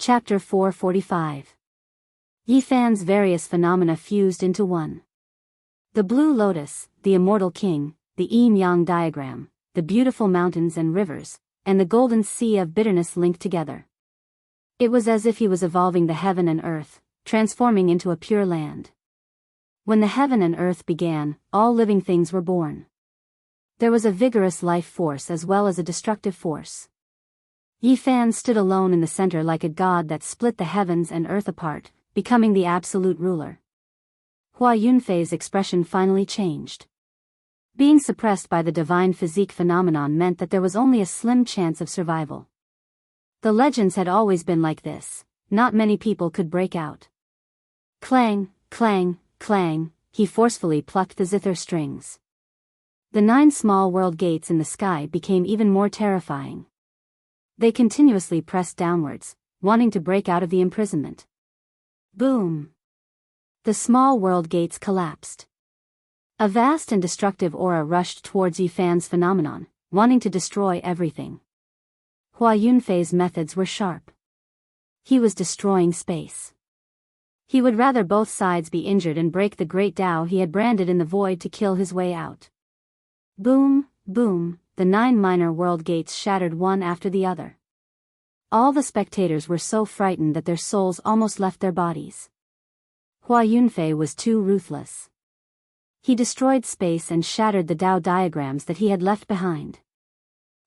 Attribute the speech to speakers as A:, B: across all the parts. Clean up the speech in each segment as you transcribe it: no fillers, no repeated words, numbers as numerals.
A: Chapter 445. Yifan's various phenomena fused into one. The blue lotus, the immortal king, the yin-yang diagram, the beautiful mountains and rivers, and the golden sea of bitterness linked together. It was as if he was evolving the heaven and earth, transforming into a pure land. When the heaven and earth began, all living things were born. There was a vigorous life force as well as a destructive force. Yifan stood alone in the center like a god that split the heavens and earth apart, becoming the absolute ruler. Hua Yunfei's expression finally changed. Being suppressed by the divine physique phenomenon meant that there was only a slim chance of survival. The legends had always been like this, not many people could break out. Clang, clang, clang, he forcefully plucked the zither strings. The 9 small world gates in the sky became even more terrifying. They continuously pressed downwards, wanting to break out of the imprisonment. Boom! The small world gates collapsed. A vast and destructive aura rushed towards Yifan's phenomenon, wanting to destroy everything. Hua Yunfei's methods were sharp. He was destroying space. He would rather both sides be injured and break the great Tao he had branded in the void to kill his way out. Boom, boom, the 9 minor world gates shattered one after the other. All the spectators were so frightened that their souls almost left their bodies. Hua Yunfei was too ruthless. He destroyed space and shattered the Tao diagrams that he had left behind.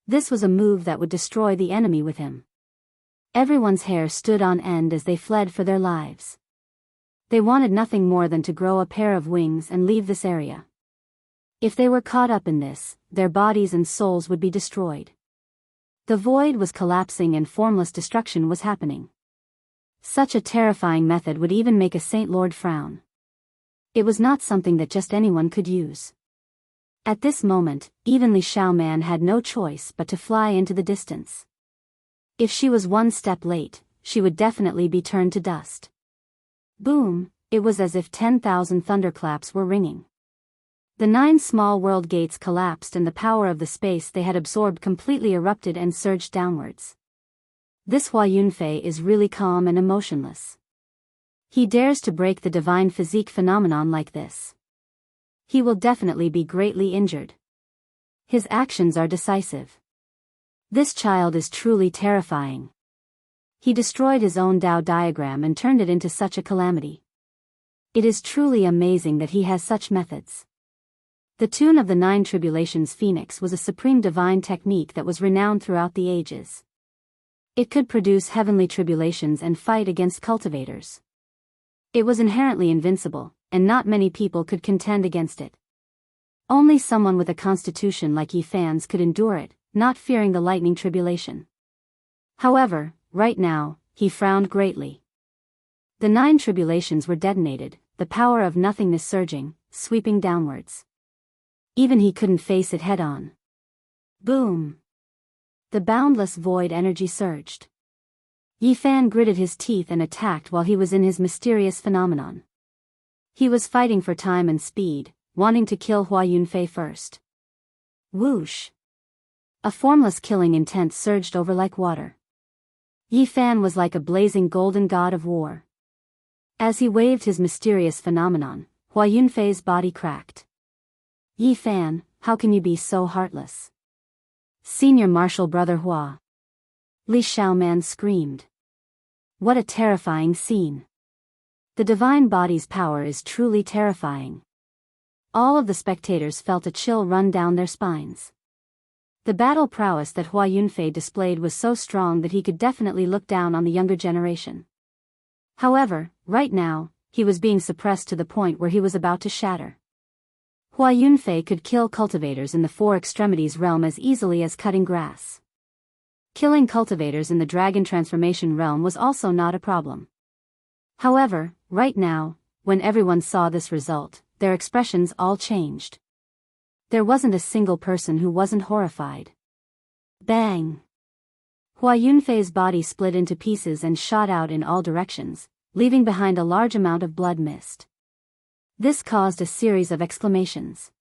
A: This was a move that would destroy the enemy with him. Everyone's hair stood on end as they fled for their lives. They wanted nothing more than to grow a pair of wings and leave this area. If they were caught up in this, their bodies and souls would be destroyed. The void was collapsing and formless destruction was happening. Such a terrifying method would even make a Saint Lord frown. It was not something that just anyone could use. At this moment, even Li Xiaoman had no choice but to fly into the distance. If she was one step late, she would definitely be turned to dust. Boom! It was as if 10,000 thunderclaps were ringing. The 9 small world gates collapsed and the power of the space they had absorbed completely erupted and surged downwards. This Hua Yunfei is really calm and emotionless. He dares to break the divine physique phenomenon like this. He will definitely be greatly injured. His actions are decisive. This child is truly terrifying. He destroyed his own Tao diagram and turned it into such a calamity. It is truly amazing that he has such methods. The tune of the 9 tribulations Phoenix was a supreme divine technique that was renowned throughout the ages. It could produce heavenly tribulations and fight against cultivators. It was inherently invincible, and not many people could contend against it. Only someone with a constitution like Yifan's could endure it, not fearing the lightning tribulation. However, right now, he frowned greatly. The 9 tribulations were detonated, the power of nothingness surging, sweeping downwards. Even he couldn't face it head-on. Boom! The boundless void energy surged. Yifan gritted his teeth and attacked while he was in his mysterious phenomenon. He was fighting for time and speed, wanting to kill Hua Yunfei first. Whoosh! A formless killing intent surged over like water. Yifan was like a blazing golden god of war. As he waved his mysterious phenomenon, Hua Yunfei's body cracked. Yifan, how can you be so heartless? Senior Marshal Brother Hua. Li Xiaoman screamed. What a terrifying scene. The divine body's power is truly terrifying. All of the spectators felt a chill run down their spines. The battle prowess that Hua Yunfei displayed was so strong that he could definitely look down on the younger generation. However, right now, he was being suppressed to the point where he was about to shatter. Hua Yunfei could kill cultivators in the 4 extremities realm as easily as cutting grass. Killing cultivators in the dragon transformation realm was also not a problem. However, right now, when everyone saw this result, their expressions all changed. There wasn't a single person who wasn't horrified. Bang! Hua Yunfei's body split into pieces and shot out in all directions, leaving behind a large amount of blood mist. This caused a series of exclamations.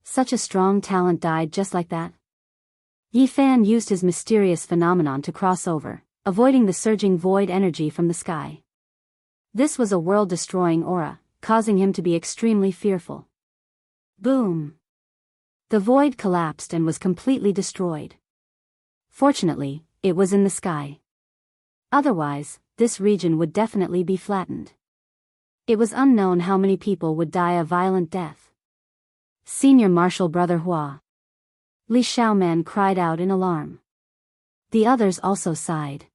A: Such a strong talent died just like that. Yifan used his mysterious phenomenon to cross over, avoiding the surging void energy from the sky. This was a world-destroying aura, causing him to be extremely fearful. Boom! The void collapsed and was completely destroyed. Fortunately, it was in the sky. Otherwise, this region would definitely be flattened. It was unknown how many people would die a violent death. Senior Marshal Brother Hua. Li Xiaoman cried out in alarm. The others also sighed.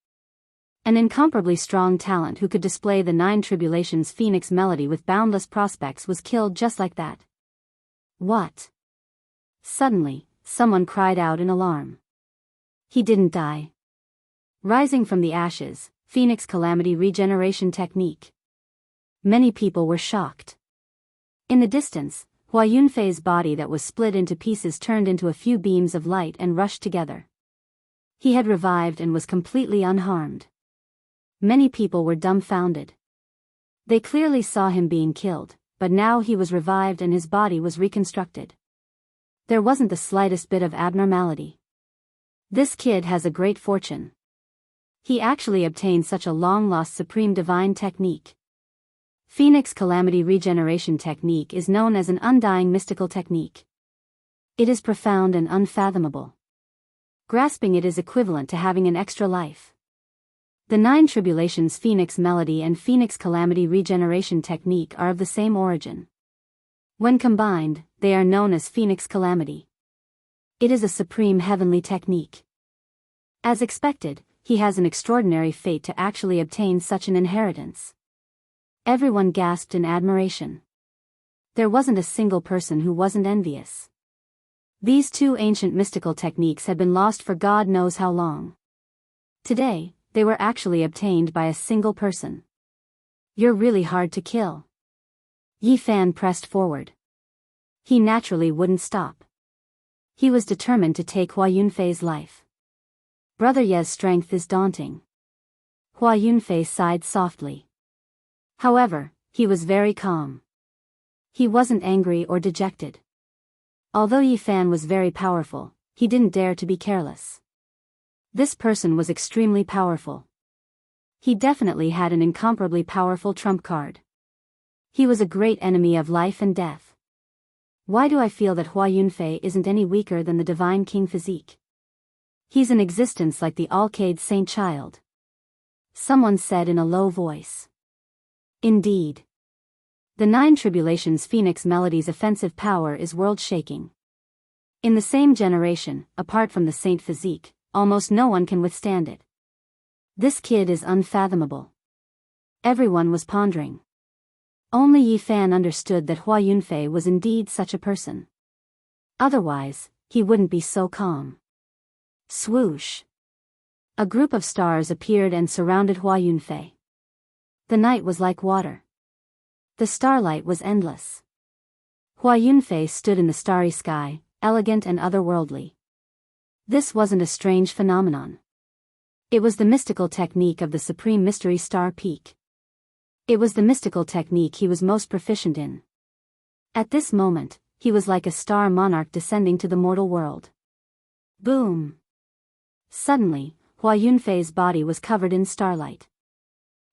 A: An incomparably strong talent who could display the Nine Tribulations Phoenix melody with boundless prospects was killed just like that. What? Suddenly, someone cried out in alarm. He didn't die. Rising from the ashes, Phoenix Calamity Regeneration Technique. Many people were shocked. In the distance, Hua Yunfei's body that was split into pieces turned into a few beams of light and rushed together. He had revived and was completely unharmed. Many people were dumbfounded. They clearly saw him being killed, but now he was revived and his body was reconstructed. There wasn't the slightest bit of abnormality. This kid has a great fortune. He actually obtained such a long-lost supreme divine technique. Phoenix Calamity Regeneration Technique is known as an undying mystical technique. It is profound and unfathomable. Grasping it is equivalent to having an extra life. The Nine Tribulations Phoenix Melody and Phoenix Calamity Regeneration Technique are of the same origin. When combined, they are known as Phoenix Calamity. It is a supreme heavenly technique. As expected, he has an extraordinary fate to actually obtain such an inheritance. Everyone gasped in admiration. There wasn't a single person who wasn't envious. These two ancient mystical techniques had been lost for God knows how long. Today, they were actually obtained by a single person. You're really hard to kill. Yi Fan pressed forward. He naturally wouldn't stop. He was determined to take Hua Yunfei's life. Brother Ye's strength is daunting. Hua Yunfei sighed softly. However, he was very calm. He wasn't angry or dejected. Although Yi Fan was very powerful, he didn't dare to be careless. This person was extremely powerful. He definitely had an incomparably powerful trump card. He was a great enemy of life and death. Why do I feel that Hua Yunfei isn't any weaker than the Divine King physique? He's in existence like the Alcade Saint Child. Someone said in a low voice. Indeed. The Nine Tribulations Phoenix Melody's offensive power is world-shaking. In the same generation, apart from the Saint physique, almost no one can withstand it. This kid is unfathomable. Everyone was pondering. Only Yi Fan understood that Hua Yunfei was indeed such a person. Otherwise, he wouldn't be so calm. Swoosh! A group of stars appeared and surrounded Hua Yunfei. The night was like water. The starlight was endless. Hua Yunfei stood in the starry sky, elegant and otherworldly. This wasn't a strange phenomenon. It was the mystical technique of the Supreme Mystery Star Peak. It was the mystical technique he was most proficient in. At this moment, he was like a star monarch descending to the mortal world. Boom! Suddenly, Hua Yunfei's body was covered in starlight.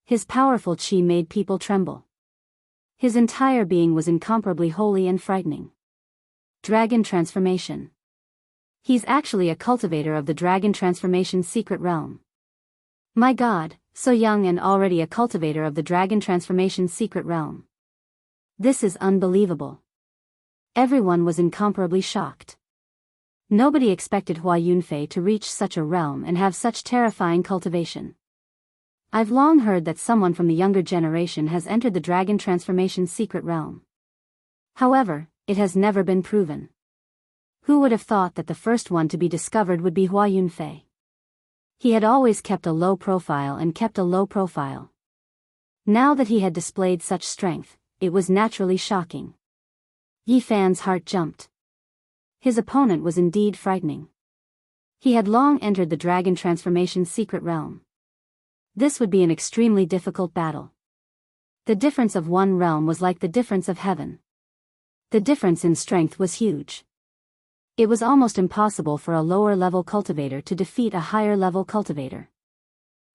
A: His powerful qi made people tremble. His entire being was incomparably holy and frightening. Dragon Transformation. He's actually a cultivator of the Dragon Transformation secret realm. My God, so young and already a cultivator of the Dragon Transformation secret realm. This is unbelievable. Everyone was incomparably shocked. Nobody expected Hua Yunfei to reach such a realm and have such terrifying cultivation. I've long heard that someone from the younger generation has entered the Dragon Transformation secret realm. However, it has never been proven. Who would have thought that the first one to be discovered would be Hua Yunfei? He had always kept a low profile and kept a low profile. Now that he had displayed such strength, it was naturally shocking. Yi Fan's heart jumped. His opponent was indeed frightening. He had long entered the Dragon Transformation secret realm. This would be an extremely difficult battle. The difference of one realm was like the difference of heaven. The difference in strength was huge. It was almost impossible for a lower-level cultivator to defeat a higher-level cultivator.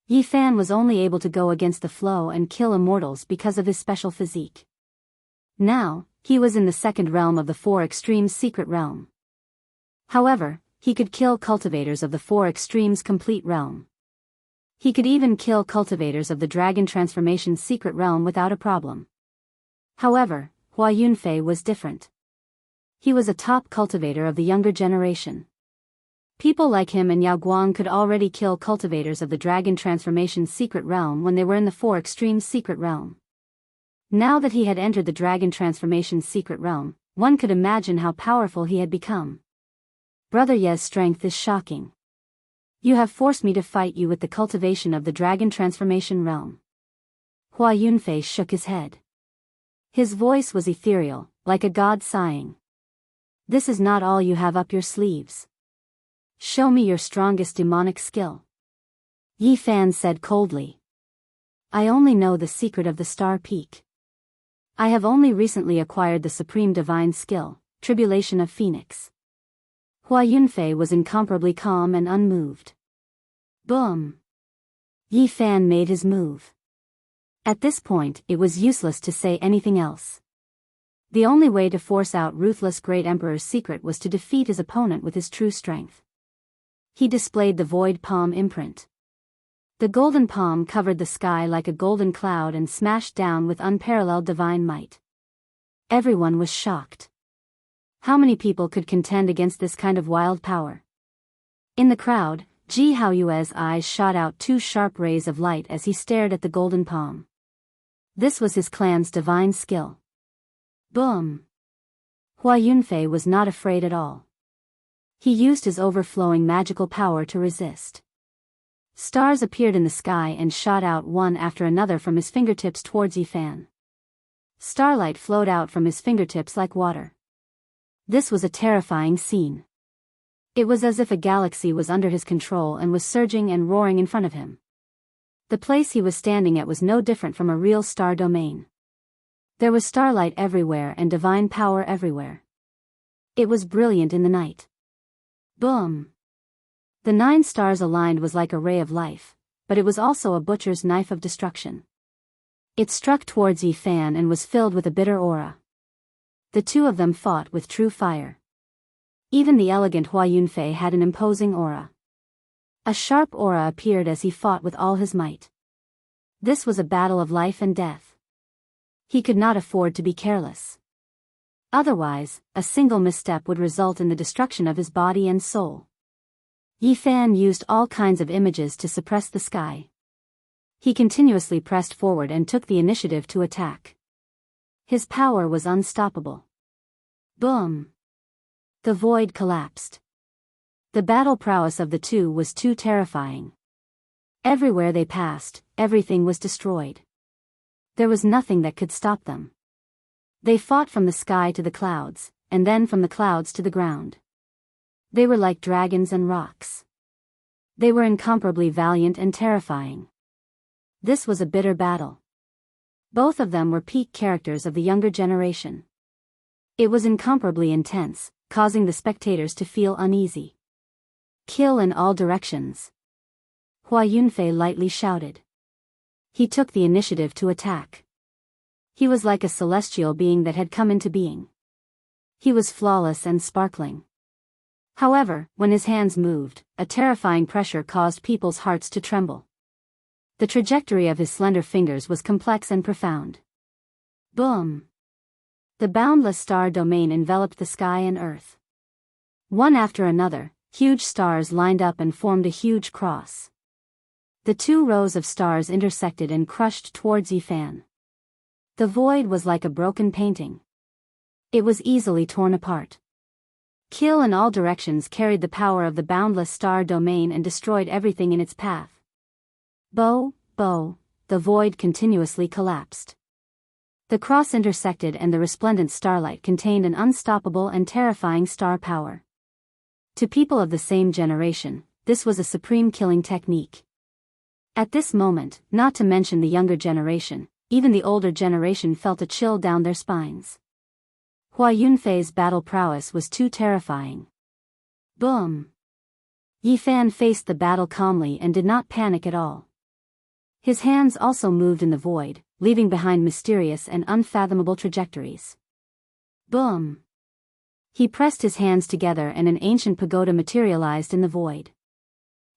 A: Yi Fan was only able to go against the flow and kill immortals because of his special physique. Now, he was in the second realm of the Four Extremes secret realm. However, he could kill cultivators of the Four Extremes complete realm. He could even kill cultivators of the Dragon Transformation secret realm without a problem. However, Hua Yunfei was different. He was a top cultivator of the younger generation. People like him and Yao Guang could already kill cultivators of the Dragon Transformation secret realm when they were in the Four Extremes secret realm. Now that he had entered the Dragon Transformation secret realm, one could imagine how powerful he had become. Brother Ye's strength is shocking. You have forced me to fight you with the cultivation of the Dragon Transformation realm. Hua Yunfei shook his head. His voice was ethereal, like a god sighing. This is not all you have up your sleeves. Show me your strongest demonic skill. Yi Fan said coldly. I only know the secret of the Star Peak. I have only recently acquired the supreme divine skill, Tribulation of Phoenix. Hua Yunfei was incomparably calm and unmoved. Boom! Yi Fan made his move. At this point, it was useless to say anything else. The only way to force out ruthless Great Emperor's secret was to defeat his opponent with his true strength. He displayed the void palm imprint. The golden palm covered the sky like a golden cloud and smashed down with unparalleled divine might. Everyone was shocked. How many people could contend against this kind of wild power? In the crowd, Ji Haoyue's eyes shot out two sharp rays of light as he stared at the golden palm. This was his clan's divine skill. Boom! Hua Yunfei was not afraid at all. He used his overflowing magical power to resist. Stars appeared in the sky and shot out one after another from his fingertips towards Yi Fan. Starlight flowed out from his fingertips like water. This was a terrifying scene. It was as if a galaxy was under his control and was surging and roaring in front of him. The place he was standing at was no different from a real star domain. There was starlight everywhere and divine power everywhere. It was brilliant in the night. Boom! The 9 stars aligned was like a ray of life, but it was also a butcher's knife of destruction. It struck towards Yi Fan and was filled with a bitter aura. The two of them fought with true fire. Even the elegant Hua Yunfei had an imposing aura. A sharp aura appeared as he fought with all his might. This was a battle of life and death. He could not afford to be careless. Otherwise, a single misstep would result in the destruction of his body and soul. Yi Fan used all kinds of images to suppress the sky. He continuously pressed forward and took the initiative to attack. His power was unstoppable. Boom! The void collapsed. The battle prowess of the two was too terrifying. Everywhere they passed, everything was destroyed. There was nothing that could stop them. They fought from the sky to the clouds, and then from the clouds to the ground. They were like dragons and rocks. They were incomparably valiant and terrifying. This was a bitter battle. Both of them were peak characters of the younger generation. It was incomparably intense, causing the spectators to feel uneasy. Kill in all directions. Hua Yunfei lightly shouted. He took the initiative to attack. He was like a celestial being that had come into being. He was flawless and sparkling. However, when his hands moved, a terrifying pressure caused people's hearts to tremble. The trajectory of his slender fingers was complex and profound. Boom! The boundless star domain enveloped the sky and earth. One after another, huge stars lined up and formed a huge cross. The 2 rows of stars intersected and crushed towards Yi Fan. The void was like a broken painting. It was easily torn apart. Kill in all directions carried the power of the boundless star domain and destroyed everything in its path. Bo, the void continuously collapsed. The cross intersected and the resplendent starlight contained an unstoppable and terrifying star power. To people of the same generation, this was a supreme killing technique. At this moment, not to mention the younger generation, even the older generation felt a chill down their spines. Hua Yunfei's battle prowess was too terrifying. Boom! Yi Fan faced the battle calmly and did not panic at all. His hands also moved in the void, leaving behind mysterious and unfathomable trajectories. Boom! He pressed his hands together and an ancient pagoda materialized in the void.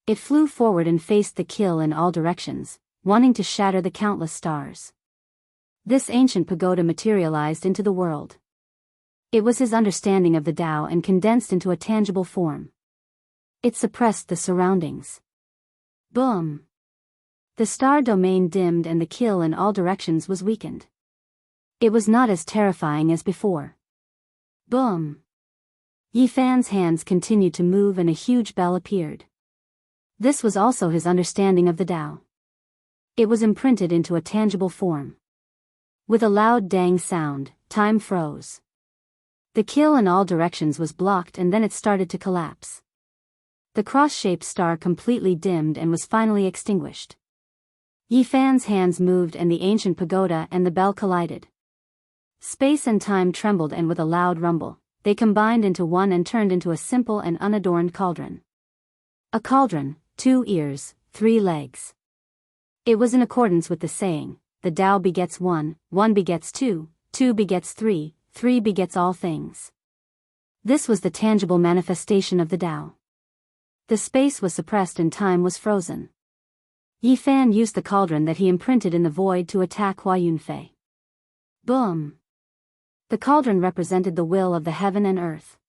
A: It flew forward and faced the kill in all directions, wanting to shatter the countless stars. This ancient pagoda materialized into the world. It was his understanding of the Tao and condensed into a tangible form. It suppressed the surroundings. Boom! The star domain dimmed and the kill in all directions was weakened. It was not as terrifying as before. Boom! Yifan's hands continued to move and a huge bell appeared. This was also his understanding of the Tao. It was imprinted into a tangible form. With a loud dang sound, time froze. The kill in all directions was blocked and then it started to collapse. The cross-shaped star completely dimmed and was finally extinguished. Yifan's hands moved and the ancient pagoda and the bell collided. Space and time trembled and with a loud rumble, they combined into one and turned into a simple and unadorned cauldron. A cauldron, 2 ears, 3 legs. It was in accordance with the saying, the Tao begets 1, 1 begets 2, 2 begets 3, 3 begets all things. This was the tangible manifestation of the Tao. The space was suppressed and time was frozen. Yifan used the cauldron that he imprinted in the void to attack Hua Yunfei. Boom! The cauldron represented the will of the heaven and earth.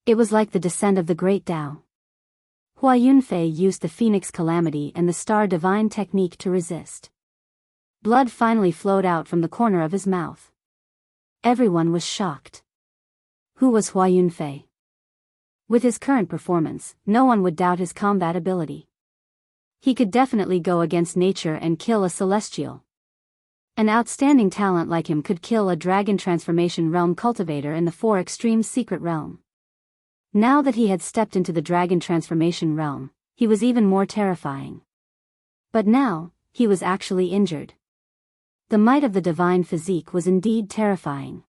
A: It was like the descent of the great Tao. Hua Yunfei used the Phoenix Calamity and the Star Divine technique to resist. Blood finally flowed out from the corner of his mouth. Everyone was shocked. Who was Hua Yunfei? With his current performance, no one would doubt his combat ability. He could definitely go against nature and kill a celestial. An outstanding talent like him could kill a dragon transformation realm cultivator in the 4 extreme secret realm. Now that he had stepped into the dragon transformation realm, he was even more terrifying. But now, he was actually injured. The might of the divine physique was indeed terrifying.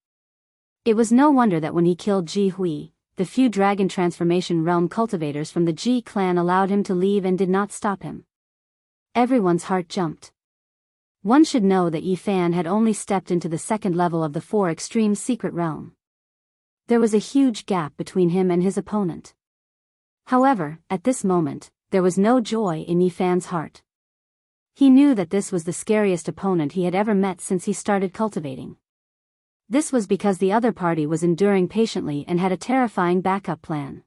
A: It was no wonder that when he killed Ji Hui, the few dragon transformation realm cultivators from the Ji clan allowed him to leave and did not stop him. Everyone's heart jumped. One should know that Yifan had only stepped into the 2nd level of the 4 extreme secret realm. There was a huge gap between him and his opponent. However, at this moment, there was no joy in Yifan's heart. He knew that this was the scariest opponent he had ever met since he started cultivating. This was because the other party was enduring patiently and had a terrifying backup plan.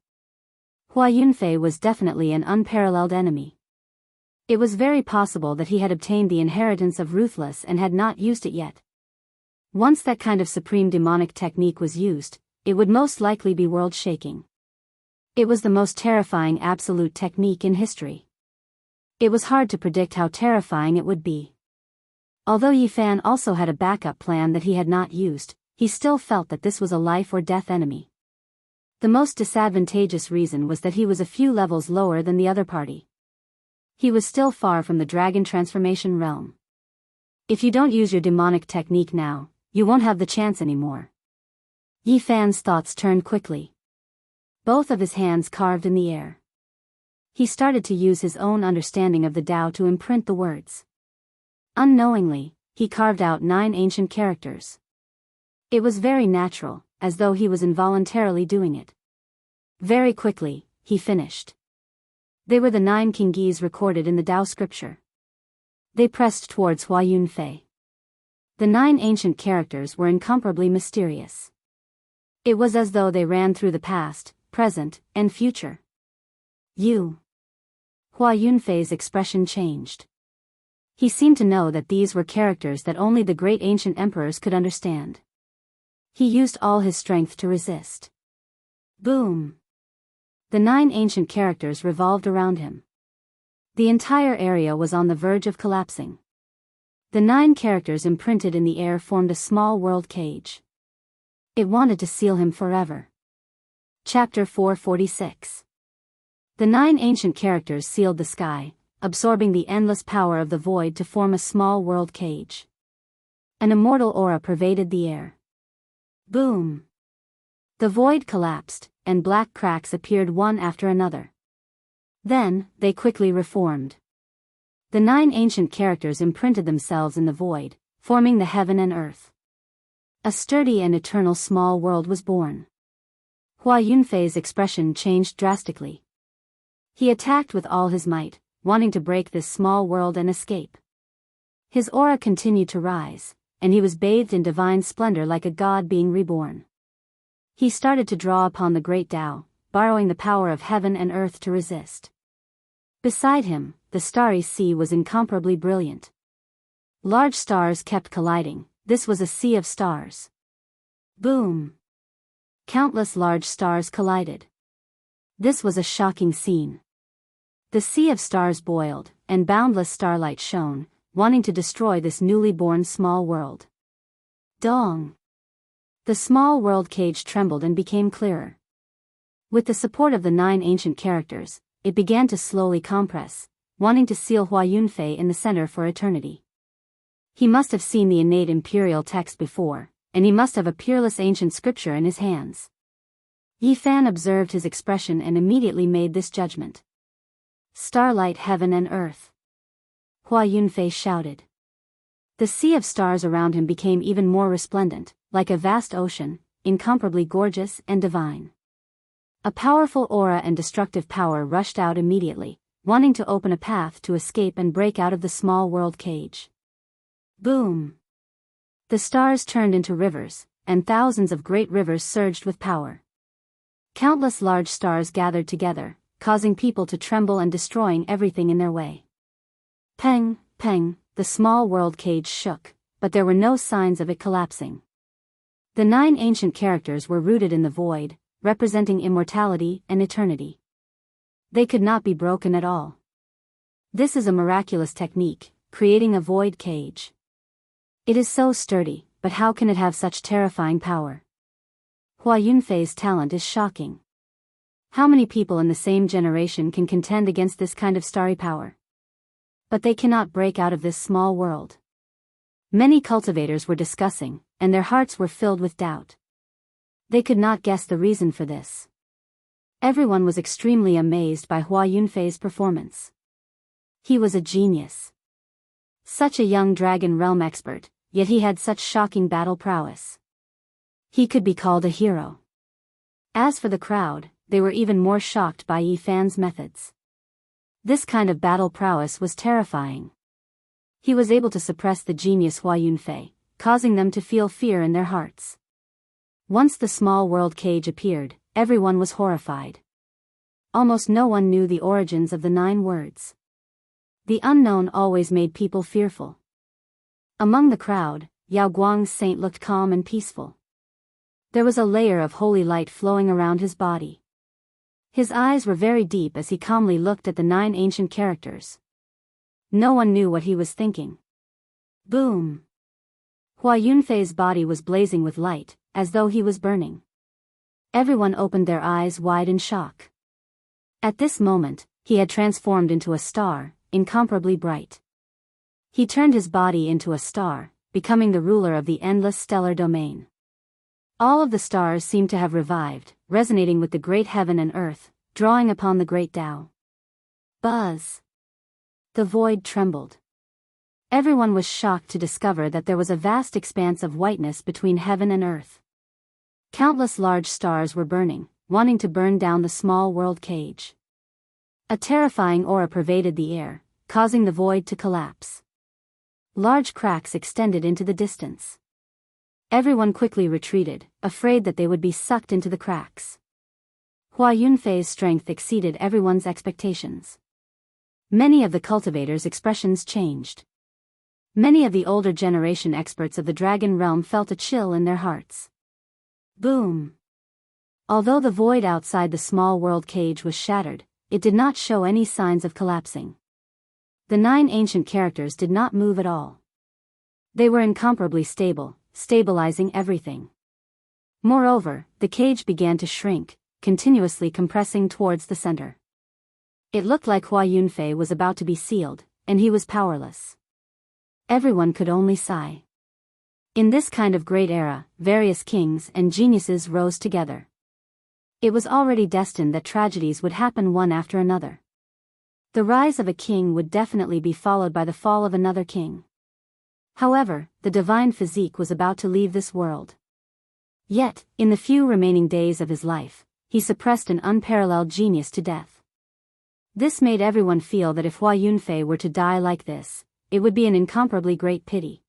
A: Hua Yunfei was definitely an unparalleled enemy. It was very possible that he had obtained the inheritance of Ruthless and had not used it yet. Once that kind of supreme demonic technique was used, it would most likely be world-shaking. It was the most terrifying absolute technique in history. It was hard to predict how terrifying it would be. Although Yifan also had a backup plan that he had not used, he still felt that this was a life-or-death enemy. The most disadvantageous reason was that he was a few levels lower than the other party. He was still far from the dragon transformation realm. If you don't use your demonic technique now, you won't have the chance anymore. Yifan's thoughts turned quickly. Both of his hands carved in the air. He started to use his own understanding of the Tao to imprint the words. Unknowingly, he carved out 9 ancient characters. It was very natural, as though he was involuntarily doing it. Very quickly, he finished. They were the 9 Kingis recorded in the Tao scripture. They pressed towards Hua Yunfei. The 9 ancient characters were incomparably mysterious. It was as though they ran through the past, present, and future. Hua Yunfei's expression changed. He seemed to know that these were characters that only the great ancient emperors could understand. He used all his strength to resist. Boom! The 9 ancient characters revolved around him. The entire area was on the verge of collapsing. The 9 characters imprinted in the air formed a small world cage. It wanted to seal him forever. Chapter 446. The 9 ancient characters sealed the sky, absorbing the endless power of the void to form a small world cage. An immortal aura pervaded the air. Boom! The void collapsed, and black cracks appeared one after another. Then, they quickly reformed. The 9 ancient characters imprinted themselves in the void, forming the heaven and earth. A sturdy and eternal small world was born. Hua Yunfei's expression changed drastically. He attacked with all his might, wanting to break this small world and escape. His aura continued to rise, and he was bathed in divine splendor like a god being reborn. He started to draw upon the great Tao, borrowing the power of heaven and earth to resist. Beside him, the starry sea was incomparably brilliant. Large stars kept colliding. This was a sea of stars. Boom! Countless large stars collided. This was a shocking scene. The sea of stars boiled, and boundless starlight shone, wanting to destroy this newly born small world. Dong! The small world cage trembled and became clearer. With the support of the 9 ancient characters, it began to slowly compress, wanting to seal Hua Yunfei in the center for eternity. He must have seen the innate imperial text before, and he must have a peerless ancient scripture in his hands. Yi Fan observed his expression and immediately made this judgment. Starlight heaven and earth. Hua Yunfei shouted. The sea of stars around him became even more resplendent, like a vast ocean, incomparably gorgeous and divine. A powerful aura and destructive power rushed out immediately, wanting to open a path to escape and break out of the small world cage. Boom! The stars turned into rivers, and thousands of great rivers surged with power. Countless large stars gathered together, causing people to tremble and destroying everything in their way. Peng, peng, the small world cage shook, but there were no signs of it collapsing. The 9 ancient characters were rooted in the void, representing immortality and eternity. They could not be broken at all. This is a miraculous technique, creating a void cage. It is so sturdy, but how can it have such terrifying power? Hua Yunfei's talent is shocking. How many people in the same generation can contend against this kind of starry power? But they cannot break out of this small world. Many cultivators were discussing, and their hearts were filled with doubt. They could not guess the reason for this. Everyone was extremely amazed by Hua Yunfei's performance. He was a genius. Such a young dragon realm expert, yet he had such shocking battle prowess. He could be called a hero. As for the crowd, they were even more shocked by Yi Fan's methods. This kind of battle prowess was terrifying. He was able to suppress the genius Hua Yunfei, causing them to feel fear in their hearts. Once the small world cage appeared, everyone was horrified. Almost no one knew the origins of the 9 words. The unknown always made people fearful. Among the crowd, Yao Guang's saint looked calm and peaceful. There was a layer of holy light flowing around his body. His eyes were very deep as he calmly looked at the 9 ancient characters. No one knew what he was thinking. Boom! Hua Yunfei's body was blazing with light, as though he was burning. Everyone opened their eyes wide in shock. At this moment, he had transformed into a star, incomparably bright. He turned his body into a star, becoming the ruler of the endless stellar domain. All of the stars seemed to have revived, resonating with the great heaven and earth, drawing upon the great Tao. Buzz! The void trembled. Everyone was shocked to discover that there was a vast expanse of whiteness between heaven and earth. Countless large stars were burning, wanting to burn down the small world cage. A terrifying aura pervaded the air, causing the void to collapse. Large cracks extended into the distance. Everyone quickly retreated, afraid that they would be sucked into the cracks. Hua Yunfei's strength exceeded everyone's expectations. Many of the cultivators' expressions changed. Many of the older generation experts of the dragon realm felt a chill in their hearts. Boom! Although the void outside the small world cage was shattered, it did not show any signs of collapsing. The 9 ancient characters did not move at all. They were incomparably stable, stabilizing everything. Moreover, the cage began to shrink, continuously compressing towards the center. It looked like Hua Yunfei was about to be sealed, and he was powerless. Everyone could only sigh. In this kind of great era, various kings and geniuses rose together. It was already destined that tragedies would happen one after another. The rise of a king would definitely be followed by the fall of another king. However, the divine physique was about to leave this world. Yet, in the few remaining days of his life, he suppressed an unparalleled genius to death. This made everyone feel that if Hua Yunfei were to die like this, it would be an incomparably great pity.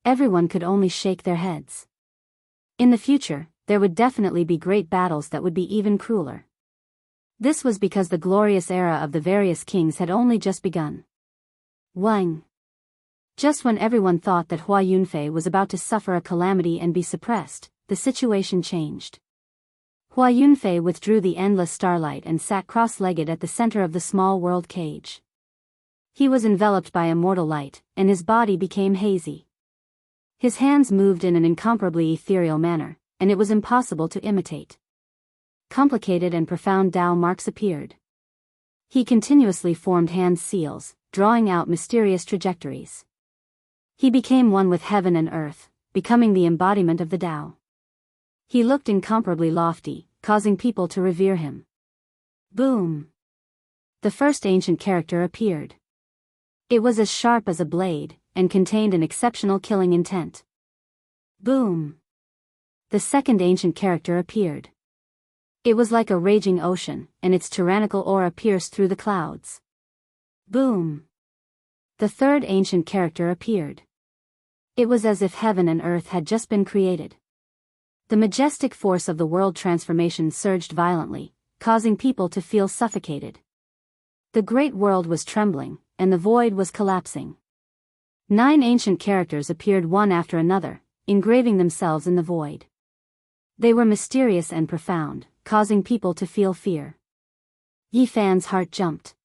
A: Everyone could only shake their heads. In the future, there would definitely be great battles that would be even crueler. This was because the glorious era of the various kings had only just begun. Wang. Just when everyone thought that Hua Yunfei was about to suffer a calamity and be suppressed, the situation changed. Hua Yunfei withdrew the endless starlight and sat cross-legged at the center of the small world cage. He was enveloped by immortal light, and his body became hazy. His hands moved in an incomparably ethereal manner, and it was impossible to imitate. Complicated and profound Tao marks appeared. He continuously formed hand seals, drawing out mysterious trajectories. He became one with heaven and earth, becoming the embodiment of the Tao. He looked incomparably lofty, causing people to revere him. Boom! The first ancient character appeared. It was as sharp as a blade, and contained an exceptional killing intent. Boom! The second ancient character appeared. It was like a raging ocean, and its tyrannical aura pierced through the clouds. Boom! The third ancient character appeared. It was as if heaven and earth had just been created. The majestic force of the world transformation surged violently, causing people to feel suffocated. The great world was trembling, and the void was collapsing. 9 ancient characters appeared one after another, engraving themselves in the void. They were mysterious and profound, causing people to feel fear. Yi Fan's heart jumped.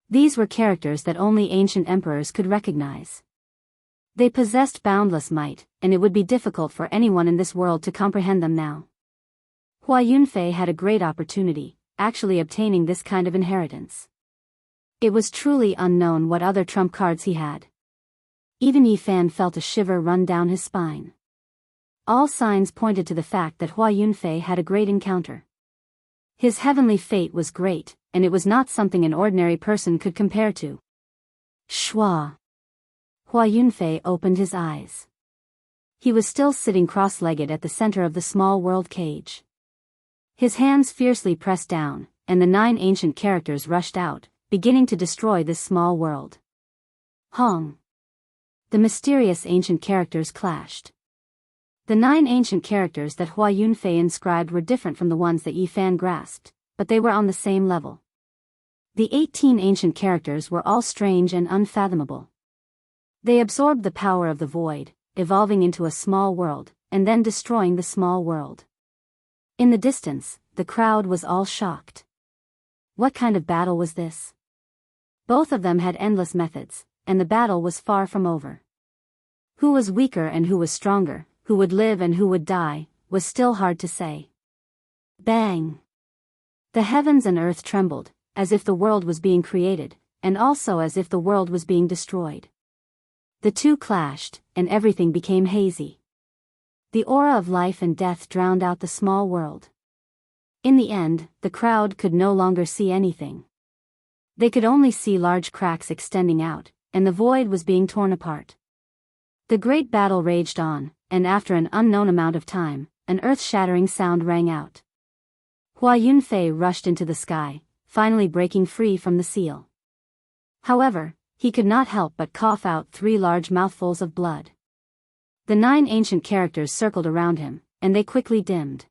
A: These were characters that only ancient emperors could recognize. They possessed boundless might, and it would be difficult for anyone in this world to comprehend them now. Hua Yunfei had a great opportunity, actually obtaining this kind of inheritance. It was truly unknown what other trump cards he had. Even Yi Fan felt a shiver run down his spine. All signs pointed to the fact that Hua Yunfei had a great encounter. His heavenly fate was great, and it was not something an ordinary person could compare to. Shua! Hua Yunfei opened his eyes. He was still sitting cross-legged at the center of the small world cage. His hands fiercely pressed down, and the 9 ancient characters rushed out, beginning to destroy this small world. Hong! The mysterious ancient characters clashed. The 9 ancient characters that Hua Yunfei inscribed were different from the ones that Yi Fan grasped, but they were on the same level. The 18 ancient characters were all strange and unfathomable. They absorbed the power of the void, evolving into a small world, and then destroying the small world. In the distance, the crowd was all shocked. What kind of battle was this? Both of them had endless methods, and the battle was far from over. Who was weaker and who was stronger, who would live and who would die, was still hard to say. Bang! The heavens and earth trembled, as if the world was being created, and also as if the world was being destroyed. The two clashed, and everything became hazy. The aura of life and death drowned out the small world. In the end, the crowd could no longer see anything. They could only see large cracks extending out, and the void was being torn apart. The great battle raged on, and after an unknown amount of time, an earth-shattering sound rang out. Hua Yunfei rushed into the sky, finally breaking free from the seal. However, he could not help but cough out 3 large mouthfuls of blood. The 9 ancient characters circled around him, and they quickly dimmed.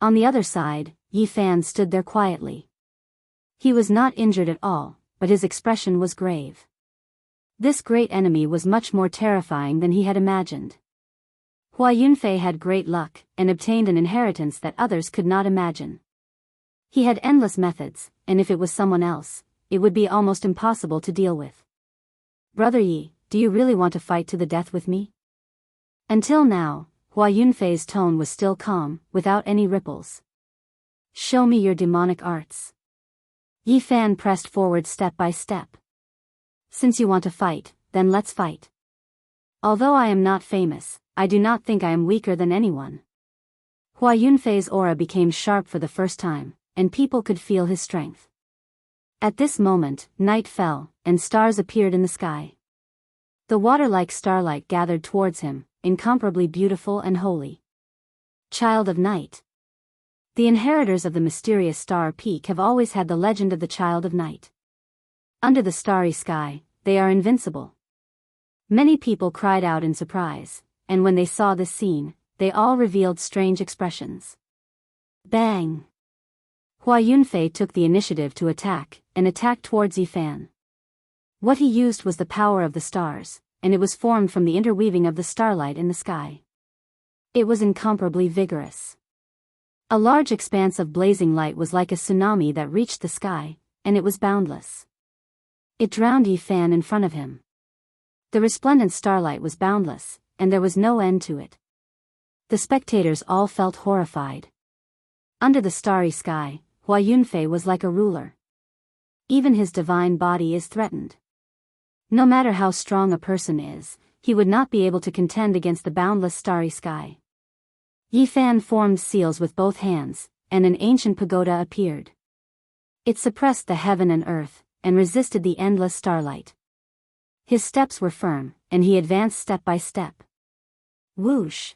A: On the other side, Yi Fan stood there quietly. He was not injured at all, but his expression was grave. This great enemy was much more terrifying than he had imagined. Hua Yunfei had great luck, and obtained an inheritance that others could not imagine. He had endless methods, and if it was someone else, it would be almost impossible to deal with. Brother Yi, do you really want to fight to the death with me? Until now, Hua Yunfei's tone was still calm, without any ripples. Show me your demonic arts. Yi Fan pressed forward step by step. Since you want to fight, then let's fight. Although I am not famous, I do not think I am weaker than anyone. Hua Yunfei's aura became sharp for the first time, and people could feel his strength. At this moment, night fell, and stars appeared in the sky. The water-like starlight gathered towards him, incomparably beautiful and holy. Child of Night. The inheritors of the mysterious star peak have always had the legend of the Child of Night. Under the starry sky, they are invincible. Many people cried out in surprise, and when they saw this scene, they all revealed strange expressions. Bang! Hua Yunfei took the initiative to attack, and attacked towards Yifan. What he used was the power of the stars, and it was formed from the interweaving of the starlight in the sky. It was incomparably vigorous. A large expanse of blazing light was like a tsunami that reached the sky, and it was boundless. It drowned Yifan in front of him. The resplendent starlight was boundless, and there was no end to it. The spectators all felt horrified. Under the starry sky, Hua Yunfei was like a ruler. Even his divine body is threatened. No matter how strong a person is, he would not be able to contend against the boundless starry sky. Yifan formed seals with both hands, and an ancient pagoda appeared. It suppressed the heaven and earth, and resisted the endless starlight. His steps were firm, and he advanced step by step. Whoosh!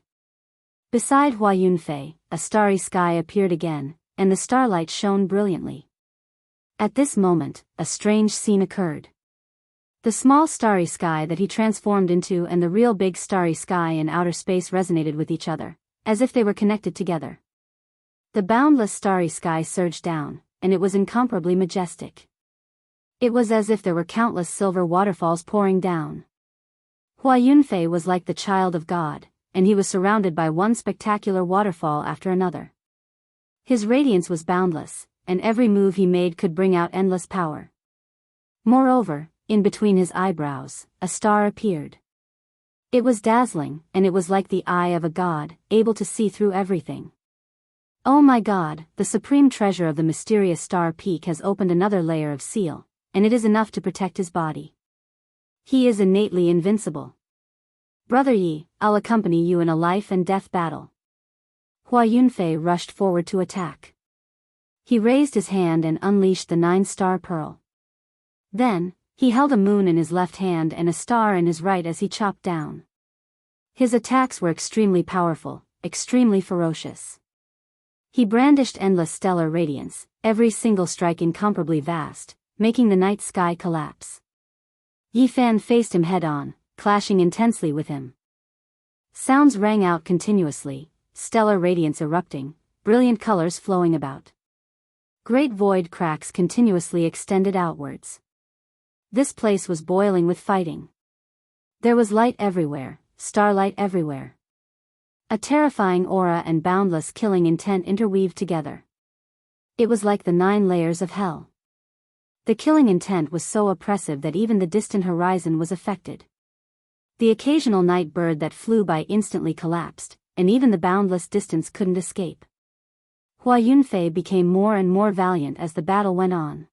A: Beside Hua Yunfei, a starry sky appeared again, and the starlight shone brilliantly. At this moment, a strange scene occurred. The small starry sky that he transformed into and the real big starry sky in outer space resonated with each other, as if they were connected together. The boundless starry sky surged down, and it was incomparably majestic. It was as if there were countless silver waterfalls pouring down. Hua Yunfei was like the child of God, and he was surrounded by one spectacular waterfall after another. His radiance was boundless, and every move he made could bring out endless power. Moreover, in between his eyebrows, a star appeared. It was dazzling, and it was like the eye of a god, able to see through everything. Oh my God, the supreme treasure of the mysterious star peak has opened another layer of seal, and it is enough to protect his body. He is innately invincible. Brother Yi, I'll accompany you in a life and death battle. Hua Yunfei rushed forward to attack. He raised his hand and unleashed the 9-star pearl. Then, he held a moon in his left hand and a star in his right as he chopped down. His attacks were extremely powerful, extremely ferocious. He brandished endless stellar radiance, every single strike incomparably vast, making the night sky collapse. Yifan faced him head-on, clashing intensely with him. Sounds rang out continuously, stellar radiance erupting, brilliant colors flowing about. Great void cracks continuously extended outwards. This place was boiling with fighting. There was light everywhere, starlight everywhere. A terrifying aura and boundless killing intent interweaved together. It was like the 9 layers of hell. The killing intent was so oppressive that even the distant horizon was affected. The occasional night bird that flew by instantly collapsed, and even the boundless distance couldn't escape. Hua Yunfei became more and more valiant as the battle went on.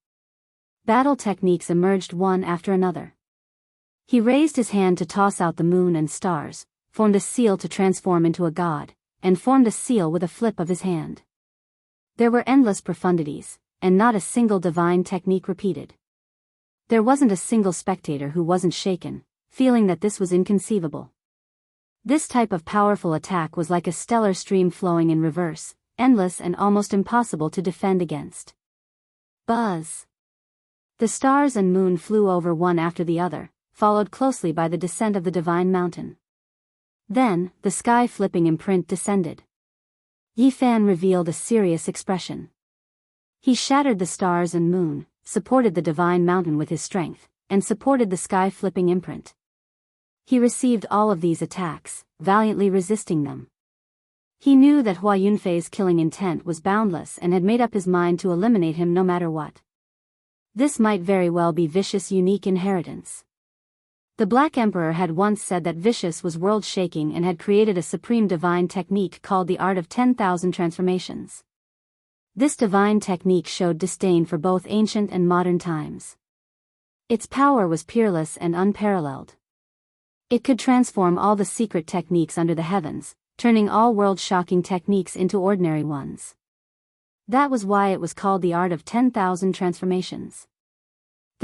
A: Battle techniques emerged one after another. He raised his hand to toss out the moon and stars, formed a seal to transform into a god, and formed a seal with a flip of his hand. There were endless profundities, and not a single divine technique repeated. There wasn't a single spectator who wasn't shaken, feeling that this was inconceivable. This type of powerful attack was like a stellar stream flowing in reverse, endless and almost impossible to defend against. Buzz! The stars and moon flew over one after the other, followed closely by the descent of the divine mountain. Then, the sky-flipping imprint descended. Yifan revealed a serious expression. He shattered the stars and moon, supported the divine mountain with his strength, and supported the sky-flipping imprint. He received all of these attacks, valiantly resisting them. He knew that Hua Yunfei's killing intent was boundless and had made up his mind to eliminate him no matter what. This might very well be Vicious' unique inheritance. The Black Emperor had once said that Vicious was world-shaking and had created a supreme divine technique called the Art of 10,000 Transformations. This divine technique showed disdain for both ancient and modern times. Its power was peerless and unparalleled. It could transform all the secret techniques under the heavens, turning all world-shocking techniques into ordinary ones. That was why it was called the Art of 10,000 Transformations.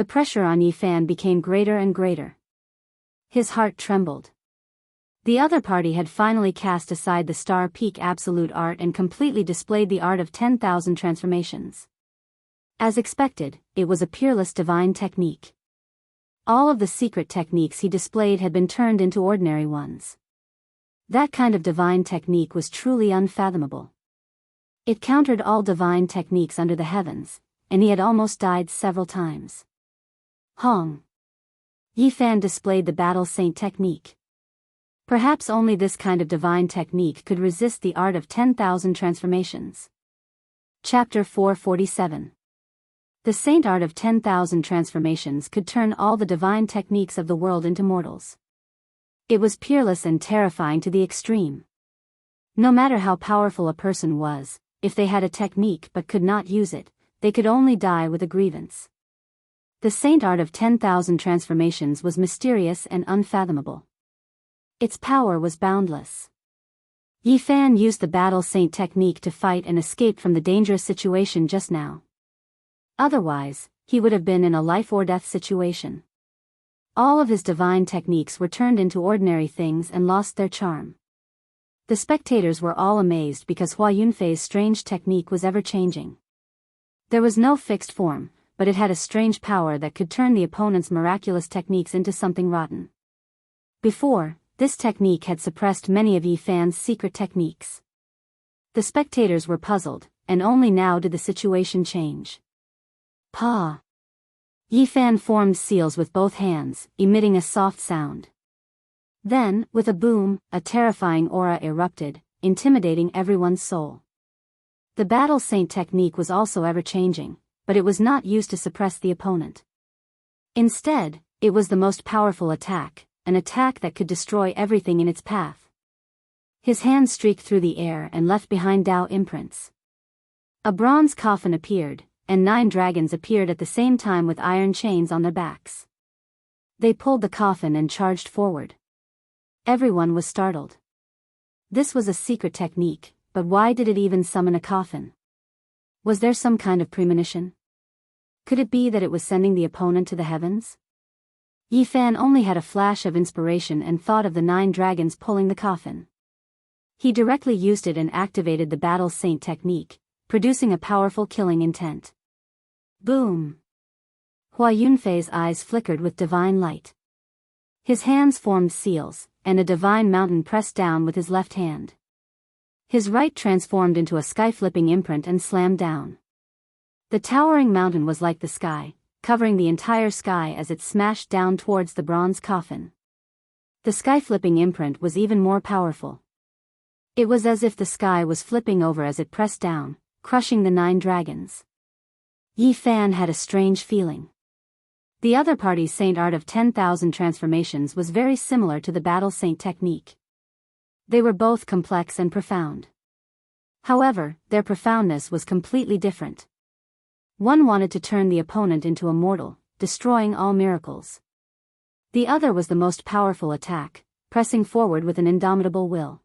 A: The pressure on Yi Fan became greater and greater. His heart trembled. The other party had finally cast aside the Star Peak absolute art and completely displayed the art of 10,000 transformations. As expected, it was a peerless divine technique. All of the secret techniques he displayed had been turned into ordinary ones. That kind of divine technique was truly unfathomable. It countered all divine techniques under the heavens, and he had almost died several times. Hong. Yi Fan displayed the Battle Saint technique. Perhaps only this kind of divine technique could resist the art of 10,000 transformations. Chapter 447. The saint art of 10,000 transformations could turn all the divine techniques of the world into mortals. It was peerless and terrifying to the extreme. No matter how powerful a person was, if they had a technique but could not use it, they could only die with a grievance. The saint art of 10,000 transformations was mysterious and unfathomable. Its power was boundless. Yi Fan used the Battle Saint technique to fight and escape from the dangerous situation just now. Otherwise, he would have been in a life-or-death situation. All of his divine techniques were turned into ordinary things and lost their charm. The spectators were all amazed because Hua Yunfei's strange technique was ever-changing. There was no fixed form, but it had a strange power that could turn the opponent's miraculous techniques into something rotten. Before, this technique had suppressed many of Yi Fan's secret techniques. The spectators were puzzled, and only now did the situation change. Pa! Yi Fan formed seals with both hands, emitting a soft sound. Then, with a boom, a terrifying aura erupted, intimidating everyone's soul. The Battle Saint technique was also ever-changing, but it was not used to suppress the opponent. Instead, it was the most powerful attack, an attack that could destroy everything in its path. His hand streaked through the air and left behind Tao imprints. A bronze coffin appeared, and 9 dragons appeared at the same time with iron chains on their backs. They pulled the coffin and charged forward. Everyone was startled. This was a secret technique, but why did it even summon a coffin? Was there some kind of premonition? Could it be that it was sending the opponent to the heavens? Yi Fan only had a flash of inspiration and thought of the 9 dragons pulling the coffin. He directly used it and activated the Battle Saint technique, producing a powerful killing intent. Boom! Hua Yunfei's eyes flickered with divine light. His hands formed seals, and a divine mountain pressed down with his left hand. His right transformed into a sky-flipping imprint and slammed down. The towering mountain was like the sky, covering the entire sky as it smashed down towards the bronze coffin. The sky-flipping imprint was even more powerful. It was as if the sky was flipping over as it pressed down, crushing the 9 dragons. Yi Fan had a strange feeling. The other party's saint art of 10,000 transformations was very similar to the Battle Saint technique. They were both complex and profound. However, their profoundness was completely different. One wanted to turn the opponent into a mortal, destroying all miracles. The other was the most powerful attack, pressing forward with an indomitable will.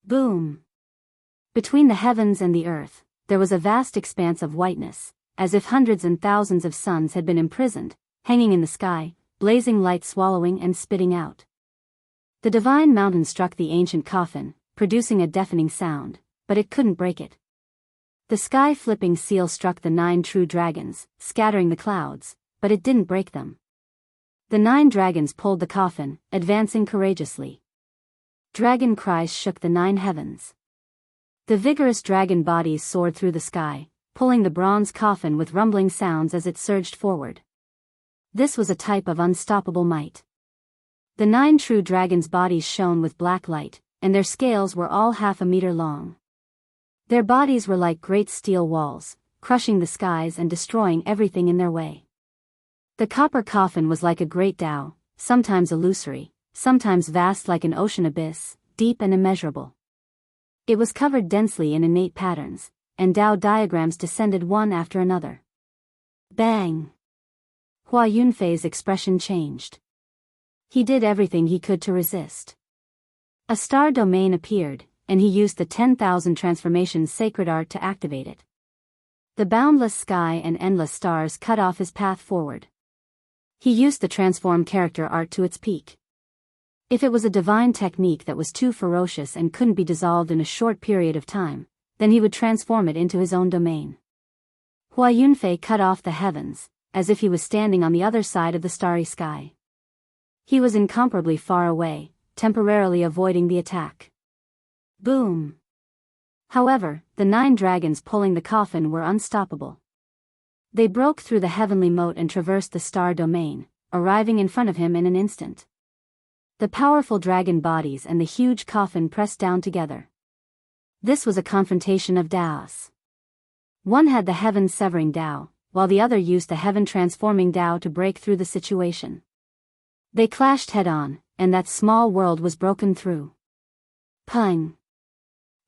A: Boom! Between the heavens and the earth, there was a vast expanse of whiteness, as if hundreds and thousands of suns had been imprisoned, hanging in the sky, blazing light swallowing and spitting out. The divine mountain struck the ancient coffin, producing a deafening sound, but it couldn't break it. The sky-flipping seal struck the 9 true dragons, scattering the clouds, but it didn't break them. The 9 dragons pulled the coffin, advancing courageously. Dragon cries shook the 9 heavens. The vigorous dragon bodies soared through the sky, pulling the bronze coffin with rumbling sounds as it surged forward. This was a type of unstoppable might. The 9 true dragons' bodies shone with black light, and their scales were all half a meter long. Their bodies were like great steel walls, crushing the skies and destroying everything in their way. The copper coffin was like a great Tao, sometimes illusory, sometimes vast like an ocean abyss, deep and immeasurable. It was covered densely in innate patterns, and Tao diagrams descended one after another. Bang! Hua Yunfei's expression changed. He did everything he could to resist. A star domain appeared, and he used the 10,000 transformations sacred art to activate it. The boundless sky and endless stars cut off his path forward. He used the transform character art to its peak. If it was a divine technique that was too ferocious and couldn't be dissolved in a short period of time, then he would transform it into his own domain. Hua Yunfei cut off the heavens, as if he was standing on the other side of the starry sky. He was incomparably far away, temporarily avoiding the attack. Boom! However, the 9 dragons pulling the coffin were unstoppable. They broke through the heavenly moat and traversed the star domain, arriving in front of him in an instant. The powerful dragon bodies and the huge coffin pressed down together. This was a confrontation of Daos. One had the heaven-severing Dao, while the other used the heaven-transforming Dao to break through the situation. They clashed head-on, and that small world was broken through. Pung!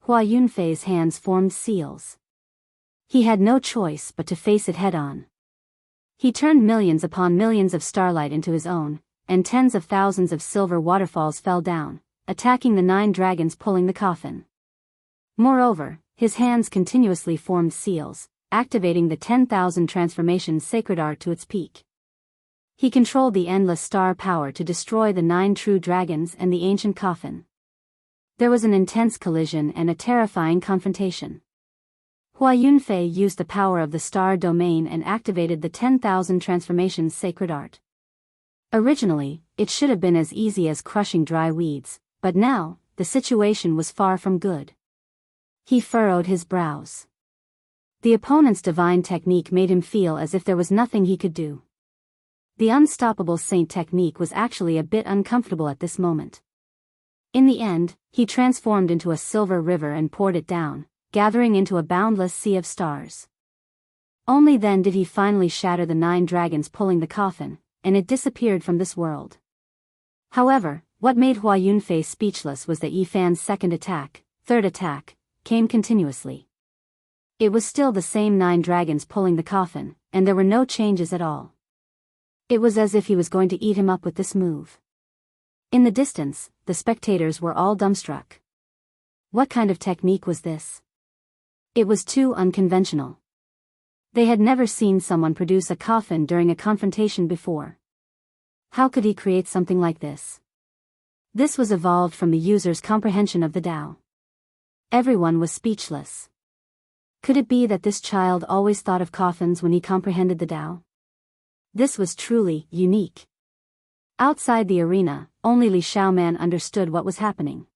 A: Hua Yunfei's hands formed seals. He had no choice but to face it head-on. He turned millions upon millions of starlight into his own, and tens of thousands of silver waterfalls fell down, attacking the 9 dragons pulling the coffin. Moreover, his hands continuously formed seals, activating the 10,000 transformations sacred art to its peak. He controlled the endless star power to destroy the 9 true dragons and the ancient coffin. There was an intense collision and a terrifying confrontation. Hua Yunfei used the power of the star domain and activated the 10,000 transformations sacred art. Originally, it should have been as easy as crushing dry weeds, but now, the situation was far from good. He furrowed his brows. The opponent's divine technique made him feel as if there was nothing he could do. The unstoppable saint technique was actually a bit uncomfortable at this moment. In the end, he transformed into a silver river and poured it down, gathering into a boundless sea of stars. Only then did he finally shatter the 9 dragons pulling the coffin, and it disappeared from this world. However, what made Hua Yunfei speechless was that Yi Fan's second attack, third attack, came continuously. It was still the same 9 dragons pulling the coffin, and there were no changes at all. It was as if he was going to eat him up with this move. In the distance, the spectators were all dumbstruck. What kind of technique was this? It was too unconventional. They had never seen someone produce a coffin during a confrontation before. How could he create something like this? This was evolved from the user's comprehension of the Tao. Everyone was speechless. Could it be that this child always thought of coffins when he comprehended the Tao? This was truly unique. Outside the arena, only Li Xiaoman understood what was happening.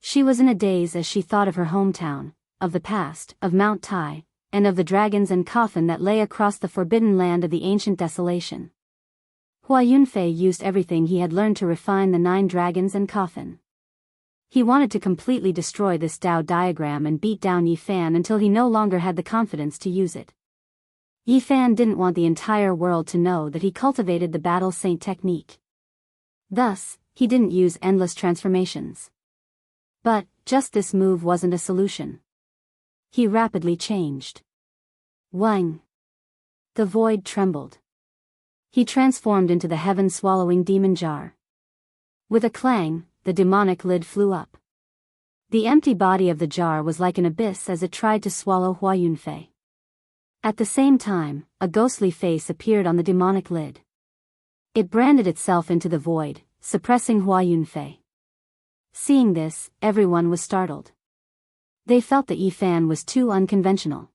A: She was in a daze as she thought of her hometown, of the past, of Mount Tai, and of the dragons and coffin that lay across the forbidden land of the ancient desolation. Hua Yunfei used everything he had learned to refine the 9 dragons and coffin. He wanted to completely destroy this Tao diagram and beat down Yi Fan until he no longer had the confidence to use it. Yi Fan didn't want the entire world to know that he cultivated the battle saint technique. Thus, he didn't use endless transformations. But, just this move wasn't a solution. He rapidly changed. Wang! The void trembled. He transformed into the heaven-swallowing demon jar. With a clang, the demonic lid flew up. The empty body of the jar was like an abyss as it tried to swallow Hua Yunfei. At the same time, a ghostly face appeared on the demonic lid. It branded itself into the void, suppressing Hua Yunfei. Seeing this, everyone was startled. They felt that Yi Fan was too unconventional.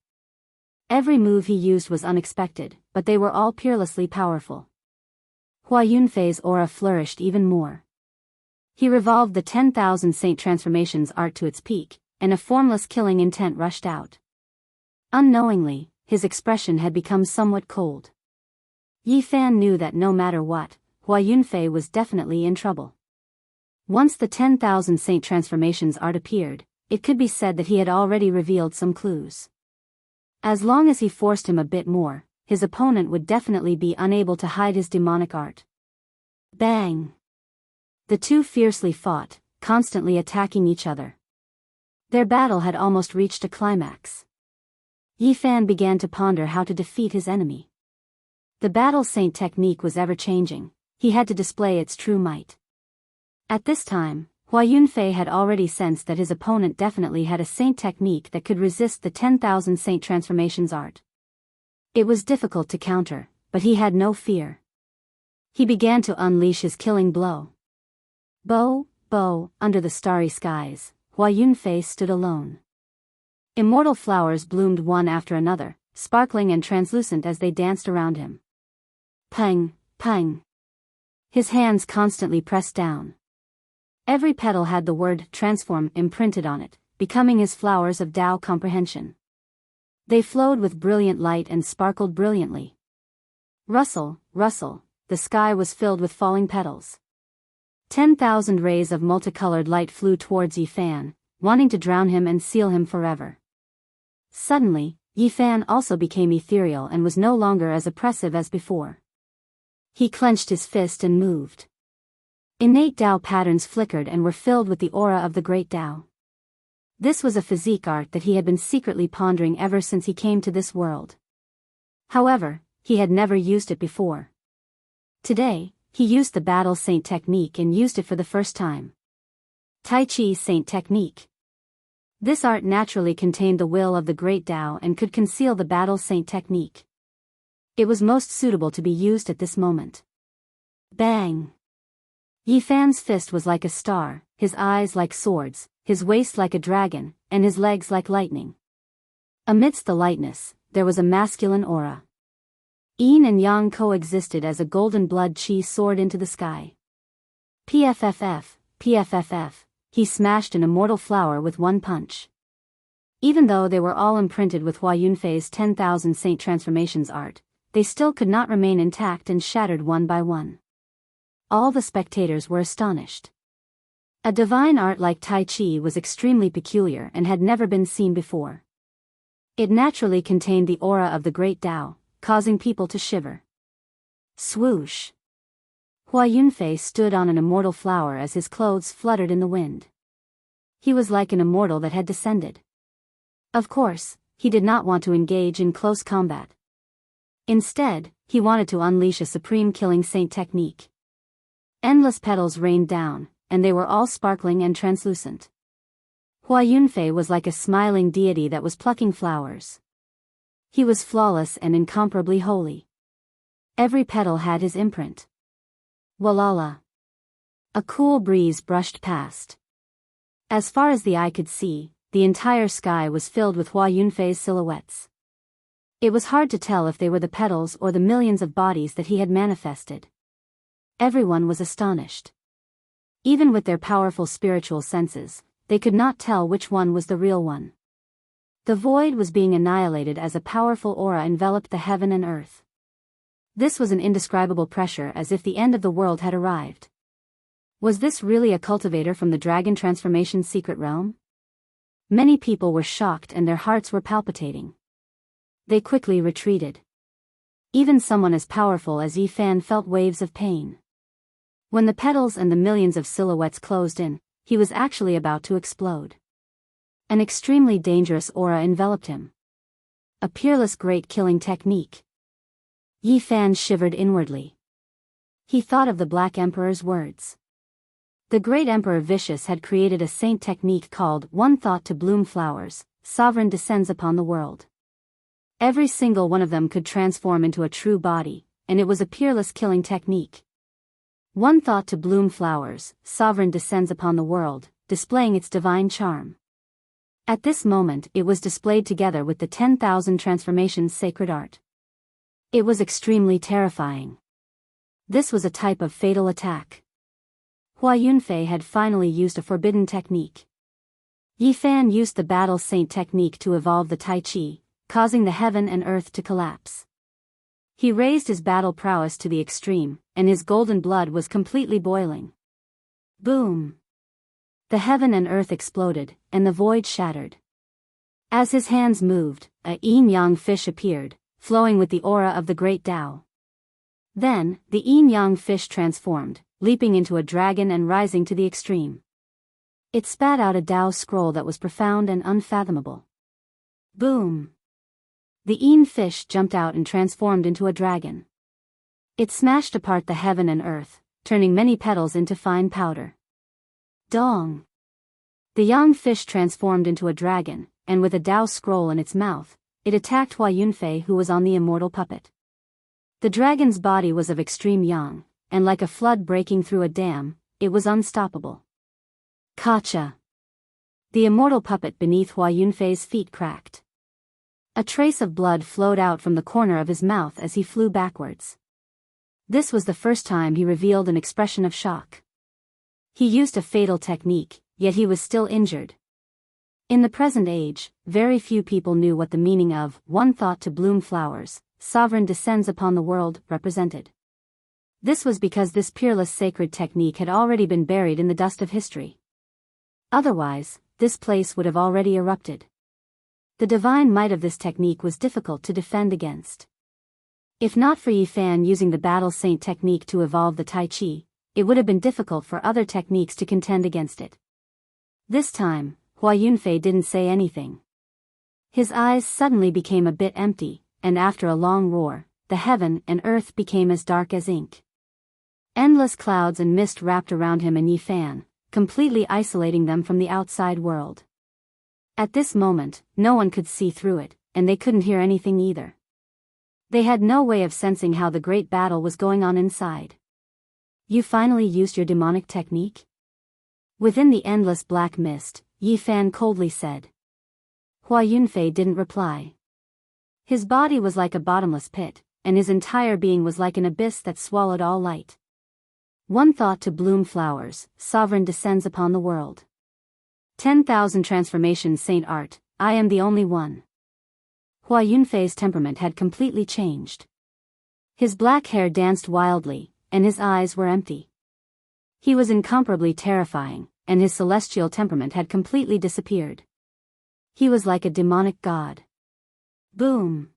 A: Every move he used was unexpected, but they were all peerlessly powerful. Hua Yunfei's aura flourished even more. He revolved the 10,000 saint transformations art to its peak, and a formless killing intent rushed out. Unknowingly, his expression had become somewhat cold. Yi Fan knew that no matter what, Hua Yunfei was definitely in trouble. Once the 10,000 saint transformations art appeared, it could be said that he had already revealed some clues. As long as he forced him a bit more, his opponent would definitely be unable to hide his demonic art. Bang! The two fiercely fought, constantly attacking each other. Their battle had almost reached a climax. Yi Fan began to ponder how to defeat his enemy. The battle saint technique was ever-changing, he had to display its true might. At this time, Hua Yunfei had already sensed that his opponent definitely had a saint technique that could resist the 10,000 saint transformations art. It was difficult to counter, but he had no fear. He began to unleash his killing blow. Under the starry skies, Hua Yunfei stood alone. Immortal flowers bloomed one after another, sparkling and translucent as they danced around him. Pang, pang. His hands constantly pressed down. Every petal had the word transform imprinted on it, becoming his flowers of Tao comprehension. They flowed with brilliant light and sparkled brilliantly. Rustle, rustle, the sky was filled with falling petals. 10,000 rays of multicolored light flew towards Yifan, wanting to drown him and seal him forever. Suddenly, Yifan also became ethereal and was no longer as oppressive as before. He clenched his fist and moved. Innate Tao patterns flickered and were filled with the aura of the great Tao. This was a physique art that he had been secretly pondering ever since he came to this world. However, he had never used it before. Today, he used the Battle Saint technique and used it for the first time. Tai Chi Saint technique. This art naturally contained the will of the great Tao and could conceal the Battle Saint technique. It was most suitable to be used at this moment. Bang! Yifan's fist was like a star, his eyes like swords, his waist like a dragon, and his legs like lightning. Amidst the lightness, there was a masculine aura. Yin and Yang coexisted as a golden blood chi soared into the sky. PFFF, PFFF, he smashed an immortal flower with one punch. Even though they were all imprinted with Hua Yunfei's 10,000 Saint Transformations art, they still could not remain intact and shattered one by one. All the spectators were astonished. A divine art like Tai Chi was extremely peculiar and had never been seen before. It naturally contained the aura of the great Tao, causing people to shiver. Swoosh! Hua Yunfei stood on an immortal flower as his clothes fluttered in the wind. He was like an immortal that had descended. Of course, he did not want to engage in close combat. Instead, he wanted to unleash a supreme killing saint technique. Endless petals rained down, and they were all sparkling and translucent. Hua Yunfei was like a smiling deity that was plucking flowers. He was flawless and incomparably holy. Every petal had his imprint. Walala. A cool breeze brushed past. As far as the eye could see, the entire sky was filled with Hua Yunfei's silhouettes. It was hard to tell if they were the petals or the millions of bodies that he had manifested. Everyone was astonished. Even with their powerful spiritual senses, they could not tell which one was the real one. The void was being annihilated as a powerful aura enveloped the heaven and earth. This was an indescribable pressure, as if the end of the world had arrived. Was this really a cultivator from the Dragon Transformation secret realm? Many people were shocked and their hearts were palpitating. They quickly retreated. Even someone as powerful as Yifan felt waves of pain. When the petals and the millions of silhouettes closed in, he was actually about to explode. An extremely dangerous aura enveloped him. A peerless great killing technique. Yifan shivered inwardly. He thought of the Black Emperor's words. The great Emperor Vicious had created a saint technique called One Thought to Bloom Flowers, Sovereign Descends Upon the World. Every single one of them could transform into a true body, and it was a peerless killing technique. One thought to bloom flowers, Sovereign descends upon the world, displaying its divine charm. At this moment it was displayed together with the 10,000 transformations sacred art. It was extremely terrifying. This was a type of fatal attack. Hua Yunfei had finally used a forbidden technique. Yifan used the Battle Saint technique to evolve the Tai Chi, causing the heaven and earth to collapse. He raised his battle prowess to the extreme, and his golden blood was completely boiling. Boom! The heaven and earth exploded, and the void shattered. As his hands moved, a yin-yang fish appeared, flowing with the aura of the great Tao. Then, the yin-yang fish transformed, leaping into a dragon and rising to the extreme. It spat out a Tao scroll that was profound and unfathomable. Boom! The yin fish jumped out and transformed into a dragon. It smashed apart the heaven and earth, turning many petals into fine powder. Dong! The yang fish transformed into a dragon, and with a Tao scroll in its mouth, it attacked Hua Yunfei, who was on the immortal puppet. The dragon's body was of extreme yang, and like a flood breaking through a dam, it was unstoppable. Kacha! The immortal puppet beneath Hua Yunfei's feet cracked. A trace of blood flowed out from the corner of his mouth as he flew backwards. This was the first time he revealed an expression of shock. He used a fatal technique, yet he was still injured. In the present age, very few people knew what the meaning of "one thought to bloom flowers, sovereign descends upon the world" represented. This was because this peerless sacred technique had already been buried in the dust of history. Otherwise, this place would have already erupted. The divine might of this technique was difficult to defend against. If not for Yi Fan using the Battle Saint technique to evolve the Tai Chi, it would have been difficult for other techniques to contend against it. This time, Hua Yunfei didn't say anything. His eyes suddenly became a bit empty, and after a long roar, the heaven and earth became as dark as ink. Endless clouds and mist wrapped around him and Yi Fan, completely isolating them from the outside world. At this moment, no one could see through it, and they couldn't hear anything either. They had no way of sensing how the great battle was going on inside. You finally used your demonic technique? Within the endless black mist, Yi Fan coldly said. Hua Yunfei didn't reply. His body was like a bottomless pit, and his entire being was like an abyss that swallowed all light. One thought to bloom flowers, sovereign descends upon the world. 10,000 transformations Saint Art, I am the only one. Hua Yunfei's temperament had completely changed. His black hair danced wildly, and his eyes were empty. He was incomparably terrifying, and his celestial temperament had completely disappeared. He was like a demonic god. Boom!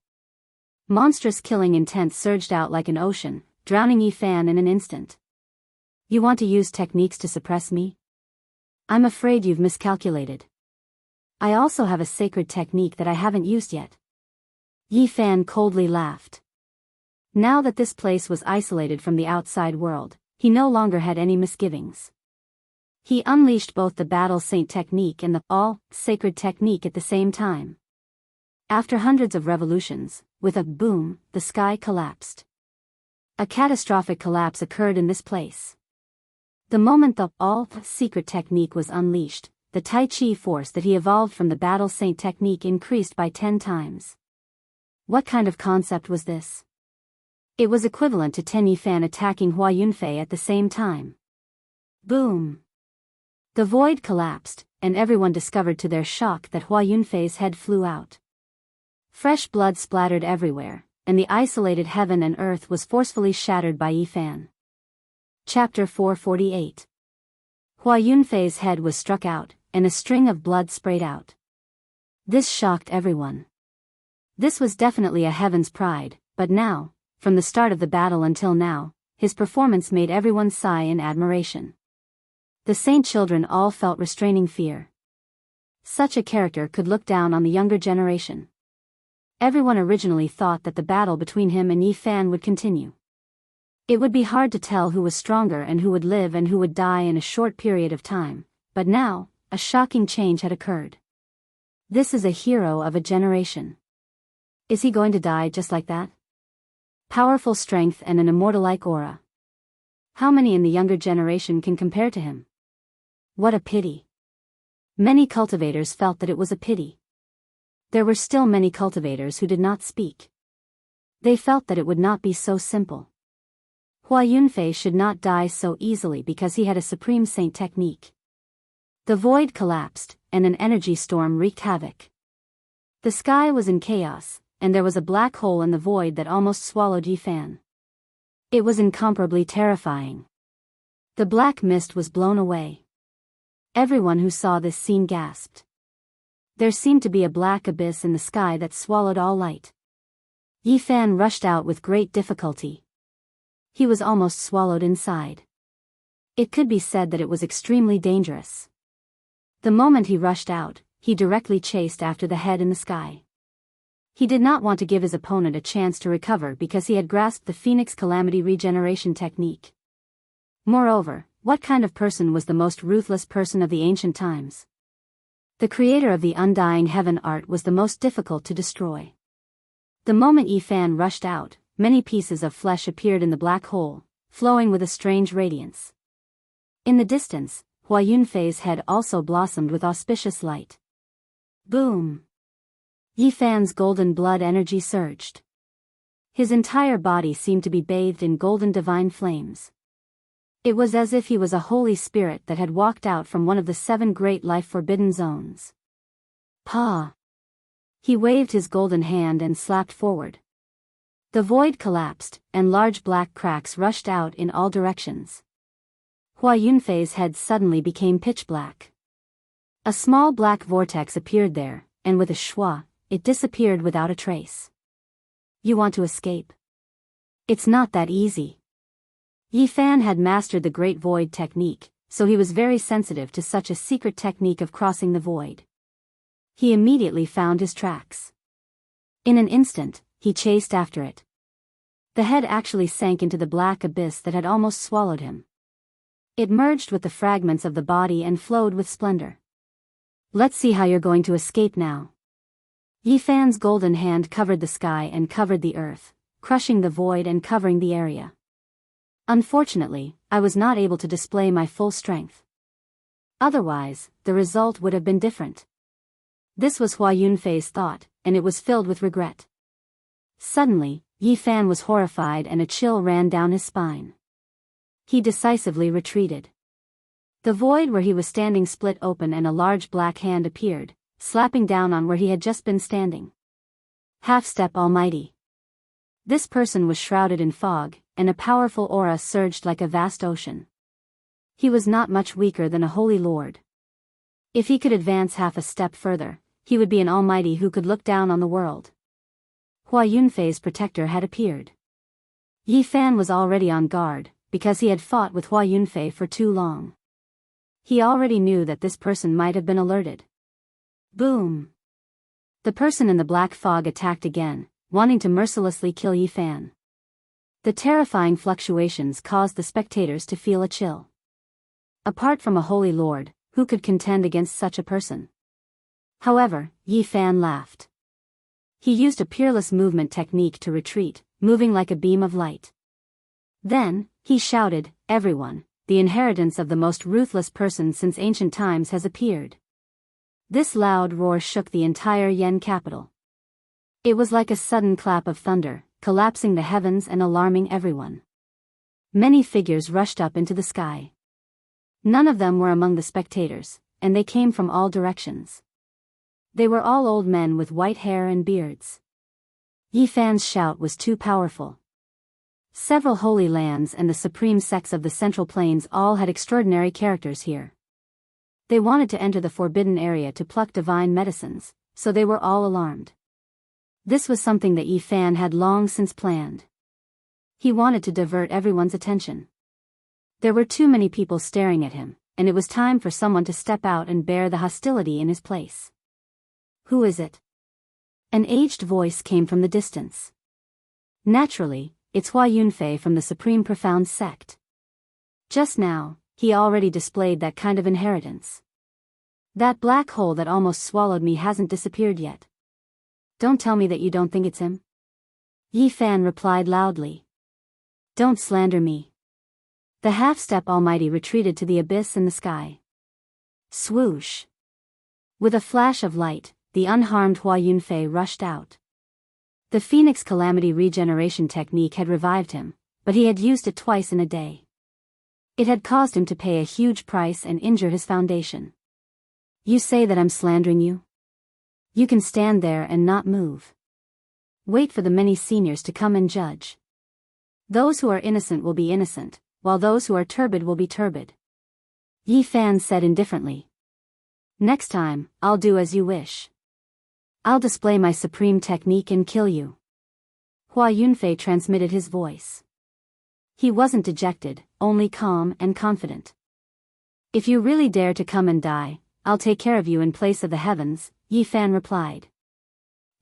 A: Monstrous killing intent surged out like an ocean, drowning Yi Fan in an instant. You want to use techniques to suppress me? I'm afraid you've miscalculated. I also have a sacred technique that I haven't used yet. Yi Fan coldly laughed. Now that this place was isolated from the outside world, he no longer had any misgivings. He unleashed both the Battle Saint technique and the all-sacred technique at the same time. After hundreds of revolutions, with a boom, the sky collapsed. A catastrophic collapse occurred in this place. The moment the all-secret technique was unleashed, the Tai Chi force that he evolved from the Battle Saint technique increased by 10 times. What kind of concept was this? It was equivalent to Ten Yi Fan attacking Hua Yunfei at the same time. Boom! The void collapsed, and everyone discovered to their shock that Hua Yunfei's head flew out. Fresh blood splattered everywhere, and the isolated heaven and earth was forcefully shattered by Yi Fan. Chapter 448. Hua Yunfei's head was struck out, and a string of blood sprayed out. This shocked everyone. This was definitely a heaven's pride, but now, from the start of the battle until now, his performance made everyone sigh in admiration. The saint children all felt restraining fear. Such a character could look down on the younger generation. Everyone originally thought that the battle between him and Yi Fan would continue. It would be hard to tell who was stronger and who would live and who would die in a short period of time, but now, a shocking change had occurred. This is a hero of a generation. Is he going to die just like that? Powerful strength and an immortal-like aura. How many in the younger generation can compare to him? What a pity. Many cultivators felt that it was a pity. There were still many cultivators who did not speak. They felt that it would not be so simple. Hua Yunfei should not die so easily because he had a supreme saint technique. The void collapsed, and an energy storm wreaked havoc. The sky was in chaos, and there was a black hole in the void that almost swallowed Yi Fan. It was incomparably terrifying. The black mist was blown away. Everyone who saw this scene gasped. There seemed to be a black abyss in the sky that swallowed all light. Yi Fan rushed out with great difficulty. He was almost swallowed inside. It could be said that it was extremely dangerous. The moment he rushed out, he directly chased after the head in the sky. He did not want to give his opponent a chance to recover because he had grasped the Phoenix Calamity regeneration technique. Moreover, what kind of person was the most ruthless person of the ancient times? The creator of the undying heaven art was the most difficult to destroy. The moment Yi Fan rushed out, many pieces of flesh appeared in the black hole, flowing with a strange radiance. In the distance, Hua Yunfei's head also blossomed with auspicious light. Boom! Yi Fan's golden blood energy surged. His entire body seemed to be bathed in golden divine flames. It was as if he was a holy spirit that had walked out from one of the 7 great life-forbidden zones. Pa! He waved his golden hand and slapped forward. The void collapsed, and large black cracks rushed out in all directions. Hua Yunfei's head suddenly became pitch black. A small black vortex appeared there, and with a schwa, it disappeared without a trace. You want to escape? It's not that easy. Yi Fan had mastered the Great Void technique, so he was very sensitive to such a secret technique of crossing the void. He immediately found his tracks. In an instant, he chased after it. The head actually sank into the black abyss that had almost swallowed him. It merged with the fragments of the body and flowed with splendor. Let's see how you're going to escape now. Yi Fan's golden hand covered the sky and covered the earth, crushing the void and covering the area. Unfortunately, I was not able to display my full strength. Otherwise, the result would have been different. This was Hua Yunfei's thought, and it was filled with regret. Suddenly, Yi Fan was horrified and a chill ran down his spine. He decisively retreated. The void where he was standing split open and a large black hand appeared, slapping down on where he had just been standing. Half-step Almighty. This person was shrouded in fog, and a powerful aura surged like a vast ocean. He was not much weaker than a holy lord. If he could advance half a step further, he would be an almighty who could look down on the world. Hua Yunfei's protector had appeared. Yi Fan was already on guard, because he had fought with Hua Yunfei for too long. He already knew that this person might have been alerted. Boom! The person in the black fog attacked again, wanting to mercilessly kill Yi Fan. The terrifying fluctuations caused the spectators to feel a chill. Apart from a holy lord, who could contend against such a person? However, Yi Fan laughed. He used a peerless movement technique to retreat, moving like a beam of light. Then, he shouted, "Everyone, the inheritance of the most ruthless person since ancient times has appeared." This loud roar shook the entire Yen capital. It was like a sudden clap of thunder, collapsing the heavens and alarming everyone. Many figures rushed up into the sky. None of them were among the spectators, and they came from all directions. They were all old men with white hair and beards. Yi Fan's shout was too powerful. Several holy lands and the supreme sects of the Central Plains all had extraordinary characters here. They wanted to enter the forbidden area to pluck divine medicines, so they were all alarmed. This was something that Yi Fan had long since planned. He wanted to divert everyone's attention. There were too many people staring at him, and it was time for someone to step out and bear the hostility in his place. Who is it? An aged voice came from the distance. Naturally, it's Hua Yunfei from the Supreme Profound Sect. Just now, he already displayed that kind of inheritance. That black hole that almost swallowed me hasn't disappeared yet. Don't tell me that you don't think it's him. Yi Fan replied loudly. Don't slander me. The half-step Almighty retreated to the abyss in the sky. Swoosh! With a flash of light, the unharmed Hua Yunfei rushed out. The Phoenix Calamity regeneration technique had revived him, but he had used it twice in a day. It had caused him to pay a huge price and injure his foundation. You say that I'm slandering you? You can stand there and not move. Wait for the many seniors to come and judge. Those who are innocent will be innocent, while those who are turbid will be turbid. Yi Fan said indifferently. Next time, I'll do as you wish. I'll display my supreme technique and kill you. Hua Yunfei transmitted his voice. He wasn't dejected, only calm and confident. If you really dare to come and die, I'll take care of you in place of the heavens, Yi Fan replied.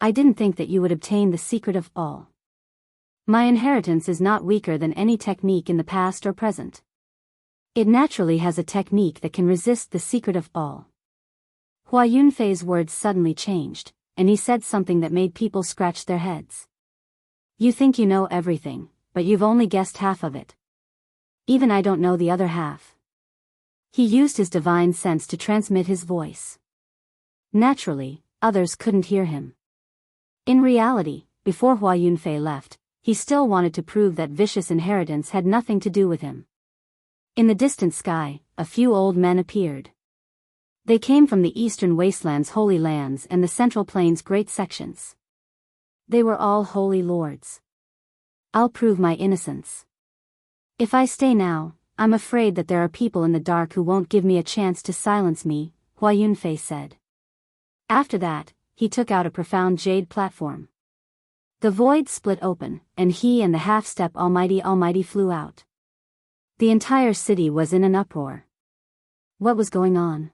A: I didn't think that you would obtain the secret of all. My inheritance is not weaker than any technique in the past or present. It naturally has a technique that can resist the secret of all. Hua Yunfei's words suddenly changed, and he said something that made people scratch their heads. You think you know everything, but you've only guessed half of it. Even I don't know the other half. He used his divine sense to transmit his voice. Naturally, others couldn't hear him. In reality, before Hua Yunfei left, he still wanted to prove that vicious inheritance had nothing to do with him. In the distant sky, a few old men appeared. They came from the eastern wastelands' holy lands and the central plains' great sections. They were all holy lords. I'll prove my innocence. If I stay now, I'm afraid that there are people in the dark who won't give me a chance to silence me, Hua Yunfei said. After that, he took out a profound jade platform. The void split open, and he and the half-step Almighty flew out. The entire city was in an uproar. What was going on?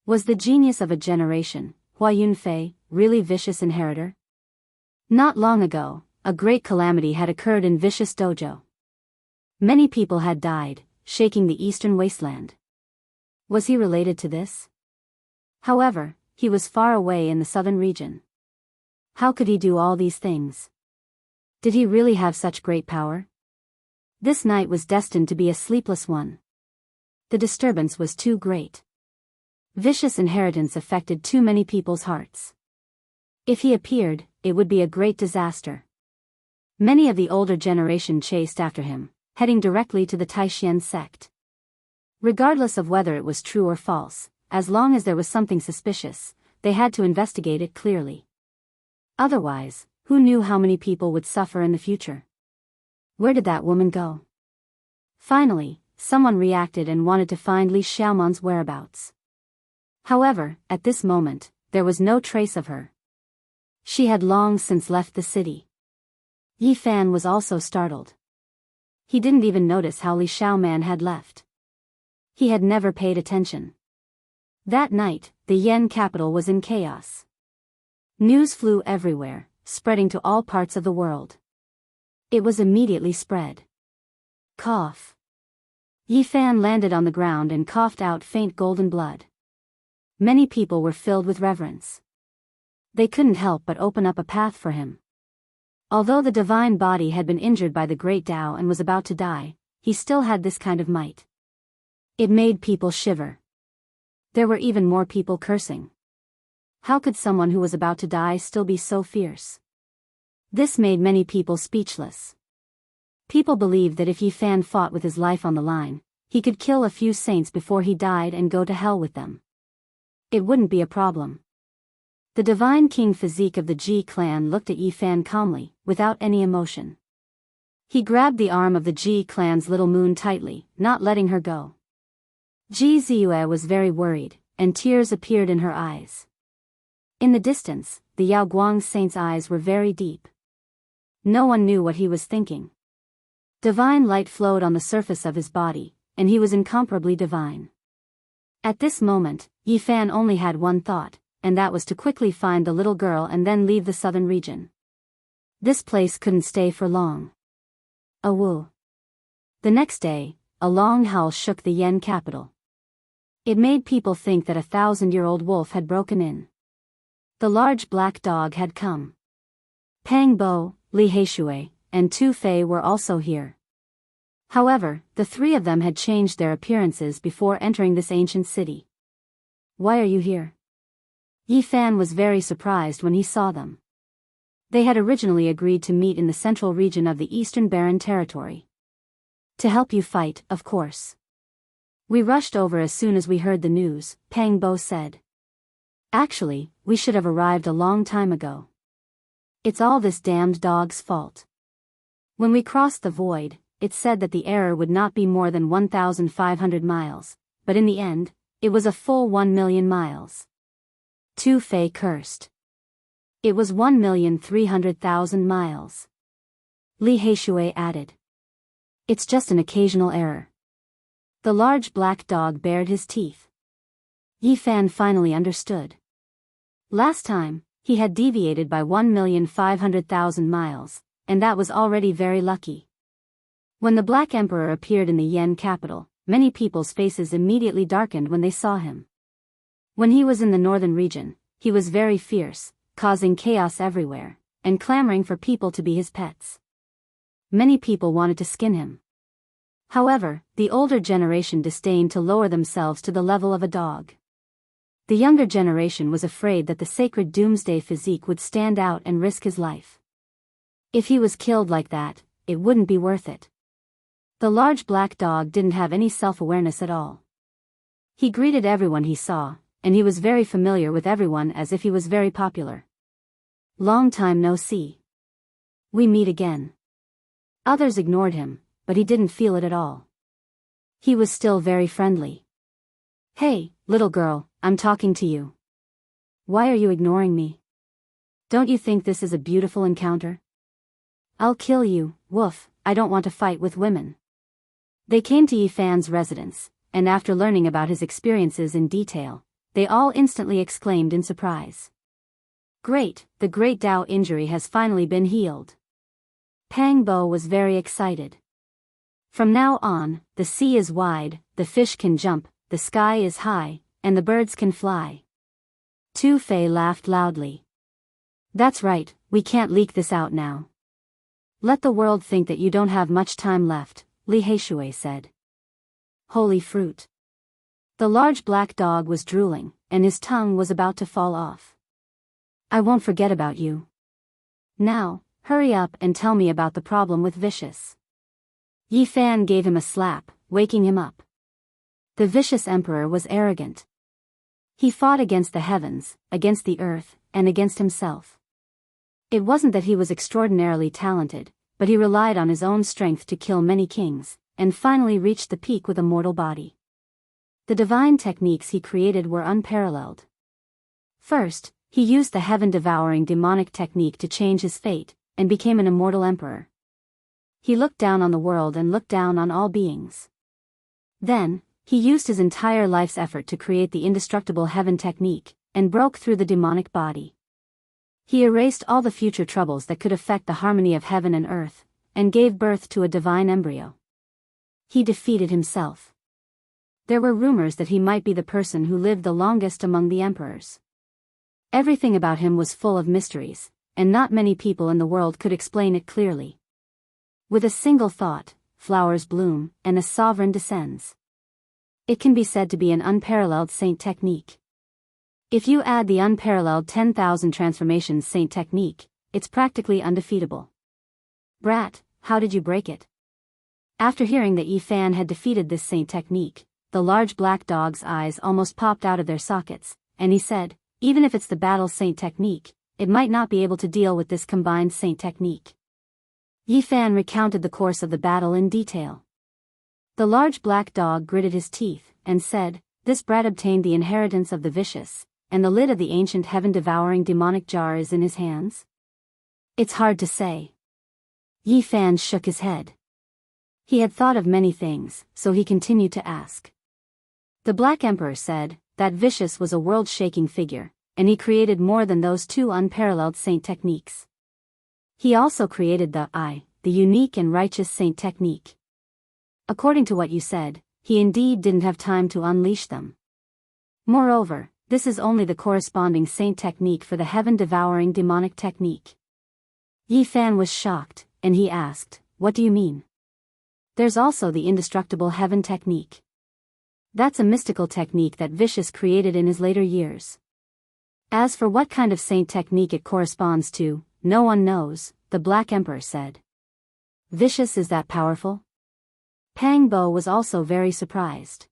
A: Was the genius of a generation, Hua Yunfei, really vicious inheritor? Not long ago, a great calamity had occurred in Vicious Dojo. Many people had died, shaking the eastern wasteland. Was he related to this? However, he was far away in the southern region. How could he do all these things? Did he really have such great power? This night was destined to be a sleepless one. The disturbance was too great. Vicious inheritance affected too many people's hearts. If he appeared, it would be a great disaster. Many of the older generation chased after him, heading directly to the Taishan sect. Regardless of whether it was true or false, as long as there was something suspicious, they had to investigate it clearly. Otherwise, who knew how many people would suffer in the future? Where did that woman go? Finally, someone reacted and wanted to find Li Xiaoman's whereabouts. However, at this moment, there was no trace of her. She had long since left the city. Yi Fan was also startled. He didn't even notice how Li Xiaoman had left. He had never paid attention. That night, the Yen capital was in chaos. News flew everywhere, spreading to all parts of the world. It was immediately spread. Cough. Yi Fan landed on the ground and coughed out faint golden blood. Many people were filled with reverence. They couldn't help but open up a path for him. Although the divine body had been injured by the great Tao and was about to die, he still had this kind of might. It made people shiver. There were even more people cursing. How could someone who was about to die still be so fierce? This made many people speechless. People believed that if Yi Fan fought with his life on the line, he could kill a few saints before he died and go to hell with them. It wouldn't be a problem. The divine king physique of the Ji clan looked at Yi Fan calmly, without any emotion. He grabbed the arm of the Ji clan's little moon tightly, not letting her go. Ji Ziyue was very worried, and tears appeared in her eyes. In the distance, the Yao Guang saint's eyes were very deep. No one knew what he was thinking. Divine light flowed on the surface of his body, and he was incomparably divine. At this moment, Yi Fan only had one thought, and that was to quickly find the little girl and then leave the southern region. This place couldn't stay for long. Awoo. The next day, a long howl shook the Yen capital. It made people think that a 1,000-year-old wolf had broken in. The large black dog had come. Pang Bo, Li Heishui, and Tu Fei were also here. However, the three of them had changed their appearances before entering this ancient city. Why are you here? Yi Fan was very surprised when he saw them. They had originally agreed to meet in the central region of the Eastern Barren Territory. To help you fight, of course. We rushed over as soon as we heard the news, Pang Bo said. Actually, we should have arrived a long time ago. It's all this damned dog's fault. When we crossed the void, it said that the error would not be more than 1,500 miles, but in the end, it was a full 1,000,000 miles. Tu Fei cursed. It was 1,300,000 miles. Li Heishui added. It's just an occasional error. The large black dog bared his teeth. Yi Fan finally understood. Last time, he had deviated by 1,500,000 miles, and that was already very lucky. When the Black Emperor appeared in the Yen capital, many people's faces immediately darkened when they saw him. When he was in the northern region, he was very fierce, causing chaos everywhere, and clamoring for people to be his pets. Many people wanted to skin him. However, the older generation disdained to lower themselves to the level of a dog. The younger generation was afraid that the sacred doomsday physique would stand out and risk his life. If he was killed like that, it wouldn't be worth it. The large black dog didn't have any self-awareness at all. He greeted everyone he saw, and he was very familiar with everyone as if he was very popular. Long time no see. We meet again. Others ignored him, but he didn't feel it at all. He was still very friendly. Hey, little girl, I'm talking to you. Why are you ignoring me? Don't you think this is a beautiful encounter? I'll kill you, woof, I don't want to fight with women. They came to Yi Fan's residence, and after learning about his experiences in detail, they all instantly exclaimed in surprise. Great, the great Dao injury has finally been healed. Pang Bo was very excited. From now on, the sea is wide, the fish can jump, the sky is high, and the birds can fly. Tu Fei laughed loudly. That's right, we can't leak this out now. Let the world think that you don't have much time left, Li Heishui said. Holy fruit. The large black dog was drooling, and his tongue was about to fall off. I won't forget about you. Now, hurry up and tell me about the problem with Vicious. Yi Fan gave him a slap, waking him up. The vicious emperor was arrogant. He fought against the heavens, against the earth, and against himself. It wasn't that he was extraordinarily talented, but he relied on his own strength to kill many kings, and finally reached the peak with a mortal body. The divine techniques he created were unparalleled. First, he used the heaven-devouring demonic technique to change his fate, and became an immortal emperor. He looked down on the world and looked down on all beings. Then, he used his entire life's effort to create the indestructible heaven technique, and broke through the demonic body. He erased all the future troubles that could affect the harmony of heaven and earth, and gave birth to a divine embryo. He defeated himself. There were rumors that he might be the person who lived the longest among the emperors. Everything about him was full of mysteries, and not many people in the world could explain it clearly. With a single thought, flowers bloom, and a sovereign descends. It can be said to be an unparalleled saint technique. If you add the unparalleled 10,000 transformations saint technique, it's practically undefeatable. Brat, how did you break it? After hearing that Yi Fan had defeated this saint technique, the large black dog's eyes almost popped out of their sockets, and he said, even if it's the battle saint technique, it might not be able to deal with this combined saint technique. Yi Fan recounted the course of the battle in detail. The large black dog gritted his teeth, and said, this brat obtained the inheritance of the vicious, and the lid of the ancient heaven-devouring demonic jar is in his hands? It's hard to say. Yi Fan shook his head. He had thought of many things, so he continued to ask. The Black Emperor said, that Vicious was a world-shaking figure, and he created more than those two unparalleled saint techniques. He also created the unique and righteous saint technique. According to what you said, he indeed didn't have time to unleash them. Moreover, this is only the corresponding saint technique for the heaven-devouring demonic technique. Yi Fan was shocked, and he asked, what do you mean? There's also the indestructible heaven technique. That's a mystical technique that Vicious created in his later years. As for what kind of saint technique it corresponds to, no one knows, the Black Emperor said. Vicious is that powerful? Pang Bo was also very surprised.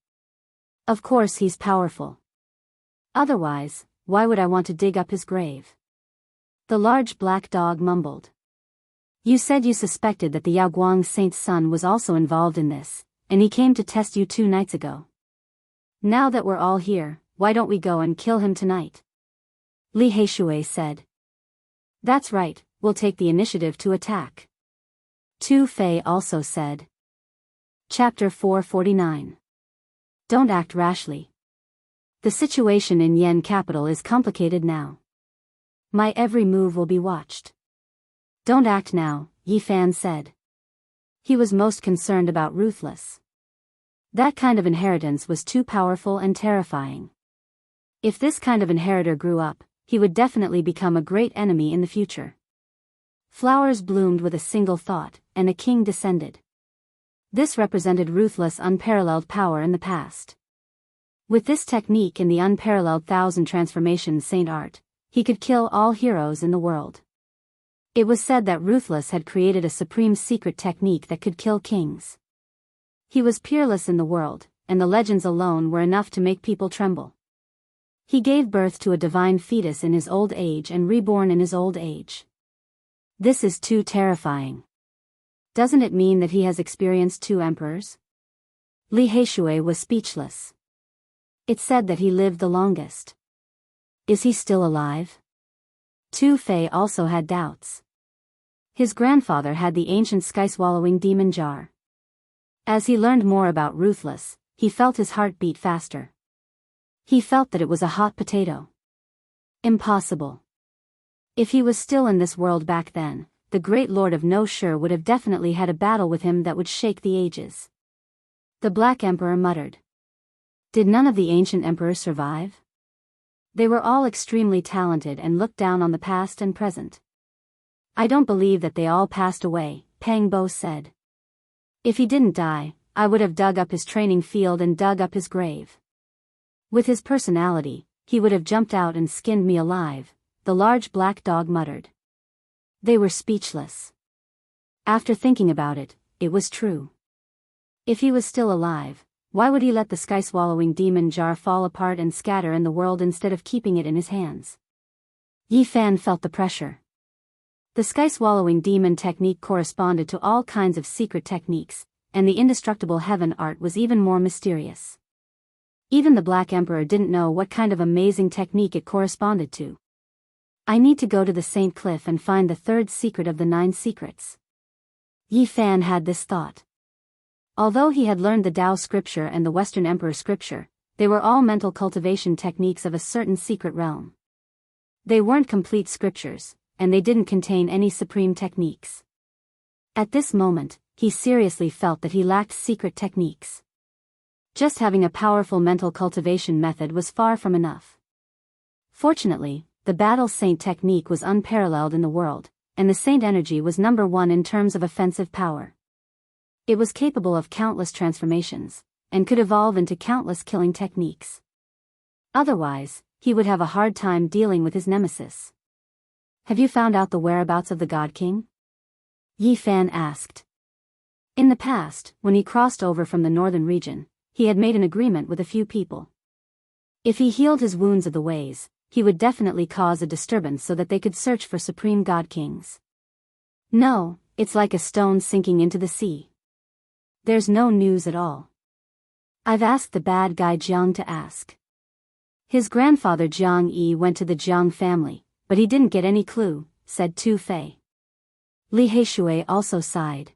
A: Of course he's powerful. Otherwise, why would I want to dig up his grave? The large black dog mumbled. You said you suspected that the Yaoguang saint's son was also involved in this, and he came to test you 2 nights ago. Now that we're all here, why don't we go and kill him tonight? Li Heishui said. That's right, we'll take the initiative to attack. Tu Fei also said. Chapter 449. Don't act rashly. The situation in Yen capital is complicated now. My every move will be watched. Don't act now, Yi Fan said. He was most concerned about Ruthless. That kind of inheritance was too powerful and terrifying. If this kind of inheritor grew up, he would definitely become a great enemy in the future. Flowers bloomed with a single thought, and a king descended. This represented ruthless, unparalleled power in the past. With this technique in the unparalleled thousand transformations Saint Art, he could kill all heroes in the world. It was said that Ruthless had created a supreme secret technique that could kill kings. He was peerless in the world, and the legends alone were enough to make people tremble. He gave birth to a divine fetus in his old age and reborn in his old age. This is too terrifying. Doesn't it mean that he has experienced two emperors? Li Heishui was speechless. It said that he lived the longest. Is he still alive? Tu Fei also had doubts. His grandfather had the ancient sky-swallowing demon jar. As he learned more about Ruthless, he felt his heart beat faster. He felt that it was a hot potato. Impossible. If he was still in this world back then, the great Lord of No Sure would have definitely had a battle with him that would shake the ages. The Black Emperor muttered. Did none of the ancient emperors survive? They were all extremely talented and looked down on the past and present. I don't believe that they all passed away, Pang Bo said. If he didn't die, I would have dug up his training field and dug up his grave. With his personality, he would have jumped out and skinned me alive, the large black dog muttered. They were speechless. After thinking about it, it was true. If he was still alive, why would he let the sky-swallowing demon jar fall apart and scatter in the world instead of keeping it in his hands? Yi Fan felt the pressure. The sky-swallowing demon technique corresponded to all kinds of secret techniques, and the indestructible heaven art was even more mysterious. Even the Black Emperor didn't know what kind of amazing technique it corresponded to. I need to go to the Saint Cliff and find the third secret of the 9 secrets. Yi Fan had this thought. Although he had learned the Tao scripture and the Western Emperor scripture, they were all mental cultivation techniques of a certain secret realm. They weren't complete scriptures, and they didn't contain any supreme techniques. At this moment, he seriously felt that he lacked secret techniques. Just having a powerful mental cultivation method was far from enough. Fortunately, the Battle Saint technique was unparalleled in the world, and the Saint energy was number 1 in terms of offensive power. It was capable of countless transformations, and could evolve into countless killing techniques. Otherwise, he would have a hard time dealing with his nemesis. Have you found out the whereabouts of the God King? Yi Fan asked. In the past, when he crossed over from the northern region, he had made an agreement with a few people. If he healed his wounds of the ways, he would definitely cause a disturbance so that they could search for supreme God Kings. No, it's like a stone sinking into the sea. There's no news at all. I've asked the bad guy Jiang to ask. His grandfather Jiang Yi went to the Jiang family, but he didn't get any clue, said Tu Fei. Li Heishui also sighed.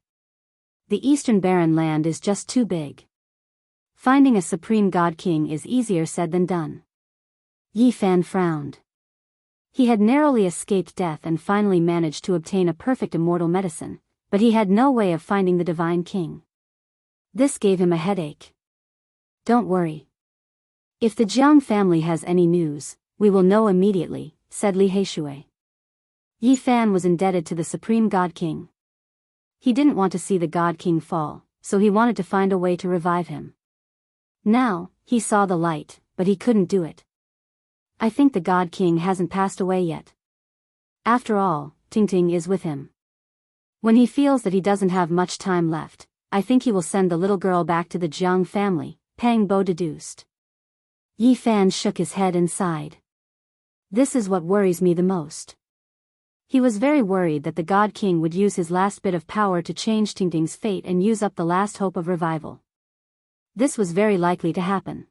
A: The Eastern Barren Land is just too big. Finding a supreme God King is easier said than done. Yi Fan frowned. He had narrowly escaped death and finally managed to obtain a perfect immortal medicine, but he had no way of finding the Divine King. This gave him a headache. Don't worry. If the Jiang family has any news, we will know immediately, said Li Heishui. Yi Fan was indebted to the Supreme God King. He didn't want to see the God King fall, so he wanted to find a way to revive him. Now, he saw the light, but he couldn't do it. I think the God King hasn't passed away yet. After all, Tingting is with him. When he feels that he doesn't have much time left, I think he will send the little girl back to the Jiang family, Pang Bo deduced. Yi Fan shook his head and sighed. This is what worries me the most. He was very worried that the God King would use his last bit of power to change Tingting's fate and use up the last hope of revival. This was very likely to happen.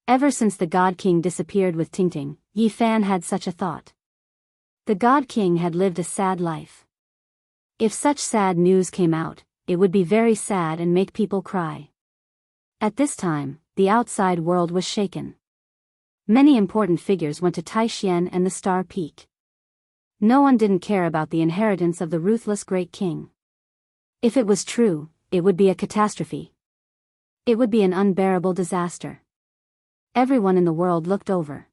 A: Ever since the God King disappeared with Tingting, Yi Fan had such a thought. The God King had lived a sad life. If such sad news came out, it would be very sad and make people cry. At this time, the outside world was shaken. Many important figures went to Taixien and the Star Peak. No one didn't care about the inheritance of the ruthless great king. If it was true, it would be a catastrophe. It would be an unbearable disaster. Everyone in the world looked over.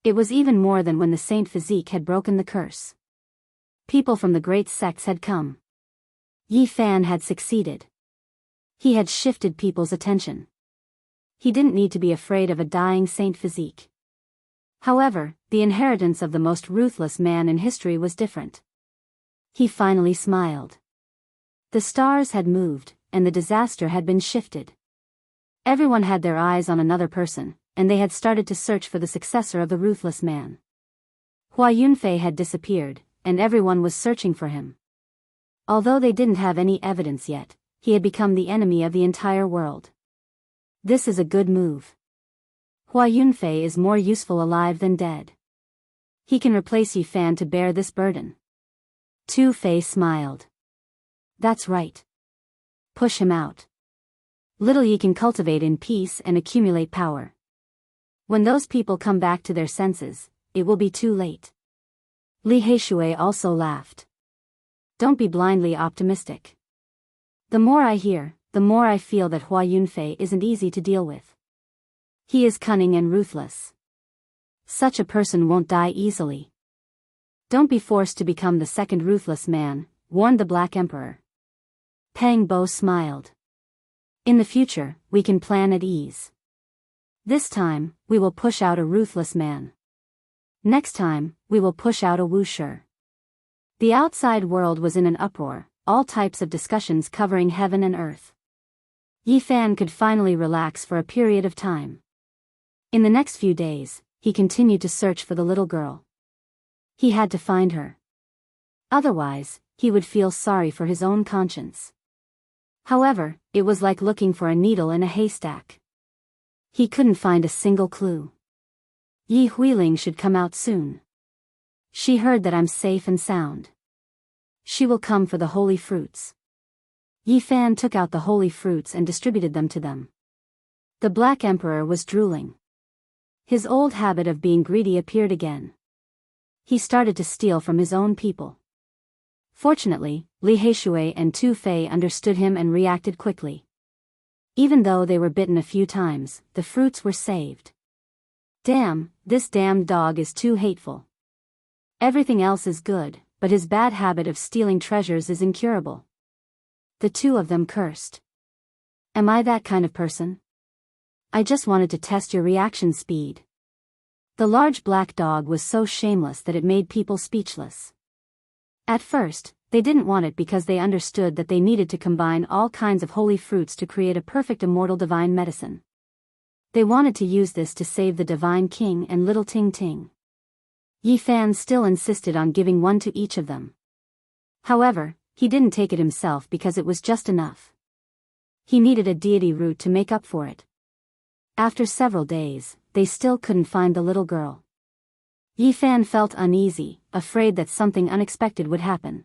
A: It was even more than when the Saint Physique had broken the curse. People from the great sects had come. Yi Fan had succeeded. He had shifted people's attention. He didn't need to be afraid of a dying saint physique. However, the inheritance of the most ruthless man in history was different. He finally smiled. The stars had moved, and the disaster had been shifted. Everyone had their eyes on another person, and they had started to search for the successor of the ruthless man. Hua Yunfei had disappeared, and everyone was searching for him. Although they didn't have any evidence yet, he had become the enemy of the entire world. This is a good move. Hua Yunfei is more useful alive than dead. He can replace Yi Fan to bear this burden. Tu Fei smiled. That's right. Push him out. Little Yi can cultivate in peace and accumulate power. When those people come back to their senses, it will be too late. Li Heishui also laughed. Don't be blindly optimistic. The more I hear, the more I feel that Hua Yunfei isn't easy to deal with. He is cunning and ruthless. Such a person won't die easily. Don't be forced to become the second ruthless man, warned the Black Emperor. Pang Bo smiled. In the future, we can plan at ease. This time, we will push out a ruthless man. Next time, we will push out a wusher. The outside world was in an uproar, all types of discussions covering heaven and earth. Yi Fan could finally relax for a period of time. In the next few days, he continued to search for the little girl. He had to find her. Otherwise, he would feel sorry for his own conscience. However, it was like looking for a needle in a haystack. He couldn't find a single clue. Yi Huiling should come out soon. She heard that I'm safe and sound. She will come for the holy fruits. Yi Fan took out the holy fruits and distributed them to them. The Black Emperor was drooling. His old habit of being greedy appeared again. He started to steal from his own people. Fortunately, Li Heishui and Tu Fei understood him and reacted quickly. Even though they were bitten a few times, the fruits were saved. Damn, this damned dog is too hateful. Everything else is good, but his bad habit of stealing treasures is incurable. The two of them cursed. Am I that kind of person? I just wanted to test your reaction speed. The large black dog was so shameless that it made people speechless. At first, they didn't want it because they understood that they needed to combine all kinds of holy fruits to create a perfect immortal divine medicine. They wanted to use this to save the divine king and little Ting Ting. Yi Fan still insisted on giving one to each of them. However, he didn't take it himself because it was just enough. He needed a deity root to make up for it. After several days, they still couldn't find the little girl. Yi Fan felt uneasy, afraid that something unexpected would happen.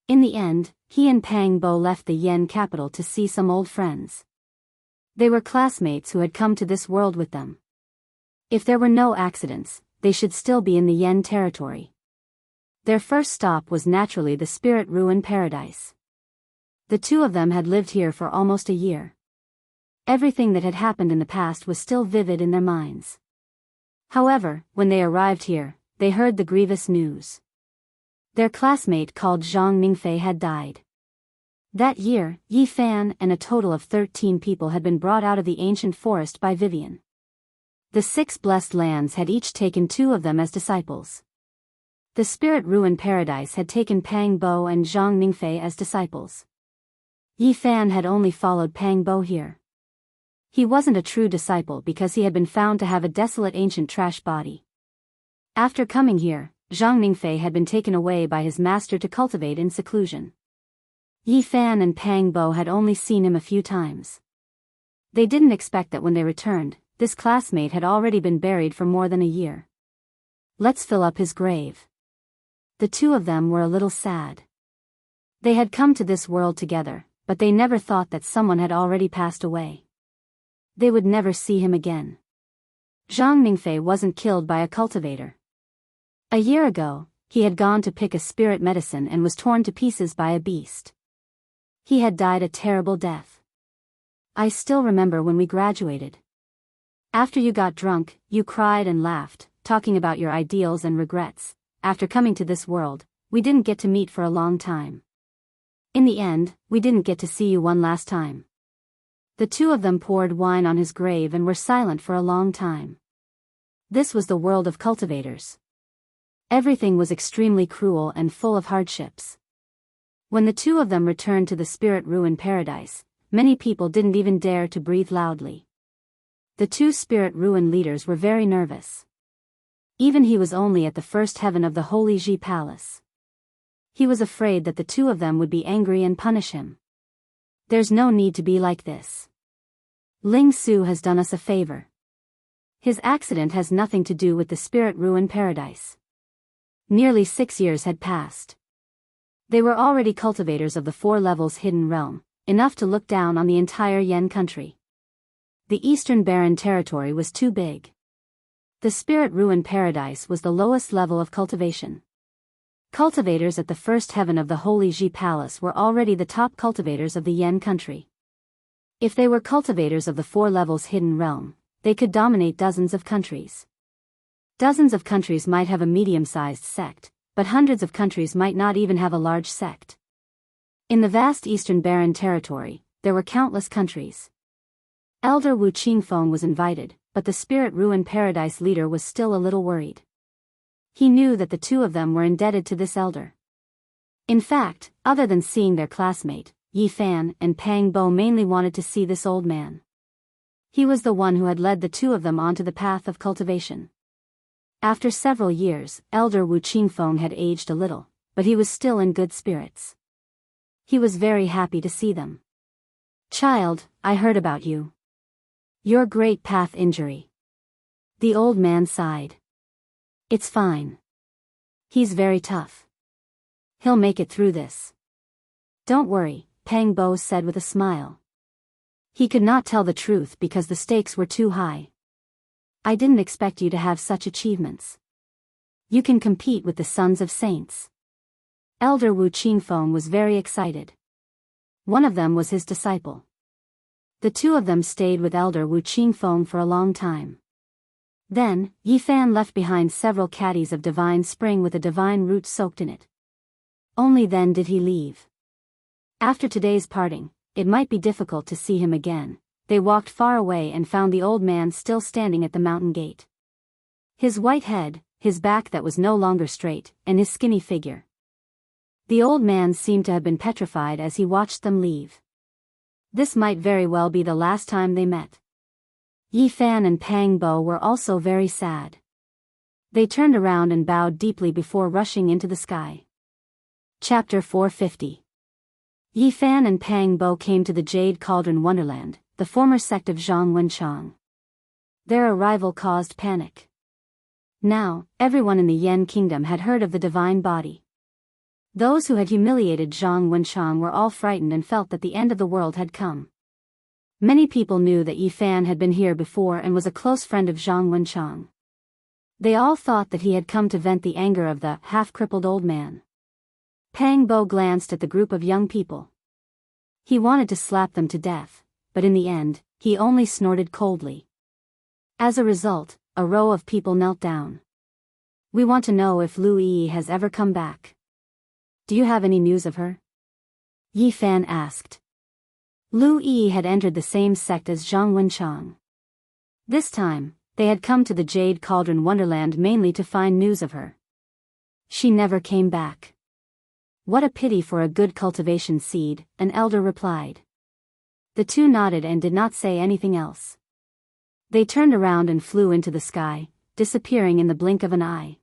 A: In the end, he and Pang Bo left the Yen capital to see some old friends. They were classmates who had come to this world with them. If there were no accidents, they should still be in the Yen territory. Their first stop was naturally the Spirit Ruin Paradise. The two of them had lived here for almost a year. Everything that had happened in the past was still vivid in their minds. However, when they arrived here, they heard the grievous news. Their classmate called Zhang Ningfei had died. That year, Yi Fan and a total of 13 people had been brought out of the ancient forest by Vivian. The 6 blessed lands had each taken 2 of them as disciples. The Spirit Ruin Paradise had taken Pang Bo and Zhang Ningfei as disciples. Yi Fan had only followed Pang Bo here. He wasn't a true disciple because he had been found to have a desolate ancient trash body. After coming here, Zhang Ningfei had been taken away by his master to cultivate in seclusion. Yi Fan and Pang Bo had only seen him a few times. They didn't expect that when they returned, this classmate had already been buried for more than a year. Let's fill up his grave. The two of them were a little sad. They had come to this world together, but they never thought that someone had already passed away. They would never see him again. Zhang Ningfei wasn't killed by a cultivator. A year ago, he had gone to pick a spirit medicine and was torn to pieces by a beast. He had died a terrible death. I still remember when we graduated. After you got drunk, you cried and laughed, talking about your ideals and regrets. After coming to this world, we didn't get to meet for a long time. In the end, we didn't get to see you one last time. The two of them poured wine on his grave and were silent for a long time. This was the world of cultivators. Everything was extremely cruel and full of hardships. When the two of them returned to the spirit ruin paradise, many people didn't even dare to breathe loudly. The two spirit ruin leaders were very nervous. Even he was only at the first heaven of the Holy Ji Palace. He was afraid that the two of them would be angry and punish him. There's no need to be like this. Ling Su has done us a favor. His accident has nothing to do with the spirit ruin paradise. Nearly 6 years had passed. They were already cultivators of the 4 levels hidden realm, enough to look down on the entire Yen country. The Eastern Barren territory was too big. The spirit ruin paradise was the lowest level of cultivation. Cultivators at the first heaven of the Holy Ji Palace were already the top cultivators of the Yen country. If they were cultivators of the 4 levels hidden realm, they could dominate dozens of countries. Dozens of countries might have a medium-sized sect, but hundreds of countries might not even have a large sect. In the vast Eastern Barren territory, there were countless countries. Elder Wu Qingfeng was invited, but the spirit ruin paradise leader was still a little worried. He knew that the two of them were indebted to this elder. In fact, other than seeing their classmate, Yi Fan and Pang Bo mainly wanted to see this old man. He was the one who had led the two of them onto the path of cultivation. After several years, Elder Wu Qingfeng had aged a little, but he was still in good spirits. He was very happy to see them. "Child, I heard about you. Your great path injury." The old man sighed. "It's fine. He's very tough. He'll make it through this." "Don't worry," Pang Bo said with a smile. He could not tell the truth because the stakes were too high. "I didn't expect you to have such achievements. You can compete with the sons of saints." Elder Wu Qingfeng was very excited. One of them was his disciple. The two of them stayed with Elder Wu Qingfeng for a long time. Then, Yi Fan left behind several caddies of divine spring with a divine root soaked in it. Only then did he leave. After today's parting, it might be difficult to see him again. They walked far away and found the old man still standing at the mountain gate. His white head, his back that was no longer straight, and his skinny figure. The old man seemed to have been petrified as he watched them leave. This might very well be the last time they met. Yi Fan and Pang Bo were also very sad. They turned around and bowed deeply before rushing into the sky. Chapter 450. Yi Fan and Pang Bo came to the Jade Cauldron Wonderland, the former sect of Zhang Wenchang. Their arrival caused panic. Now, everyone in the Yen Kingdom had heard of the divine body. Those who had humiliated Zhang Wenchang were all frightened and felt that the end of the world had come. Many people knew that Yi Fan had been here before and was a close friend of Zhang Wenchang. They all thought that he had come to vent the anger of the half-crippled old man. Pang Bo glanced at the group of young people. He wanted to slap them to death, but in the end, he only snorted coldly. As a result, a row of people knelt down. "We want to know if Lu Yi has ever come back. Do you have any news of her?" Yi Fan asked. Lu Yi had entered the same sect as Zhang Wenchang. This time, they had come to the Jade Cauldron Wonderland mainly to find news of her. "She never came back. What a pity for a good cultivation seed," an elder replied. The two nodded and did not say anything else. They turned around and flew into the sky, disappearing in the blink of an eye.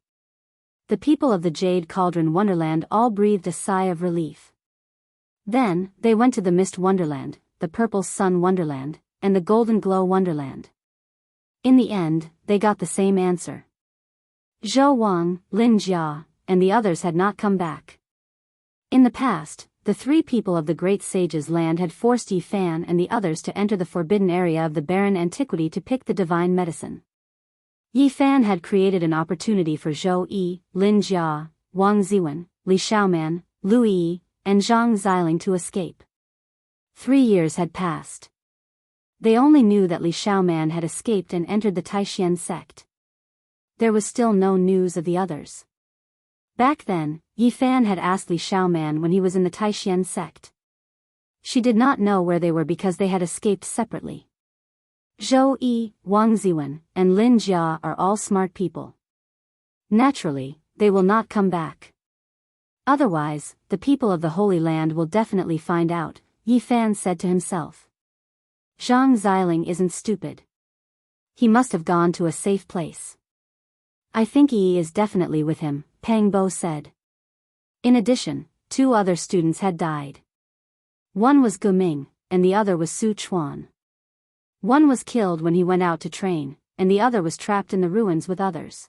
A: The people of the Jade Cauldron Wonderland all breathed a sigh of relief. Then, they went to the Mist Wonderland, the Purple Sun Wonderland, and the Golden Glow Wonderland. In the end, they got the same answer. Zhou Wang, Lin Jia, and the others had not come back. In the past, the 3 people of the Great Sage's land had forced Yi Fan and the others to enter the forbidden area of the barren antiquity to pick the divine medicine. Yi Fan had created an opportunity for Zhou Yi, Lin Jia, Wang Ziwen, Li Xiaoman, Lu Yi, and Zhang Xiling to escape. 3 years had passed. They only knew that Li Xiaoman had escaped and entered the Taishan sect. There was still no news of the others. Back then, Yi Fan had asked Li Xiaoman when he was in the Taishan sect. She did not know where they were because they had escaped separately. Zhou Yi, Wang Ziwen, and Lin Jia are all smart people. Naturally, they will not come back. Otherwise, the people of the Holy Land will definitely find out, Yi Fan said to himself. Zhang Xiling isn't stupid. He must have gone to a safe place. I think Yi is definitely with him, Pang Bo said. In addition, 2 other students had died. One was Gu Ming, and the other was Su Chuan. One was killed when he went out to train, and the other was trapped in the ruins with others.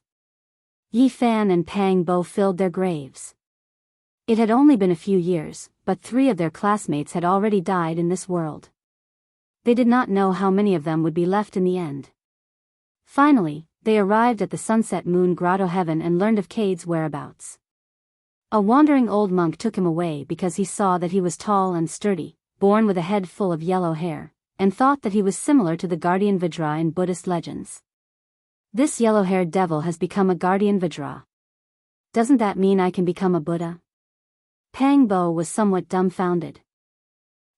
A: Yi Fan and Pang Bo filled their graves. It had only been a few years, but 3 of their classmates had already died in this world. They did not know how many of them would be left in the end. Finally, they arrived at the Sunset Moon Grotto Heaven and learned of Cade's whereabouts. A wandering old monk took him away because he saw that he was tall and sturdy, born with a head full of yellow hair, and thought that he was similar to the guardian Vajra in Buddhist legends. This yellow-haired devil has become a guardian Vajra. Doesn't that mean I can become a Buddha? Pang Bo was somewhat dumbfounded.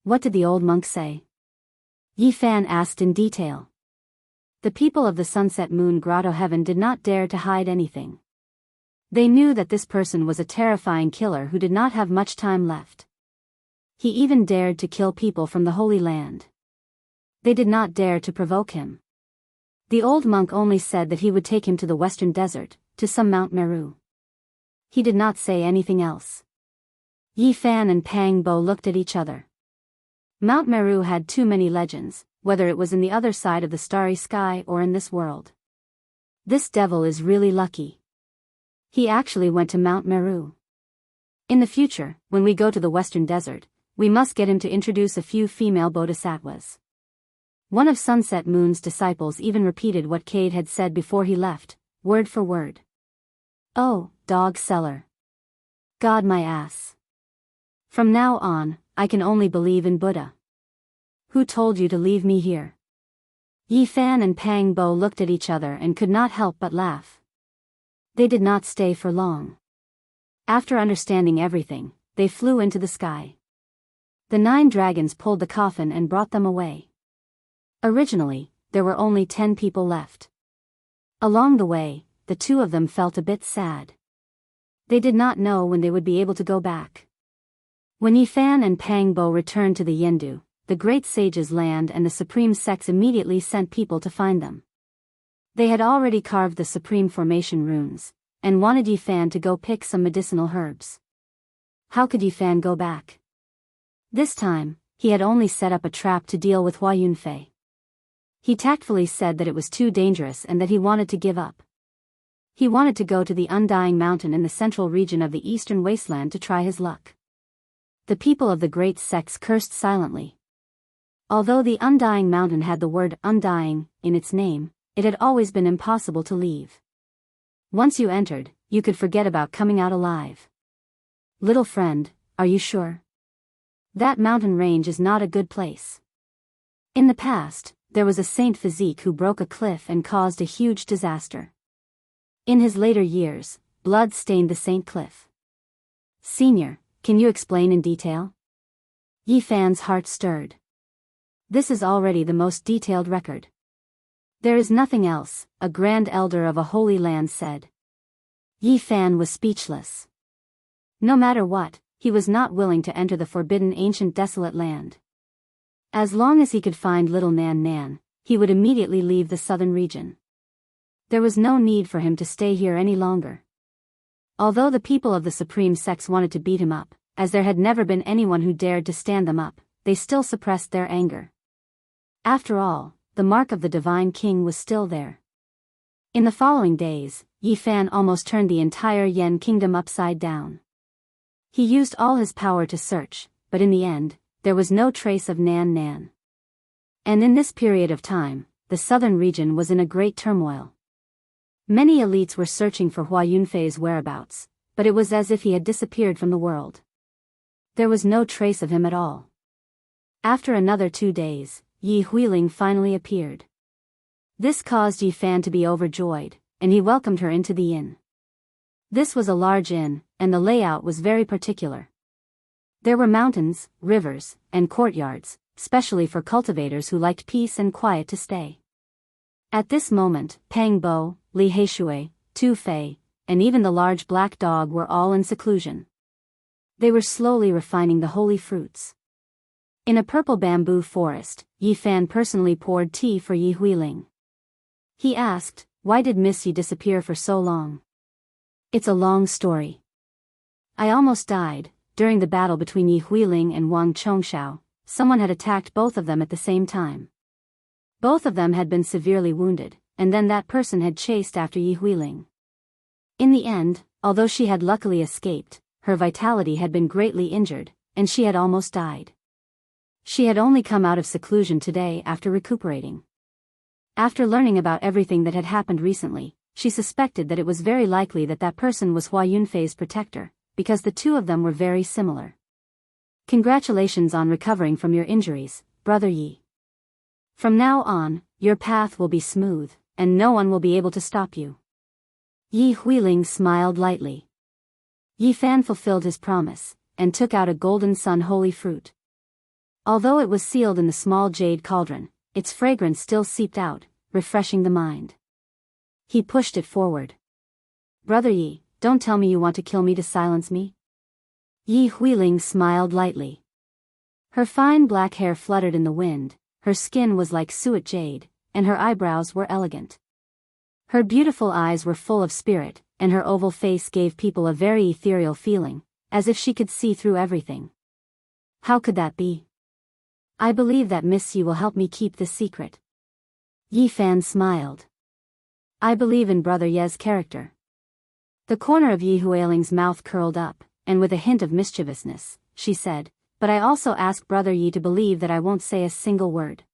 A: What did the old monk say? Yi Fan asked in detail. The people of the Sunset Moon Grotto Heaven did not dare to hide anything. They knew that this person was a terrifying killer who did not have much time left. He even dared to kill people from the Holy Land. They did not dare to provoke him. The old monk only said that he would take him to the western desert, to some Mount Meru. He did not say anything else. Yi Fan and Pang Bo looked at each other. Mount Meru had too many legends, whether it was in the other side of the starry sky or in this world. This devil is really lucky. He actually went to Mount Meru. In the future, when we go to the western desert, we must get him to introduce a few female bodhisattvas. One of Sunset Moon's disciples even repeated what Cade had said before he left, word for word. Oh, dog seller. God my ass. From now on, I can only believe in Buddha. Who told you to leave me here? Yi Fan and Pang Bo looked at each other and could not help but laugh. They did not stay for long. After understanding everything, they flew into the sky. The 9 dragons pulled the coffin and brought them away. Originally, there were only 10 people left. Along the way, the 2 of them felt a bit sad. They did not know when they would be able to go back. When Yi Fan and Pang Bo returned to the Yendu, the great sage's land and the Supreme Sects immediately sent people to find them. They had already carved the Supreme Formation runes, and wanted Yi Fan to go pick some medicinal herbs. How could Yi Fan go back? This time, he had only set up a trap to deal with Hua Yunfei. He tactfully said that it was too dangerous and that he wanted to give up. He wanted to go to the Undying Mountain in the central region of the eastern wasteland to try his luck. The people of the great sects cursed silently. Although the Undying Mountain had the word undying in its name, it had always been impossible to leave. Once you entered, you could forget about coming out alive. Little friend, are you sure? That mountain range is not a good place. In the past, there was a Saint Physique who broke a cliff and caused a huge disaster. In his later years, blood stained the Saint Cliff. Senior, can you explain in detail? Yi Fan's heart stirred. This is already the most detailed record. There is nothing else, a grand elder of a holy land said. Yi Fan was speechless. No matter what, he was not willing to enter the forbidden ancient desolate land. As long as he could find little Nan Nan, he would immediately leave the southern region. There was no need for him to stay here any longer. Although the people of the Supreme Sects wanted to beat him up, as there had never been anyone who dared to stand them up, they still suppressed their anger. After all, the mark of the Divine King was still there. In the following days, Yi Fan almost turned the entire Yen kingdom upside down. He used all his power to search, but in the end, there was no trace of Nan Nan. And in this period of time, the southern region was in a great turmoil. Many elites were searching for Hua Yunfei's whereabouts, but it was as if he had disappeared from the world. There was no trace of him at all. After another 2 days, Yi Huiling finally appeared. This caused Yi Fan to be overjoyed, and he welcomed her into the inn. This was a large inn, and the layout was very particular. There were mountains, rivers, and courtyards, specially for cultivators who liked peace and quiet to stay. At this moment, Pang Bo, Li Heishui, Tu Fei, and even the large black dog were all in seclusion. They were slowly refining the holy fruits. In a purple bamboo forest, Yi Fan personally poured tea for Yi Huiling. He asked, "Why did Miss Yi disappear for so long?" "It's a long story. I almost died. During the battle between Yi Huiling and Wang Chongxiao, someone had attacked both of them at the same time. Both of them had been severely wounded, and then that person had chased after Yi Huiling. In the end, although she had luckily escaped, her vitality had been greatly injured, and she had almost died. She had only come out of seclusion today after recuperating. After learning about everything that had happened recently, she suspected that it was very likely that that person was Hua Yunfei's protector, because the two of them were very similar. Congratulations on recovering from your injuries, Brother Yi. From now on, your path will be smooth, and no one will be able to stop you." Yi Huiling smiled lightly. Yi Fan fulfilled his promise, and took out a golden sun holy fruit. Although it was sealed in the small jade cauldron, its fragrance still seeped out, refreshing the mind. He pushed it forward. "Brother Yi, don't tell me you want to kill me to silence me?" Yi Huiling smiled lightly. Her fine black hair fluttered in the wind, her skin was like suet jade, and her eyebrows were elegant. Her beautiful eyes were full of spirit, and her oval face gave people a very ethereal feeling, as if she could see through everything. "How could that be?" "I believe that Miss Yi will help me keep this secret." Yi Fan smiled. "I believe in Brother Ye's character." The corner of Yi Huiling's mouth curled up, and with a hint of mischievousness, she said, "But I also ask Brother Yi to believe that I won't say a single word."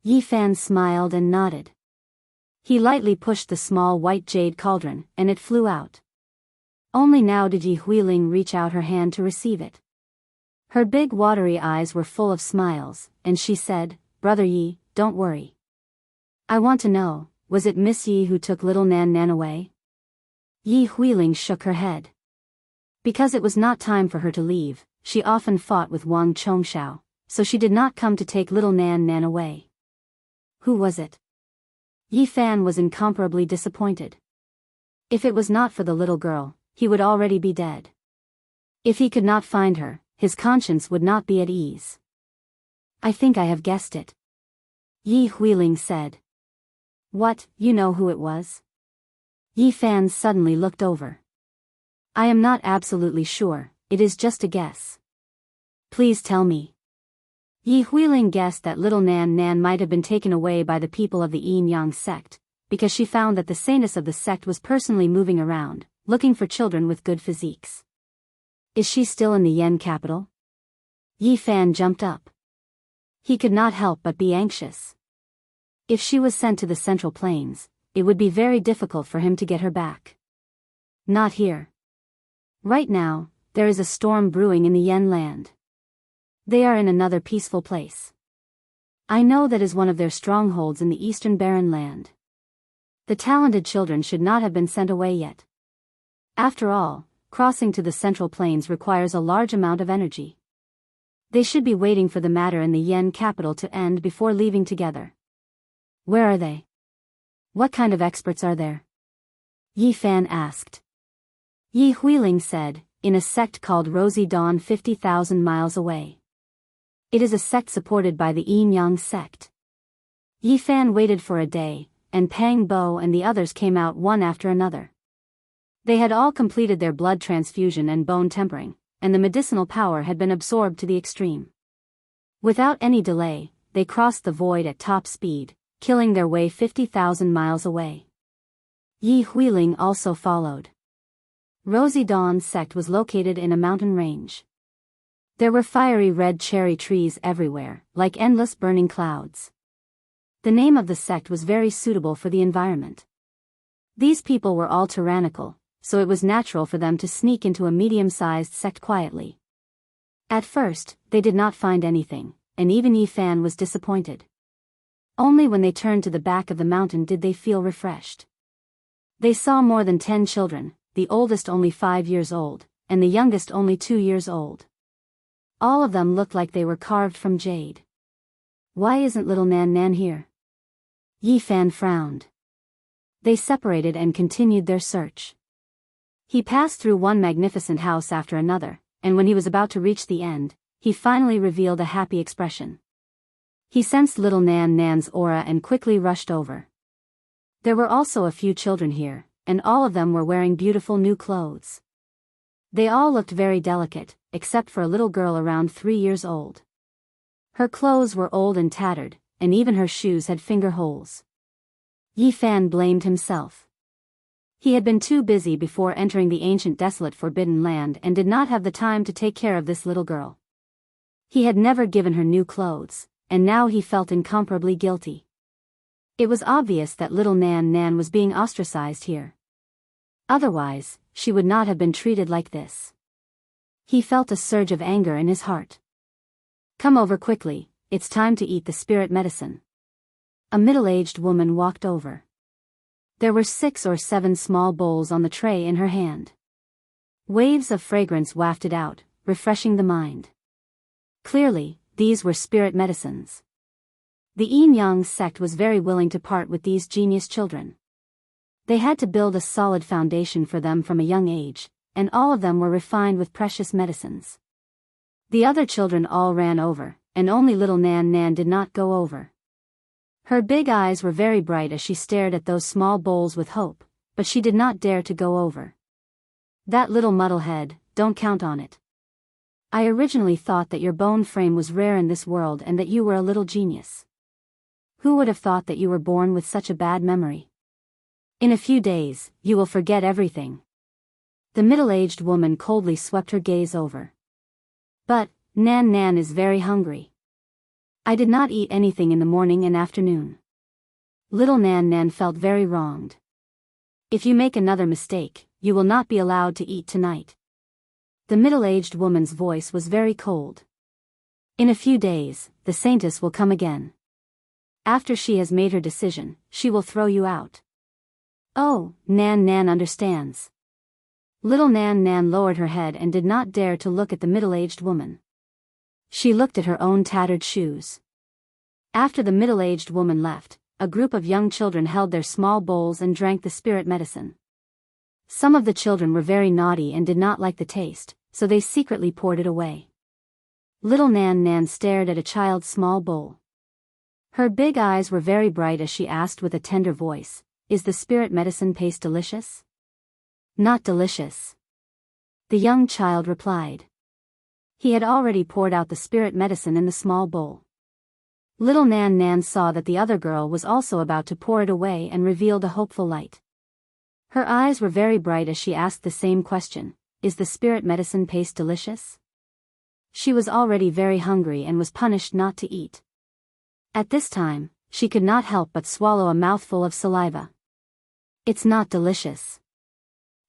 A: Yi Fan smiled and nodded. He lightly pushed the small white jade cauldron, and it flew out. Only now did Yi Huiling reach out her hand to receive it. Her big watery eyes were full of smiles, and she said, "Brother Yi, don't worry. I want to know, was it Miss Yi who took little Nan Nan away?" Yi Huiling shook her head. Because it was not time for her to leave, she often fought with Wang Chongxiao, so she did not come to take little Nan Nan away. "Who was it?" Yi Fan was incomparably disappointed. If it was not for the little girl, he would already be dead. If he could not find her, his conscience would not be at ease. "I think I have guessed it," Yi Huiling said. "What, you know who it was?" Yi Fan suddenly looked over. "I am not absolutely sure, it is just a guess." "Please tell me." Yi Huiling guessed that little Nan Nan might have been taken away by the people of the Yin Yang sect, because she found that the saintess of the sect was personally moving around, looking for children with good physiques. "Is she still in the Yen capital?" Yi Fan jumped up. He could not help but be anxious. If she was sent to the Central Plains, it would be very difficult for him to get her back. "Not here. Right now, there is a storm brewing in the Yen land. They are in another peaceful place. I know that is one of their strongholds in the eastern barren land. The talented children should not have been sent away yet. After all, crossing to the Central Plains requires a large amount of energy. They should be waiting for the matter in the Yen capital to end before leaving together." "Where are they? What kind of experts are there?" Yi Fan asked. Yi Huiling said, "In a sect called Rosy Dawn 50,000 miles away. It is a sect supported by the Yin Yang sect." Yi Fan waited for a day, and Pang Bo and the others came out one after another. They had all completed their blood transfusion and bone tempering, and the medicinal power had been absorbed to the extreme. Without any delay, they crossed the void at top speed, killing their way 50,000 miles away. Yi Huiling also followed. Rosy Dawn sect was located in a mountain range. There were fiery red cherry trees everywhere, like endless burning clouds. The name of the sect was very suitable for the environment. These people were all tyrannical, so it was natural for them to sneak into a medium-sized sect quietly. At first, they did not find anything, and even Yi Fan was disappointed. Only when they turned to the back of the mountain did they feel refreshed. They saw more than 10 children, the oldest only 5 years old, and the youngest only 2 years old. All of them looked like they were carved from jade. Why isn't little Nan Nan here? Yi Fan frowned. They separated and continued their search. He passed through one magnificent house after another, and when he was about to reach the end, he finally revealed a happy expression. He sensed little Nan Nan's aura and quickly rushed over. There were also a few children here, and all of them were wearing beautiful new clothes. They all looked very delicate, except for a little girl around 3 years old. Her clothes were old and tattered, and even her shoes had finger holes. Yi Fan blamed himself. He had been too busy before entering the ancient desolate forbidden land and did not have the time to take care of this little girl. He had never given her new clothes, and now he felt incomparably guilty. It was obvious that little Nan Nan was being ostracized here. Otherwise, she would not have been treated like this. He felt a surge of anger in his heart. Come over quickly, it's time to eat the spirit medicine. A middle-aged woman walked over. There were 6 or 7 small bowls on the tray in her hand. Waves of fragrance wafted out, refreshing the mind. Clearly, these were spirit medicines. The Yin-Yang sect was very willing to part with these genius children. They had to build a solid foundation for them from a young age, and all of them were refined with precious medicines. The other children all ran over, and only little Nan Nan did not go over. Her big eyes were very bright as she stared at those small bowls with hope, but she did not dare to go over. That little muddlehead, don't count on it. I originally thought that your bone frame was rare in this world and that you were a little genius. Who would have thought that you were born with such a bad memory? In a few days, you will forget everything. The middle-aged woman coldly swept her gaze over. But, Nan Nan is very hungry. I did not eat anything in the morning and afternoon. Little Nan Nan felt very wronged. If you make another mistake, you will not be allowed to eat tonight. The middle-aged woman's voice was very cold. In a few days, the saintess will come again. After she has made her decision, she will throw you out. Oh, Nan Nan understands. Little Nan Nan lowered her head and did not dare to look at the middle-aged woman. She looked at her own tattered shoes. After the middle-aged woman left, a group of young children held their small bowls and drank the spirit medicine. Some of the children were very naughty and did not like the taste, so they secretly poured it away. Little Nan Nan stared at a child's small bowl. Her big eyes were very bright as she asked with a tender voice, "Is the spirit medicine paste delicious?" "Not delicious," the young child replied. He had already poured out the spirit medicine in the small bowl. Little Nan Nan saw that the other girl was also about to pour it away and revealed a hopeful light. Her eyes were very bright as she asked the same question, "Is the spirit medicine paste delicious?" She was already very hungry and was punished not to eat. At this time, she could not help but swallow a mouthful of saliva. "It's not delicious."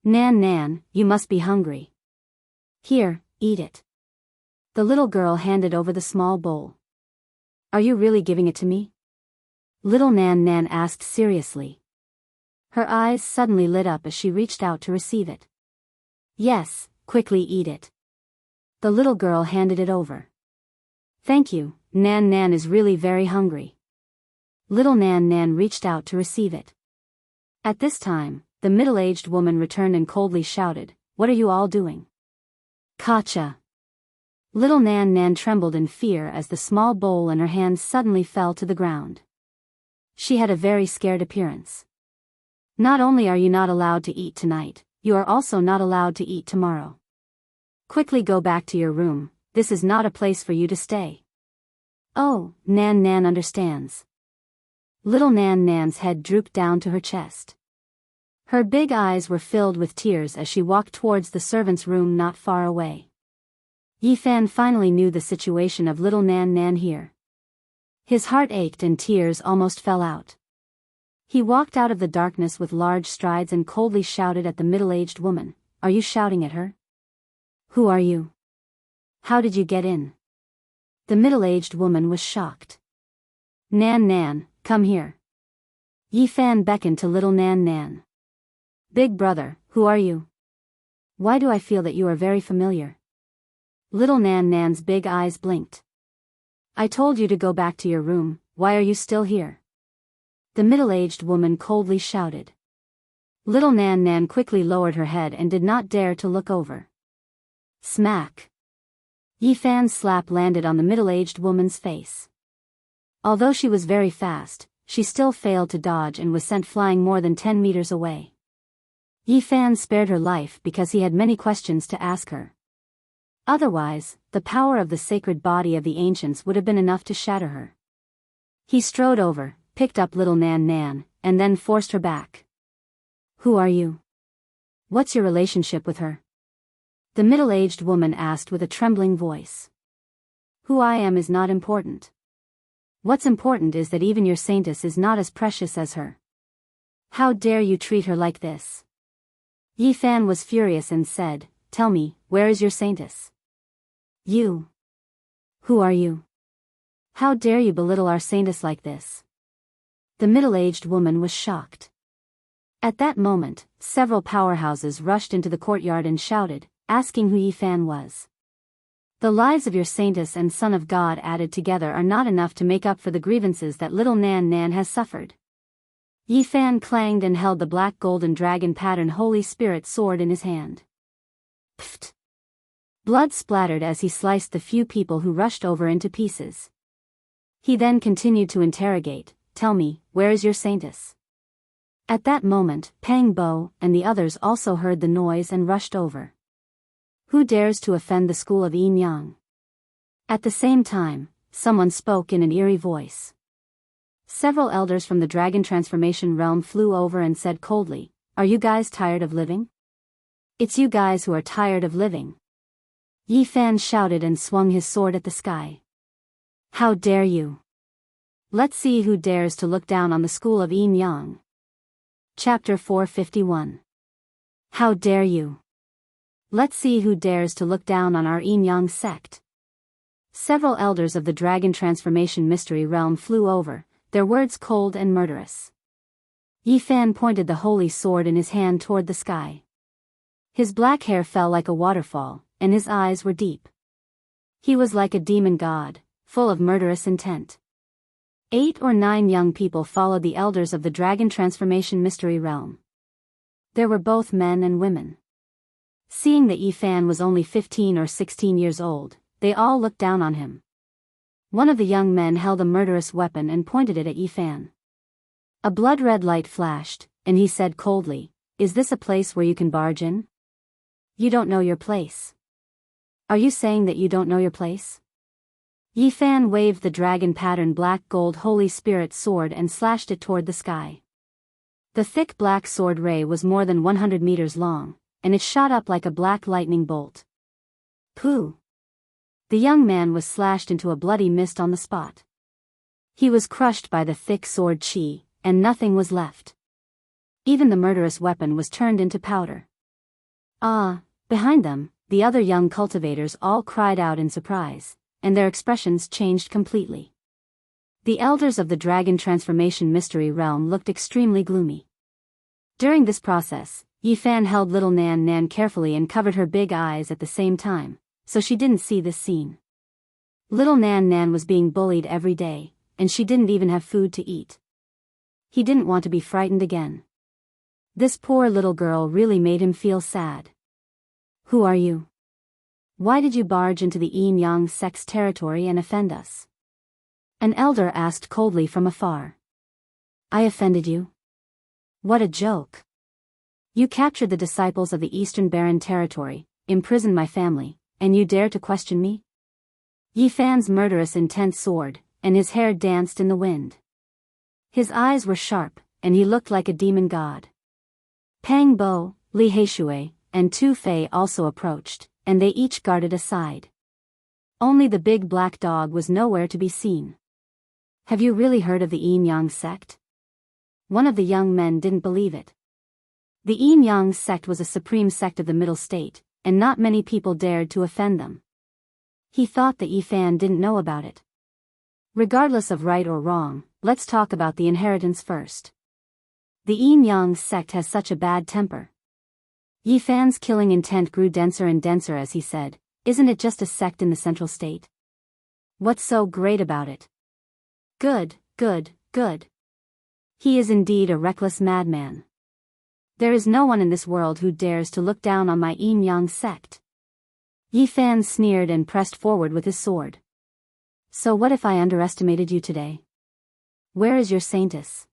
A: "Nan Nan, you must be hungry. Here, eat it." The little girl handed over the small bowl. "Are you really giving it to me?" Little Nan Nan asked seriously. Her eyes suddenly lit up as she reached out to receive it. "Yes, quickly eat it." The little girl handed it over. "Thank you, Nan Nan is really very hungry." Little Nan Nan reached out to receive it. At this time, the middle-aged woman returned and coldly shouted, "What are you all doing?" "Gotcha." Little Nan Nan trembled in fear as the small bowl in her hand suddenly fell to the ground. She had a very scared appearance. "Not only are you not allowed to eat tonight, you are also not allowed to eat tomorrow. Quickly go back to your room, this is not a place for you to stay." "Oh, Nan Nan understands." Little Nan Nan's head drooped down to her chest. Her big eyes were filled with tears as she walked towards the servant's room not far away. Yi Fan finally knew the situation of little Nan Nan here. His heart ached and tears almost fell out. He walked out of the darkness with large strides and coldly shouted at the middle-aged woman, "Are you shouting at her? Who are you? How did you get in?" The middle-aged woman was shocked. "Nan Nan, come here." Yi Fan beckoned to little Nan Nan. "Big brother, who are you? Why do I feel that you are very familiar?" Little Nan Nan's big eyes blinked. I told you to go back to your room, why are you still here? The middle-aged woman coldly shouted. Little Nan Nan quickly lowered her head and did not dare to look over. Smack! Yi Fan's slap landed on the middle-aged woman's face. Although she was very fast, she still failed to dodge and was sent flying more than 10 meters away. Yi Fan spared her life because he had many questions to ask her. Otherwise, the power of the sacred body of the ancients would have been enough to shatter her. He strode over, picked up little Nan Nan, and then forced her back. Who are you? What's your relationship with her? The middle-aged woman asked with a trembling voice. Who I am is not important. What's important is that even your saintess is not as precious as her. How dare you treat her like this? Yi Fan was furious and said, Tell me, where is your saintess? You. Who are you? How dare you belittle our saintess like this? The middle-aged woman was shocked. At that moment, several powerhouses rushed into the courtyard and shouted, asking who Yi Fan was. The lives of your saintess and son of God added together are not enough to make up for the grievances that little Nan Nan has suffered. Yi Fan clanged and held the black golden dragon pattern Holy Spirit sword in his hand. Pfft! Blood splattered as he sliced the few people who rushed over into pieces. He then continued to interrogate, Tell me, where is your saintess? At that moment, Pang Bo and the others also heard the noise and rushed over. Who dares to offend the school of Yin Yang? At the same time, someone spoke in an eerie voice. Several elders from the dragon transformation realm flew over and said coldly, Are you guys tired of living? It's you guys who are tired of living. Yi Fan shouted and swung his sword at the sky. How dare you? Let's see who dares to look down on the school of Yin Yang. Chapter 451. How dare you? Let's see who dares to look down on our Yin Yang sect. Several elders of the dragon transformation mystery realm flew over, their words cold and murderous. Yi Fan pointed the holy sword in his hand toward the sky. His black hair fell like a waterfall, and his eyes were deep. He was like a demon god, full of murderous intent. 8 or 9 young people followed the elders of the dragon transformation mystery realm. There were both men and women. Seeing that Yi Fan was only 15 or 16 years old, they all looked down on him. One of the young men held a murderous weapon and pointed it at Yi Fan. A blood-red light flashed, and he said coldly, Is this a place where you can barge in? You don't know your place. Are you saying that you don't know your place? Yi Fan waved the dragon pattern black gold Holy Spirit sword and slashed it toward the sky. The thick black sword ray was more than 100 meters long, and it shot up like a black lightning bolt. Pooh! The young man was slashed into a bloody mist on the spot. He was crushed by the thick sword chi, and nothing was left. Even the murderous weapon was turned into powder. Ah! Behind them, the other young cultivators all cried out in surprise, and their expressions changed completely. The elders of the dragon transformation mystery realm looked extremely gloomy. During this process, Yi Fan held little Nan Nan carefully and covered her big eyes at the same time, so she didn't see this scene. Little Nan Nan was being bullied every day, and she didn't even have food to eat. He didn't want to be frightened again. This poor little girl really made him feel sad. Who are you? Why did you barge into the Yin Yang sect's territory and offend us? An elder asked coldly from afar. I offended you? What a joke. You captured the disciples of the Eastern Barren Territory, imprisoned my family, and you dare to question me? Yi Fan's murderous intent soared, and his hair danced in the wind. His eyes were sharp, and he looked like a demon god. Pang Bo, Li Heishui, and Tu Fei also approached, and they each guarded a side. Only the big black dog was nowhere to be seen. Have you really heard of the Yin Yang sect? One of the young men didn't believe it. The Yin Yang sect was a supreme sect of the Middle State, and not many people dared to offend them. He thought that Yi Fan didn't know about it. Regardless of right or wrong, let's talk about the inheritance first. The Yin Yang sect has such a bad temper. Yi Fan's killing intent grew denser and denser as he said, Isn't it just a sect in the central state? What's so great about it? Good, good, good. He is indeed a reckless madman. There is no one in this world who dares to look down on my yin-yang sect. Yi Fan sneered and pressed forward with his sword. So what if I underestimated you today? Where is your saintess?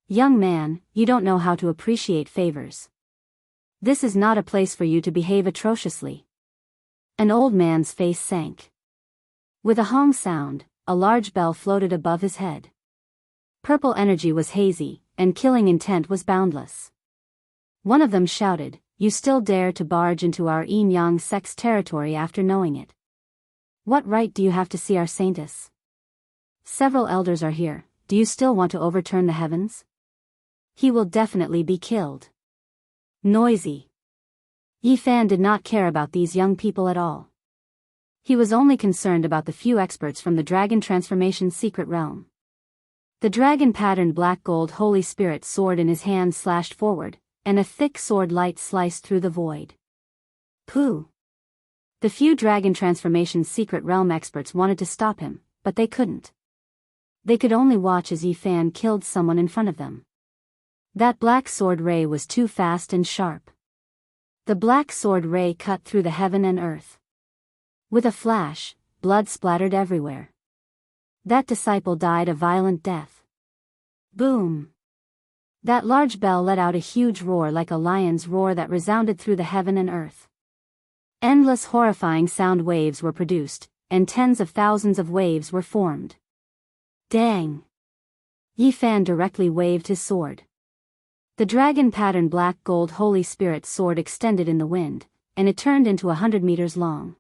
A: Young man, you don't know how to appreciate favors. This is not a place for you to behave atrociously. An old man's face sank. With a hong sound, a large bell floated above his head. Purple energy was hazy, and killing intent was boundless. One of them shouted, "You still dare to barge into our yin-yang sect's territory after knowing it? What right do you have to see our saintess? Several elders are here, do you still want to overturn the heavens? He will definitely be killed." Noisy. Yi Fan did not care about these young people at all. He was only concerned about the few experts from the dragon transformation secret realm. The dragon-patterned black-gold Holy Spirit sword in his hand slashed forward, and a thick sword light sliced through the void. Pooh! The few dragon transformation secret realm experts wanted to stop him, but they couldn't. They could only watch as Yi Fan killed someone in front of them. That black sword ray was too fast and sharp. The black sword ray cut through the heaven and earth. With a flash, blood splattered everywhere. That disciple died a violent death. Boom! That large bell let out a huge roar like a lion's roar that resounded through the heaven and earth. Endless horrifying sound waves were produced, and tens of thousands of waves were formed. Dang! Yi Fan directly waved his sword. The dragon-patterned black-gold Holy Spirit sword extended in the wind, and it turned into 100 meters long.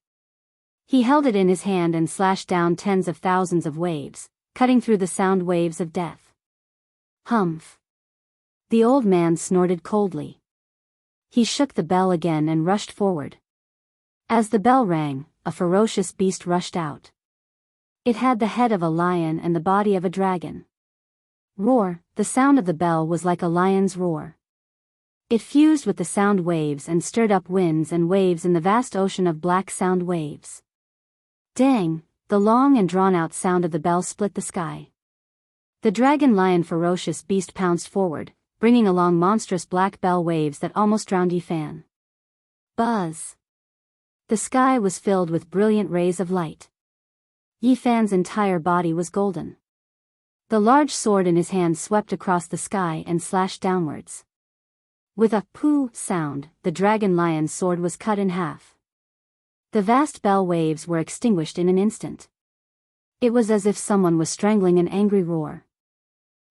A: He held it in his hand and slashed down tens of thousands of waves, cutting through the sound waves of death. Humph! The old man snorted coldly. He shook the bell again and rushed forward. As the bell rang, a ferocious beast rushed out. It had the head of a lion and the body of a dragon. Roar! The sound of the bell was like a lion's roar. It fused with the sound waves and stirred up winds and waves in the vast ocean of black sound waves. Dang! The long and drawn-out sound of the bell split the sky. The dragon-lion ferocious beast pounced forward, bringing along monstrous black bell waves that almost drowned Yi Fan. Buzz! The sky was filled with brilliant rays of light. Yi Fan's entire body was golden. The large sword in his hand swept across the sky and slashed downwards. With a pooh sound, the dragon-lion's sword was cut in half. The vast bell waves were extinguished in an instant. It was as if someone was strangling an angry roar.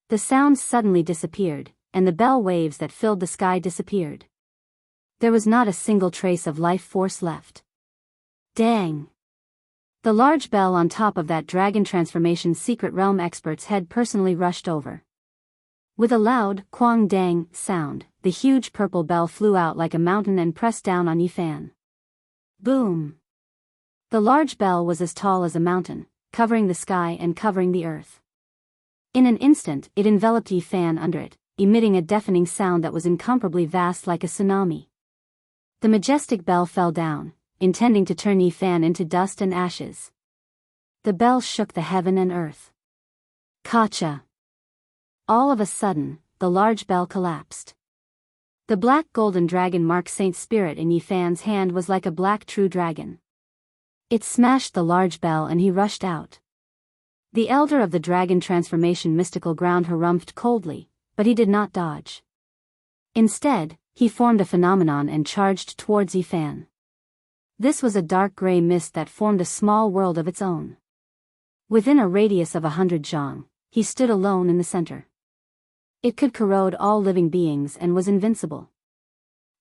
A: The sound suddenly disappeared, and the bell waves that filled the sky disappeared. There was not a single trace of life force left. Dang! The large bell on top of that dragon transformation secret realm expert's head personally rushed over. With a loud quang dang sound, the huge purple bell flew out like a mountain and pressed down on Yi Fan. Boom! The large bell was as tall as a mountain, covering the sky and covering the earth. In an instant, it enveloped Yi Fan under it, emitting a deafening sound that was incomparably vast like a tsunami. The majestic bell fell down, intending to turn Yi Fan into dust and ashes. The bell shook the heaven and earth. Kacha! All of a sudden, the large bell collapsed. The black golden dragon mark Saint Spirit in Yi Fan's hand was like a black true dragon. It smashed the large bell and he rushed out. The elder of the dragon transformation mystical ground harumphed coldly, but he did not dodge. Instead, he formed a phenomenon and charged towards Yi Fan. This was a dark gray mist that formed a small world of its own. Within a radius of 100 zhang, he stood alone in the center. It could corrode all living beings and was invincible.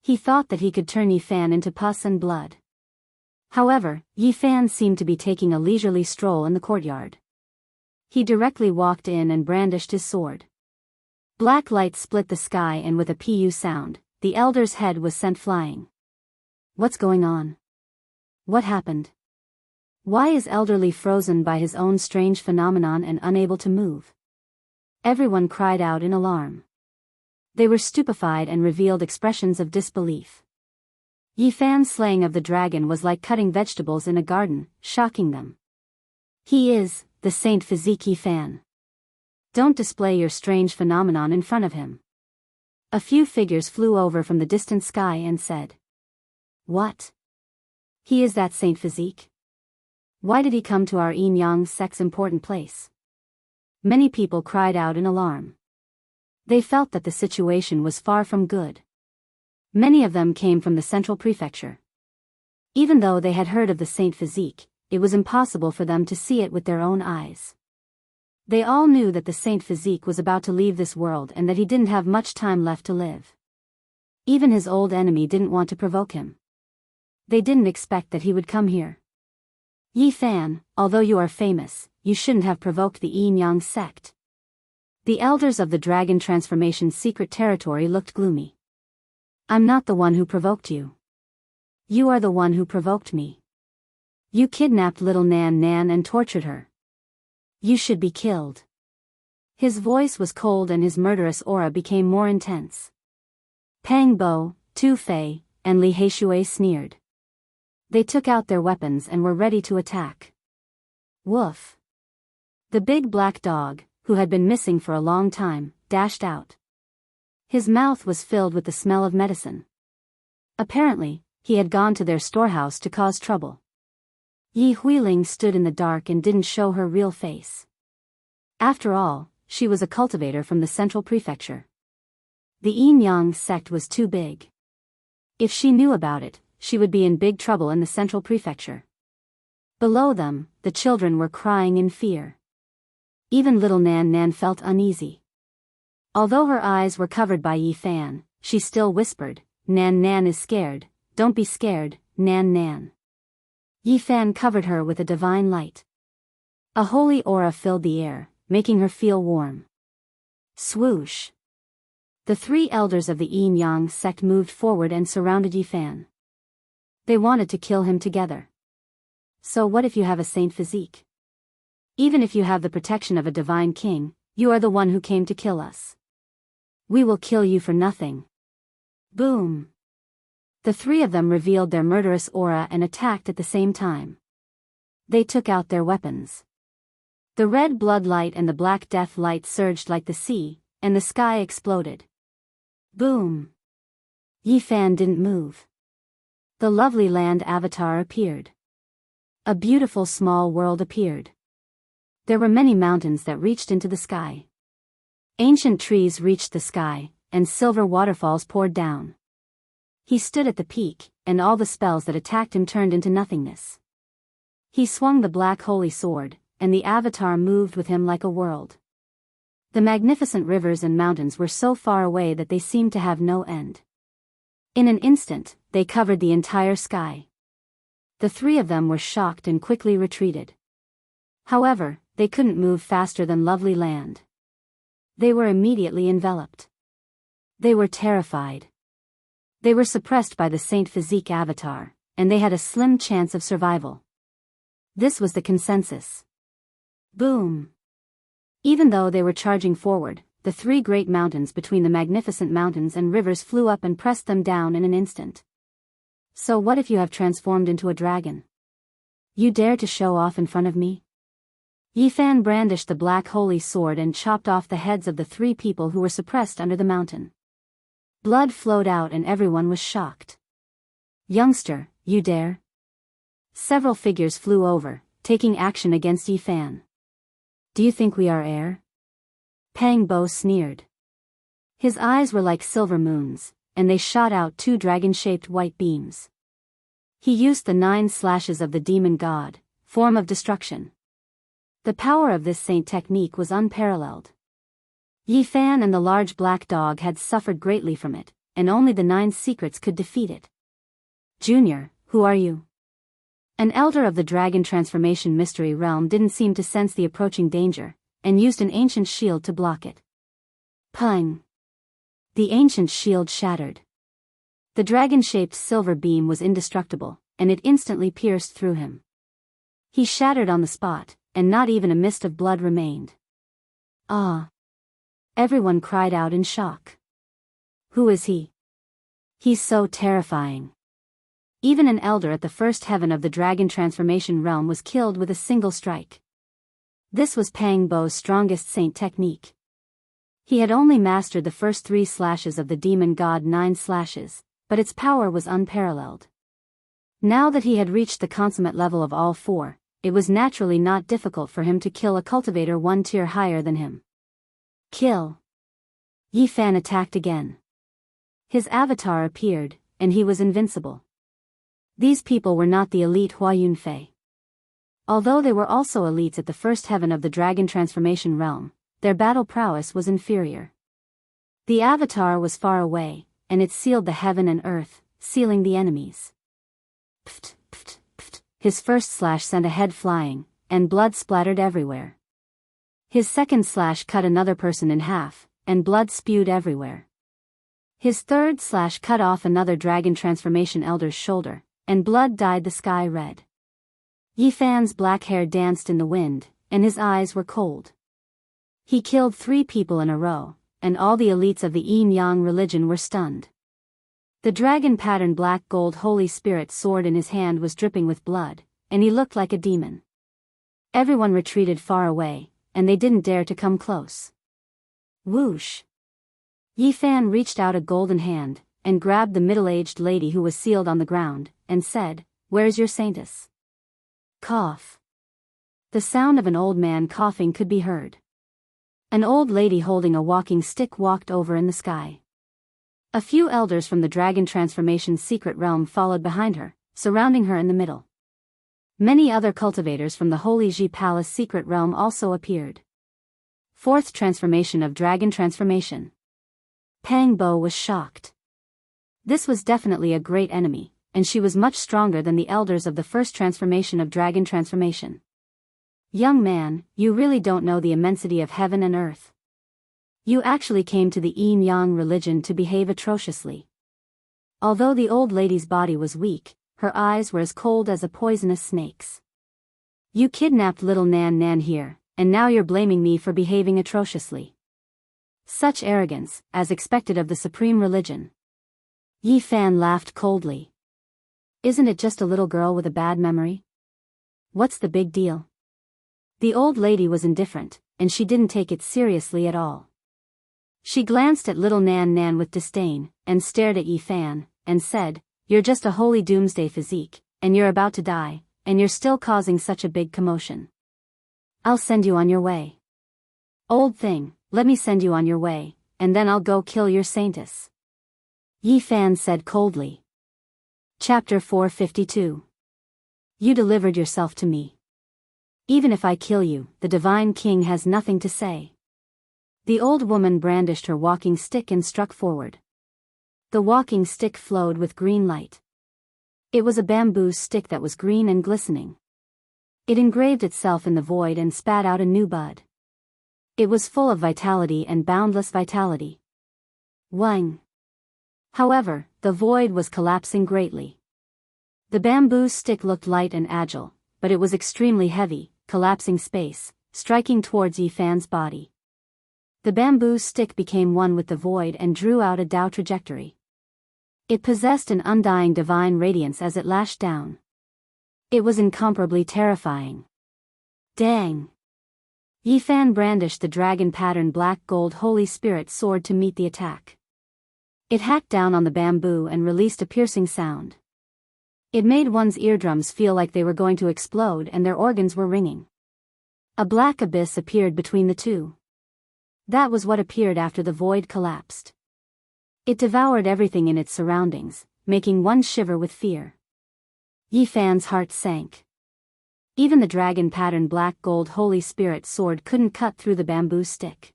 A: He thought that he could turn Yi Fan into pus and blood. However, Yi Fan seemed to be taking a leisurely stroll in the courtyard. He directly walked in and brandished his sword. Black light split the sky and with a pu sound, the elder's head was sent flying. What's going on? What happened? Why is elderly frozen by his own strange phenomenon and unable to move? Everyone cried out in alarm. They were stupefied and revealed expressions of disbelief. Yi Fan's slaying of the dragon was like cutting vegetables in a garden, shocking them. He is the Saint Physique Yi Fan. Don't display your strange phenomenon in front of him. A few figures flew over from the distant sky and said, "What? He is that Saint Physique? Why did he come to our yin yang sect's important place?" Many people cried out in alarm. They felt that the situation was far from good. Many of them came from the central prefecture. Even though they had heard of the Saint Physique, it was impossible for them to see it with their own eyes. They all knew that the Saint Physique was about to leave this world and that he didn't have much time left to live. Even his old enemy didn't want to provoke him. They didn't expect that he would come here. Yi Fan, although you are famous, you shouldn't have provoked the yin yang sect. The elders of the dragon transformation secret territory looked gloomy. I'm not the one who provoked you. You are the one who provoked me. You kidnapped little Nan Nan and tortured her. You should be killed. His voice was cold and his murderous aura became more intense. Pang Bo, Tu Fei, and Li Heishui sneered. They took out their weapons and were ready to attack. Woof. The big black dog, who had been missing for a long time, dashed out. His mouth was filled with the smell of medicine. Apparently, he had gone to their storehouse to cause trouble. Yi Huiling stood in the dark and didn't show her real face. After all, she was a cultivator from the central prefecture. The yin-yang sect was too big. If she knew about it, she would be in big trouble in the central prefecture. Below them, the children were crying in fear. Even little Nan Nan felt uneasy. Although her eyes were covered by Yi Fan, she still whispered, "Nan Nan is scared, don't be scared, Nan Nan." Yi Fan covered her with a divine light. A holy aura filled the air, making her feel warm. Swoosh! The three elders of the yin-yang sect moved forward and surrounded Yi Fan. They wanted to kill him together. So what if you have a saint physique? Even if you have the protection of a divine king, you are the one who came to kill us. We will kill you for nothing. Boom! The three of them revealed their murderous aura and attacked at the same time. They took out their weapons. The red blood light and the black death light surged like the sea, and the sky exploded. Boom! Yi Fan didn't move. The lovely land avatar appeared. A beautiful small world appeared. There were many mountains that reached into the sky. Ancient trees reached the sky, and silver waterfalls poured down. He stood at the peak, and all the spells that attacked him turned into nothingness. He swung the black holy sword, and the avatar moved with him like a world. The magnificent rivers and mountains were so far away that they seemed to have no end. In an instant, they covered the entire sky. The three of them were shocked and quickly retreated. However, they couldn't move faster than lovely land. They were immediately enveloped. They were terrified. They were suppressed by the Saint Physique avatar, and they had a slim chance of survival. This was the consensus. Boom! Even though they were charging forward, the three great mountains between the magnificent mountains and rivers flew up and pressed them down in an instant. So what if you have transformed into a dragon? You dare to show off in front of me? Yi Fan brandished the black holy sword and chopped off the heads of the three people who were suppressed under the mountain. Blood flowed out and everyone was shocked. Youngster, you dare? Several figures flew over, taking action against Yi Fan. Do you think we are air? Pang Bo sneered. His eyes were like silver moons, and they shot out two dragon-shaped white beams. He used the 9 slashes of the demon god, form of destruction. The power of this saint technique was unparalleled. Yi Fan and the large black dog had suffered greatly from it, and only the 9 secrets could defeat it. Junior, who are you? An elder of the dragon transformation mystery realm didn't seem to sense the approaching danger, and used an ancient shield to block it. Pung! The ancient shield shattered. The dragon-shaped silver beam was indestructible, and it instantly pierced through him. He shattered on the spot, and not even a mist of blood remained. Ah! Everyone cried out in shock. Who is he? He's so terrifying. Even an elder at the first heaven of the dragon transformation realm was killed with a single strike. This was Pang Bo's strongest saint technique. He had only mastered the first 3 slashes of the demon god 9 slashes, but its power was unparalleled. Now that he had reached the consummate level of all 4, it was naturally not difficult for him to kill a cultivator 1 tier higher than him. Kill. Yi Fan attacked again. His avatar appeared, and he was invincible. These people were not the elite Hua Yunfei. Although they were also elites at the first heaven of the dragon transformation realm, their battle prowess was inferior. The avatar was far away, and it sealed the heaven and earth, sealing the enemies. Pft, pft, pft. His first slash sent a head flying, and blood splattered everywhere. His second slash cut another person in half, and blood spewed everywhere. His third slash cut off another dragon transformation elder's shoulder, and blood dyed the sky red. Yi Fan's black hair danced in the wind, and his eyes were cold. He killed 3 people in a row, and all the elites of the Yin-Yang religion were stunned. The dragon-patterned black gold Holy Spirit sword in his hand was dripping with blood, and he looked like a demon. Everyone retreated far away, and they didn't dare to come close. Whoosh! Yi Fan reached out a golden hand, and grabbed the middle-aged lady who was sealed on the ground, and said, "Where's your saintess?" Cough. The sound of an old man coughing could be heard. An old lady holding a walking stick walked over in the sky. A few elders from the dragon transformation's secret realm followed behind her, surrounding her in the middle. Many other cultivators from the Holy Ji Palace secret realm also appeared. 4th transformation of dragon transformation. Pang Bo was shocked. This was definitely a great enemy, and she was much stronger than the elders of the first transformation of dragon transformation. Young man, you really don't know the immensity of heaven and earth. You actually came to the Yin-Yang religion to behave atrociously. Although the old lady's body was weak, her eyes were as cold as a poisonous snake's. You kidnapped little Nan Nan here, and now you're blaming me for behaving atrociously. Such arrogance, as expected of the supreme religion. Yi Fan laughed coldly. Isn't it just a little girl with a bad memory? What's the big deal? The old lady was indifferent, and she didn't take it seriously at all. She glanced at little Nan Nan with disdain, and stared at Yi Fan, and said, "You're just a holy doomsday physique, and you're about to die, and you're still causing such a big commotion. I'll send you on your way. Old thing, let me send you on your way, and then I'll go kill your saintess," Yi Fan said coldly. Chapter 452. You delivered yourself to me. Even if I kill you, the Divine King has nothing to say. The old woman brandished her walking stick and struck forward. The walking stick flowed with green light. It was a bamboo stick that was green and glistening. It engraved itself in the void and spat out a new bud. It was full of vitality and boundless vitality. Wang. However, the void was collapsing greatly. The bamboo stick looked light and agile, but it was extremely heavy, collapsing space, striking towards Yi Fan's body. The bamboo stick became one with the void and drew out a Tao trajectory. It possessed an undying divine radiance as it lashed down. It was incomparably terrifying. Dang! Yi Fan brandished the dragon-patterned black gold Holy Spirit sword to meet the attack. It hacked down on the bamboo and released a piercing sound. It made one's eardrums feel like they were going to explode and their organs were ringing. A black abyss appeared between the two. That was what appeared after the void collapsed. It devoured everything in its surroundings, making one shiver with fear. Yi Fan's heart sank. Even the dragon-patterned black gold Holy Spirit sword couldn't cut through the bamboo stick.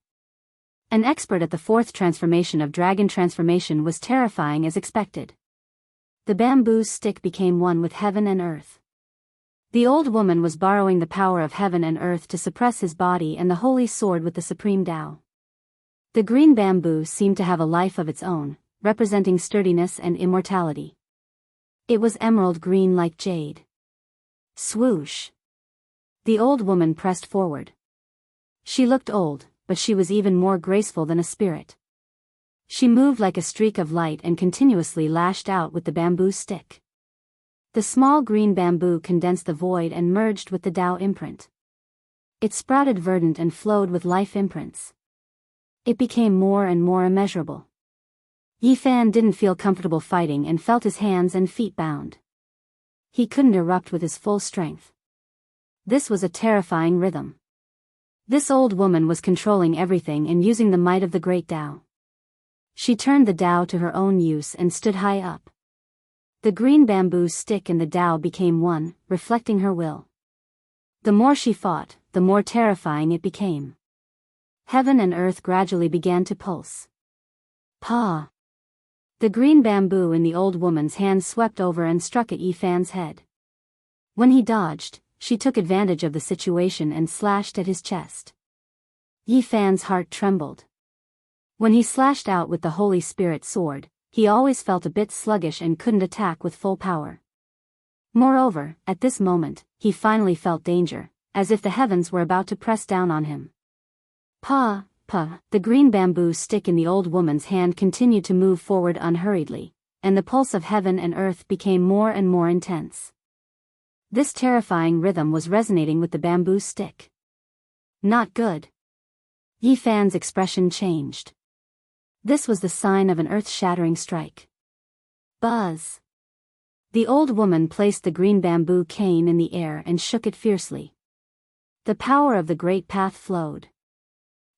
A: An expert at the 4th transformation of dragon transformation was terrifying as expected. The bamboo stick became one with heaven and earth. The old woman was borrowing the power of heaven and earth to suppress his body and the holy sword with the supreme Tao. The green bamboo seemed to have a life of its own, representing sturdiness and immortality. It was emerald green like jade. Swoosh! The old woman pressed forward. She looked old, but she was even more graceful than a spirit. She moved like a streak of light and continuously lashed out with the bamboo stick. The small green bamboo condensed the void and merged with the Tao imprint. It sprouted verdant and flowed with life imprints. It became more and more immeasurable. Yifan didn't feel comfortable fighting and felt his hands and feet bound. He couldn't erupt with his full strength. This was a terrifying rhythm. This old woman was controlling everything and using the might of the great Tao. She turned the Tao to her own use and stood high up. The green bamboo stick and the Tao became one, reflecting her will. The more she fought, the more terrifying it became. Heaven and earth gradually began to pulse. Pa! The green bamboo in the old woman's hand swept over and struck at Yifan's head. When he dodged, she took advantage of the situation and slashed at his chest. Yifan's heart trembled. When he slashed out with the Holy Spirit sword, he always felt a bit sluggish and couldn't attack with full power. Moreover, at this moment, he finally felt danger, as if the heavens were about to press down on him. Pa! The green bamboo stick in the old woman's hand continued to move forward unhurriedly, and the pulse of heaven and earth became more and more intense. This terrifying rhythm was resonating with the bamboo stick. Not good. Yifan's expression changed. This was the sign of an earth-shattering strike. Buzz! The old woman placed the green bamboo cane in the air and shook it fiercely. The power of the great path flowed.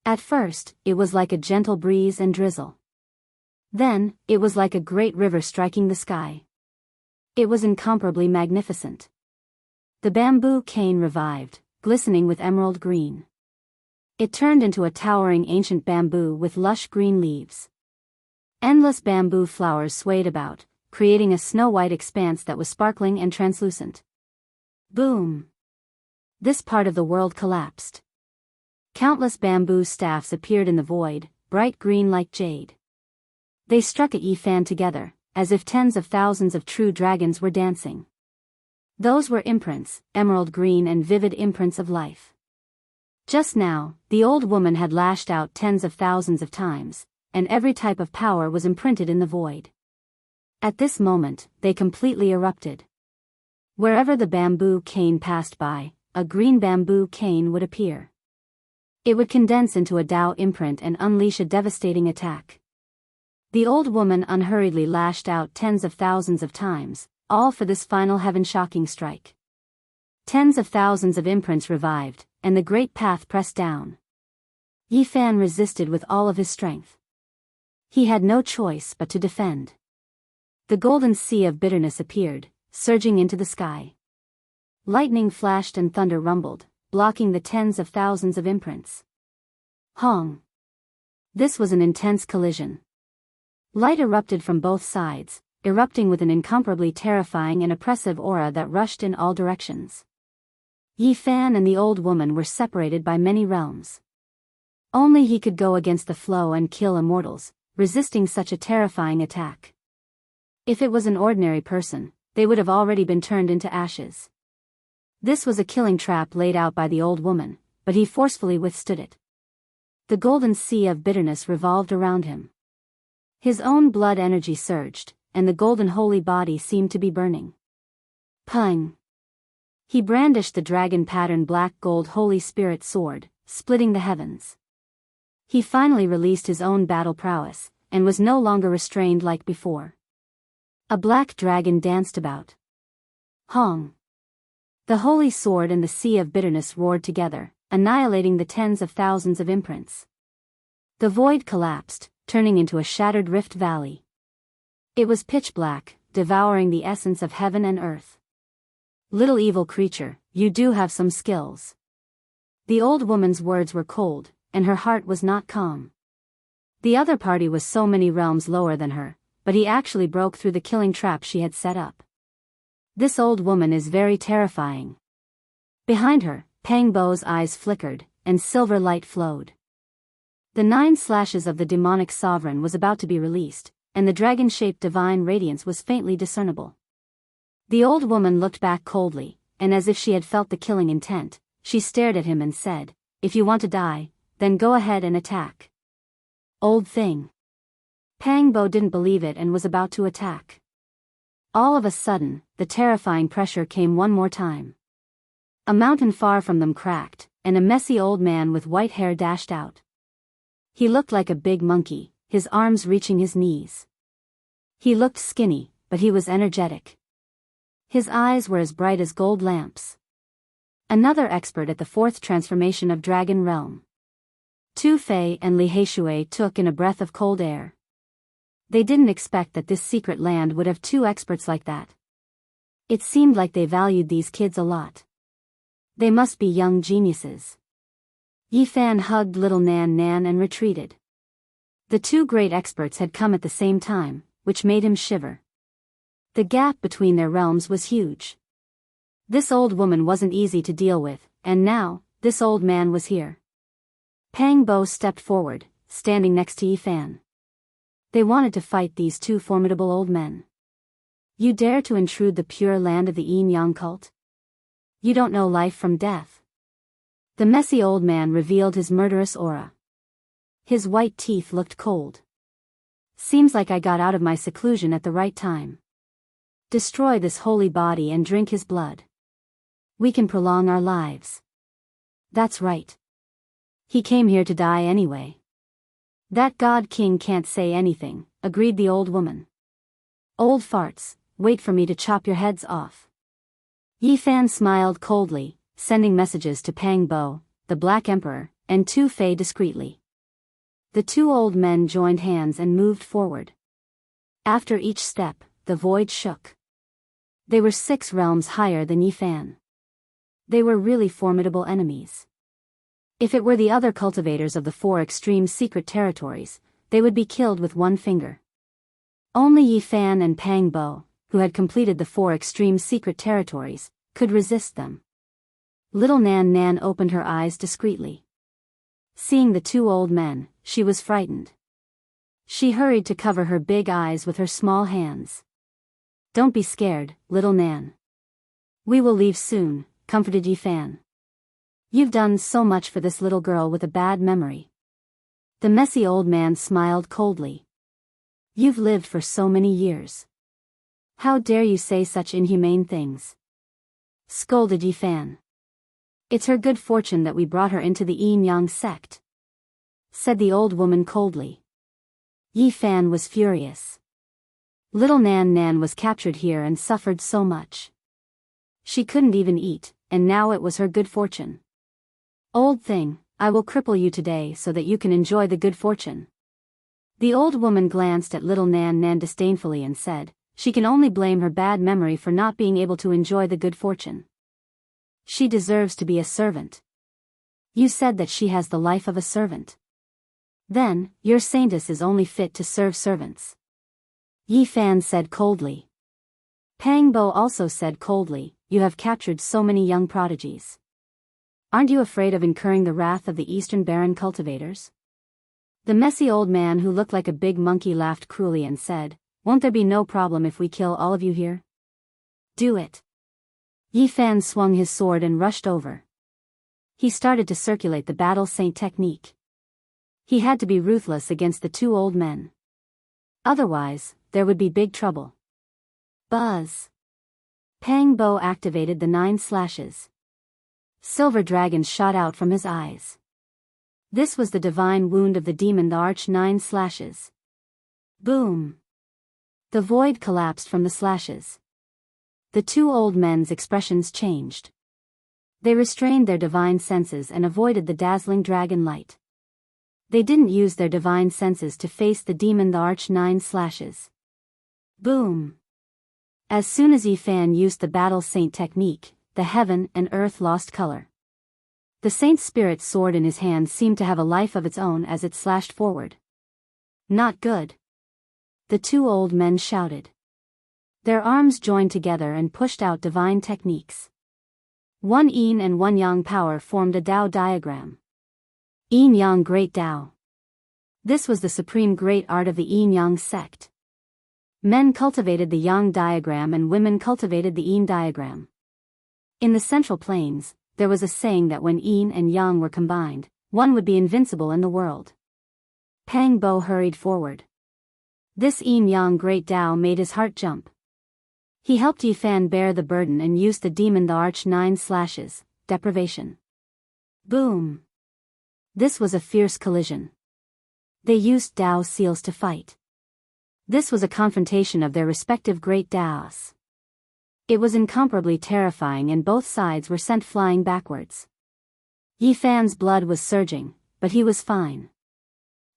A: At first, it was like a gentle breeze and drizzle. Then, it was like a great river striking the sky. It was incomparably magnificent. The bamboo cane revived, glistening with emerald green. It turned into a towering ancient bamboo with lush green leaves. Endless bamboo flowers swayed about, creating a snow-white expanse that was sparkling and translucent. Boom! This part of the world collapsed. Countless bamboo staffs appeared in the void, bright green like jade. They struck at Yifan together, as if tens of thousands of true dragons were dancing. Those were imprints, emerald green and vivid imprints of life. Just now, the old woman had lashed out tens of thousands of times, and every type of power was imprinted in the void. At this moment, they completely erupted. Wherever the bamboo cane passed by, a green bamboo cane would appear. It would condense into a Tao imprint and unleash a devastating attack. The old woman unhurriedly lashed out tens of thousands of times, all for this final heaven-shocking strike. Tens of thousands of imprints revived, and the great path pressed down. Yifan resisted with all of his strength. He had no choice but to defend. The golden sea of bitterness appeared, surging into the sky. Lightning flashed and thunder rumbled, blocking the tens of thousands of imprints. Hong! This was an intense collision. Light erupted from both sides, erupting with an incomparably terrifying and oppressive aura that rushed in all directions. Yifan and the old woman were separated by many realms. Only he could go against the flow and kill immortals, resisting such a terrifying attack. If it was an ordinary person, they would have already been turned into ashes. This was a killing trap laid out by the old woman, but he forcefully withstood it. The golden sea of bitterness revolved around him. His own blood energy surged, and the golden holy body seemed to be burning. Pung! He brandished the dragon-patterned black gold Holy Spirit sword, splitting the heavens. He finally released his own battle prowess, and was no longer restrained like before. A black dragon danced about. Hong! The holy sword and the sea of bitterness roared together, annihilating the tens of thousands of imprints. The void collapsed, turning into a shattered rift valley. It was pitch black, devouring the essence of heaven and earth. Little evil creature, you do have some skills. The old woman's words were cold, and her heart was not calm. The other party was so many realms lower than her, but he actually broke through the killing trap she had set up. This old woman is very terrifying. Behind her, Pang Bo's eyes flickered, and silver light flowed. The 9 slashes of the demonic sovereign was about to be released, and the dragon-shaped divine radiance was faintly discernible. The old woman looked back coldly, and as if she had felt the killing intent, she stared at him and said, "If you want to die, then go ahead and attack." Old thing. Pang Bo didn't believe it and was about to attack. All of a sudden, the terrifying pressure came one more time. A mountain far from them cracked, and a messy old man with white hair dashed out. He looked like a big monkey, his arms reaching his knees. He looked skinny, but he was energetic. His eyes were as bright as gold lamps. Another expert at the fourth transformation of Dragon Realm. Tu Fei and Li Heishui took in a breath of cold air. They didn't expect that this secret land would have two experts like that. It seemed like they valued these kids a lot. They must be young geniuses. Yi Fan hugged little Nan Nan and retreated. The two great experts had come at the same time, which made him shiver. The gap between their realms was huge. This old woman wasn't easy to deal with, and now, this old man was here. Pang Bo stepped forward, standing next to Yi Fan. They wanted to fight these two formidable old men. You dare to intrude the pure land of the Yin Yang cult? You don't know life from death. The messy old man revealed his murderous aura. His white teeth looked cold. Seems like I got out of my seclusion at the right time. Destroy this holy body and drink his blood. We can prolong our lives. That's right. He came here to die anyway. That God King can't say anything, agreed the old woman. Old farts, wait for me to chop your heads off. Yi Fan smiled coldly, sending messages to Pang Bo, the Black Emperor, and Tu Fei discreetly. The two old men joined hands and moved forward. After each step, the void shook. They were 6 realms higher than Yi Fan. They were really formidable enemies. If it were the other cultivators of the 4 extreme secret territories, they would be killed with one finger. Only Yi Fan and Pang Bo, who had completed the 4 extreme secret territories, could resist them. Little Nan Nan opened her eyes discreetly. Seeing the two old men, she was frightened. She hurried to cover her big eyes with her small hands. Don't be scared, little Nan. We will leave soon, comforted Yi Fan. You've done so much for this little girl with a bad memory. The messy old man smiled coldly. You've lived for so many years. How dare you say such inhumane things? Scolded Yi Fan. It's her good fortune that we brought her into the Yin Yang sect, said the old woman coldly. Yi Fan was furious. Little Nan Nan was captured here and suffered so much. She couldn't even eat, and now it was her good fortune. Old thing, I will cripple you today so that you can enjoy the good fortune. The old woman glanced at little Nan Nan disdainfully and said, she can only blame her bad memory for not being able to enjoy the good fortune. She deserves to be a servant. You said that she has the life of a servant. Then, your saintess is only fit to serve servants. Yi Fan said coldly. Pang Bo also said coldly, you have captured so many young prodigies. Aren't you afraid of incurring the wrath of the Eastern Baron cultivators? The messy old man who looked like a big monkey laughed cruelly and said, won't there be no problem if we kill all of you here? Do it. Yi Fan swung his sword and rushed over. He started to circulate the battle saint technique. He had to be ruthless against the two old men. Otherwise, there would be big trouble. Buzz. Pang Bo activated the 9 slashes. Silver dragons shot out from his eyes. This was the divine wound of the demon, the Arch 9 slashes. Boom. The void collapsed from the slashes. The two old men's expressions changed. They restrained their divine senses and avoided the dazzling dragon light. They didn't use their divine senses to face the demon, the Arch 9 slashes. Boom. As soon as Yi Fan used the battle saint technique, the heaven and earth lost color. The saint's spirit sword in his hand seemed to have a life of its own as it slashed forward. Not good. The two old men shouted. Their arms joined together and pushed out divine techniques. One yin and one yang power formed a Tao diagram. Yin Yang Great Tao. This was the supreme great art of the Yin Yang sect. Men cultivated the Yang diagram and women cultivated the Yin diagram. In the Central Plains, there was a saying that when Yin and Yang were combined, one would be invincible in the world. Pang Bo hurried forward. This Yin Yang Great Tao made his heart jump. He helped Yifan bear the burden and used the demon the arch 9 slashes, deprivation. Boom! This was a fierce collision. They used Dao seals to fight. This was a confrontation of their respective great Daos. It was incomparably terrifying and both sides were sent flying backwards. Yifan's blood was surging, but he was fine.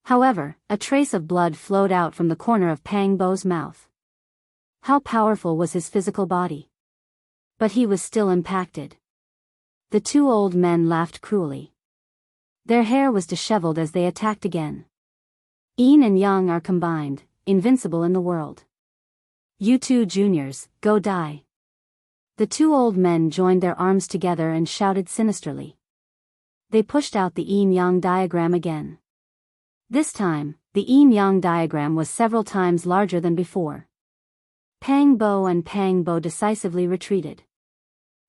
A: However, a trace of blood flowed out from the corner of Pang Bo's mouth. How powerful was his physical body? But he was still impacted. The two old men laughed cruelly. Their hair was disheveled as they attacked again. Yin and Yang are combined, invincible in the world. You two juniors, go die. The two old men joined their arms together and shouted sinisterly. They pushed out the yin-yang diagram again. This time, the yin-yang diagram was several times larger than before. Pang Bo and Pang Bo decisively retreated.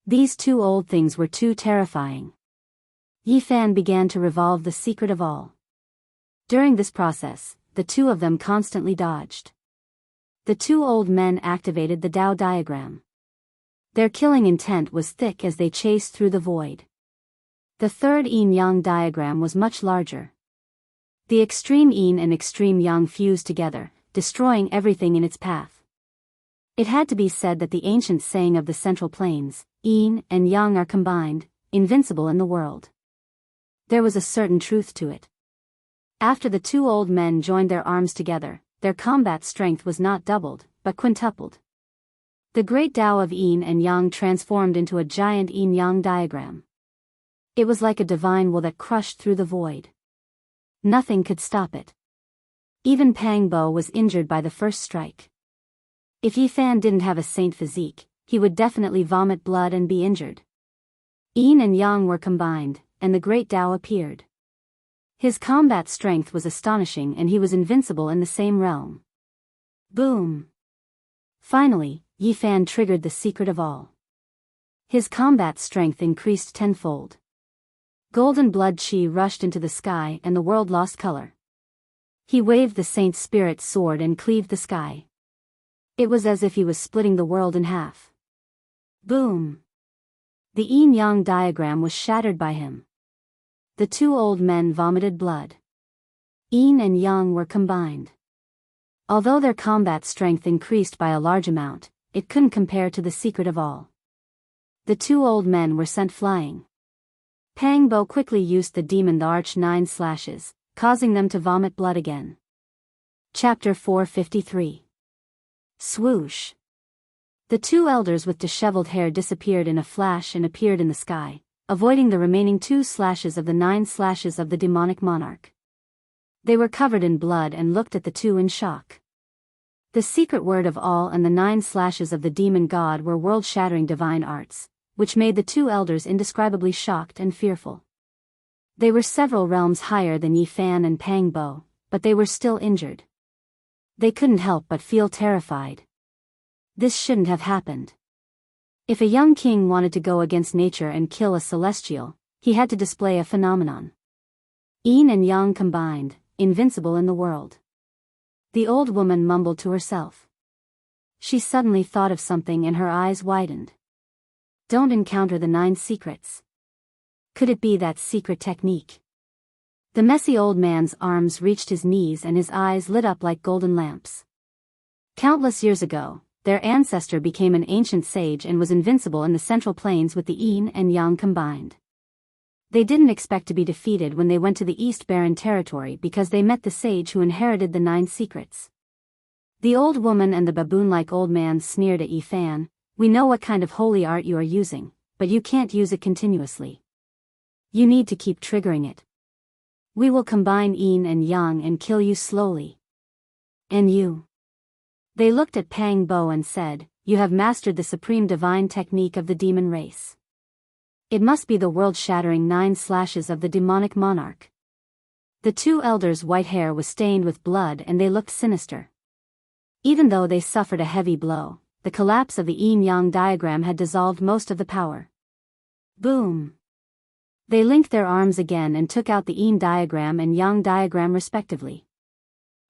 A: These two old things were too terrifying. Yifan began to revolve the secret of all. During this process, the two of them constantly dodged. The two old men activated the Dao diagram. Their killing intent was thick as they chased through the void. The third yin-yang diagram was much larger. The extreme yin and extreme yang fused together, destroying everything in its path. It had to be said that the ancient saying of the Central Plains, yin and yang are combined, invincible in the world. There was a certain truth to it. After the two old men joined their arms together, their combat strength was not doubled, but quintupled. The great Tao of yin and yang transformed into a giant yin-yang diagram. It was like a divine will that crushed through the void. Nothing could stop it. Even Pang Bo was injured by the first strike. If Yifan didn't have a saint physique, he would definitely vomit blood and be injured. Yin and Yang were combined, and the great Tao appeared. His combat strength was astonishing and he was invincible in the same realm. Boom! Finally, Yifan triggered the secret of all. His combat strength increased tenfold. Golden blood qi rushed into the sky and the world lost color. He waved the saint's spirit sword and cleaved the sky. It was as if he was splitting the world in half. Boom! The yin-yang diagram was shattered by him. The two old men vomited blood. Yin and yang were combined. Although their combat strength increased by a large amount, it couldn't compare to the secret of all. The two old men were sent flying. Pang Bo quickly used the demon the arch 9 slashes, causing them to vomit blood again. Chapter 453. Swoosh! The two elders with disheveled hair disappeared in a flash and appeared in the sky, avoiding the remaining 2 slashes of the 9 slashes of the demonic monarch. They were covered in blood and looked at the two in shock. The secret word of all and the 9 slashes of the demon god were world-shattering divine arts, which made the two elders indescribably shocked and fearful. They were several realms higher than Yifan and Pang Bo, but they were still injured. They couldn't help but feel terrified. This shouldn't have happened. If a young king wanted to go against nature and kill a celestial, he had to display a phenomenon. Yin and yang combined, invincible in the world. The old woman mumbled to herself. She suddenly thought of something and her eyes widened. Don't encounter the 9 secrets. Could it be that secret technique? The messy old man's arms reached his knees and his eyes lit up like golden lamps. Countless years ago, their ancestor became an ancient sage and was invincible in the Central Plains with the yin and yang combined. They didn't expect to be defeated when they went to the East Barren territory because they met the sage who inherited the 9 secrets. The old woman and the baboon-like old man sneered at Yifan. We know what kind of holy art you are using, but you can't use it continuously. You need to keep triggering it. We will combine yin and yang and kill you slowly. And you? They looked at Pang Bo and said, you have mastered the supreme divine technique of the demon race. It must be the world-shattering 9 slashes of the demonic monarch. The two elders' white hair was stained with blood and they looked sinister. Even though they suffered a heavy blow, the collapse of the yin-yang diagram had dissolved most of the power. Boom! They linked their arms again and took out the yin diagram and yang diagram respectively.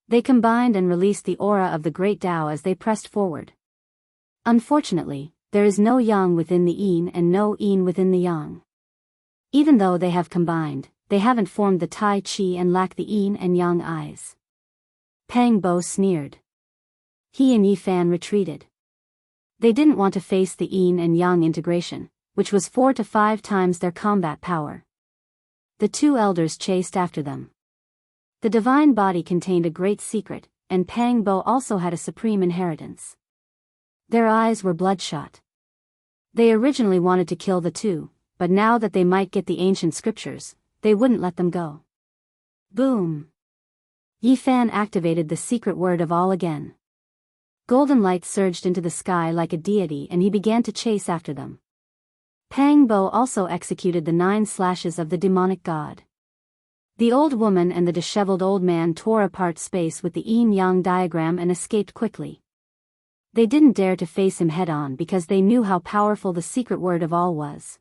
A: They combined and released the aura of the great Tao as they pressed forward. Unfortunately, there is no yang within the yin and no yin within the yang. Even though they have combined, they haven't formed the Tai Chi and lack the yin and yang eyes. Pang Bo sneered. He and Yi Fan retreated. They didn't want to face the yin and yang integration, which was 4 to 5 times their combat power. The two elders chased after them. The divine body contained a great secret, and Pang Bo also had a supreme inheritance. Their eyes were bloodshot. They originally wanted to kill the two, but now that they might get the ancient scriptures, they wouldn't let them go. Boom! Yi Fan activated the secret word of all again. Golden light surged into the sky like a deity and he began to chase after them. Pang Bo also executed the 9 slashes of the demonic god. The old woman and the disheveled old man tore apart space with the yin-yang diagram and escaped quickly. They didn't dare to face him head-on because they knew how powerful the secret word of all was.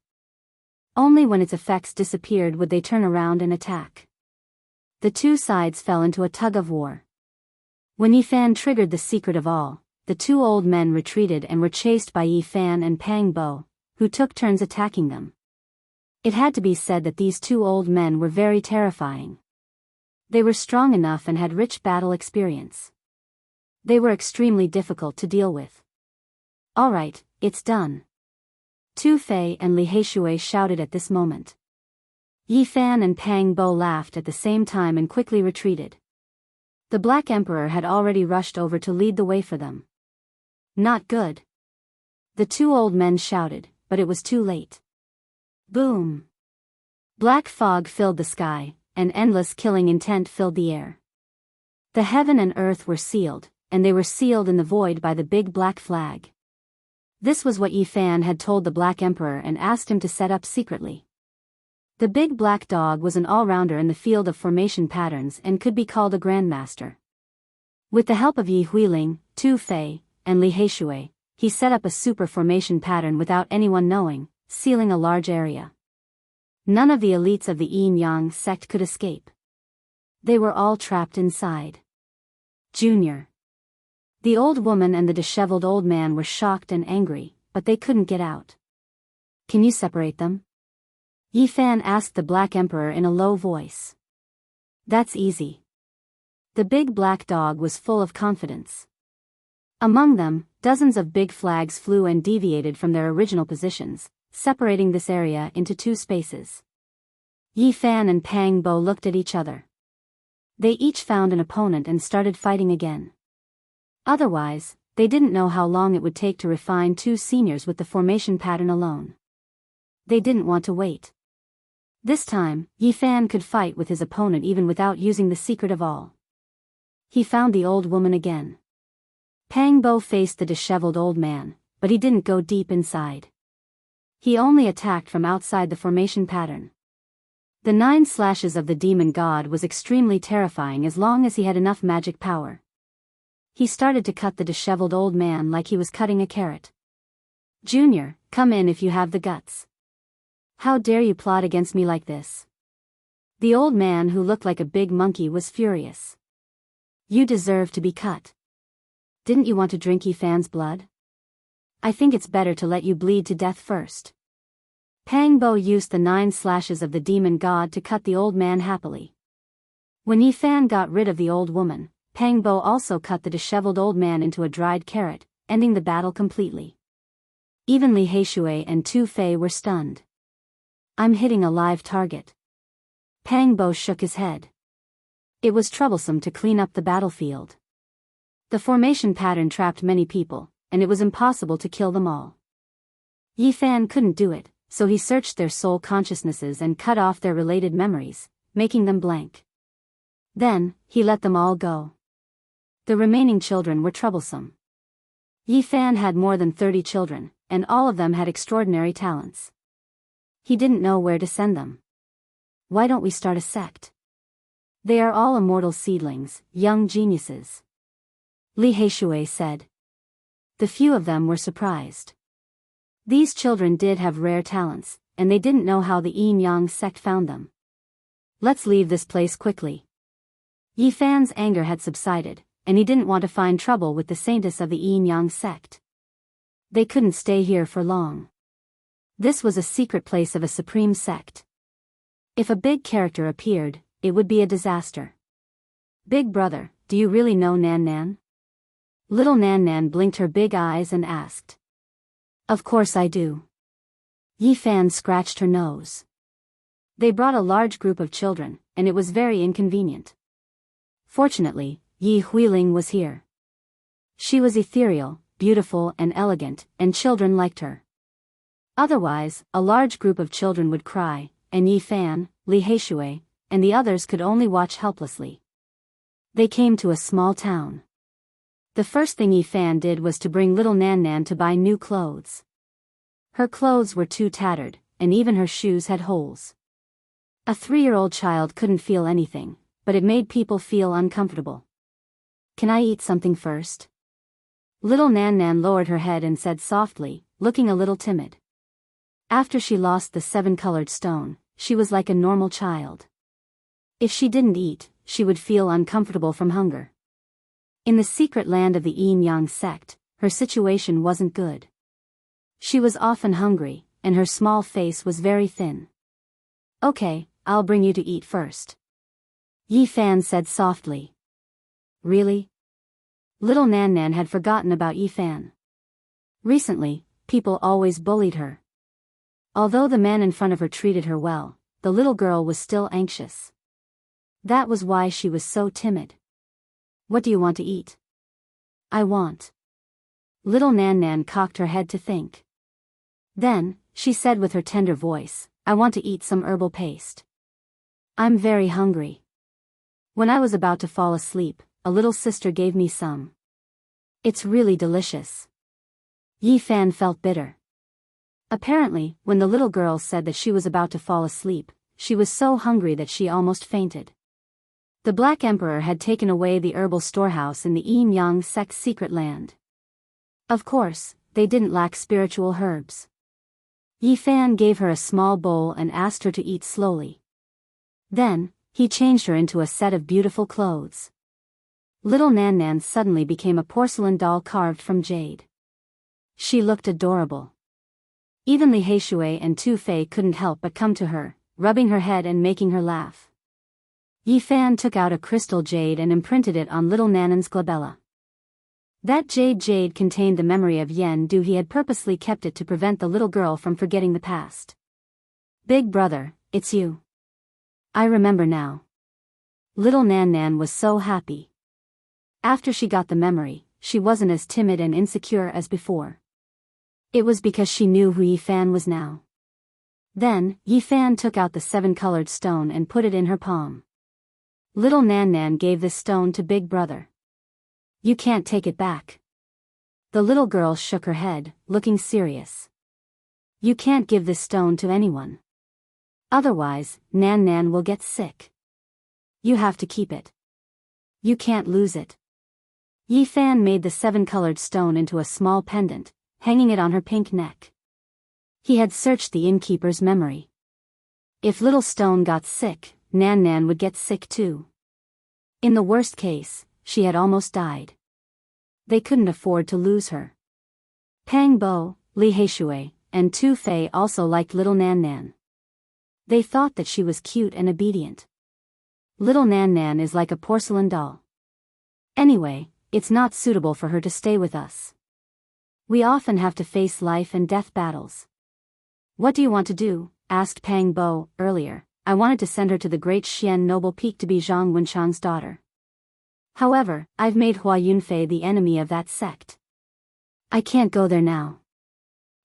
A: Only when its effects disappeared would they turn around and attack. The two sides fell into a tug-of-war. When Yi Fan triggered the secret of all, the two old men retreated and were chased by Yi Fan and Pang Bo, who took turns attacking them. It had to be said that these two old men were very terrifying. They were strong enough and had rich battle experience. They were extremely difficult to deal with. All right, it's done. Tu Fei and Li Heishui shouted at this moment. Yi Fan and Pang Bo laughed at the same time and quickly retreated. The Black Emperor had already rushed over to lead the way for them. Not good. The two old men shouted, but it was too late. Boom! Black fog filled the sky, and endless killing intent filled the air. The heaven and earth were sealed, and they were sealed in the void by the big black flag. This was what Yi Fan had told the Black Emperor and asked him to set up secretly. The big black dog was an all-rounder in the field of formation patterns and could be called a grandmaster. With the help of Yi Huiling, Tu Fei, and Li Heishui, he set up a super formation pattern without anyone knowing, sealing a large area. None of the elites of the yin-yang sect could escape. They were all trapped inside. Junior. The old woman and the disheveled old man were shocked and angry, but they couldn't get out. Can you separate them? Yi Fan asked the Black Emperor in a low voice. That's easy. The big black dog was full of confidence. Among them, dozens of big flags flew and deviated from their original positions, separating this area into 2 spaces. Yi Fan and Pang Bo looked at each other. They each found an opponent and started fighting again. Otherwise, they didn't know how long it would take to refine 2 seniors with the formation pattern alone. They didn't want to wait. This time, Yi Fan could fight with his opponent even without using the secret of all. He found the old woman again. Pang Bo faced the disheveled old man, but he didn't go deep inside. He only attacked from outside the formation pattern. The 9 slashes of the demon god was extremely terrifying as long as he had enough magic power. He started to cut the disheveled old man like he was cutting a carrot. Junior, come in if you have the guts. How dare you plot against me like this? The old man who looked like a big monkey was furious. You deserve to be cut. Didn't you want to drink Yi Fan's blood? I think it's better to let you bleed to death first. Pang Bo used the 9 slashes of the demon god to cut the old man happily. When Yi Fan got rid of the old woman, Pang Bo also cut the disheveled old man into a dried carrot, ending the battle completely. Even Li Heishui and Tu Fei were stunned. I'm hitting a live target. Pang Bo shook his head. It was troublesome to clean up the battlefield. The formation pattern trapped many people, and it was impossible to kill them all. Yi Fan couldn't do it, so he searched their soul consciousnesses and cut off their related memories, making them blank. Then, he let them all go. The remaining children were troublesome. Yi Fan had more than 30 children, and all of them had extraordinary talents. He didn't know where to send them. Why don't we start a sect? They are all immortal seedlings, young geniuses. Li Heishui said. The few of them were surprised. These children did have rare talents, and they didn't know how the yin-yang sect found them. Let's leave this place quickly. Yi Fan's anger had subsided, and he didn't want to find trouble with the saintess of the yin-yang sect. They couldn't stay here for long. This was a secret place of a supreme sect. If a big character appeared, it would be a disaster. Big brother, do you really know Nan Nan? Little Nan Nan blinked her big eyes and asked. Of course I do. Yi Fan scratched her nose. They brought a large group of children, and it was very inconvenient. Fortunately, Yi Huiling was here. She was ethereal, beautiful and elegant, and children liked her. Otherwise, a large group of children would cry, and Yi Fan, Li Heishui, and the others could only watch helplessly. They came to a small town. The first thing Yi Fan did was to bring little Nan Nan to buy new clothes. Her clothes were too tattered, and even her shoes had holes. A 3-year-old child couldn't feel anything, but it made people feel uncomfortable. Can I eat something first? Little Nan Nan lowered her head and said softly, looking a little timid. After she lost the 7-colored stone, she was like a normal child. If she didn't eat, she would feel uncomfortable from hunger. In the secret land of the Yin Yang sect, her situation wasn't good. She was often hungry, and her small face was very thin. Okay, I'll bring you to eat first. Yi Fan said softly. Really? Little Nan Nan had forgotten about Yi Fan. Recently, people always bullied her. Although the man in front of her treated her well, the little girl was still anxious. That was why she was so timid. What do you want to eat? I want. Little Nan Nan cocked her head to think. Then, she said with her tender voice, I want to eat some herbal paste. I'm very hungry. When I was about to fall asleep, a little sister gave me some. It's really delicious. Yi Fan felt bitter. Apparently, when the little girl said that she was about to fall asleep, she was so hungry that she almost fainted. The Black Emperor had taken away the herbal storehouse in the Yin Yang sect's secret land. Of course, they didn't lack spiritual herbs. Yi Fan gave her a small bowl and asked her to eat slowly. Then, he changed her into a set of beautiful clothes. Little Nan Nan suddenly became a porcelain doll carved from jade. She looked adorable. Even Li Heishui and Tu Fei couldn't help but come to her, rubbing her head and making her laugh. Yi Fan took out a crystal jade and imprinted it on little Nan Nan's glabella. That jade contained the memory of Yen Du. He had purposely kept it to prevent the little girl from forgetting the past. Big brother, it's you. I remember now. Little Nan Nan was so happy. After she got the memory, she wasn't as timid and insecure as before. It was because she knew who Yi Fan was now. Then, Yi Fan took out the 7-colored stone and put it in her palm. Little Nan Nan gave this stone to Big Brother. You can't take it back. The little girl shook her head, looking serious. You can't give this stone to anyone. Otherwise, Nan Nan will get sick. You have to keep it. You can't lose it. Yi Fan made the 7-colored stone into a small pendant, hanging it on her pink neck. He had searched the innkeeper's memory. If little stone got sick, Nan Nan would get sick too. In the worst case, she had almost died. They couldn't afford to lose her. Pang Bo, Li Heishui, and Tu Fei also liked little Nan Nan. They thought that she was cute and obedient. Little Nan Nan is like a porcelain doll. Anyway, it's not suitable for her to stay with us. We often have to face life and death battles. What do you want to do? Asked Pang Bo earlier. I wanted to send her to the Great Xian Noble Peak to be Zhang Wenchang's daughter. However, I've made Hua Yunfei the enemy of that sect. I can't go there now.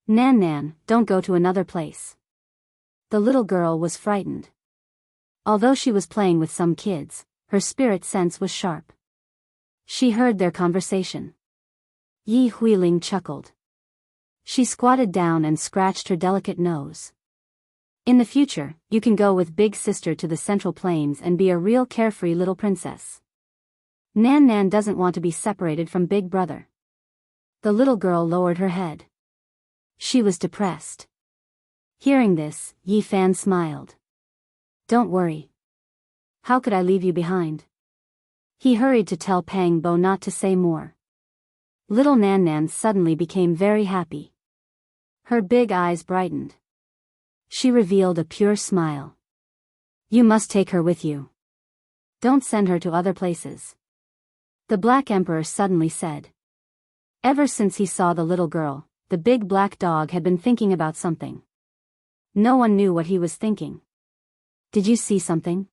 A: Nan Nan, don't go to another place. The little girl was frightened. Although she was playing with some kids, her spirit sense was sharp. She heard their conversation. Yi Huiling chuckled. She squatted down and scratched her delicate nose. In the future, you can go with Big Sister to the Central Plains and be a real carefree little princess. Nan Nan doesn't want to be separated from Big Brother. The little girl lowered her head. She was depressed. Hearing this, Yi Fan smiled. Don't worry. How could I leave you behind? He hurried to tell Pang Bo not to say more. Little Nan Nan suddenly became very happy. Her big eyes brightened. She revealed a pure smile. You must take her with you. Don't send her to other places. The Black Emperor suddenly said. Ever since he saw the little girl, the big black dog had been thinking about something. No one knew what he was thinking. Did you see something?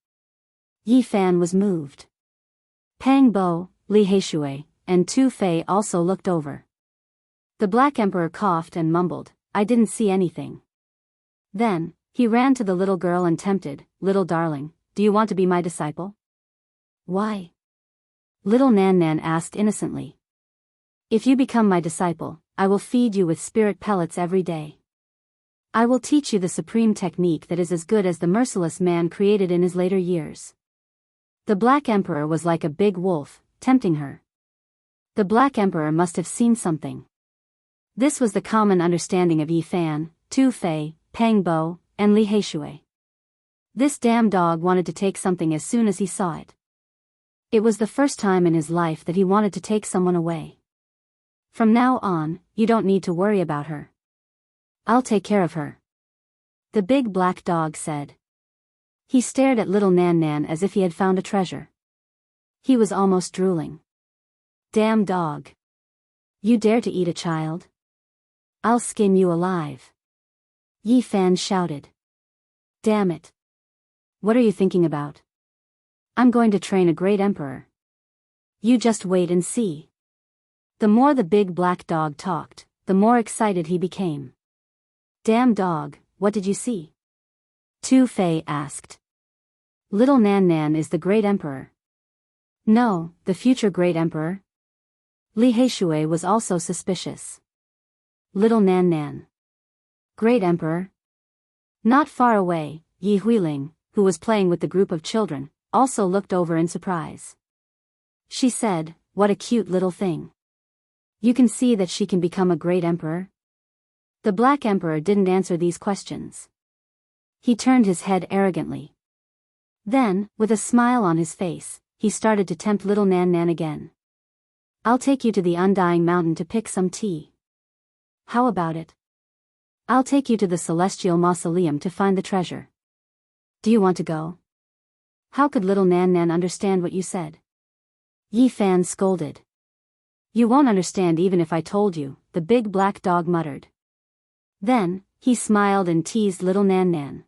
A: Yi Fan was moved. Pang Bo, Li Heishui, and Tu Fei also looked over. The Black Emperor coughed and mumbled, I didn't see anything. Then, he ran to the little girl and tempted, Little darling, do you want to be my disciple? Why? Little Nan Nan asked innocently. If you become my disciple, I will feed you with spirit pellets every day. I will teach you the supreme technique that is as good as the merciless man created in his later years. The Black Emperor was like a big wolf, tempting her. The Black Emperor must have seen something. This was the common understanding of Yi Fan, Tu Fei, Pang Bo, and Li Heishui. This damn dog wanted to take something as soon as he saw it. It was the first time in his life that he wanted to take someone away. From now on, you don't need to worry about her. I'll take care of her. The big black dog said. He stared at little Nan Nan as if he had found a treasure. He was almost drooling. Damn dog. You dare to eat a child? I'll skin you alive. Yi Fan shouted. Damn it. What are you thinking about? I'm going to train a great emperor. You just wait and see. The more the big black dog talked, the more excited he became. Damn dog, what did you see? Tu Fei asked. Little Nan Nan is the great emperor. No, the future great emperor. Li Heishui was also suspicious. Little Nan Nan. Great emperor? Not far away, Yi Huiling, who was playing with the group of children, also looked over in surprise. She said, what a cute little thing. You can see that she can become a great emperor? The Black Emperor didn't answer these questions. He turned his head arrogantly. Then, with a smile on his face, he started to tempt little Nan Nan again. I'll take you to the Undying Mountain to pick some tea. How about it? I'll take you to the Celestial Mausoleum to find the treasure. Do you want to go? How could little Nan Nan understand what you said? Yi Fan scolded. You won't understand even if I told you, the big black dog muttered. Then, he smiled and teased little Nan Nan.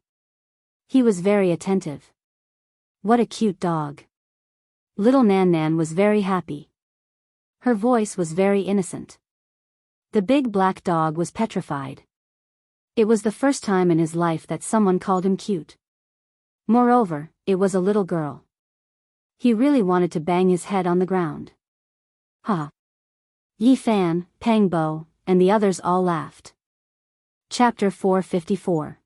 A: He was very attentive. What a cute dog. Little Nan Nan was very happy. Her voice was very innocent. The big black dog was petrified. It was the first time in his life that someone called him cute. Moreover, it was a little girl. He really wanted to bang his head on the ground. Ha! Yi Fan, Pang Bo, and the others all laughed. Chapter 454.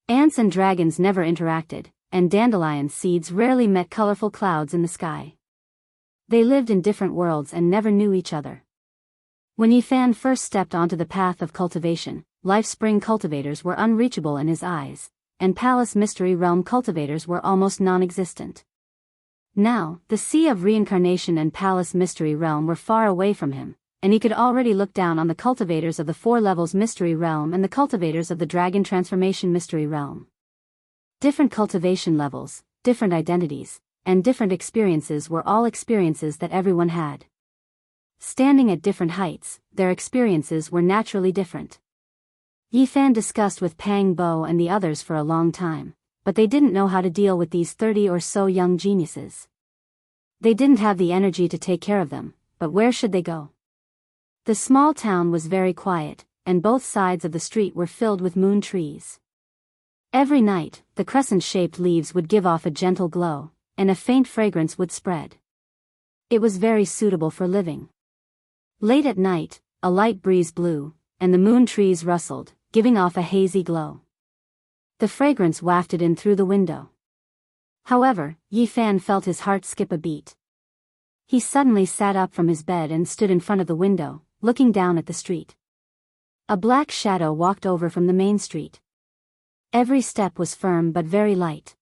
A: Ants and dragons never interacted, and dandelion seeds rarely met colorful clouds in the sky. They lived in different worlds and never knew each other. When Yi Fan first stepped onto the path of cultivation, Life Spring cultivators were unreachable in his eyes, and Palace Mystery Realm cultivators were almost non-existent. Now, the Sea of Reincarnation and Palace Mystery Realm were far away from him, and he could already look down on the cultivators of the Four Levels Mystery Realm and the cultivators of the Dragon Transformation Mystery Realm. Different cultivation levels, different identities, and different experiences were all experiences that everyone had. Standing at different heights, their experiences were naturally different. Yi Fan discussed with Pang Bo and the others for a long time, but they didn't know how to deal with these 30 or so young geniuses. They didn't have the energy to take care of them, but where should they go? The small town was very quiet, and both sides of the street were filled with moon trees. Every night, the crescent-shaped leaves would give off a gentle glow, and a faint fragrance would spread. It was very suitable for living. Late at night, a light breeze blew, and the moon trees rustled, giving off a hazy glow. The fragrance wafted in through the window. However, Yi Fan felt his heart skip a beat. He suddenly sat up from his bed and stood in front of the window, looking down at the street. A black shadow walked over from the main street. Every step was firm but very light.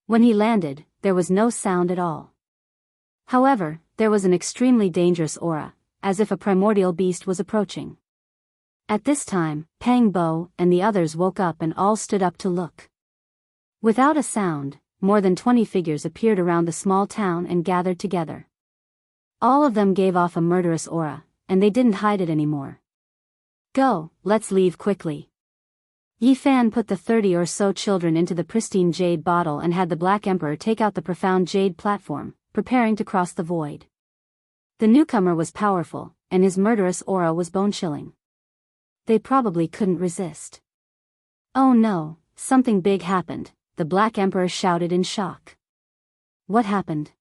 A: When he landed, there was no sound at all. However, there was an extremely dangerous aura, as if a primordial beast was approaching. At this time, Pang Bo and the others woke up and all stood up to look. Without a sound, more than 20 figures appeared around the small town and gathered together. All of them gave off a murderous aura, and they didn't hide it anymore. Go, let's leave quickly. Yi Fan put the 30 or so children into the pristine jade bottle and had the Black Emperor take out the profound jade platform, preparing to cross the void. The newcomer was powerful, and his murderous aura was bone-chilling. They probably couldn't resist. Oh no, something big happened, the Black Emperor shouted in shock. What happened?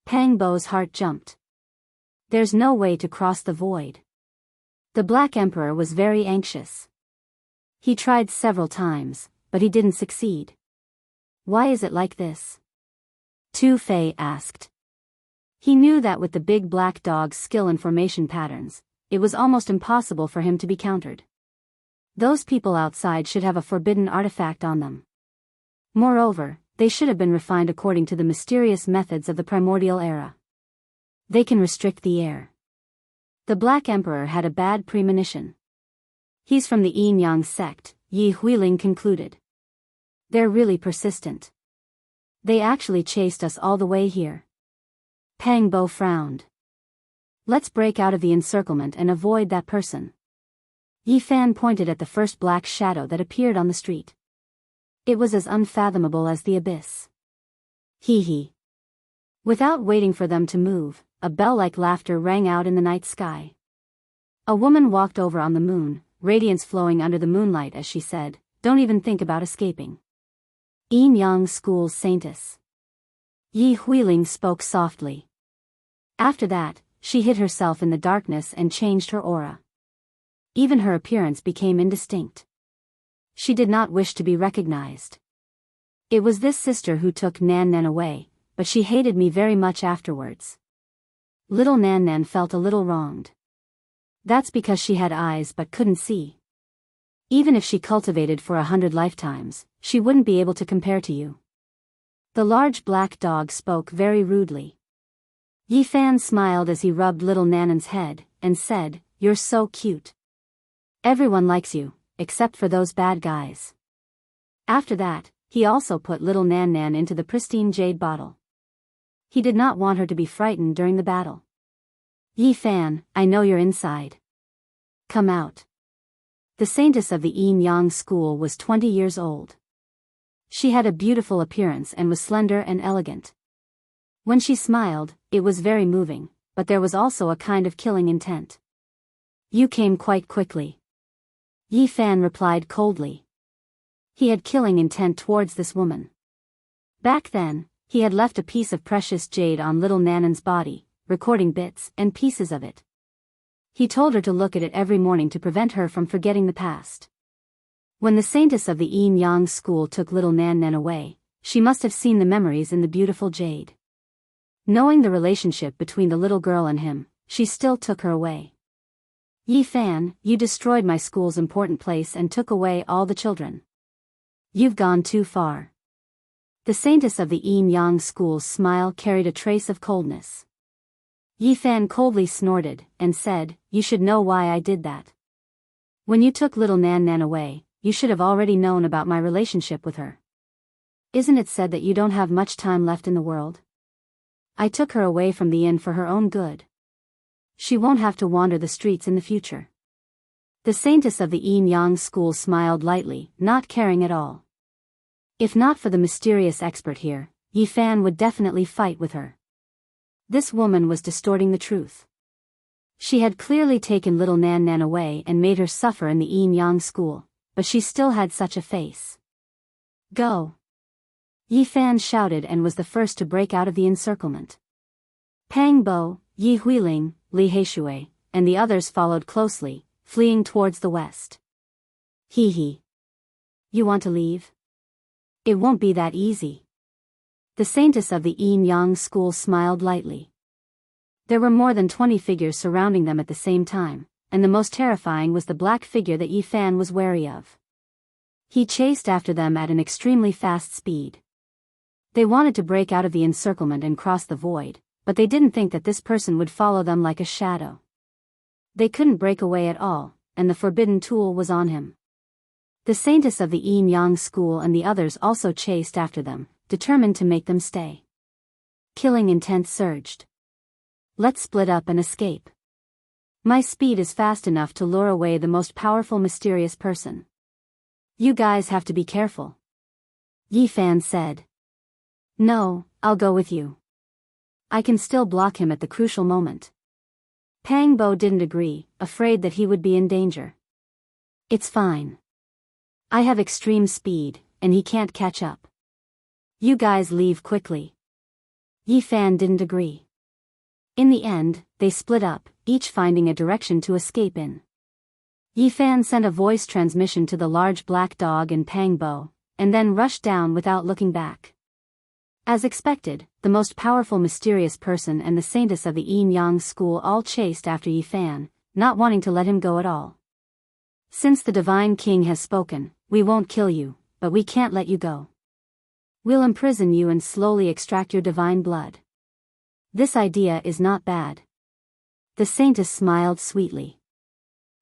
A: Pang Bo's heart jumped. There's no way to cross the void. The Black Emperor was very anxious. He tried several times, but he didn't succeed. Why is it like this? Tu Fei asked. He knew that with the big black dog's skill and formation patterns, it was almost impossible for him to be countered. Those people outside should have a forbidden artifact on them. Moreover, they should have been refined according to the mysterious methods of the primordial era. They can restrict the air. The Black Emperor had a bad premonition. He's from the Yin Yang sect, Yi Huiling concluded. They're really persistent. They actually chased us all the way here. Pang Bo frowned. Let's break out of the encirclement and avoid that person. Yi Fan pointed at the first black shadow that appeared on the street. It was as unfathomable as the abyss. Hee hee. Without waiting for them to move, a bell-like laughter rang out in the night sky. A woman walked over on the moon, radiance flowing under the moonlight as she said, "Don't even think about escaping." Yin Yang School's Saintess. Yi Huiling spoke softly. After that, she hid herself in the darkness and changed her aura. Even her appearance became indistinct. She did not wish to be recognized. It was this sister who took Nan Nan away, but she hated me very much afterwards. Little Nan Nan felt a little wronged. That's because she had eyes but couldn't see. Even if she cultivated for 100 lifetimes, she wouldn't be able to compare to you. The large black dog spoke very rudely. Yi Fan smiled as he rubbed little Nanan's head, and said, "You're so cute. Everyone likes you, except for those bad guys." After that, he also put little Nan Nan into the pristine jade bottle. He did not want her to be frightened during the battle. Yi Fan, I know you're inside. Come out. The saintess of the Yin Yang school was 20 years old. She had a beautiful appearance and was slender and elegant. When she smiled, it was very moving, but there was also a kind of killing intent. You came quite quickly. Yi Fan replied coldly. He had killing intent towards this woman. Back then, he had left a piece of precious jade on little Nanan's body, recording bits and pieces of it. He told her to look at it every morning to prevent her from forgetting the past. When the saintess of the Yin Yang school took little Nan Nan away, she must have seen the memories in the beautiful jade. Knowing the relationship between the little girl and him, she still took her away. Yi Fan, you destroyed my school's important place and took away all the children. You've gone too far. The saintess of the Yin Yang school's smile carried a trace of coldness. Yi Fan coldly snorted, and said, You should know why I did that. When you took little Nan Nan away, you should have already known about my relationship with her. Isn't it said that you don't have much time left in the world? I took her away from the inn for her own good. She won't have to wander the streets in the future. The saintess of the Yin Yang school smiled lightly, not caring at all. If not for the mysterious expert here, Yi Fan would definitely fight with her. This woman was distorting the truth. She had clearly taken little Nan Nan away and made her suffer in the Yin Yang school, but she still had such a face. Go! Yi Fan shouted and was the first to break out of the encirclement. Pang Bo, Yi Huiling, Li Heishui, and the others followed closely, fleeing towards the west. Hee hee. You want to leave? It won't be that easy. The saintess of the Yin Yang school smiled lightly. There were more than 20 figures surrounding them at the same time, and the most terrifying was the black figure that Yi Fan was wary of. He chased after them at an extremely fast speed. They wanted to break out of the encirclement and cross the void, but they didn't think that this person would follow them like a shadow. They couldn't break away at all, and the forbidden tool was on him. The saintess of the yin yang school and the others also chased after them, determined to make them stay. Killing intent surged. Let's split up and escape. My speed is fast enough to lure away the most powerful mysterious person. You guys have to be careful. Yi Fan said. No, I'll go with you. I can still block him at the crucial moment. Pang Bo didn't agree, afraid that he would be in danger. It's fine. I have extreme speed, and he can't catch up. You guys leave quickly. Yi Fan didn't agree. In the end, they split up, each finding a direction to escape in. Yi Fan sent a voice transmission to the large black dog and Pang Bo, and then rushed down without looking back. As expected, the most powerful mysterious person and the saintess of the yin yang school all chased after Yi Fan, not wanting to let him go at all. Since the divine king has spoken, we won't kill you, but we can't let you go. We'll imprison you and slowly extract your divine blood. This idea is not bad. The saintess smiled sweetly.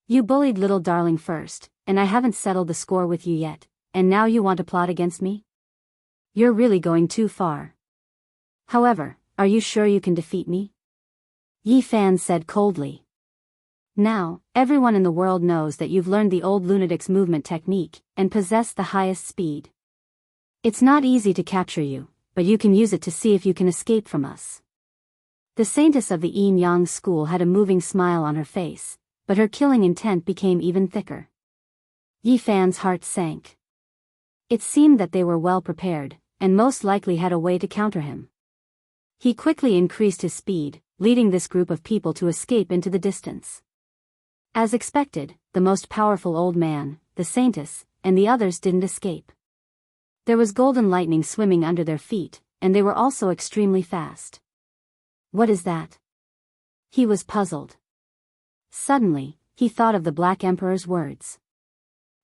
A: You bullied little darling first, and I haven't settled the score with you yet, and now you want to plot against me? You're really going too far. However, are you sure you can defeat me? Yi Fan said coldly. Now, everyone in the world knows that you've learned the old lunatic's movement technique, and possess the highest speed. It's not easy to capture you, but you can use it to see if you can escape from us. The saintess of the yin yang school had a moving smile on her face, but her killing intent became even thicker. Yi Fan's heart sank. It seemed that they were well prepared, and most likely had a way to counter him. He quickly increased his speed, leading this group of people to escape into the distance. As expected, the most powerful old man, the saintess, and the others didn't escape. There was golden lightning swimming under their feet, and they were also extremely fast. What is that? He was puzzled. Suddenly, he thought of the Black Emperor's words.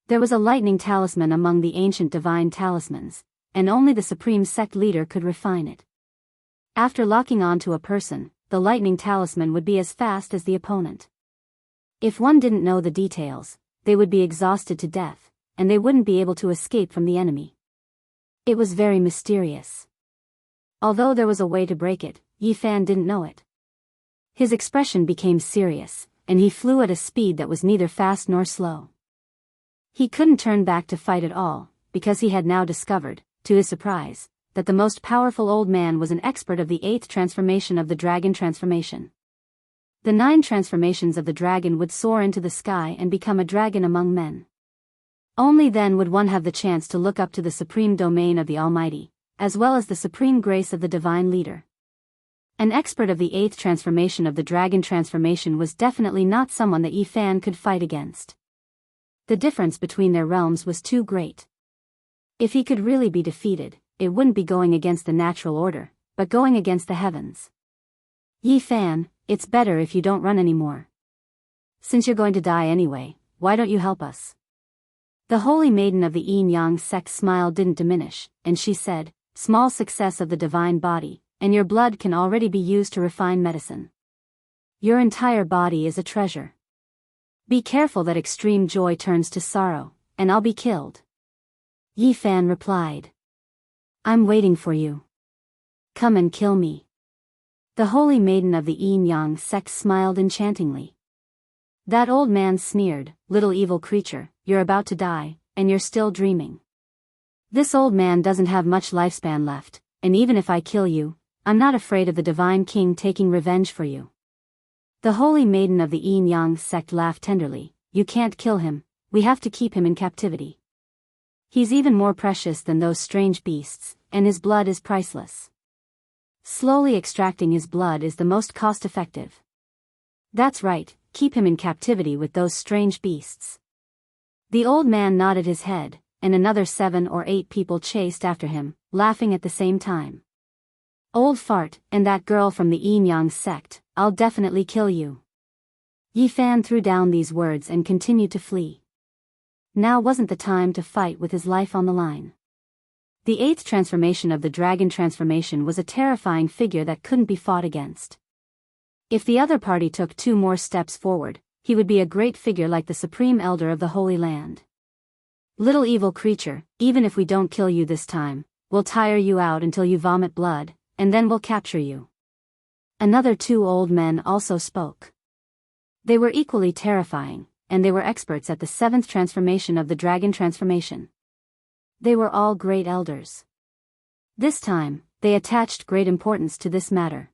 A: There was a lightning talisman among the ancient divine talismans, and only the supreme sect leader could refine it. After locking on to a person, the lightning talisman would be as fast as the opponent. If one didn't know the details, they would be exhausted to death, and they wouldn't be able to escape from the enemy. It was very mysterious. Although there was a way to break it, Yi Fan didn't know it. His expression became serious, and he flew at a speed that was neither fast nor slow. He couldn't turn back to fight at all, because he had now discovered, to his surprise, that the most powerful old man was an expert of the 8th transformation of the dragon transformation. The 9 transformations of the dragon would soar into the sky and become a dragon among men. Only then would one have the chance to look up to the supreme domain of the Almighty, as well as the supreme grace of the divine leader. An expert of the 8th transformation of the dragon transformation was definitely not someone that Yi Fan could fight against. The difference between their realms was too great. If he could really be defeated, it wouldn't be going against the natural order, but going against the heavens. Yi Fan, it's better if you don't run anymore. Since you're going to die anyway, why don't you help us? The holy maiden of the yin yang sect smile didn't diminish, and she said, small success of the divine body, and your blood can already be used to refine medicine. Your entire body is a treasure. Be careful that extreme joy turns to sorrow, and I'll be killed. Yi Fan replied. I'm waiting for you. Come and kill me. The holy maiden of the yin yang sect smiled enchantingly. That old man sneered, little evil creature, you're about to die, and you're still dreaming. This old man doesn't have much lifespan left, and even if I kill you, I'm not afraid of the divine king taking revenge for you. The holy maiden of the yin yang sect laughed tenderly. You can't kill him, we have to keep him in captivity. He's even more precious than those strange beasts, and his blood is priceless. Slowly extracting his blood is the most cost-effective. That's right, keep him in captivity with those strange beasts. The old man nodded his head, and another 7 or 8 people chased after him, laughing at the same time. Old fart, and that girl from the yin yang sect, I'll definitely kill you. Yi Fan threw down these words and continued to flee. Now wasn't the time to fight with his life on the line. The 8th transformation of the dragon transformation was a terrifying figure that couldn't be fought against. If the other party took 2 more steps forward, he would be a great figure like the supreme elder of the Holy Land. Little evil creature, even if we don't kill you this time, we'll tire you out until you vomit blood, and then we'll capture you. Another two old men also spoke. They were equally terrifying, and they were experts at the seventh transformation of the dragon transformation. They were all great elders. This time, they attached great importance to this matter.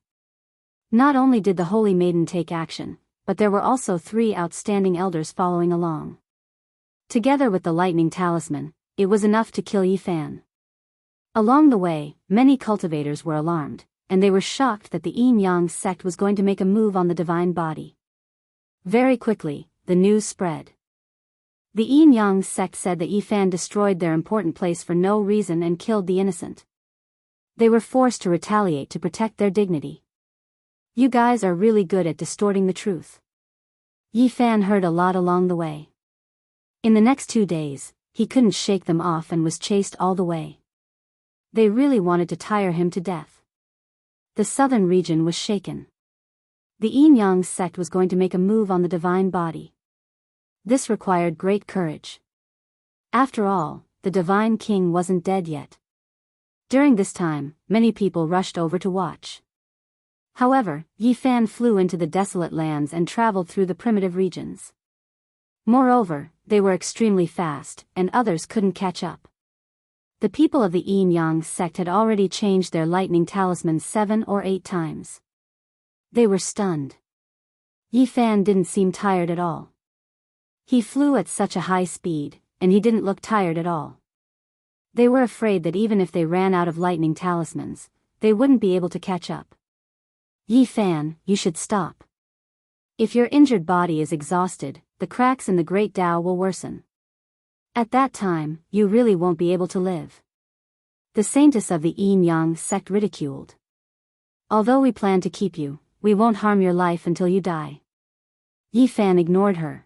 A: Not only did the Holy Maiden take action, but there were also three outstanding elders following along. Together with the lightning talisman, it was enough to kill Yi Fan. Along the way, many cultivators were alarmed, and they were shocked that the Yin Yang sect was going to make a move on the divine body. Very quickly, the news spread. The Yin Yang sect said that Yi Fan destroyed their important place for no reason and killed the innocent. They were forced to retaliate to protect their dignity. You guys are really good at distorting the truth. Yi Fan heard a lot along the way. In the next 2 days, he couldn't shake them off and was chased all the way. They really wanted to tire him to death. The southern region was shaken. The Yin Yang sect was going to make a move on the divine body. This required great courage. After all, the divine king wasn't dead yet. During this time, many people rushed over to watch. However, Yi Fan flew into the desolate lands and traveled through the primitive regions. Moreover, they were extremely fast, and others couldn't catch up. The people of the Yin Yang sect had already changed their lightning talismans 7 or 8 times. They were stunned. Yi Fan didn't seem tired at all. He flew at such a high speed, and he didn't look tired at all. They were afraid that even if they ran out of lightning talismans, they wouldn't be able to catch up. Yi Fan, you should stop. If your injured body is exhausted, the cracks in the Great Tao will worsen. At that time, you really won't be able to live. The saintess of the Yin Yang sect ridiculed. Although we plan to keep you, we won't harm your life until you die. Yi Fan ignored her.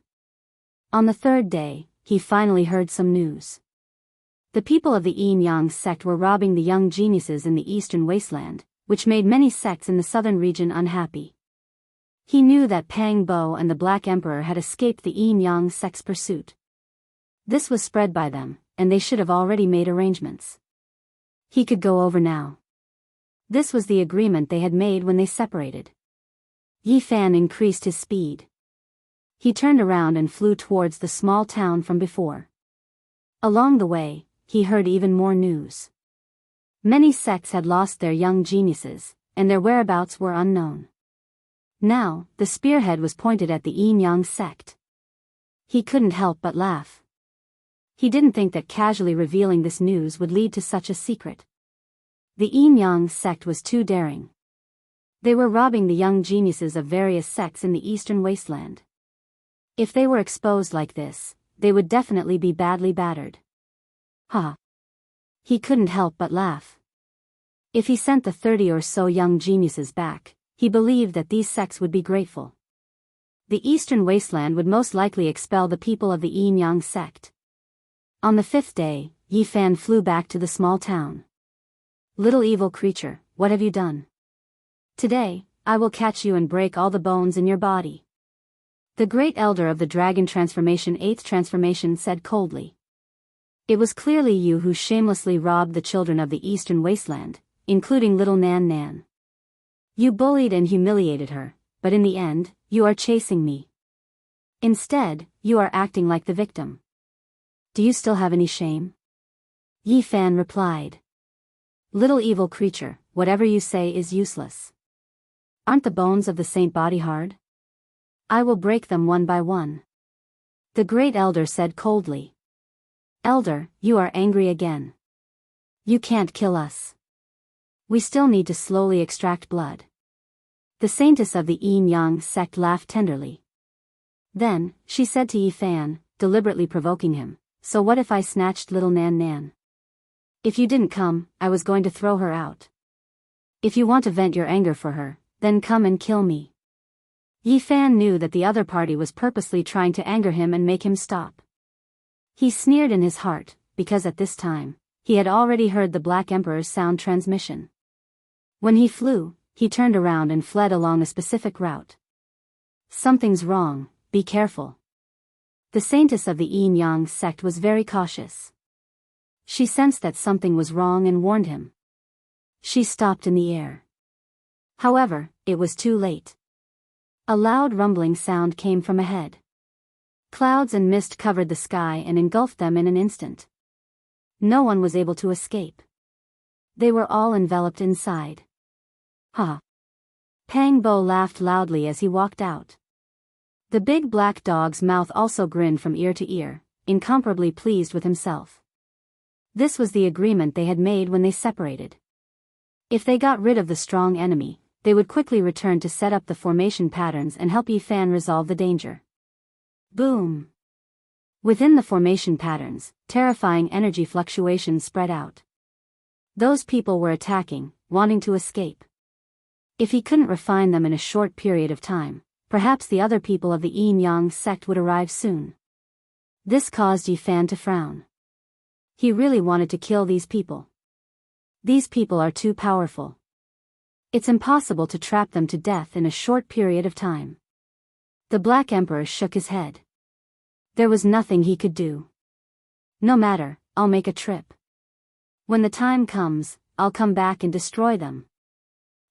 A: On the 3rd day, he finally heard some news. The people of the Yin Yang sect were robbing the young geniuses in the eastern wasteland, which made many sects in the southern region unhappy. He knew that Pang Bo and the Black Emperor had escaped the Yin Yang sect's pursuit. This was spread by them, and they should have already made arrangements. He could go over now. This was the agreement they had made when they separated. Yi Fan increased his speed. He turned around and flew towards the small town from before. Along the way, he heard even more news. Many sects had lost their young geniuses, and their whereabouts were unknown. Now, the spearhead was pointed at the Yin Yang sect. He couldn't help but laugh. He didn't think that casually revealing this news would lead to such a secret. The Yin Yang sect was too daring. They were robbing the young geniuses of various sects in the eastern wasteland. If they were exposed like this, they would definitely be badly battered. Ha! He couldn't help but laugh. If he sent the 30 or so young geniuses back, he believed that these sects would be grateful. The eastern wasteland would most likely expel the people of the Yin Yang sect. On the 5th day, Yi Fan flew back to the small town. Little evil creature, what have you done? Today, I will catch you and break all the bones in your body. The great elder of the dragon transformation 8th transformation said coldly. It was clearly you who shamelessly robbed the children of the eastern wasteland, including little Nan Nan. You bullied and humiliated her, but in the end, you are chasing me. Instead, you are acting like the victim. Do you still have any shame? Yi Fan replied. Little evil creature, whatever you say is useless. Aren't the bones of the saint body hard? I will break them one by one. The great elder said coldly. Elder, you are angry again. You can't kill us. We still need to slowly extract blood. The saintess of the Yin Yang sect laughed tenderly. Then, she said to Yi Fan, deliberately provoking him, so what if I snatched little Nan Nan? If you didn't come, I was going to throw her out. If you want to vent your anger for her, then come and kill me. Yi Fan knew that the other party was purposely trying to anger him and make him stop. He sneered in his heart, because at this time, he had already heard the Black Emperor's sound transmission. When he flew, he turned around and fled along a specific route. Something's wrong, be careful." The saintess of the Yin Yang sect was very cautious. She sensed that something was wrong and warned him. She stopped in the air. However, it was too late. A loud rumbling sound came from ahead. Clouds and mist covered the sky and engulfed them in an instant. No one was able to escape. They were all enveloped inside. "Ha!" Pang Bo laughed loudly as he walked out. The big black dog's mouth also grinned from ear to ear, incomparably pleased with himself. This was the agreement they had made when they separated. If they got rid of the strong enemy, they would quickly return to set up the formation patterns and help Yi Fan resolve the danger. Boom! Within the formation patterns, terrifying energy fluctuations spread out. Those people were attacking, wanting to escape. If he couldn't refine them in a short period of time, perhaps the other people of the Yin Yang sect would arrive soon. This caused Yi Fan to frown. He really wanted to kill these people. These people are too powerful. It's impossible to trap them to death in a short period of time. The Black Emperor shook his head. There was nothing he could do. "No matter, I'll make a trip. When the time comes, I'll come back and destroy them."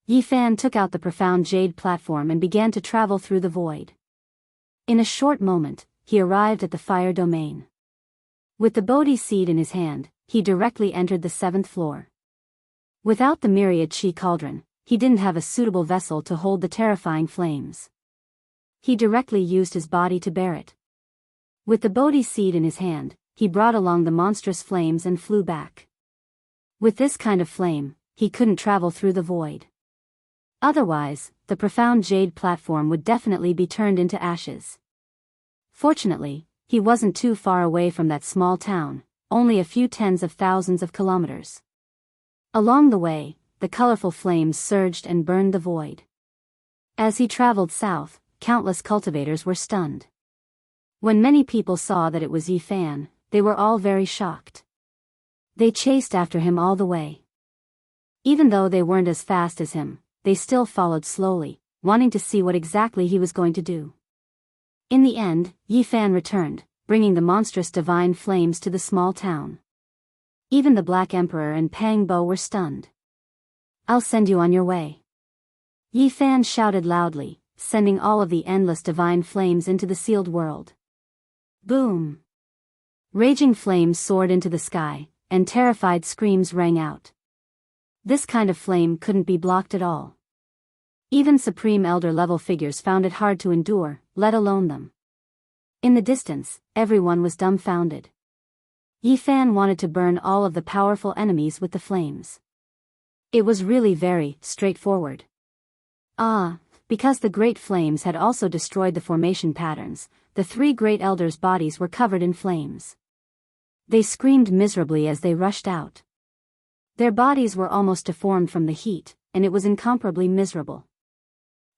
A: Yi Fan took out the profound jade platform and began to travel through the void. In a short moment, he arrived at the fire domain. With the Bodhi seed in his hand, he directly entered the 7th floor. Without the myriad chi cauldron, he didn't have a suitable vessel to hold the terrifying flames. He directly used his body to bear it. With the Bodhi seed in his hand, he brought along the monstrous flames and flew back. With this kind of flame, he couldn't travel through the void. Otherwise, the profound jade platform would definitely be turned into ashes. Fortunately, he wasn't too far away from that small town, only a few tens of thousands of kilometers. Along the way, the colorful flames surged and burned the void. As he traveled south, countless cultivators were stunned. When many people saw that it was Yi Fan, they were all very shocked. They chased after him all the way. Even though they weren't as fast as him, they still followed slowly, wanting to see what exactly he was going to do. In the end, Yi Fan returned, bringing the monstrous divine flames to the small town. Even the Black Emperor and Pang Bo were stunned. "I'll send you on your way." Yi Fan shouted loudly, sending all of the endless divine flames into the sealed world. Boom! Raging flames soared into the sky, and terrified screams rang out. This kind of flame couldn't be blocked at all. Even Supreme Elder level figures found it hard to endure, let alone them. In the distance, everyone was dumbfounded. Yi Fan wanted to burn all of the powerful enemies with the flames. It was really very straightforward. Because the great flames had also destroyed the formation patterns, the 3 great elders' bodies were covered in flames. They screamed miserably as they rushed out. Their bodies were almost deformed from the heat, and it was incomparably miserable.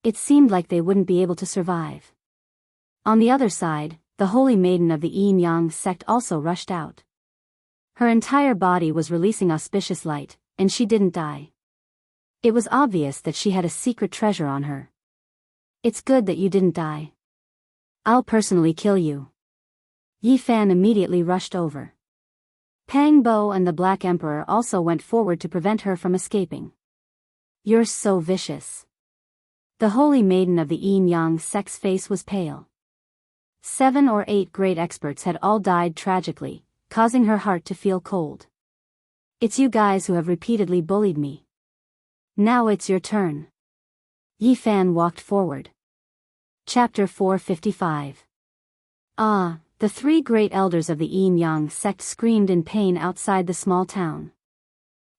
A: It seemed like they wouldn't be able to survive. On the other side, the holy maiden of the Yin Yang sect also rushed out. Her entire body was releasing auspicious light, and she didn't die. It was obvious that she had a secret treasure on her. "It's good that you didn't die. I'll personally kill you." Yi Fan immediately rushed over. Pang Bo and the Black Emperor also went forward to prevent her from escaping. "You're so vicious." The holy maiden of the Yin Yang sect's face was pale. 7 or 8 great experts had all died tragically, causing her heart to feel cold. "It's you guys who have repeatedly bullied me. Now it's your turn." Yi Fan walked forward. Chapter 455. The 3 great elders of the Yin Yang sect screamed in pain outside the small town.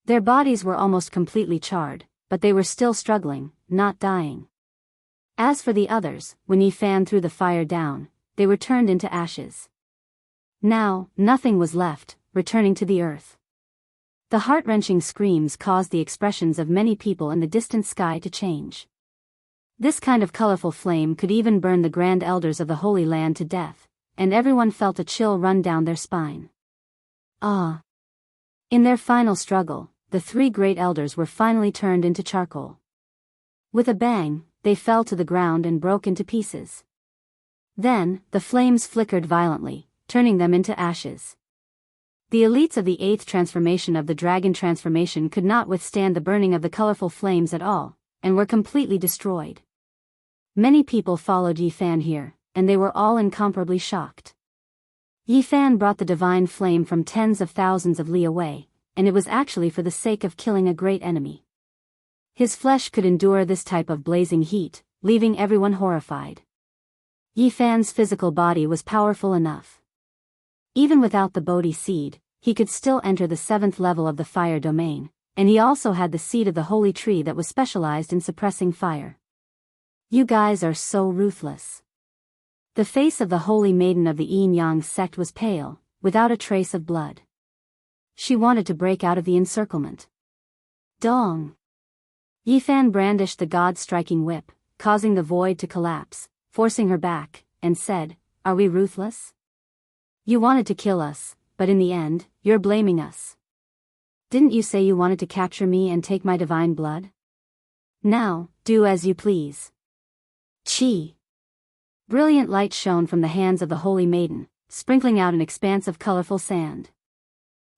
A: Their bodies were almost completely charred, but they were still struggling, not dying. As for the others, when Yi Fan threw the fire down, they were turned into ashes. Now, nothing was left, returning to the earth. The heart-wrenching screams caused the expressions of many people in the distant sky to change. This kind of colorful flame could even burn the grand elders of the Holy Land to death, and everyone felt a chill run down their spine. In their final struggle, the 3 great elders were finally turned into charcoal. With a bang, they fell to the ground and broke into pieces. Then, the flames flickered violently, turning them into ashes. The elites of the 8th transformation of the dragon transformation could not withstand the burning of the colorful flames at all, and were completely destroyed. Many people followed Yi Fan here, and they were all incomparably shocked. Yi Fan brought the divine flame from tens of thousands of li away, and it was actually for the sake of killing a great enemy. His flesh could endure this type of blazing heat, leaving everyone horrified. Yi Fan's physical body was powerful enough. Even without the Bodhi seed, he could still enter the 7th level of the fire domain, and he also had the seed of the holy tree that was specialized in suppressing fire. You guys are so ruthless. The face of the holy maiden of the Yin-Yang sect was pale, without a trace of blood. She wanted to break out of the encirclement. Dong! Yi Fan brandished the god-striking whip, causing the void to collapse, forcing her back, and said, "Are we ruthless? You wanted to kill us, but in the end, you're blaming us. Didn't you say you wanted to capture me and take my divine blood? Now, do as you please." Chi! Brilliant light shone from the hands of the holy maiden, sprinkling out an expanse of colorful sand.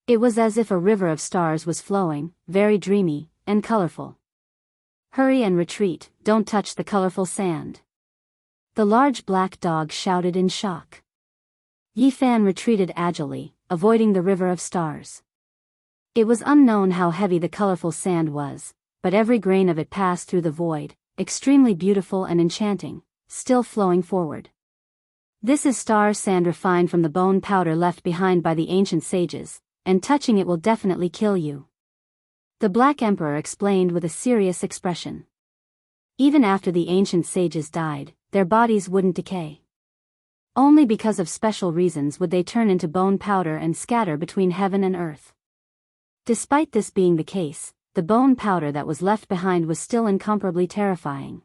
A: It was as if a river of stars was flowing, very dreamy, and colorful. "Hurry and retreat, don't touch the colorful sand." The large black dog shouted in shock. Yi Fan retreated agilely, avoiding the river of stars. It was unknown how heavy the colorful sand was, but every grain of it passed through the void, extremely beautiful and enchanting, still flowing forward. "This is star sand refined from the bone powder left behind by the ancient sages, and touching it will definitely kill you," the Black Emperor explained with a serious expression. Even after the ancient sages died, their bodies wouldn't decay. Only because of special reasons would they turn into bone powder and scatter between heaven and earth. Despite this being the case, the bone powder that was left behind was still incomparably terrifying.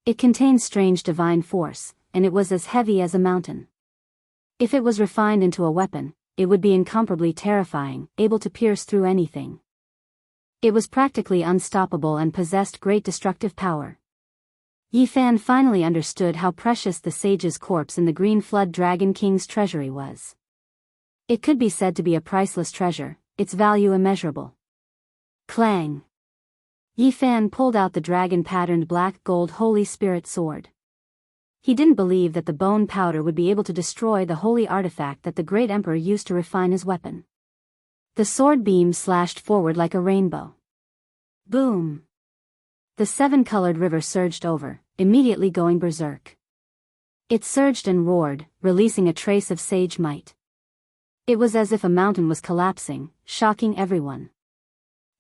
A: It contained strange divine force, and it was as heavy as a mountain. If it was refined into a weapon, it would be incomparably terrifying, able to pierce through anything. It was practically unstoppable and possessed great destructive power. Yi Fan finally understood how precious the sage's corpse in the Green Flood Dragon King's treasury was. It could be said to be a priceless treasure, its value immeasurable. Clang! Yi Fan pulled out the dragon-patterned black gold Holy Spirit sword. He didn't believe that the bone powder would be able to destroy the holy artifact that the great emperor used to refine his weapon. The sword beam slashed forward like a rainbow. Boom! The 7-colored river surged over, immediately going berserk. It surged and roared, releasing a trace of sage might. It was as if a mountain was collapsing, shocking everyone.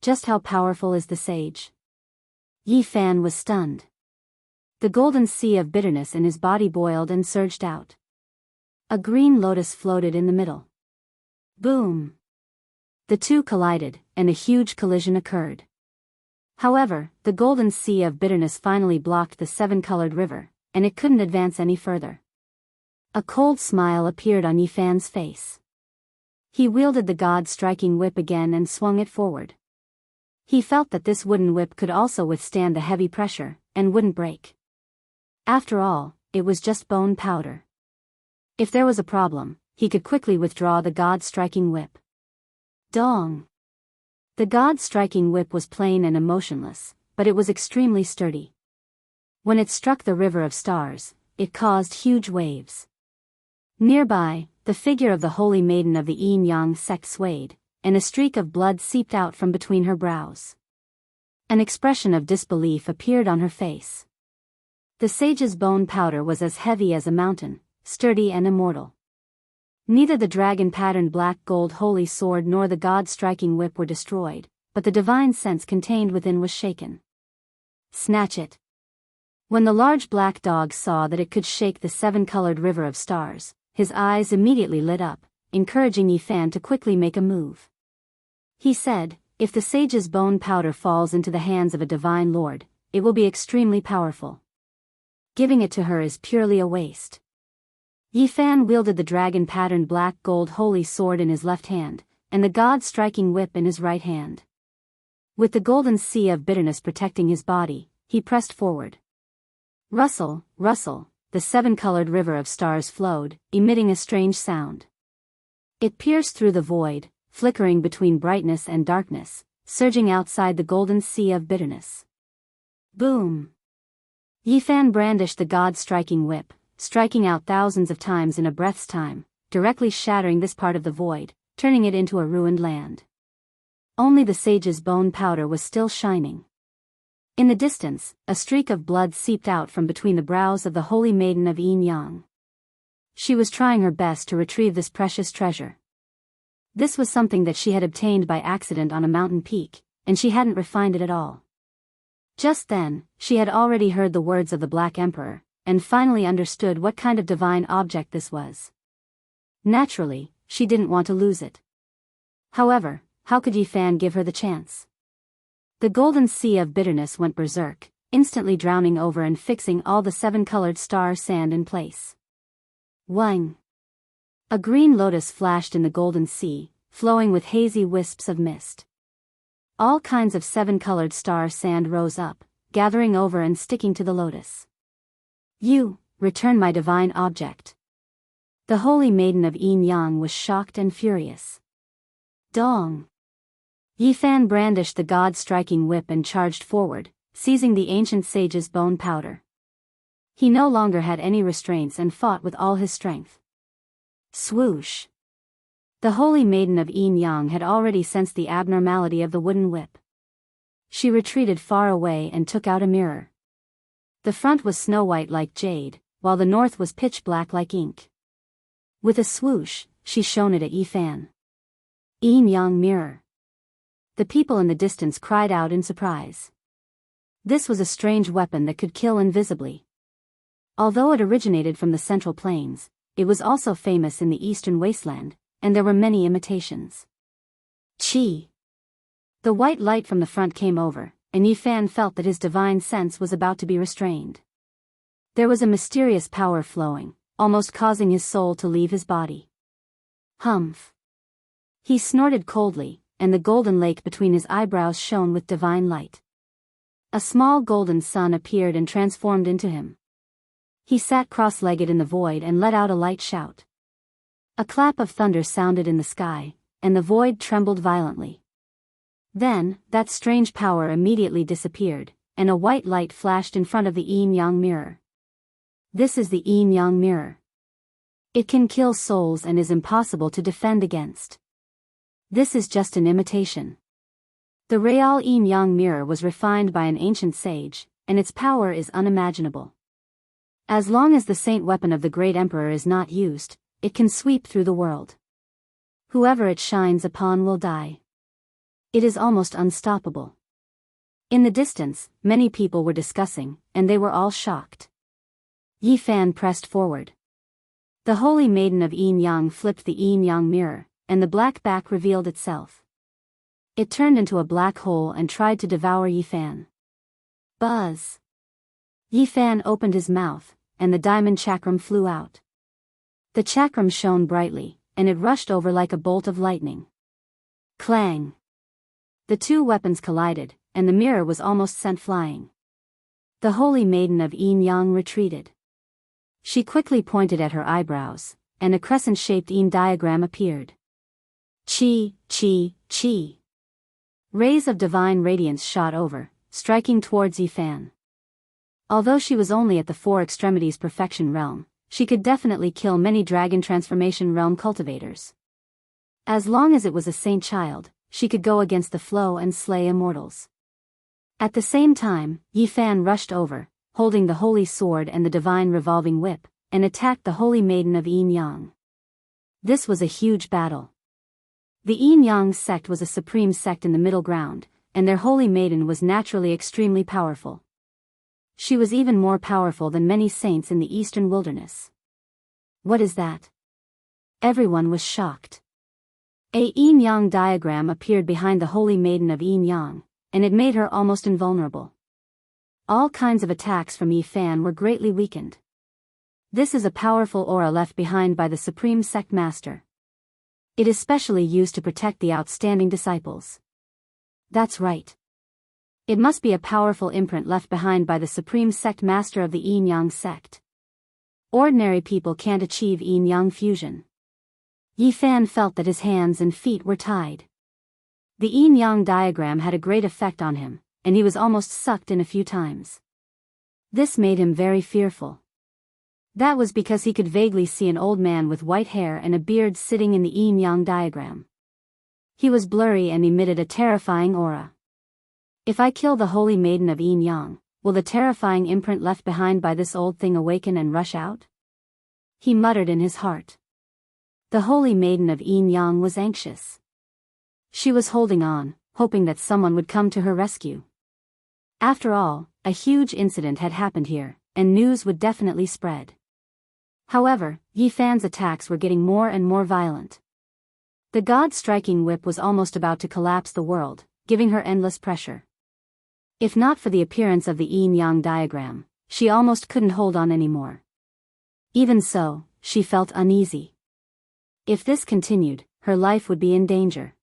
A: Just how powerful is the sage? Yi Fan was stunned. The golden sea of bitterness in his body boiled and surged out. A green lotus floated in the middle. Boom! The two collided, and a huge collision occurred. However, the golden sea of bitterness finally blocked the 7-colored river, and it couldn't advance any further. A cold smile appeared on Yi Fan's face. He wielded the god-striking whip again and swung it forward. He felt that this wooden whip could also withstand the heavy pressure, and wouldn't break. After all, it was just bone powder. If there was a problem, he could quickly withdraw the god-striking whip. Dong! The god-striking whip was plain and emotionless, but it was extremely sturdy. When it struck the river of stars, it caused huge waves. Nearby, the figure of the holy maiden of the Yin-Yang sect swayed, and a streak of blood seeped out from between her brows. An expression of disbelief appeared on her face. The sage's bone powder was as heavy as a mountain, sturdy and immortal. Neither the dragon-patterned black gold holy sword nor the god-striking whip were destroyed, but the divine sense contained within was shaken. Snatch it! When the large black dog saw that it could shake the 7-colored river of stars, his eyes immediately lit up, encouraging Yi Fan to quickly make a move. He said, "If the sage's bone powder falls into the hands of a divine lord, it will be extremely powerful. Giving it to her is purely a waste." Yi Fan wielded the dragon-patterned black gold holy sword in his left hand, and the god-striking whip in his right hand. With the golden sea of bitterness protecting his body, he pressed forward. Rustle, rustle, the seven-colored river of stars flowed, emitting a strange sound. It pierced through the void, flickering between brightness and darkness, surging outside the golden sea of bitterness. Boom! Yifan brandished the god-striking whip, striking out thousands of times in a breath's time, directly shattering this part of the void, turning it into a ruined land. Only the sage's bone powder was still shining. In the distance, a streak of blood seeped out from between the brows of the holy maiden of Yin Yang. She was trying her best to retrieve this precious treasure. This was something that she had obtained by accident on a mountain peak, and she hadn't refined it at all. Just then, she had already heard the words of the Black Emperor, and finally understood what kind of divine object this was. Naturally, she didn't want to lose it. However, how could Yifan give her the chance? The golden sea of bitterness went berserk, instantly drowning over and fixing all the seven-colored star sand in place. Wang! A green lotus flashed in the golden sea, flowing with hazy wisps of mist. All kinds of seven-colored star sand rose up, gathering over and sticking to the lotus. You, return my divine object. The holy maiden of Yin Yang was shocked and furious. Dong! Yifan brandished the god-striking whip and charged forward, seizing the ancient sage's bone powder. He no longer had any restraints and fought with all his strength. Swoosh! The holy maiden of Yin Yang had already sensed the abnormality of the wooden whip. She retreated far away and took out a mirror. The front was snow-white like jade, while the north was pitch-black like ink. With a swoosh, she shone it at Yifan. Yin Yang mirror. The people in the distance cried out in surprise. This was a strange weapon that could kill invisibly. Although it originated from the Central Plains, it was also famous in the Eastern Wasteland, and there were many imitations. Chi! The white light from the front came over, and Yifan felt that his divine sense was about to be restrained. There was a mysterious power flowing, almost causing his soul to leave his body. Humph! He snorted coldly, and the golden lake between his eyebrows shone with divine light. A small golden sun appeared and transformed into him. He sat cross-legged in the void and let out a light shout. A clap of thunder sounded in the sky, and the void trembled violently. Then, that strange power immediately disappeared, and a white light flashed in front of the Yin Yang mirror. This is the Yin Yang mirror. It can kill souls and is impossible to defend against. This is just an imitation. The real Yin Yang mirror was refined by an ancient sage, and its power is unimaginable. As long as the saint weapon of the great emperor is not used, it can sweep through the world. Whoever it shines upon will die. It is almost unstoppable. In the distance, many people were discussing, and they were all shocked. Yifan pressed forward. The holy maiden of Yin Yang flipped the Yin Yang mirror, and the black back revealed itself. It turned into a black hole and tried to devour Yifan. Buzz! Yifan opened his mouth, and the diamond chakram flew out. The chakram shone brightly, and it rushed over like a bolt of lightning. Clang! The two weapons collided, and the mirror was almost sent flying. The holy maiden of Yin Yang retreated. She quickly pointed at her eyebrows, and a crescent-shaped Yin diagram appeared. Chi, chi, chi. Rays of divine radiance shot over, striking towards Yifan. Although she was only at the four extremities perfection realm, she could definitely kill many dragon transformation realm cultivators. As long as it was a saint child, she could go against the flow and slay immortals. At the same time, Yifan rushed over, holding the holy sword and the divine revolving whip, and attacked the holy maiden of Yin Yang. This was a huge battle. The Yin Yang sect was a supreme sect in the middle ground, and their holy maiden was naturally extremely powerful. She was even more powerful than many saints in the eastern wilderness. What is that? Everyone was shocked. A Yin Yang diagram appeared behind the holy maiden of Yin Yang, and it made her almost invulnerable. All kinds of attacks from Yifan were greatly weakened. This is a powerful aura left behind by the supreme sect master. It is specially used to protect the outstanding disciples. That's right. It must be a powerful imprint left behind by the supreme sect master of the Yin Yang sect. Ordinary people can't achieve yin-yang fusion. Yi Fan felt that his hands and feet were tied. The yin-yang diagram had a great effect on him, and he was almost sucked in a few times. This made him very fearful. That was because he could vaguely see an old man with white hair and a beard sitting in the yin-yang diagram. He was blurry and emitted a terrifying aura. If I kill the holy maiden of yin-yang, will the terrifying imprint left behind by this old thing awaken and rush out? He muttered in his heart. The holy maiden of yin-yang was anxious. She was holding on, hoping that someone would come to her rescue. After all, a huge incident had happened here, and news would definitely spread. However, Yi Fan's attacks were getting more and more violent. The god-striking whip was almost about to collapse the world, giving her endless pressure. If not for the appearance of the yin-yang diagram, she almost couldn't hold on anymore. Even so, she felt uneasy. If this continued, her life would be in danger.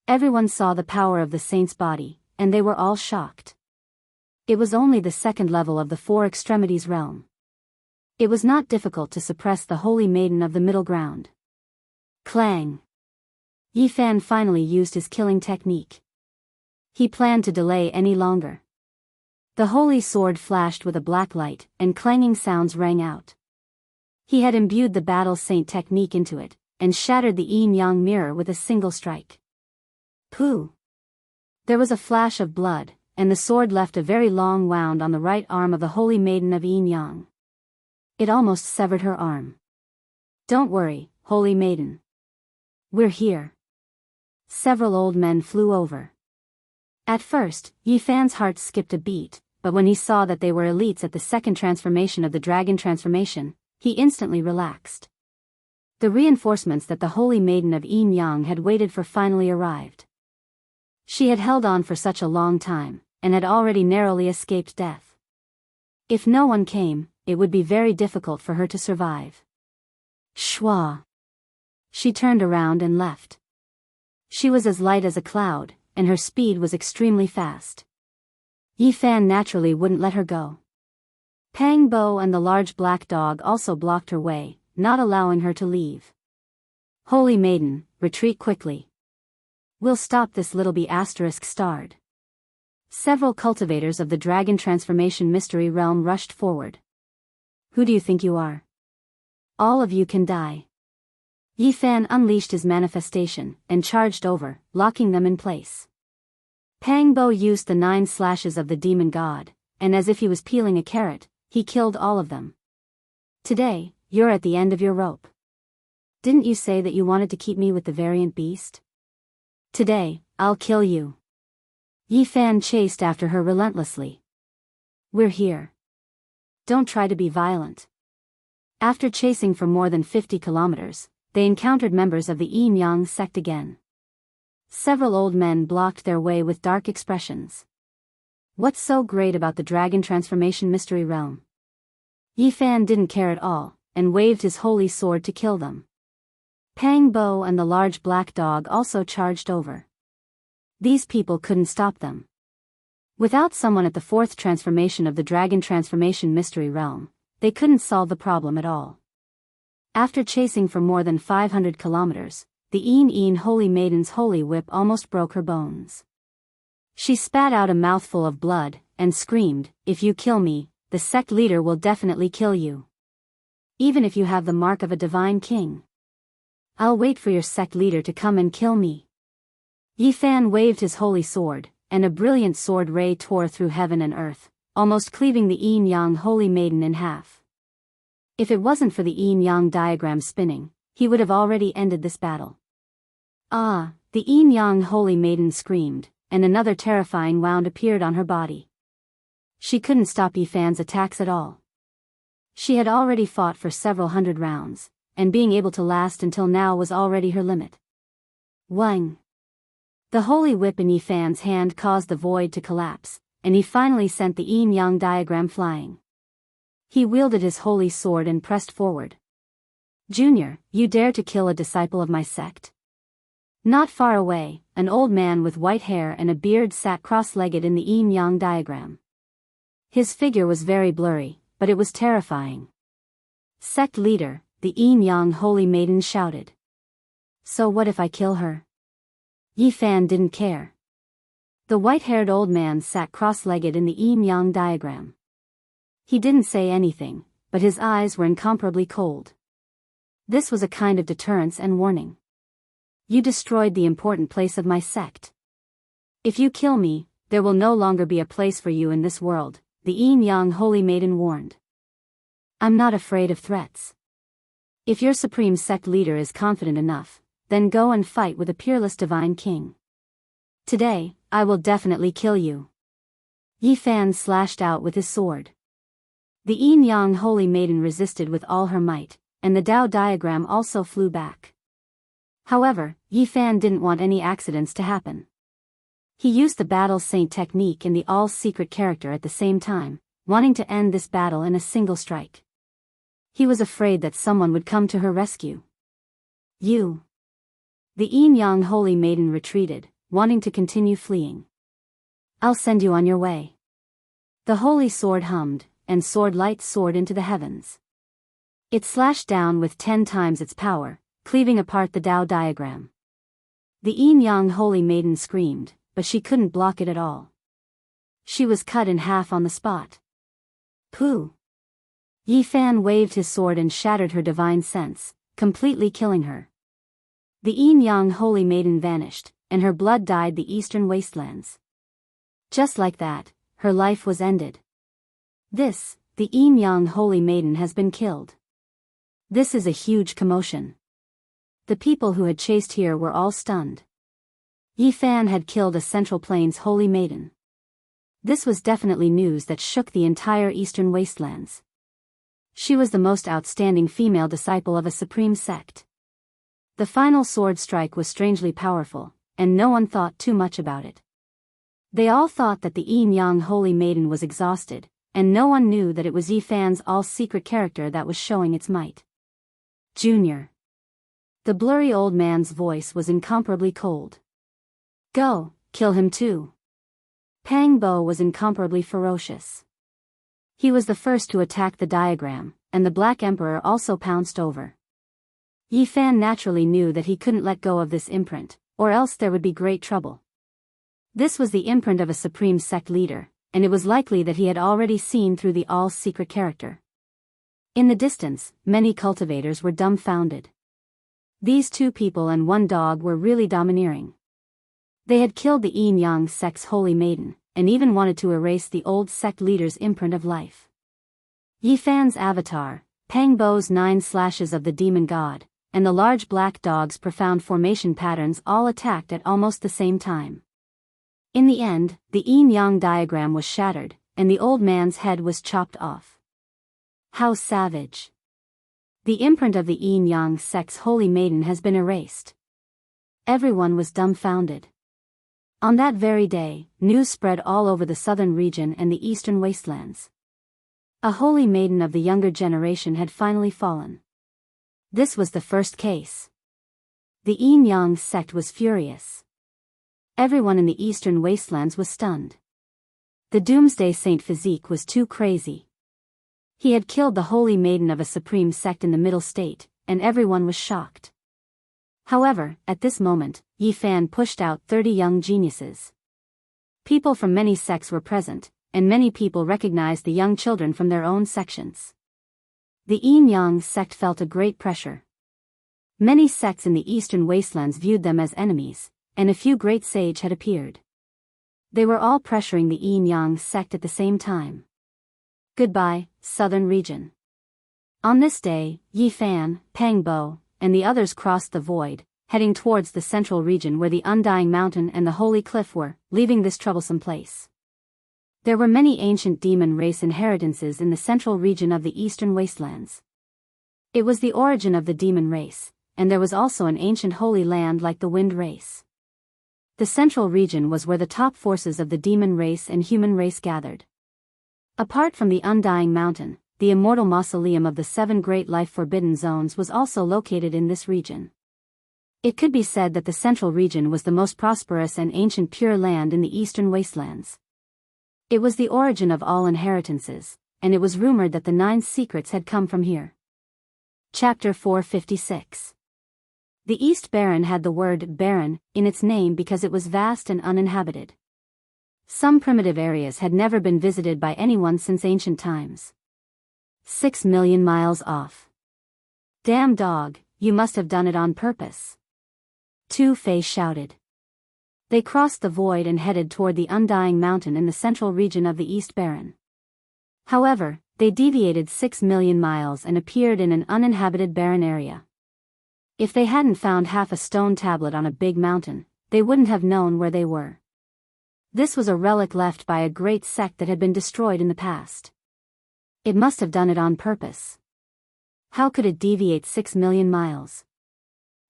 A: Everyone saw the power of the saint's body, and they were all shocked. It was only the second level of the Four Extremities realm. It was not difficult to suppress the holy maiden of the middle ground. Clang! Yi Fan finally used his killing technique. He planned to delay any longer. The holy sword flashed with a black light, and clanging sounds rang out. He had imbued the battle saint technique into it, and shattered the yin-yang mirror with a single strike. Pooh! There was a flash of blood, and the sword left a very long wound on the right arm of the holy maiden of yin-yang. It almost severed her arm. Don't worry, holy maiden. We're here. Several old men flew over. At first, Yi Fan's heart skipped a beat, but when he saw that they were elites at the second transformation of the dragon transformation, he instantly relaxed. The reinforcements that the holy maiden of yin-yang had waited for finally arrived. She had held on for such a long time, and had already narrowly escaped death. If no one came, it would be very difficult for her to survive. Shwa! She turned around and left. She was as light as a cloud, and her speed was extremely fast. Yi Fan naturally wouldn't let her go. Pang Bo and the large black dog also blocked her way, not allowing her to leave. Holy maiden, retreat quickly. We'll stop this little bee *****. Several cultivators of the dragon transformation mystery realm rushed forward. Who do you think you are? All of you can die. Yi Fan unleashed his manifestation, and charged over, locking them in place. Pang Bo used the 9 slashes of the demon god, and as if he was peeling a carrot, he killed all of them. Today, you're at the end of your rope. Didn't you say that you wanted to keep me with the variant beast? Today, I'll kill you. Yi Fan chased after her relentlessly. We're here. Don't try to be violent. After chasing for more than 50 kilometers, they encountered members of the yin-yang sect again. Several old men blocked their way with dark expressions. What's so great about the dragon transformation mystery realm? Yi Fan didn't care at all, and waved his holy sword to kill them. Pang Bo and the large black dog also charged over. These people couldn't stop them. Without someone at the 4th transformation of the dragon transformation mystery realm, they couldn't solve the problem at all. After chasing for more than 500 kilometers, the yin holy maiden's holy whip almost broke her bones. She spat out a mouthful of blood, and screamed, "If you kill me, the sect leader will definitely kill you. Even if you have the mark of a divine king. I'll wait for your sect leader to come and kill me." Yi Fan waved his holy sword, and a brilliant sword ray tore through heaven and earth, almost cleaving the yin-yang holy maiden in half. If it wasn't for the yin-yang diagram spinning, he would have already ended this battle. Ah, the yin-yang holy maiden screamed, and another terrifying wound appeared on her body. She couldn't stop Yi Fan's attacks at all. She had already fought for several hundred rounds, and being able to last until now was already her limit. Wang! The holy whip in Yi Fan's hand caused the void to collapse, and he finally sent the yin-yang diagram flying. He wielded his holy sword and pressed forward. Junior, you dare to kill a disciple of my sect? Not far away, an old man with white hair and a beard sat cross-legged in the yin-yang diagram. His figure was very blurry, but it was terrifying. Sect leader, the Yin-Yang Holy Maiden shouted. So what if I kill her? Yi Fan didn't care. The white-haired old man sat cross-legged in the Yin-Yang diagram. He didn't say anything, but his eyes were incomparably cold. This was a kind of deterrence and warning. You destroyed the important place of my sect. If you kill me, there will no longer be a place for you in this world, the Yin-Yang Holy Maiden warned. I'm not afraid of threats. If your supreme sect leader is confident enough, then go and fight with a peerless divine king. Today, I will definitely kill you. Yi Fan slashed out with his sword. The Yin-Yang Holy Maiden resisted with all her might, and the Tao diagram also flew back. However, Yi Fan didn't want any accidents to happen. He used the battle saint technique and the all-secret character at the same time, wanting to end this battle in a single strike. He was afraid that someone would come to her rescue. You. The Yin-Yang Holy Maiden retreated, wanting to continue fleeing. I'll send you on your way. The holy sword hummed, and sword light soared into the heavens. It slashed down with 10 times its power, cleaving apart the Tao diagram. The Yin-Yang Holy Maiden screamed, but she couldn't block it at all. She was cut in half on the spot. Pooh! Yi Fan waved his sword and shattered her divine sense, completely killing her. The Yin-Yang Holy Maiden vanished, and her blood dyed the eastern wastelands. Just like that, her life was ended. This, the Yin-Yang Holy Maiden has been killed. This is a huge commotion. The people who had chased here were all stunned. Yi Fan had killed a Central Plains Holy Maiden. This was definitely news that shook the entire eastern wastelands. She was the most outstanding female disciple of a supreme sect. The final sword strike was strangely powerful, and no one thought too much about it. They all thought that the Yin-Yang Holy Maiden was exhausted, and no one knew that it was Yi Fan's all-secret character that was showing its might. Junior. The blurry old man's voice was incomparably cold. Go, kill him too. Pang Bo was incomparably ferocious. He was the first to attack the diagram, and the Black Emperor also pounced over. Yi Fan naturally knew that he couldn't let go of this imprint, or else there would be great trouble. This was the imprint of a supreme sect leader, and it was likely that he had already seen through the all-secret character. In the distance, many cultivators were dumbfounded. These 2 people and 1 dog were really domineering. They had killed the Yin-Yang sect's Holy Maiden, and even wanted to erase the old sect leader's imprint of life. Yi Fan's avatar, Pang Bo's 9 slashes of the demon god, and the large black dog's profound formation patterns all attacked at almost the same time. In the end, the Yin-Yang diagram was shattered, and the old man's head was chopped off. How savage! The imprint of the Yin-Yang sect's Holy Maiden has been erased. Everyone was dumbfounded. On that very day, news spread all over the southern region and the eastern wastelands. A holy maiden of the younger generation had finally fallen. This was the first case. The Yin-Yang sect was furious. Everyone in the eastern wastelands was stunned. The Doomsday Saint physique was too crazy. He had killed the holy maiden of a supreme sect in the middle state, and everyone was shocked. However, at this moment, Yi Fan pushed out 30 young geniuses. People from many sects were present, and many people recognized the young children from their own sections. The Yin-Yang sect felt a great pressure. Many sects in the eastern wastelands viewed them as enemies, and a few great sage had appeared. They were all pressuring the Yin-Yang sect at the same time. Goodbye, southern region. On this day, Yi Fan, Pang Bo, and the others crossed the void, heading towards the central region where the Undying Mountain and the Holy Cliff were, leaving this troublesome place. There were many ancient demon race inheritances in the central region of the eastern wastelands. It was the origin of the demon race, and there was also an ancient holy land like the wind race. The central region was where the top forces of the demon race and human race gathered. Apart from the Undying Mountain, the immortal mausoleum of the 7 great life forbidden zones was also located in this region. It could be said that the central region was the most prosperous and ancient pure land in the eastern wastelands. It was the origin of all inheritances, and it was rumored that the 9 secrets had come from here. Chapter 456. The East Baron had the word barren in its name because it was vast and uninhabited. Some primitive areas had never been visited by anyone since ancient times. 6 million miles off. Damn dog, you must have done it on purpose. Two-Face shouted. They crossed the void and headed toward the Undying Mountain in the central region of the East Baron. However, they deviated 6 million miles and appeared in an uninhabited barren area. If they hadn't found half a stone tablet on a big mountain, they wouldn't have known where they were. This was a relic left by a great sect that had been destroyed in the past. It must have done it on purpose. How could it deviate 6 million miles?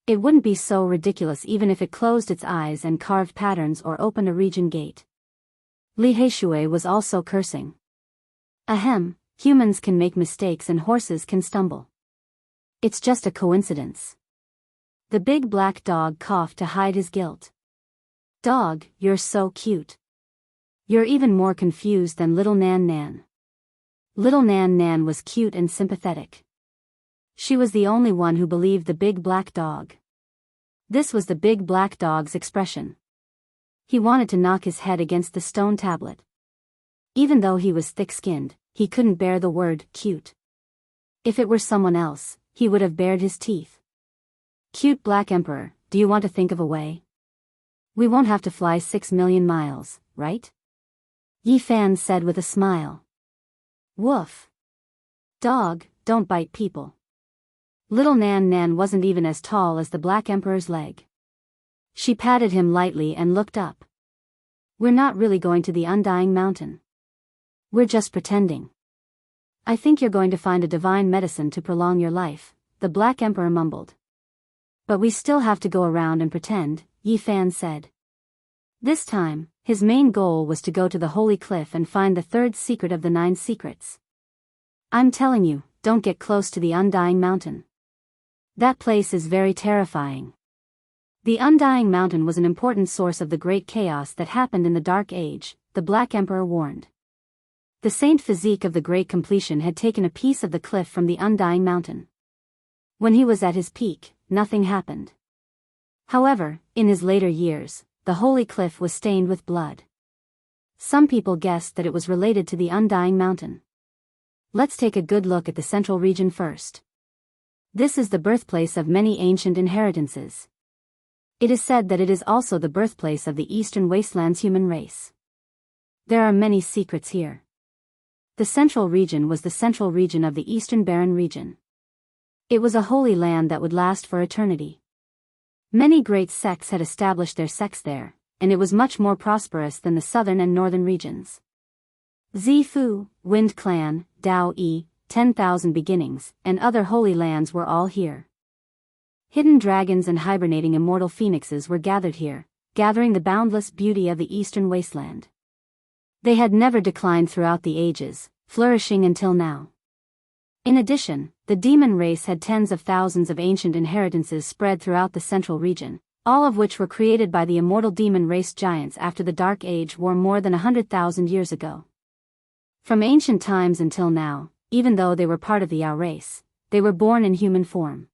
A: It wouldn't be so ridiculous even if it closed its eyes and carved patterns or opened a region gate. Li Heishui was also cursing. Ahem, humans can make mistakes and horses can stumble. It's just a coincidence. The big black dog coughed to hide his guilt. Dog, you're so cute. You're even more confused than Little Nan Nan. Little Nan Nan was cute and sympathetic. She was the only one who believed the big black dog. This was the big black dog's expression. He wanted to knock his head against the stone tablet. Even though he was thick-skinned, he couldn't bear the word cute. If it were someone else, he would have bared his teeth. Cute Black Emperor, do you want to think of a way? We won't have to fly 6 million miles, right? Yi Fan said with a smile. Woof. Dog, don't bite people. Little Nan Nan wasn't even as tall as the Black Emperor's leg. She patted him lightly and looked up. We're not really going to the Undying Mountain. We're just pretending. I think you're going to find a divine medicine to prolong your life, the Black Emperor mumbled. But we still have to go around and pretend, Yi Fan said. This time, his main goal was to go to the Holy Cliff and find the third secret of the 9 secrets. I'm telling you, don't get close to the Undying Mountain. That place is very terrifying. The Undying Mountain was an important source of the great chaos that happened in the Dark Age, the Black Emperor warned. The saint physique of the Great Completion had taken a piece of the cliff from the Undying Mountain. When he was at his peak, nothing happened. However, in his later years, the Holy Cliff was stained with blood. Some people guessed that it was related to the Undying Mountain. Let's take a good look at the central region first. This is the birthplace of many ancient inheritances. It is said that it is also the birthplace of the Eastern Wasteland's human race. There are many secrets here. The central region was the central region of the Eastern Barren region. It was a holy land that would last for eternity. Many great sects had established their sects there, and it was much more prosperous than the southern and northern regions. Zifu, Wind Clan, Dao Yi, 10,000 Beginnings, and other holy lands were all here. Hidden dragons and hibernating immortal phoenixes were gathered here, gathering the boundless beauty of the Eastern Wasteland. They had never declined throughout the ages, flourishing until now. In addition, the demon race had tens of thousands of ancient inheritances spread throughout the central region, all of which were created by the immortal demon race giants after the Dark Age war more than 100,000 years ago. From ancient times until now, even though they were part of the Yao race, they were born in human form.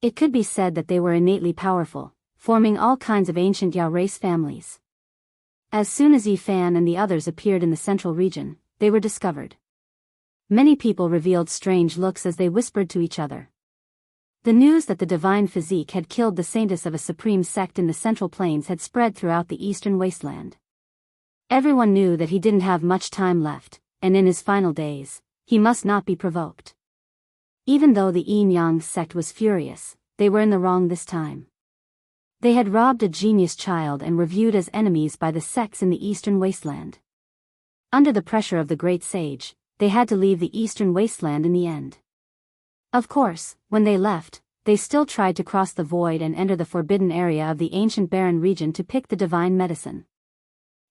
A: It could be said that they were innately powerful, forming all kinds of ancient Yao race families. As soon as Yi Fan and the others appeared in the central region, they were discovered. Many people revealed strange looks as they whispered to each other. The news that the divine physique had killed the saintess of a supreme sect in the Central Plains had spread throughout the Eastern Wasteland. Everyone knew that he didn't have much time left, and in his final days, he must not be provoked. Even though the Yin Yang sect was furious, they were in the wrong this time. They had robbed a genius child and were viewed as enemies by the sects in the Eastern Wasteland. Under the pressure of the great sage, they had to leave the Eastern Wasteland in the end. Of course, when they left, they still tried to cross the void and enter the forbidden area of the ancient barren region to pick the divine medicine.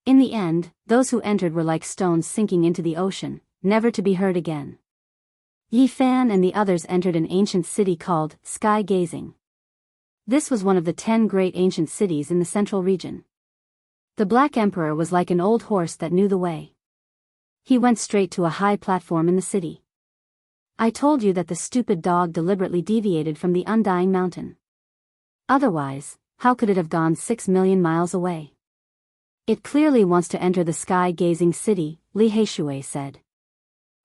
A: In the end, those who entered were like stones sinking into the ocean, never to be heard again. Yi Fan and the others entered an ancient city called Sky Gazing. This was one of the 10 great ancient cities in the central region. The Black Emperor was like an old horse that knew the way. He went straight to a high platform in the city. I told you that the stupid dog deliberately deviated from the undying mountain. Otherwise, how could it have gone 6 million miles away? It clearly wants to enter the sky-gazing city, Li Heishui said.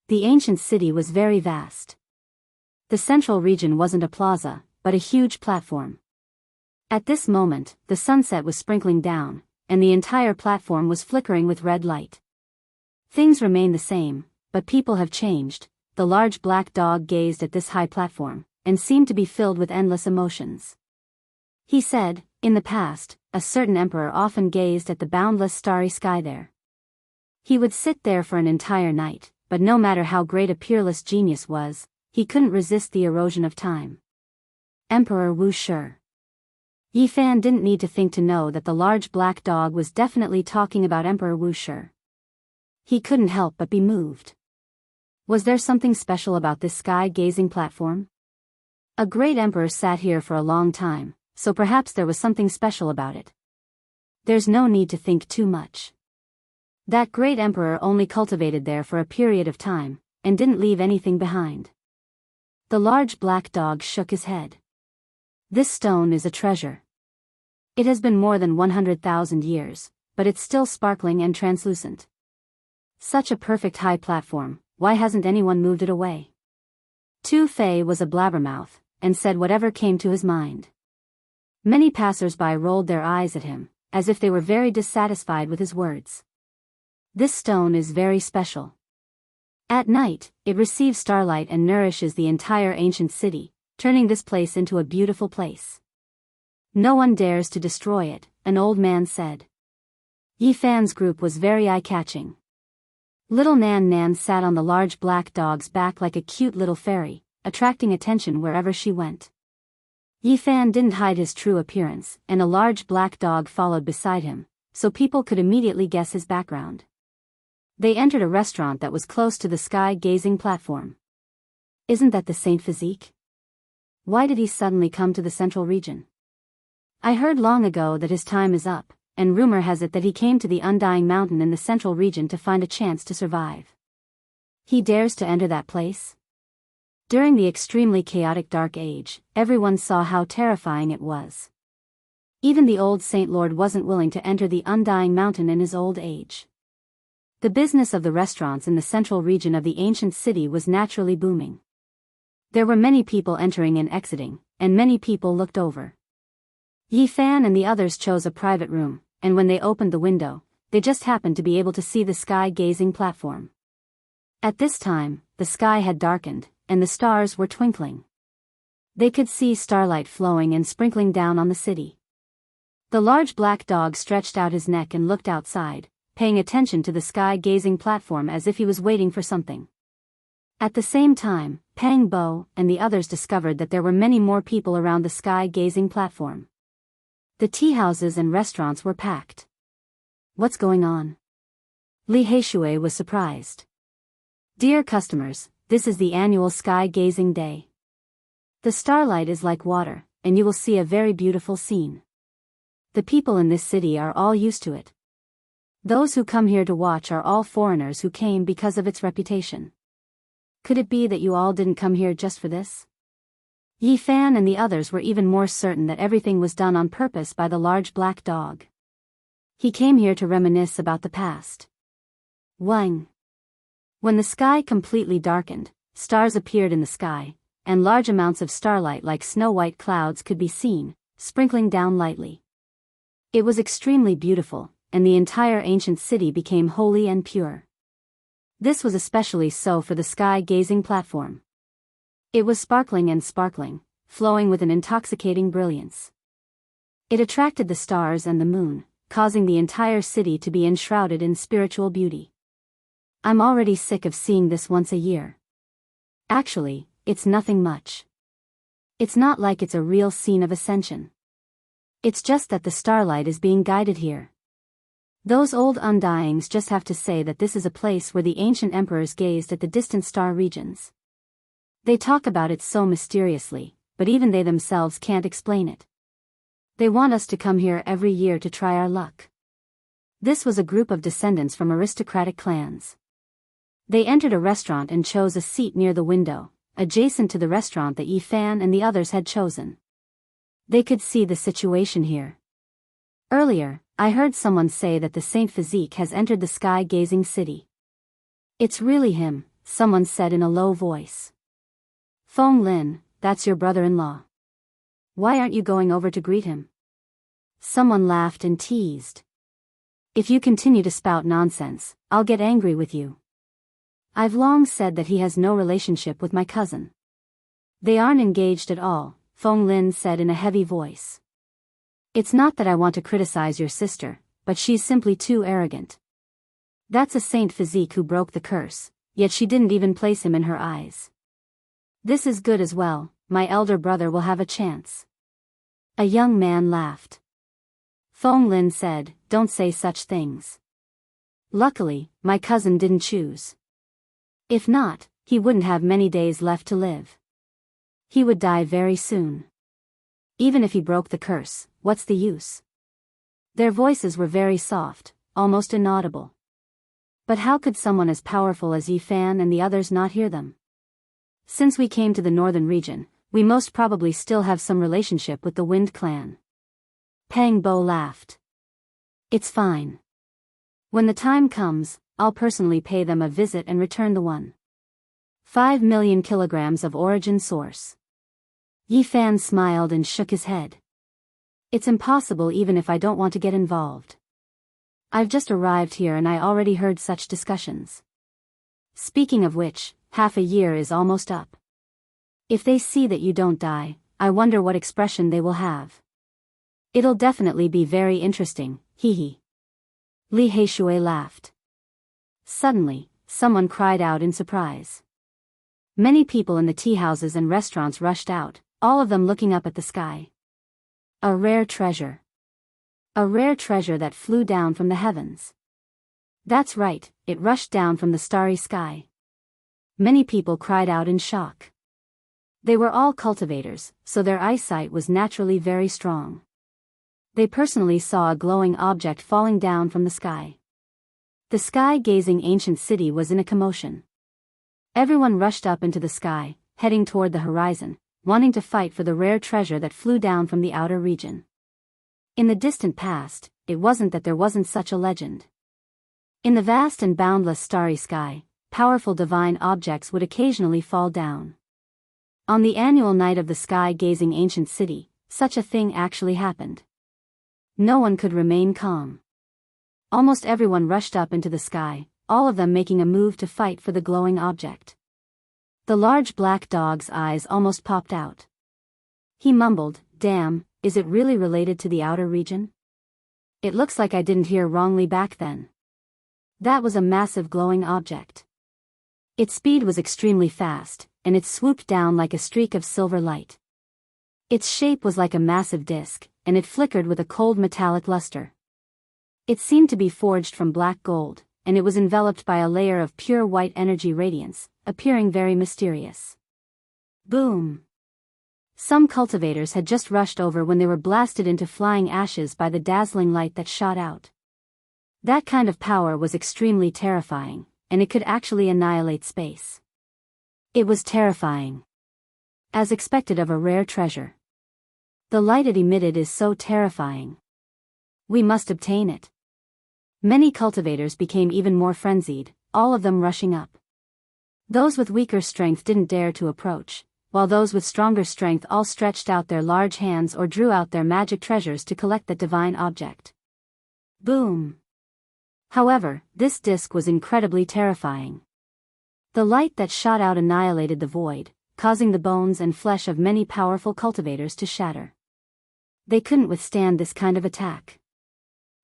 A: The ancient city was very vast. The central region wasn't a plaza, but a huge platform. At this moment, the sunset was sprinkling down, and the entire platform was flickering with red light. Things remain the same, but people have changed. The large black dog gazed at this high platform, and seemed to be filled with endless emotions. He said, in the past, a certain emperor often gazed at the boundless starry sky there. He would sit there for an entire night, but no matter how great a peerless genius was, he couldn't resist the erosion of time. Emperor Wu Shi. Yi Fan didn't need to think to know that the large black dog was definitely talking about Emperor Wu Shi. He couldn't help but be moved. Was there something special about this sky-gazing platform? A great emperor sat here for a long time, so perhaps there was something special about it. There's no need to think too much. That great emperor only cultivated there for a period of time, and didn't leave anything behind. The large black dog shook his head. This stone is a treasure. It has been more than 100,000 years, but it's still sparkling and translucent. Such a perfect high platform, why hasn't anyone moved it away? Tu Fei was a blabbermouth, and said whatever came to his mind. Many passers-by rolled their eyes at him, as if they were very dissatisfied with his words. This stone is very special. At night, it receives starlight and nourishes the entire ancient city, turning this place into a beautiful place. No one dares to destroy it, an old man said. Yi Fan's group was very eye-catching. Little Nan Nan sat on the large black dog's back like a cute little fairy, attracting attention wherever she went. Yi Fan didn't hide his true appearance, and a large black dog followed beside him, so people could immediately guess his background. They entered a restaurant that was close to the sky-gazing platform. Isn't that the Saint Physique? Why did he suddenly come to the central region? I heard long ago that his time is up, and rumor has it that he came to the undying mountain in the central region to find a chance to survive. He dares to enter that place? During the extremely chaotic Dark Age, everyone saw how terrifying it was. Even the old Saint Lord wasn't willing to enter the undying mountain in his old age. The business of the restaurants in the central region of the ancient city was naturally booming. There were many people entering and exiting, and many people looked over. Yi Fan and the others chose a private room, and when they opened the window, they just happened to be able to see the sky-gazing platform. At this time, the sky had darkened, and the stars were twinkling. They could see starlight flowing and sprinkling down on the city. The large black dog stretched out his neck and looked outside, paying attention to the sky-gazing platform as if he was waiting for something. At the same time, Pang Bo and the others discovered that there were many more people around the sky-gazing platform. The tea-houses and restaurants were packed. What's going on? Li Heishui was surprised. Dear customers, this is the annual sky-gazing day. The starlight is like water, and you will see a very beautiful scene. The people in this city are all used to it. Those who come here to watch are all foreigners who came because of its reputation. Could it be that you all didn't come here just for this? Yi Fan and the others were even more certain that everything was done on purpose by the large black dog. He came here to reminisce about the past. Wang. When the sky completely darkened, stars appeared in the sky, and large amounts of starlight like snow-white clouds could be seen, sprinkling down lightly. It was extremely beautiful, and the entire ancient city became holy and pure. This was especially so for the sky-gazing platform. It was sparkling and sparkling, flowing with an intoxicating brilliance. It attracted the stars and the moon, causing the entire city to be enshrouded in spiritual beauty. I'm already sick of seeing this once a year. Actually, it's nothing much. It's not like it's a real scene of ascension. It's just that the starlight is being guided here. Those old undyings just have to say that this is a place where the ancient emperors gazed at the distant star regions. They talk about it so mysteriously, but even they themselves can't explain it. They want us to come here every year to try our luck. This was a group of descendants from aristocratic clans. They entered a restaurant and chose a seat near the window, adjacent to the restaurant that Yifan and the others had chosen. They could see the situation here. Earlier, I heard someone say that the Saint Physique has entered the sky-gazing city. It's really him, someone said in a low voice. Feng Lin, that's your brother-in-law. Why aren't you going over to greet him? Someone laughed and teased. If you continue to spout nonsense, I'll get angry with you. I've long said that he has no relationship with my cousin. They aren't engaged at all, Feng Lin said in a heavy voice. It's not that I want to criticize your sister, but she's simply too arrogant. That's a Saint Physique who broke the curse, yet she didn't even place him in her eyes. This is good as well, my elder brother will have a chance. A young man laughed. Feng Lin said, don't say such things. Luckily, my cousin didn't choose. If not, he wouldn't have many days left to live. He would die very soon. Even if he broke the curse, what's the use? Their voices were very soft, almost inaudible. But how could someone as powerful as Yifan and the others not hear them? Since we came to the northern region, we most probably still have some relationship with the Wind Clan. Pang Bo laughed. It's fine. When the time comes, I'll personally pay them a visit and return the 1.5 million kilograms of origin source. Yifan smiled and shook his head. It's impossible even if I don't want to get involved. I've just arrived here and I already heard such discussions. Speaking of which, half a year is almost up. If they see that you don't die, I wonder what expression they will have. It'll definitely be very interesting, hee hee. Li Heishui laughed. Suddenly, someone cried out in surprise. Many people in the tea houses and restaurants rushed out, all of them looking up at the sky. A rare treasure. A rare treasure that flew down from the heavens. That's right, it rushed down from the starry sky. Many people cried out in shock. They were all cultivators, so their eyesight was naturally very strong. They personally saw a glowing object falling down from the sky. The sky-gazing ancient city was in a commotion. Everyone rushed up into the sky, heading toward the horizon, wanting to fight for the rare treasure that flew down from the outer region. In the distant past, it wasn't that there wasn't such a legend. In the vast and boundless starry sky, powerful divine objects would occasionally fall down. On the annual night of the sky-gazing ancient city, such a thing actually happened. No one could remain calm. Almost everyone rushed up into the sky, all of them making a move to fight for the glowing object. The large black dog's eyes almost popped out. He mumbled, "Damn, is it really related to the outer region? It looks like I didn't hear wrongly back then." That was a massive glowing object. Its speed was extremely fast, and it swooped down like a streak of silver light. Its shape was like a massive disc, and it flickered with a cold metallic luster. It seemed to be forged from black gold, and it was enveloped by a layer of pure white energy radiance, appearing very mysterious. Boom! Some cultivators had just rushed over when they were blasted into flying ashes by the dazzling light that shot out. That kind of power was extremely terrifying, and it could actually annihilate space. It was terrifying. As expected of a rare treasure. The light it emitted is so terrifying. We must obtain it. Many cultivators became even more frenzied, all of them rushing up. Those with weaker strength didn't dare to approach, while those with stronger strength all stretched out their large hands or drew out their magic treasures to collect that divine object. Boom! However, this disc was incredibly terrifying. The light that shot out annihilated the void, causing the bones and flesh of many powerful cultivators to shatter. They couldn't withstand this kind of attack.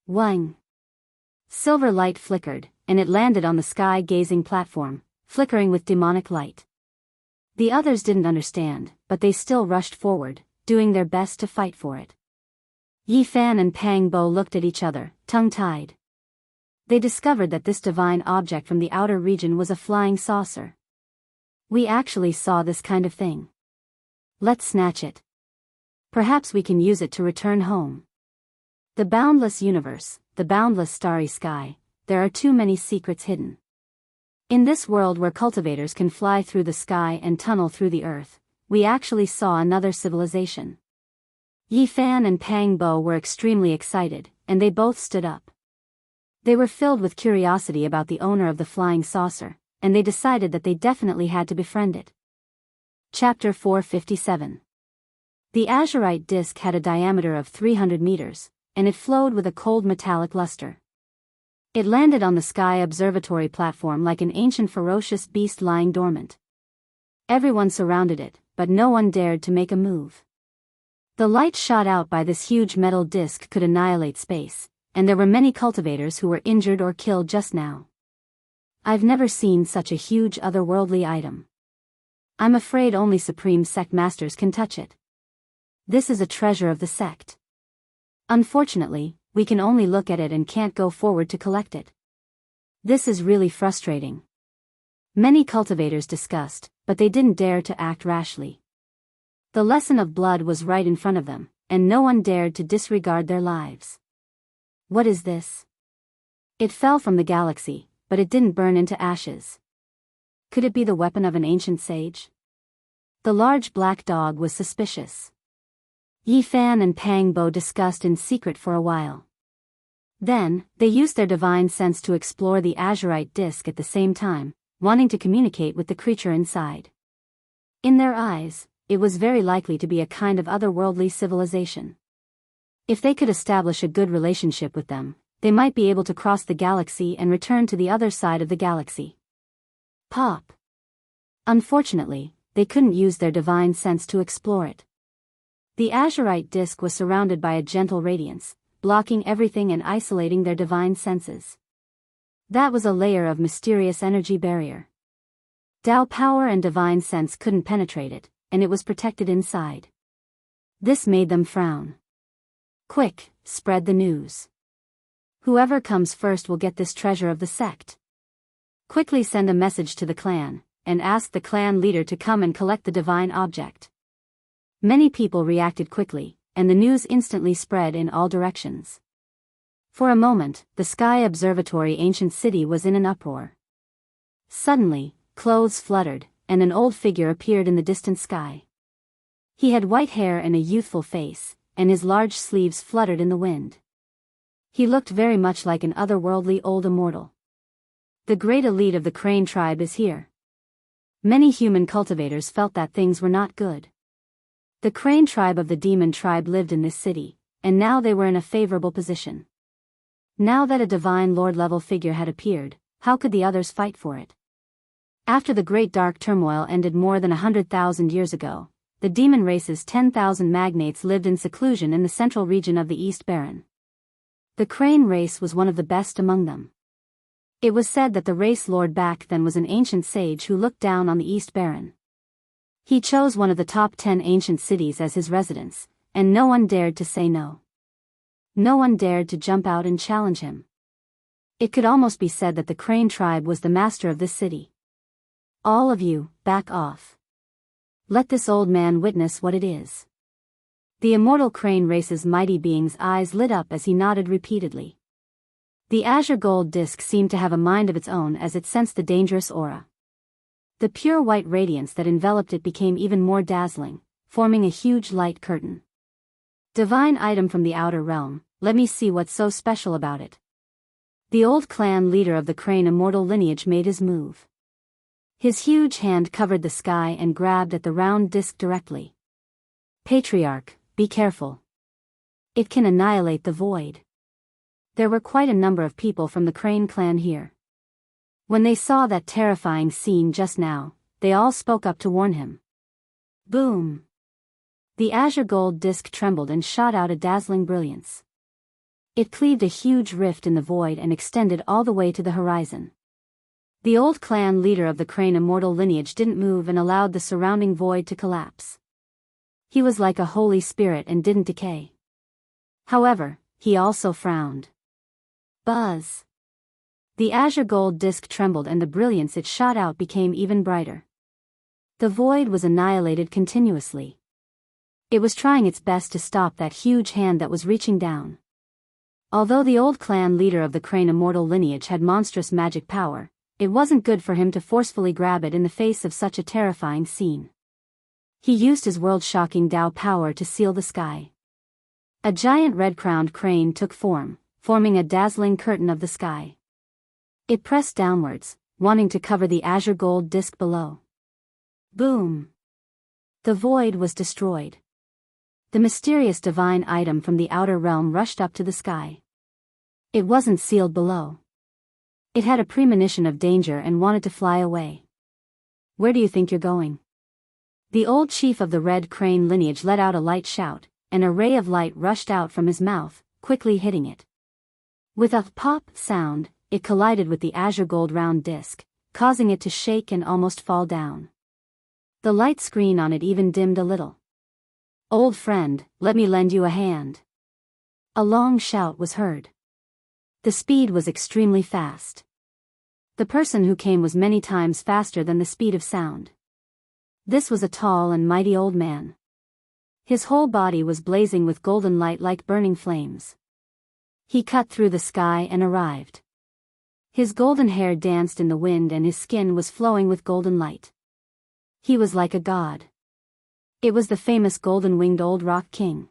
A: Wang! Silver light flickered, and it landed on the sky-gazing platform, flickering with demonic light. The others didn't understand, but they still rushed forward, doing their best to fight for it. Yifan and Pang Bo looked at each other, tongue-tied. They discovered that this divine object from the outer region was a flying saucer. We actually saw this kind of thing. Let's snatch it. Perhaps we can use it to return home. The boundless universe, the boundless starry sky, there are too many secrets hidden. In this world where cultivators can fly through the sky and tunnel through the earth, we actually saw another civilization. Yi Fan and Pang Bo were extremely excited, and they both stood up. They were filled with curiosity about the owner of the flying saucer, and they decided that they definitely had to befriend it. Chapter 457. The azurite disk had a diameter of 300 meters, and it flowed with a cold metallic luster. It landed on the sky observatory platform like an ancient ferocious beast lying dormant. Everyone surrounded it, but no one dared to make a move. The light shot out by this huge metal disk could annihilate space, and there were many cultivators who were injured or killed just now. I've never seen such a huge otherworldly item. I'm afraid only Supreme Sect Masters can touch it. This is a treasure of the sect. Unfortunately, we can only look at it and can't go forward to collect it. This is really frustrating. Many cultivators discussed, but they didn't dare to act rashly. The lesson of blood was right in front of them, and no one dared to disregard their lives. What is this? It fell from the galaxy, but it didn't burn into ashes. Could it be the weapon of an ancient sage? The large black dog was suspicious. Yi Fan and Pang Bo discussed in secret for a while. Then, they used their divine sense to explore the azurite disk at the same time, wanting to communicate with the creature inside. In their eyes, it was very likely to be a kind of otherworldly civilization. If they could establish a good relationship with them, they might be able to cross the galaxy and return to the other side of the galaxy. Pop. Unfortunately, they couldn't use their divine sense to explore it. The azurite disk was surrounded by a gentle radiance, blocking everything and isolating their divine senses. That was a layer of mysterious energy barrier. Tao power and divine sense couldn't penetrate it, and it was protected inside. This made them frown. Quick, spread the news. Whoever comes first will get this treasure of the sect. Quickly send a message to the clan, and ask the clan leader to come and collect the divine object. Many people reacted quickly, and the news instantly spread in all directions. For a moment, the Sky Observatory ancient city was in an uproar. Suddenly, clothes fluttered, and an old figure appeared in the distant sky. He had white hair and a youthful face, and his large sleeves fluttered in the wind. He looked very much like an otherworldly old immortal. The great elite of the Crane tribe is here. Many human cultivators felt that things were not good. The Crane tribe of the Demon tribe lived in this city, and now they were in a favorable position. Now that a divine lord-level figure had appeared, how could the others fight for it? After the great dark turmoil ended more than 100,000 years ago, the demon race's 10,000 magnates lived in seclusion in the central region of the East Baron. The Crane race was one of the best among them. It was said that the race lord back then was an ancient sage who looked down on the East Baron. He chose one of the top 10 ancient cities as his residence, and no one dared to say no. No one dared to jump out and challenge him. It could almost be said that the Crane tribe was the master of this city. All of you, back off. Let this old man witness what it is. The immortal Crane race's mighty being's eyes lit up as he nodded repeatedly. The azure gold disk seemed to have a mind of its own as it sensed the dangerous aura. The pure white radiance that enveloped it became even more dazzling, forming a huge light curtain. Divine item from the outer realm, let me see what's so special about it. The old clan leader of the Crane immortal lineage made his move. His huge hand covered the sky and grabbed at the round disk directly. Patriarch, be careful. It can annihilate the void. There were quite a number of people from the Crane clan here. When they saw that terrifying scene just now, they all spoke up to warn him. Boom! The azure gold disk trembled and shot out a dazzling brilliance. It cleaved a huge rift in the void and extended all the way to the horizon. The old clan leader of the Crane immortal lineage didn't move and allowed the surrounding void to collapse. He was like a holy spirit and didn't decay. However, he also frowned. Buzz! The azure gold disk trembled and the brilliance it shot out became even brighter. The void was annihilated continuously. It was trying its best to stop that huge hand that was reaching down. Although the old clan leader of the Crane immortal lineage had monstrous magic power, it wasn't good for him to forcefully grab it in the face of such a terrifying scene. He used his world-shocking Tao power to seal the sky. A giant red-crowned crane took form, forming a dazzling curtain of the sky. It pressed downwards, wanting to cover the azure gold disk below. Boom! The void was destroyed. The mysterious divine item from the outer realm rushed up to the sky. It wasn't sealed below. It had a premonition of danger and wanted to fly away. Where do you think you're going? The old chief of the red crane lineage let out a light shout, and a ray of light rushed out from his mouth, quickly hitting it. With a pop sound, it collided with the azure gold round disc, causing it to shake and almost fall down. The light screen on it even dimmed a little. "Old friend, let me lend you a hand." A long shout was heard. The speed was extremely fast. The person who came was many times faster than the speed of sound. This was a tall and mighty old man. His whole body was blazing with golden light like burning flames. He cut through the sky and arrived. His golden hair danced in the wind and his skin was flowing with golden light. He was like a god. It was the famous golden-winged old rock king.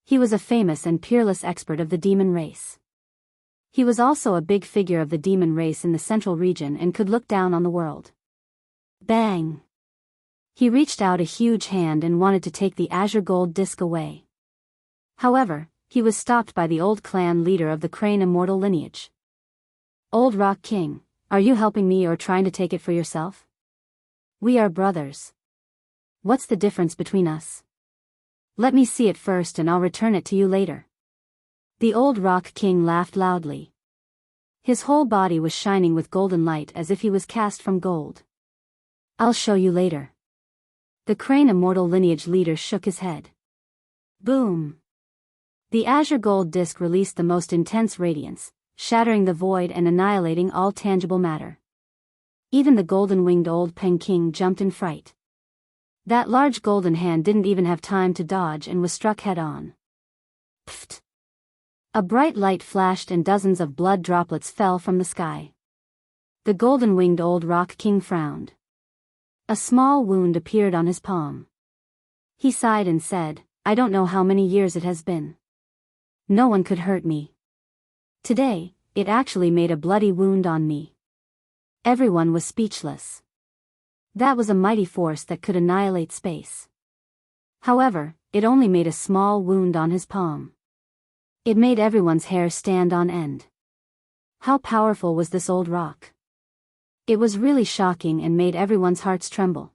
A: He was a famous and peerless expert of the demon race. He was also a big figure of the demon race in the central region and could look down on the world. Bang! He reached out a huge hand and wanted to take the azure gold disc away. However, he was stopped by the old clan leader of the Crane immortal lineage. "Old Rock King, are you helping me or trying to take it for yourself? We are brothers. What's the difference between us? Let me see it first and I'll return it to you later." The old Rock King laughed loudly. His whole body was shining with golden light as if he was cast from gold. "I'll show you later." The Crane immortal lineage leader shook his head. Boom! The azure gold disc released the most intense radiance, shattering the void and annihilating all tangible matter. Even the golden-winged old Peng King jumped in fright. That large golden hand didn't even have time to dodge and was struck head-on. Pfft! A bright light flashed and dozens of blood droplets fell from the sky. The golden-winged old Rock King frowned. A small wound appeared on his palm. He sighed and said, "I don't know how many years it has been. No one could hurt me. Today, it actually made a bloody wound on me." Everyone was speechless. That was a mighty force that could annihilate space. However, it only made a small wound on his palm. It made everyone's hair stand on end. How powerful was this old rock? It was really shocking and made everyone's hearts tremble.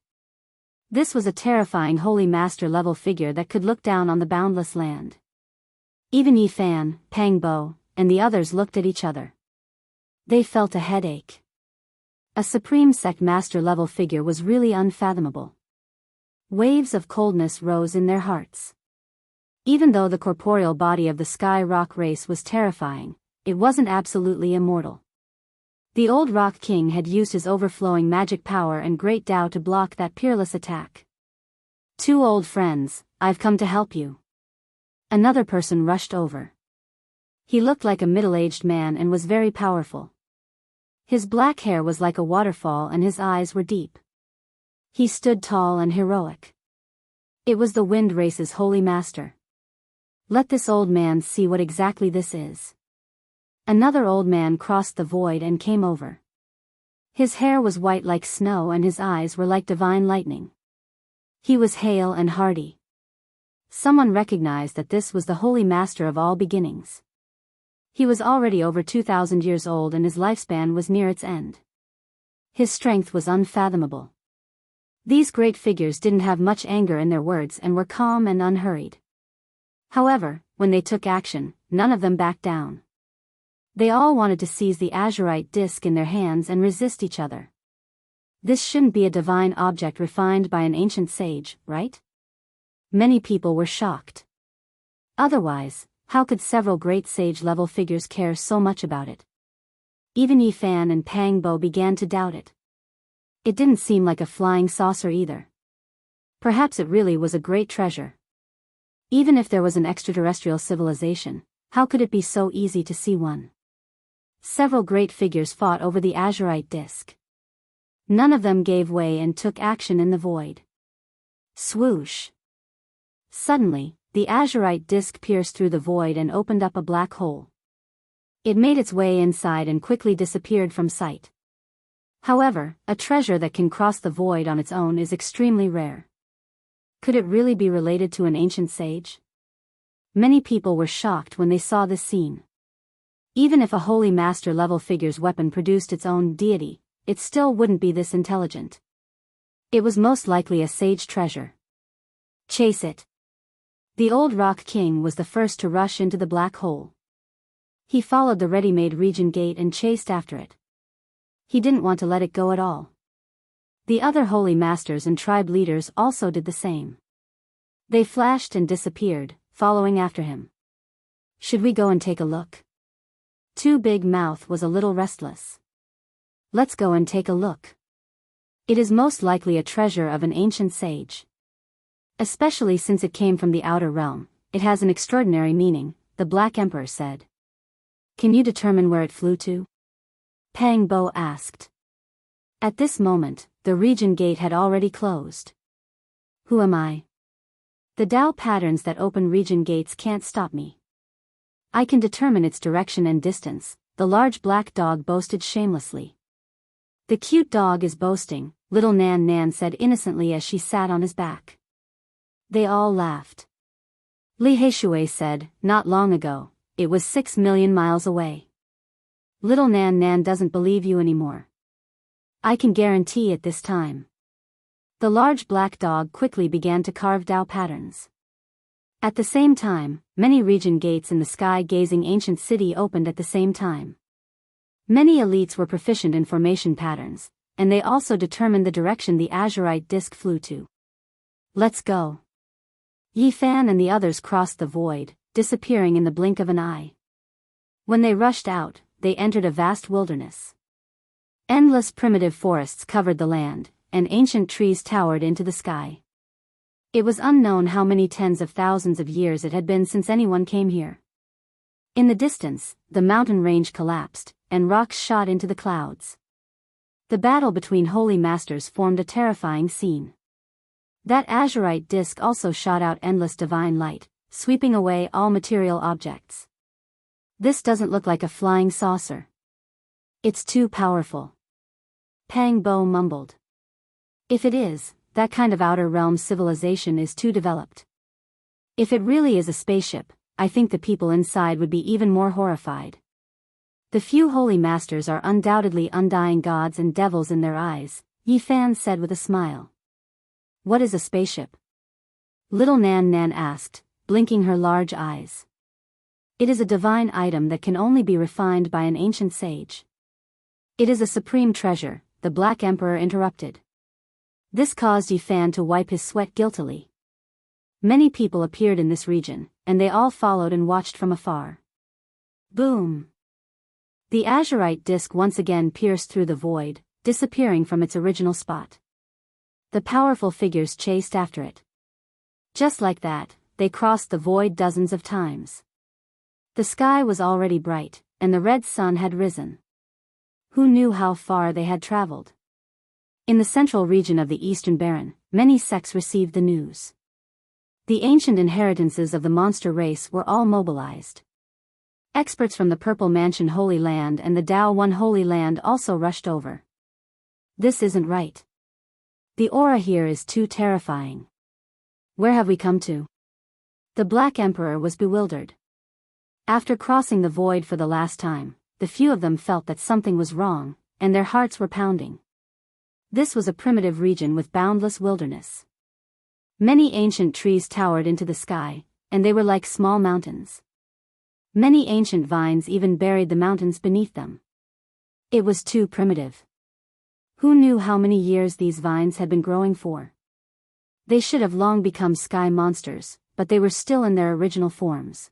A: This was a terrifying holy master level figure that could look down on the boundless land. Even Yi Fan, Pang Bo, and the others looked at each other. They felt a headache. A supreme sect master level figure was really unfathomable. Waves of coldness rose in their hearts. Even though the corporeal body of the Sky Rock race was terrifying, it wasn't absolutely immortal. The old Rock King had used his overflowing magic power and great Tao to block that peerless attack. "Two old friends, I've come to help you." Another person rushed over. He looked like a middle-aged man and was very powerful. His black hair was like a waterfall and his eyes were deep. He stood tall and heroic. It was the Wind Race's holy master. "Let this old man see what exactly this is." Another old man crossed the void and came over. His hair was white like snow and his eyes were like divine lightning. He was hale and hearty. Someone recognized that this was the holy master of all beginnings. He was already over 2,000 years old and his lifespan was near its end. His strength was unfathomable. These great figures didn't have much anger in their words and were calm and unhurried. However, when they took action, none of them backed down. They all wanted to seize the azurite disc in their hands and resist each other. This shouldn't be a divine object refined by an ancient sage, right? Many people were shocked. Otherwise, how could several great sage-level figures care so much about it? Even Yi Fan and Pang Bo began to doubt it. It didn't seem like a flying saucer either. Perhaps it really was a great treasure. Even if there was an extraterrestrial civilization, how could it be so easy to see one? Several great figures fought over the azurite disk. None of them gave way and took action in the void. Swoosh! Suddenly, the azurite disk pierced through the void and opened up a black hole. It made its way inside and quickly disappeared from sight. However, a treasure that can cross the void on its own is extremely rare. Could it really be related to an ancient sage? Many people were shocked when they saw this scene. Even if a holy master level figure's weapon produced its own deity, it still wouldn't be this intelligent. It was most likely a sage treasure. Chase it. The old rock king was the first to rush into the black hole. He followed the ready-made region gate and chased after it. He didn't want to let it go at all. The other holy masters and tribe leaders also did the same. They flashed and disappeared, following after him. Should we go and take a look? Two Big Mouth was a little restless. Let's go and take a look. It is most likely a treasure of an ancient sage. Especially since it came from the outer realm, it has an extraordinary meaning, the Black Emperor said. Can you determine where it flew to? Pang Bo asked. At this moment, the region gate had already closed. Who am I? The Tao patterns that open region gates can't stop me. I can determine its direction and distance, the large black dog boasted shamelessly. The cute dog is boasting, little Nan Nan said innocently as she sat on his back. They all laughed. Li Heishui said, not long ago, it was 6 million miles away. Little Nan Nan doesn't believe you anymore. I can guarantee it this time. The large black dog quickly began to carve Tao patterns. At the same time, many region gates in the sky-gazing ancient city opened at the same time. Many elites were proficient in formation patterns, and they also determined the direction the azurite disk flew to. Let's go. Yi Fan and the others crossed the void, disappearing in the blink of an eye. When they rushed out, they entered a vast wilderness. Endless primitive forests covered the land, and ancient trees towered into the sky. It was unknown how many tens of thousands of years it had been since anyone came here. In the distance, the mountain range collapsed, and rocks shot into the clouds. The battle between holy masters formed a terrifying scene. That azurite disk also shot out endless divine light, sweeping away all material objects. This doesn't look like a flying saucer. It's too powerful. Pang Bo mumbled. If it is, that kind of outer realm civilization is too developed. If it really is a spaceship, I think the people inside would be even more horrified. The few holy masters are undoubtedly undying gods and devils in their eyes, Yi Fan said with a smile. What is a spaceship? Little Nan Nan asked, blinking her large eyes. It is a divine item that can only be refined by an ancient sage. It is a supreme treasure, the Black Emperor interrupted. This caused Yi Fan to wipe his sweat guiltily. Many people appeared in this region, and they all followed and watched from afar. Boom! The azurite disk once again pierced through the void, disappearing from its original spot. The powerful figures chased after it. Just like that, they crossed the void dozens of times. The sky was already bright, and the red sun had risen. Who knew how far they had traveled? In the central region of the Eastern Barren, many sects received the news. The ancient inheritances of the monster race were all mobilized. Experts from the Purple Mansion Holy Land and the Tao One Holy Land also rushed over. This isn't right. The aura here is too terrifying. Where have we come to? The Black Emperor was bewildered. After crossing the void for the last time, the few of them felt that something was wrong, and their hearts were pounding. This was a primitive region with boundless wilderness. Many ancient trees towered into the sky, and they were like small mountains. Many ancient vines even buried the mountains beneath them. It was too primitive. Who knew how many years these vines had been growing for? They should have long become sky monsters, but they were still in their original forms.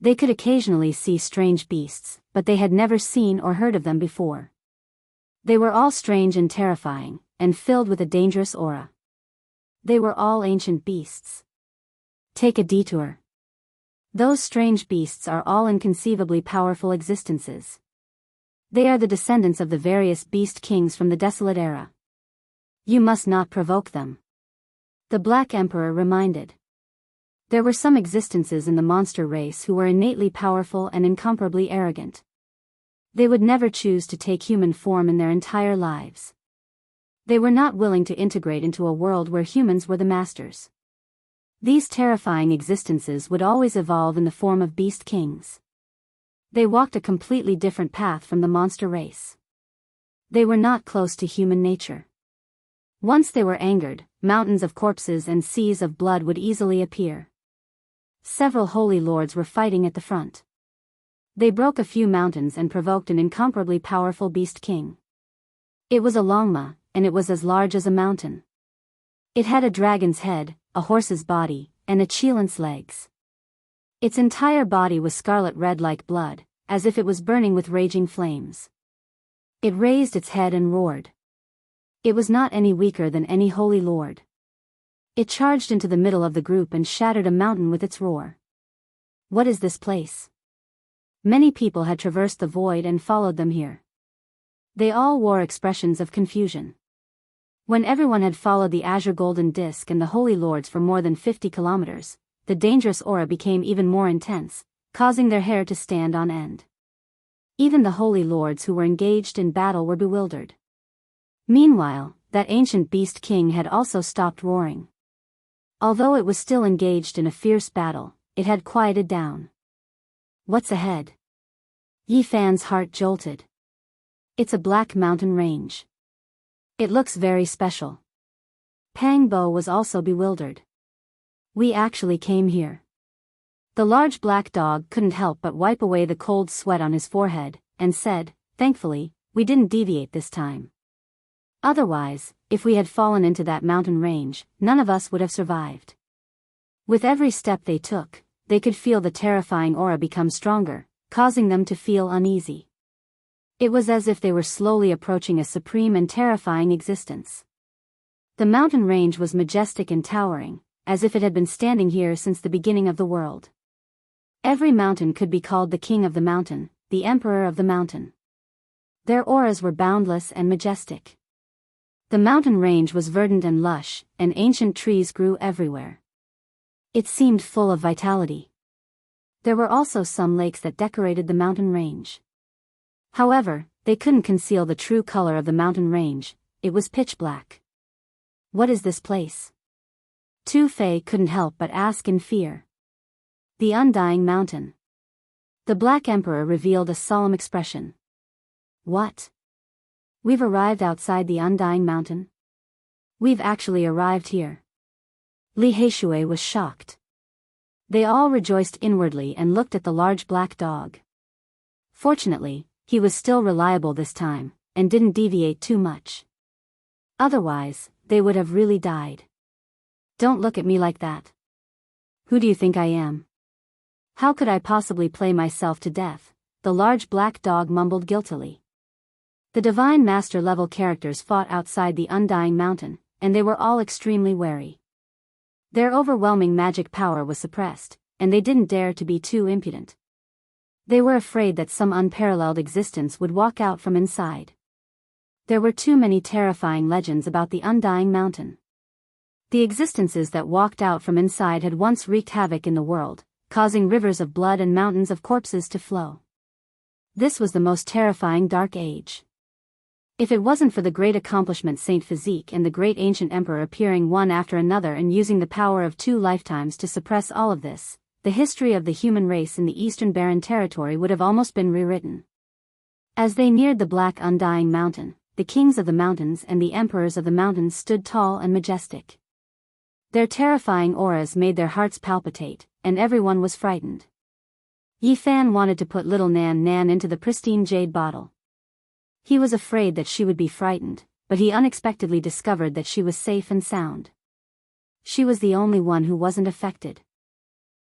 A: They could occasionally see strange beasts, but they had never seen or heard of them before. They were all strange and terrifying, and filled with a dangerous aura. They were all ancient beasts. Take a detour. Those strange beasts are all inconceivably powerful existences. They are the descendants of the various beast kings from the desolate era. You must not provoke them. The Black Emperor reminded. There were some existences in the monster race who were innately powerful and incomparably arrogant. They would never choose to take human form in their entire lives. They were not willing to integrate into a world where humans were the masters. These terrifying existences would always evolve in the form of beast kings. They walked a completely different path from the monster race. They were not close to human nature. Once they were angered, mountains of corpses and seas of blood would easily appear. Several holy lords were fighting at the front. They broke a few mountains and provoked an incomparably powerful beast king. It was a longma, and it was as large as a mountain. It had a dragon's head, a horse's body, and a cheilant's legs. Its entire body was scarlet red like blood, as if it was burning with raging flames. It raised its head and roared. It was not any weaker than any holy lord. It charged into the middle of the group and shattered a mountain with its roar. What is this place? Many people had traversed the void and followed them here. They all wore expressions of confusion. When everyone had followed the azure golden disk and the holy lords for more than 50 kilometers, the dangerous aura became even more intense, causing their hair to stand on end. Even the holy lords who were engaged in battle were bewildered. Meanwhile, that ancient beast king had also stopped roaring. Although it was still engaged in a fierce battle, it had quieted down. What's ahead? Yi Fan's heart jolted. It's a black mountain range. It looks very special. Pang Bo was also bewildered. We actually came here. The large black dog couldn't help but wipe away the cold sweat on his forehead, and said, "Thankfully, we didn't deviate this time. Otherwise, if we had fallen into that mountain range, none of us would have survived." With every step they took, they could feel the terrifying aura become stronger, causing them to feel uneasy. It was as if they were slowly approaching a supreme and terrifying existence. The mountain range was majestic and towering, as if it had been standing here since the beginning of the world. Every mountain could be called the king of the mountain, the emperor of the mountain. Their auras were boundless and majestic. The mountain range was verdant and lush, and ancient trees grew everywhere. It seemed full of vitality. There were also some lakes that decorated the mountain range. However, they couldn't conceal the true color of the mountain range. It was pitch black. What is this place? Tu Fei couldn't help but ask in fear. The Undying Mountain. The Black Emperor revealed a solemn expression. What? We've arrived outside the Undying Mountain? We've actually arrived here. Li Heishui was shocked. They all rejoiced inwardly and looked at the large black dog. Fortunately, he was still reliable this time, and didn't deviate too much. Otherwise, they would have really died. Don't look at me like that. Who do you think I am? How could I possibly play myself to death? The large black dog mumbled guiltily. The Divine Master level characters fought outside the Undying Mountain, and they were all extremely wary. Their overwhelming magic power was suppressed, and they didn't dare to be too impudent. They were afraid that some unparalleled existence would walk out from inside. There were too many terrifying legends about the Undying Mountain. The existences that walked out from inside had once wreaked havoc in the world, causing rivers of blood and mountains of corpses to flow. This was the most terrifying dark age. If it wasn't for the great accomplishment Saint Physique and the great ancient emperor appearing one after another and using the power of 2 lifetimes to suppress all of this, the history of the human race in the Eastern Barren Territory would have almost been rewritten. As they neared the Black Undying Mountain, the kings of the mountains and the emperors of the mountains stood tall and majestic. Their terrifying auras made their hearts palpitate, and everyone was frightened. Yi Fan wanted to put little Nan Nan into the pristine jade bottle. He was afraid that she would be frightened, but he unexpectedly discovered that she was safe and sound. She was the only one who wasn't affected.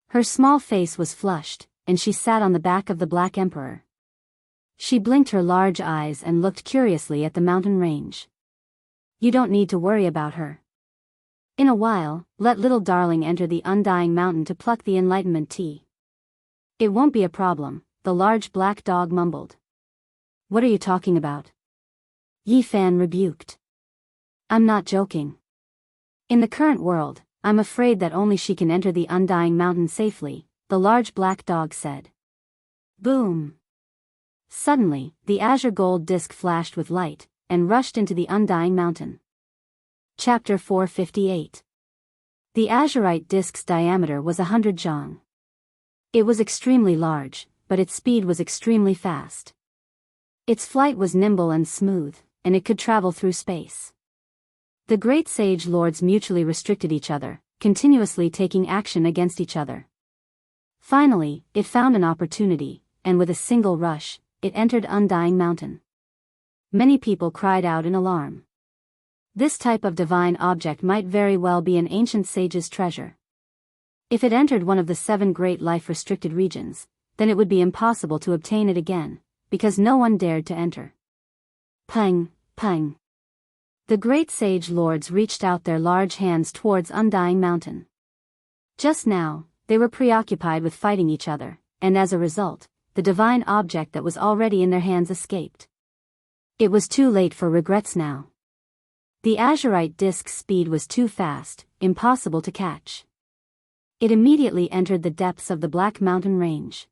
A: Her small face was flushed, and she sat on the back of the Black Emperor. She blinked her large eyes and looked curiously at the mountain range. You don't need to worry about her. In a while, let little darling enter the Undying Mountain to pluck the enlightenment tea. It won't be a problem, the large black dog mumbled. What are you talking about? Yi Fan rebuked. I'm not joking. In the current world, I'm afraid that only she can enter the Undying Mountain safely, the large black dog said. Boom! Suddenly, the azure gold disc flashed with light, and rushed into the Undying Mountain. Chapter 458. The azurite disc's diameter was 100 zhang. It was extremely large, but its speed was extremely fast. Its flight was nimble and smooth, and it could travel through space. The great sage lords mutually restricted each other, continuously taking action against each other. Finally, it found an opportunity, and with a single rush, it entered Undying Mountain. Many people cried out in alarm. This type of divine object might very well be an ancient sage's treasure. If it entered one of the 7 great life-restricted regions, then it would be impossible to obtain it again, because no one dared to enter. Pang, pang. The great sage lords reached out their large hands towards Undying Mountain. Just now, they were preoccupied with fighting each other, and as a result, the divine object that was already in their hands escaped. It was too late for regrets now. The azurite disc's speed was too fast, impossible to catch. It immediately entered the depths of the Black Mountain Range.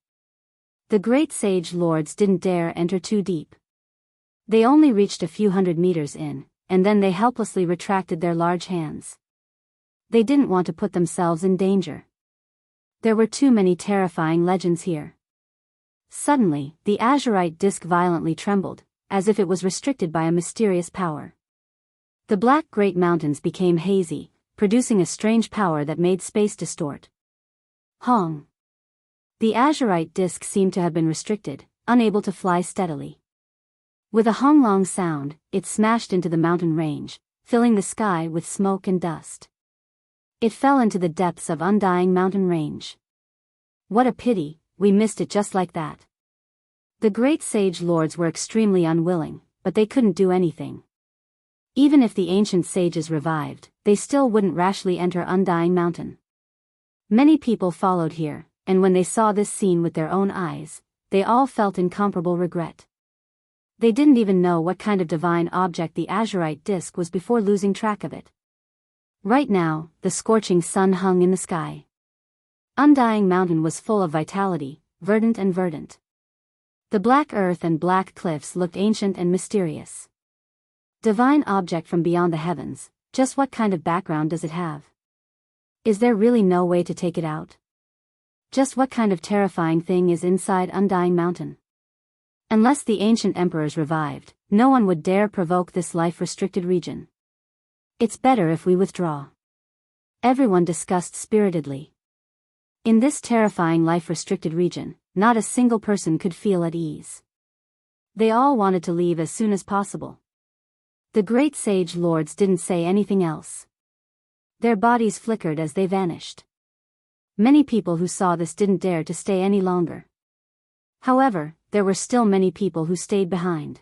A: The great sage lords didn't dare enter too deep. They only reached a few hundred meters in, and then they helplessly retracted their large hands. They didn't want to put themselves in danger. There were too many terrifying legends here. Suddenly, the azurite disc violently trembled, as if it was restricted by a mysterious power. The black great mountains became hazy, producing a strange power that made space distort. Hong! The azurite disc seemed to have been restricted, unable to fly steadily. With a honglong sound, it smashed into the mountain range, filling the sky with smoke and dust. It fell into the depths of Undying Mountain Range. What a pity, we missed it just like that. The great sage lords were extremely unwilling, but they couldn't do anything. Even if the ancient sages revived, they still wouldn't rashly enter Undying Mountain. Many people followed here, and when they saw this scene with their own eyes, they all felt incomparable regret. They didn't even know what kind of divine object the azurite disc was before losing track of it. Right now, the scorching sun hung in the sky. Undying Mountain was full of vitality, verdant and verdant. The black earth and black cliffs looked ancient and mysterious. Divine object from beyond the heavens, just what kind of background does it have? Is there really no way to take it out? Just what kind of terrifying thing is inside Undying Mountain? Unless the ancient emperors revived, no one would dare provoke this life-restricted region. It's better if we withdraw. Everyone discussed spiritedly. In this terrifying life-restricted region, not a single person could feel at ease. They all wanted to leave as soon as possible. The great sage lords didn't say anything else. Their bodies flickered as they vanished. Many people who saw this didn't dare to stay any longer. However, there were still many people who stayed behind.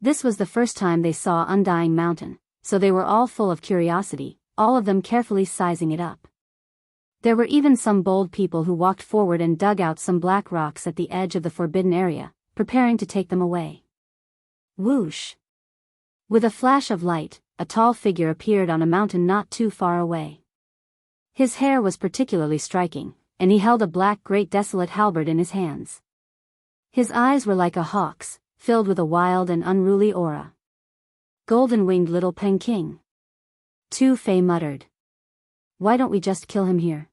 A: This was the first time they saw Undying Mountain, so they were all full of curiosity, all of them carefully sizing it up. There were even some bold people who walked forward and dug out some black rocks at the edge of the forbidden area, preparing to take them away. Whoosh! With a flash of light, a tall figure appeared on a mountain not too far away. His hair was particularly striking, and he held a black great desolate halberd in his hands. His eyes were like a hawk's, filled with a wild and unruly aura. Golden-winged little Peking. Tu Fei muttered. Why don't we just kill him here?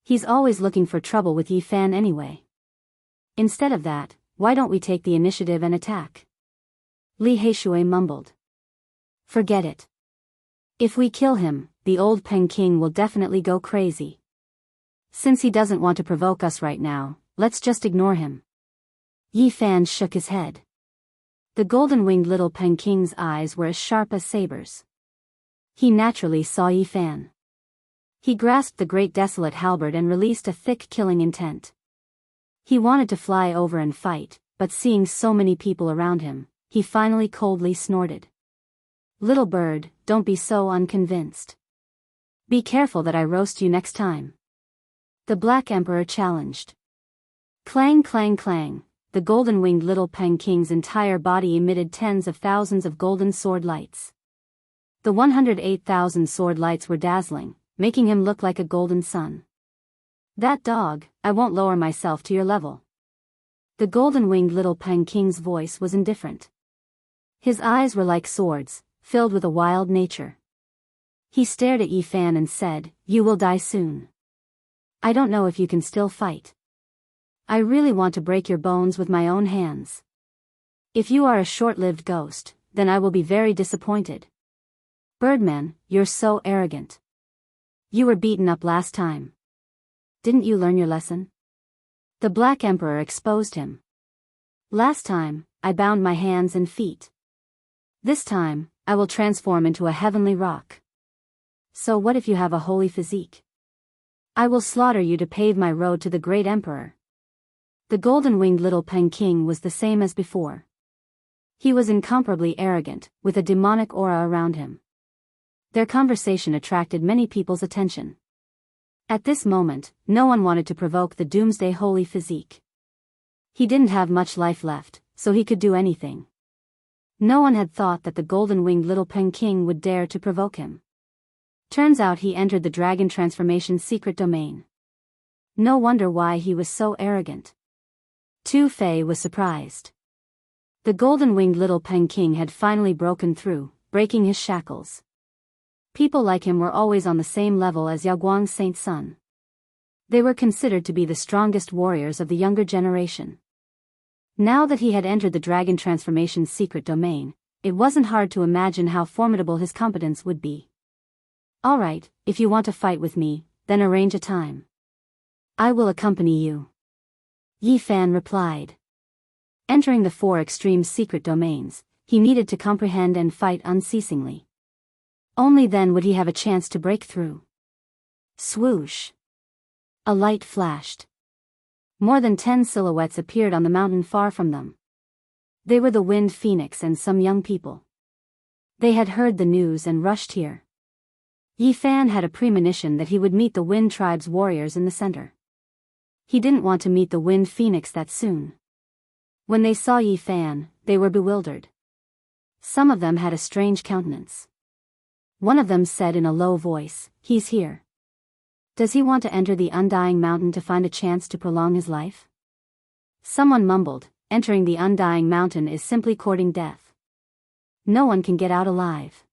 A: He's always looking for trouble with Yi Fan anyway. Instead of that, why don't we take the initiative and attack? Li Heishui mumbled. Forget it. If we kill him, the old Peking will definitely go crazy. Since he doesn't want to provoke us right now, let's just ignore him. Yi Fan shook his head. The golden-winged little Peking's eyes were as sharp as sabers. He naturally saw Yi Fan. He grasped the great desolate halberd and released a thick killing intent. He wanted to fly over and fight, but seeing so many people around him, he finally coldly snorted. Little bird, don't be so unconvinced. Be careful that I roast you next time. The Black Emperor challenged. Clang clang clang, the golden-winged little Peng King's entire body emitted tens of thousands of golden sword lights. The 108,000 sword lights were dazzling, making him look like a golden sun. That dog, I won't lower myself to your level. The golden-winged little Peng King's voice was indifferent. His eyes were like swords, filled with a wild nature. He stared at Yi Fan and said, "You will die soon. I don't know if you can still fight. I really want to break your bones with my own hands. If you are a short-lived ghost, then I will be very disappointed. Birdman, you're so arrogant. You were beaten up last time. Didn't you learn your lesson?" The Black Emperor exposed him. "Last time, I bound my hands and feet. This time, I will transform into a heavenly rock. So what if you have a holy physique? I will slaughter you to pave my road to the great emperor." The golden-winged little Peng King was the same as before. He was incomparably arrogant, with a demonic aura around him. Their conversation attracted many people's attention. At this moment, no one wanted to provoke the doomsday holy physique. He didn't have much life left, so he could do anything. No one had thought that the golden-winged little Peng King would dare to provoke him. Turns out he entered the dragon transformation's secret domain. No wonder why he was so arrogant. Tu Fei was surprised. The golden-winged little Peng King had finally broken through, breaking his shackles. People like him were always on the same level as Yaoguang's Saint Sun. They were considered to be the strongest warriors of the younger generation. Now that he had entered the dragon transformation's secret domain, it wasn't hard to imagine how formidable his competence would be. "All right, if you want to fight with me, then arrange a time. I will accompany you," Yi Fan replied. Entering the 4 extreme secret domains, he needed to comprehend and fight unceasingly. Only then would he have a chance to break through. Swoosh! A light flashed. More than 10 silhouettes appeared on the mountain far from them. They were the Wind Phoenix and some young people. They had heard the news and rushed here. Yi Fan had a premonition that he would meet the Wind Tribe's warriors in the center. He didn't want to meet the Wind Phoenix that soon. When they saw Yi Fan, they were bewildered. Some of them had a strange countenance. One of them said in a low voice, "He's here. Does he want to enter the Undying Mountain to find a chance to prolong his life?" Someone mumbled, "Entering the Undying Mountain is simply courting death. No one can get out alive.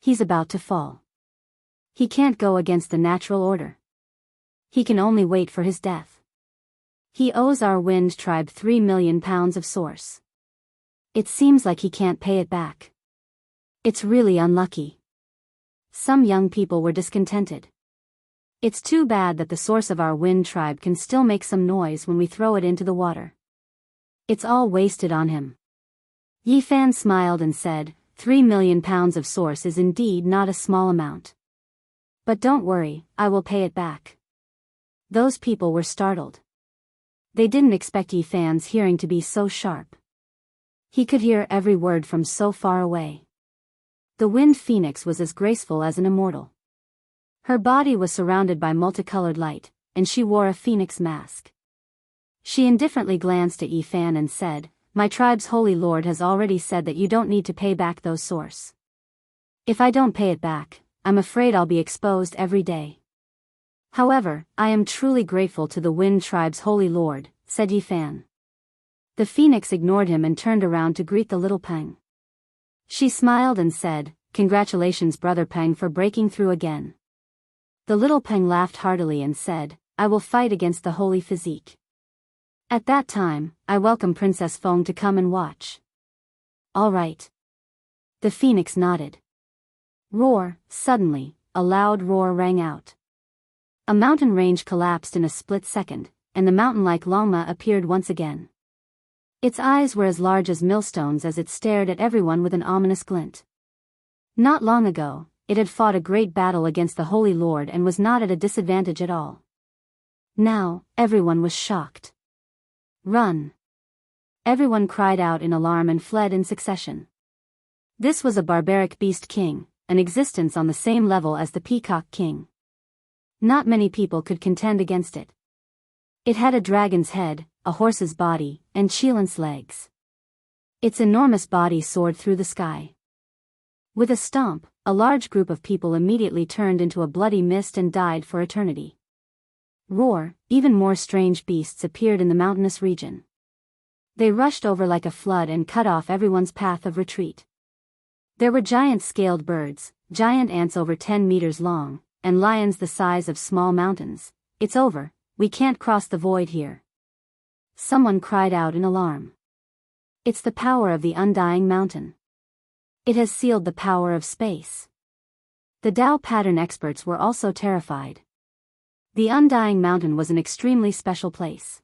A: He's about to fall. He can't go against the natural order. He can only wait for his death. He owes our Wind Tribe 3 million pounds of source. It seems like he can't pay it back. It's really unlucky." Some young people were discontented. "It's too bad that the source of our Wind Tribe can still make some noise when we throw it into the water. It's all wasted on him." Yi Fan smiled and said, 3 million pounds of source is indeed not a small amount. But don't worry, I will pay it back." Those people were startled. They didn't expect Yi Fan's hearing to be so sharp. He could hear every word from so far away. The Wind Phoenix was as graceful as an immortal. Her body was surrounded by multicolored light, and she wore a phoenix mask. She indifferently glanced at Yi Fan and said, "My tribe's holy lord has already said that you don't need to pay back those source. If I don't pay it back, I'm afraid I'll be exposed every day. However, I am truly grateful to the Wind Tribe's holy lord," said Yi Fan. The phoenix ignored him and turned around to greet the little Peng. She smiled and said, "Congratulations Brother Peng for breaking through again." The little Peng laughed heartily and said, "I will fight against the holy physique. At that time, I welcome Princess Feng to come and watch." "All right." The phoenix nodded. Roar! Suddenly, a loud roar rang out. A mountain range collapsed in a split second, and the mountain-like Longma appeared once again. Its eyes were as large as millstones as it stared at everyone with an ominous glint. Not long ago, it had fought a great battle against the Holy Lord and was not at a disadvantage at all. Now, everyone was shocked. "Run!" Everyone cried out in alarm and fled in succession. This was a barbaric beast king, an existence on the same level as the Peacock King. Not many people could contend against it. It had a dragon's head, a horse's body, and Chelan's legs. Its enormous body soared through the sky. With a stomp, a large group of people immediately turned into a bloody mist and died for eternity. Roar, even more strange beasts appeared in the mountainous region. They rushed over like a flood and cut off everyone's path of retreat. There were giant scaled birds, giant ants over 10 meters long, and lions the size of small mountains. It's over, we can't cross the void here. Someone cried out in alarm. It's the power of the undying mountain. It has sealed the power of space. The Tao pattern experts were also terrified. The undying mountain was an extremely special place.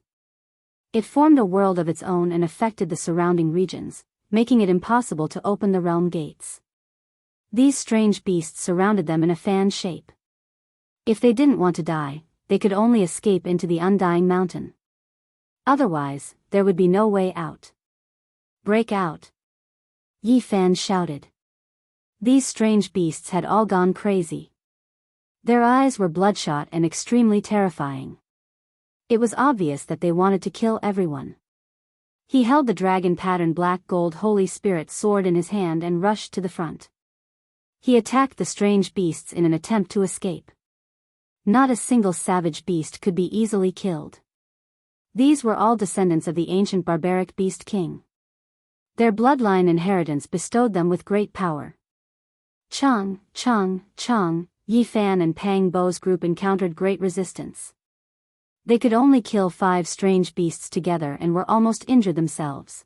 A: It formed a world of its own and affected the surrounding regions, making it impossible to open the realm gates. These strange beasts surrounded them in a fan shape. If they didn't want to die, they could only escape into the undying mountain. Otherwise, there would be no way out. Break out! Yi Fan shouted. These strange beasts had all gone crazy. Their eyes were bloodshot and extremely terrifying. It was obvious that they wanted to kill everyone. He held the dragon pattern black gold Holy Spirit sword in his hand and rushed to the front. He attacked the strange beasts in an attempt to escape. Not a single savage beast could be easily killed. These were all descendants of the ancient barbaric beast king. Their bloodline inheritance bestowed them with great power. Chang, Yi Fan and Pang Bo's group encountered great resistance. They could only kill 5 strange beasts together and were almost injured themselves.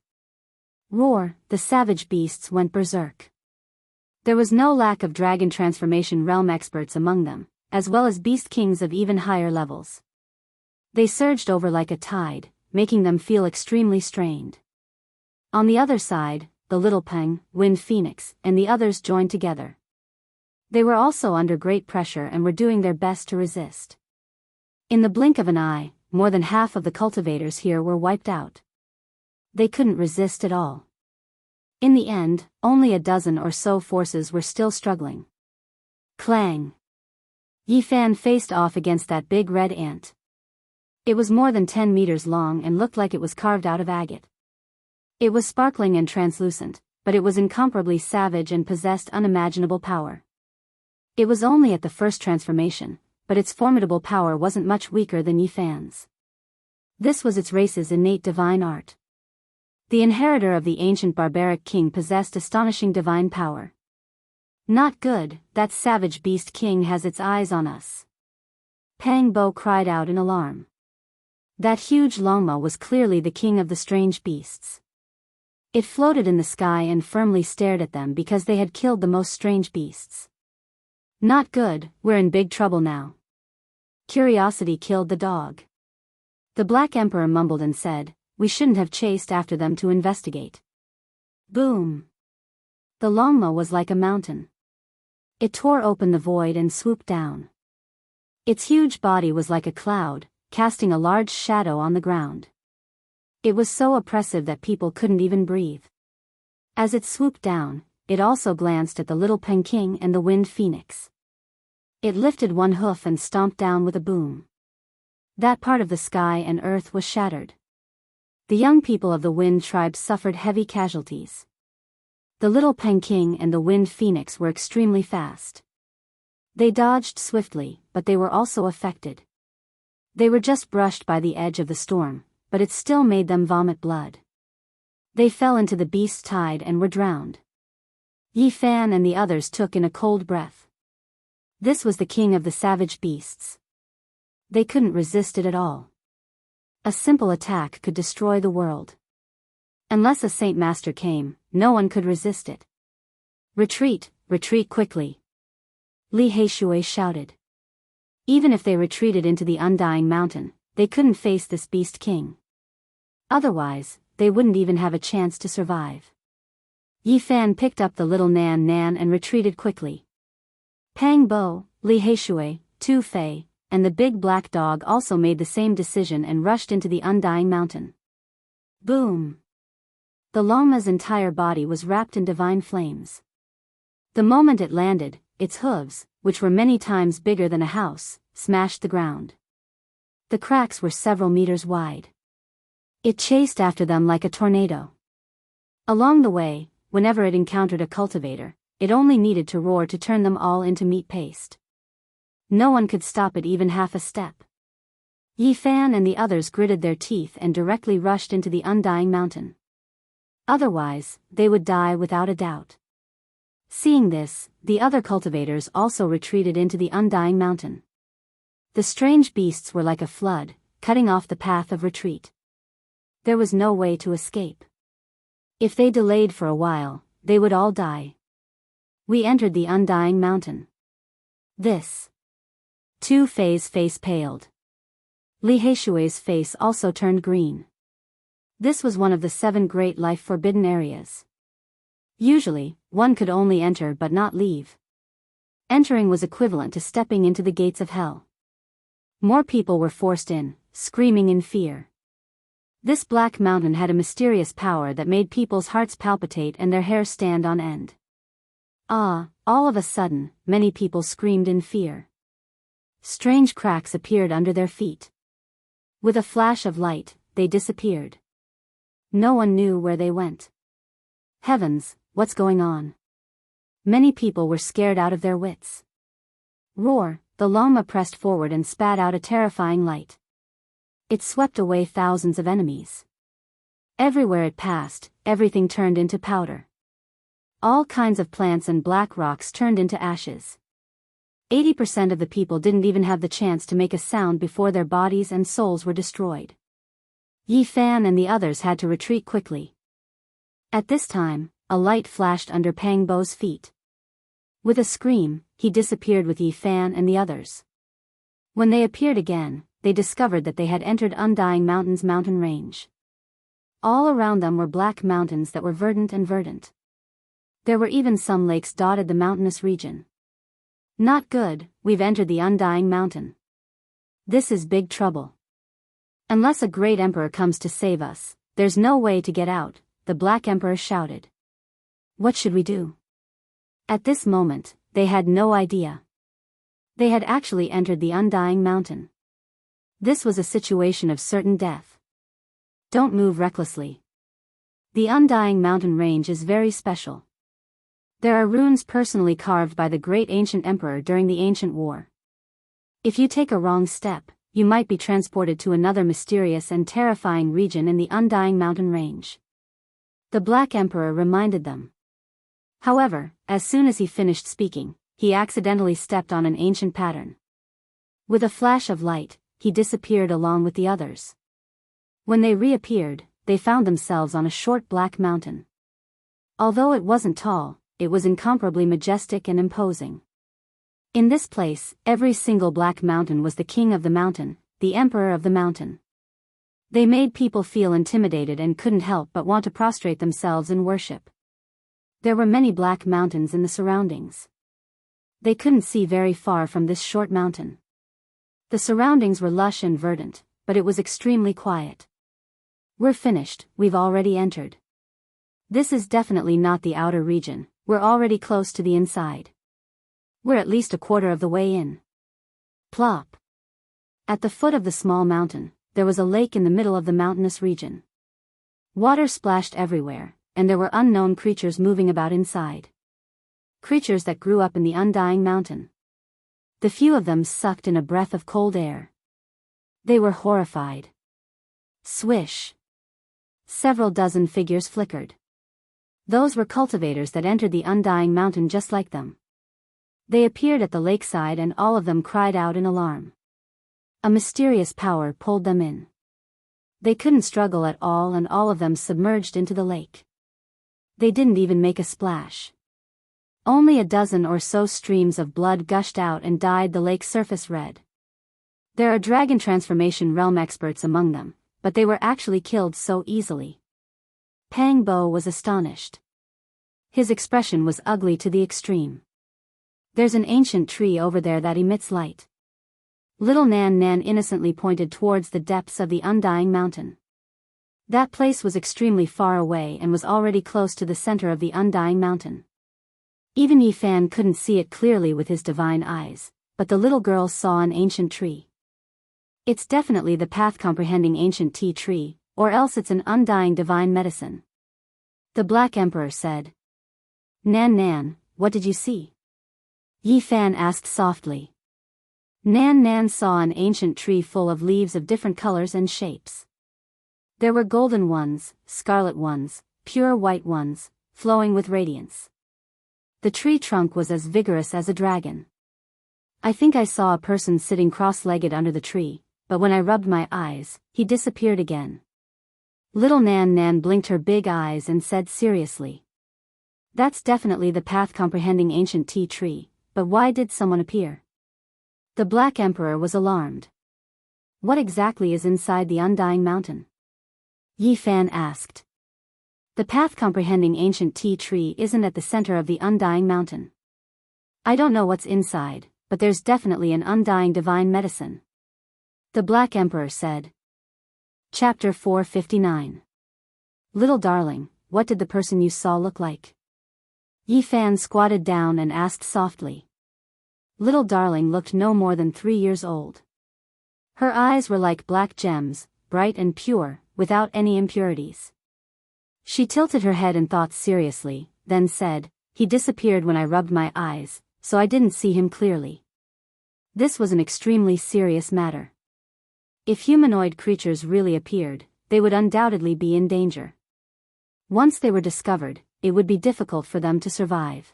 A: Roar, the savage beasts went berserk. There was no lack of dragon transformation realm experts among them, as well as beast kings of even higher levels. They surged over like a tide, making them feel extremely strained. On the other side, the little Peng, Wind Phoenix, and the others joined together. They were also under great pressure and were doing their best to resist. In the blink of an eye, more than half of the cultivators here were wiped out. They couldn't resist at all. In the end, only a dozen or so forces were still struggling. Clang! Yi Fan faced off against that big red ant. It was more than 10 meters long and looked like it was carved out of agate. It was sparkling and translucent, but it was incomparably savage and possessed unimaginable power. It was only at the first transformation, but its formidable power wasn't much weaker than Yi Fan's. This was its race's innate divine art. The inheritor of the ancient barbaric king possessed astonishing divine power. Not good, that savage beast king has its eyes on us. Pang Bo cried out in alarm. That huge Longma was clearly the king of the strange beasts. It floated in the sky and firmly stared at them because they had killed the most strange beasts. Not good, we're in big trouble now. Curiosity killed the dog. The Black Emperor mumbled and said, we shouldn't have chased after them to investigate. Boom! The Longma was like a mountain. It tore open the void and swooped down. Its huge body was like a cloud, casting a large shadow on the ground. It was so oppressive that people couldn't even breathe. As it swooped down, it also glanced at the little Peng King and the Wind Phoenix. It lifted one hoof and stomped down with a boom. That part of the sky and earth was shattered. The young people of the Wind tribe suffered heavy casualties. The little Peng King and the Wind Phoenix were extremely fast. They dodged swiftly, but they were also affected. They were just brushed by the edge of the storm, but it still made them vomit blood. They fell into the beast's tide and were drowned. Yi Fan and the others took in a cold breath. This was the king of the savage beasts. They couldn't resist it at all. A simple attack could destroy the world. Unless a Saint Master came, no one could resist it. Retreat, retreat quickly! Li Heishui shouted. Even if they retreated into the undying mountain, they couldn't face this beast king. Otherwise, they wouldn't even have a chance to survive. Yi Fan picked up the little Nan Nan and retreated quickly. Pang Bo, Li Heishui, Tu Fei, and the big black dog also made the same decision and rushed into the undying mountain. Boom! The Longma's entire body was wrapped in divine flames. The moment it landed, its hooves, which were many times bigger than a house, smashed the ground. The cracks were several meters wide. It chased after them like a tornado. Along the way, whenever it encountered a cultivator, it only needed to roar to turn them all into meat paste. No one could stop it even half a step. Yi Fan and the others gritted their teeth and directly rushed into the undying mountain. Otherwise, they would die without a doubt. Seeing this, the other cultivators also retreated into the undying mountain. The strange beasts were like a flood, cutting off the path of retreat. There was no way to escape. If they delayed for a while, they would all die. We entered the undying mountain. This. Tu Fei's face paled. Li Heishui's face also turned green. This was one of the 7 great life-forbidden areas. Usually, one could only enter but not leave. Entering was equivalent to stepping into the gates of hell. More people were forced in, screaming in fear. This black mountain had a mysterious power that made people's hearts palpitate and their hair stand on end. All of a sudden, many people screamed in fear. Strange cracks appeared under their feet. With a flash of light, they disappeared. No one knew where they went. Heavens, what's going on? Many people were scared out of their wits. Roar, the llama pressed forward and spat out a terrifying light. It swept away thousands of enemies. Everywhere it passed, everything turned into powder. All kinds of plants and black rocks turned into ashes. 80% of the people didn't even have the chance to make a sound before their bodies and souls were destroyed. Yi Fan and the others had to retreat quickly. At this time, a light flashed under Pang Bo's feet. With a scream, he disappeared with Yi Fan and the others. When they appeared again, they discovered that they had entered Undying Mountain's mountain range. All around them were black mountains that were verdant and verdant. There were even some lakes dotted the mountainous region. Not good, we've entered the Undying Mountain. This is big trouble. Unless a great emperor comes to save us, there's no way to get out, the Black Emperor shouted. What should we do? At this moment, they had no idea. They had actually entered the Undying Mountain. This was a situation of certain death. Don't move recklessly. The Undying Mountain range is very special. There are runes personally carved by the great ancient emperor during the ancient war. If you take a wrong step, you might be transported to another mysterious and terrifying region in the Undying Mountain range. The Black Emperor reminded them. However, as soon as he finished speaking, he accidentally stepped on an ancient pattern. With a flash of light, he disappeared along with the others. When they reappeared, they found themselves on a short black mountain. Although it wasn't tall, it was incomparably majestic and imposing. In this place, every single black mountain was the king of the mountain, the emperor of the mountain. They made people feel intimidated and couldn't help but want to prostrate themselves in worship. There were many black mountains in the surroundings. They couldn't see very far from this short mountain. The surroundings were lush and verdant, but it was extremely quiet. We're finished, we've already entered. This is definitely not the outer region, we're already close to the inside. We're at least a quarter of the way in. Plop. At the foot of the small mountain, there was a lake in the middle of the mountainous region. Water splashed everywhere, and there were unknown creatures moving about inside. Creatures that grew up in the Undying Mountain. The few of them sucked in a breath of cold air. They were horrified. Swish. Several dozen figures flickered. Those were cultivators that entered the Undying Mountain just like them. They appeared at the lakeside and all of them cried out in alarm. A mysterious power pulled them in. They couldn't struggle at all and all of them submerged into the lake. They didn't even make a splash. Only a dozen or so streams of blood gushed out and dyed the lake's surface red. There are dragon transformation realm experts among them, but they were actually killed so easily. Pang Bo was astonished. His expression was ugly to the extreme. There's an ancient tree over there that emits light. Little Nan Nan innocently pointed towards the depths of the Undying Mountain. That place was extremely far away and was already close to the center of the Undying Mountain. Even Yi Fan couldn't see it clearly with his divine eyes, but the little girl saw an ancient tree. It's definitely the path-comprehending ancient tea tree, or else it's an undying divine medicine. The Black Emperor said. Nan Nan, what did you see? Yi Fan asked softly. Nan Nan saw an ancient tree full of leaves of different colors and shapes. There were golden ones, scarlet ones, pure white ones, flowing with radiance. The tree trunk was as vigorous as a dragon. I think I saw a person sitting cross-legged under the tree, but when I rubbed my eyes, he disappeared again. Little Nan Nan blinked her big eyes and said seriously. That's definitely the path-comprehending ancient tea tree, but why did someone appear? The Black Emperor was alarmed. What exactly is inside the undying mountain? Yi Fan asked. The path-comprehending ancient tea tree isn't at the center of the undying mountain. I don't know what's inside, but there's definitely an undying divine medicine. The Black Emperor said. Chapter 459. Little darling, what did the person you saw look like? Yi Fan squatted down and asked softly. Little darling looked no more than 3 years old. Her eyes were like black gems, bright and pure, without any impurities. She tilted her head and thought seriously, then said, he disappeared when I rubbed my eyes, so I didn't see him clearly. This was an extremely serious matter. If humanoid creatures really appeared, they would undoubtedly be in danger. Once they were discovered, it would be difficult for them to survive.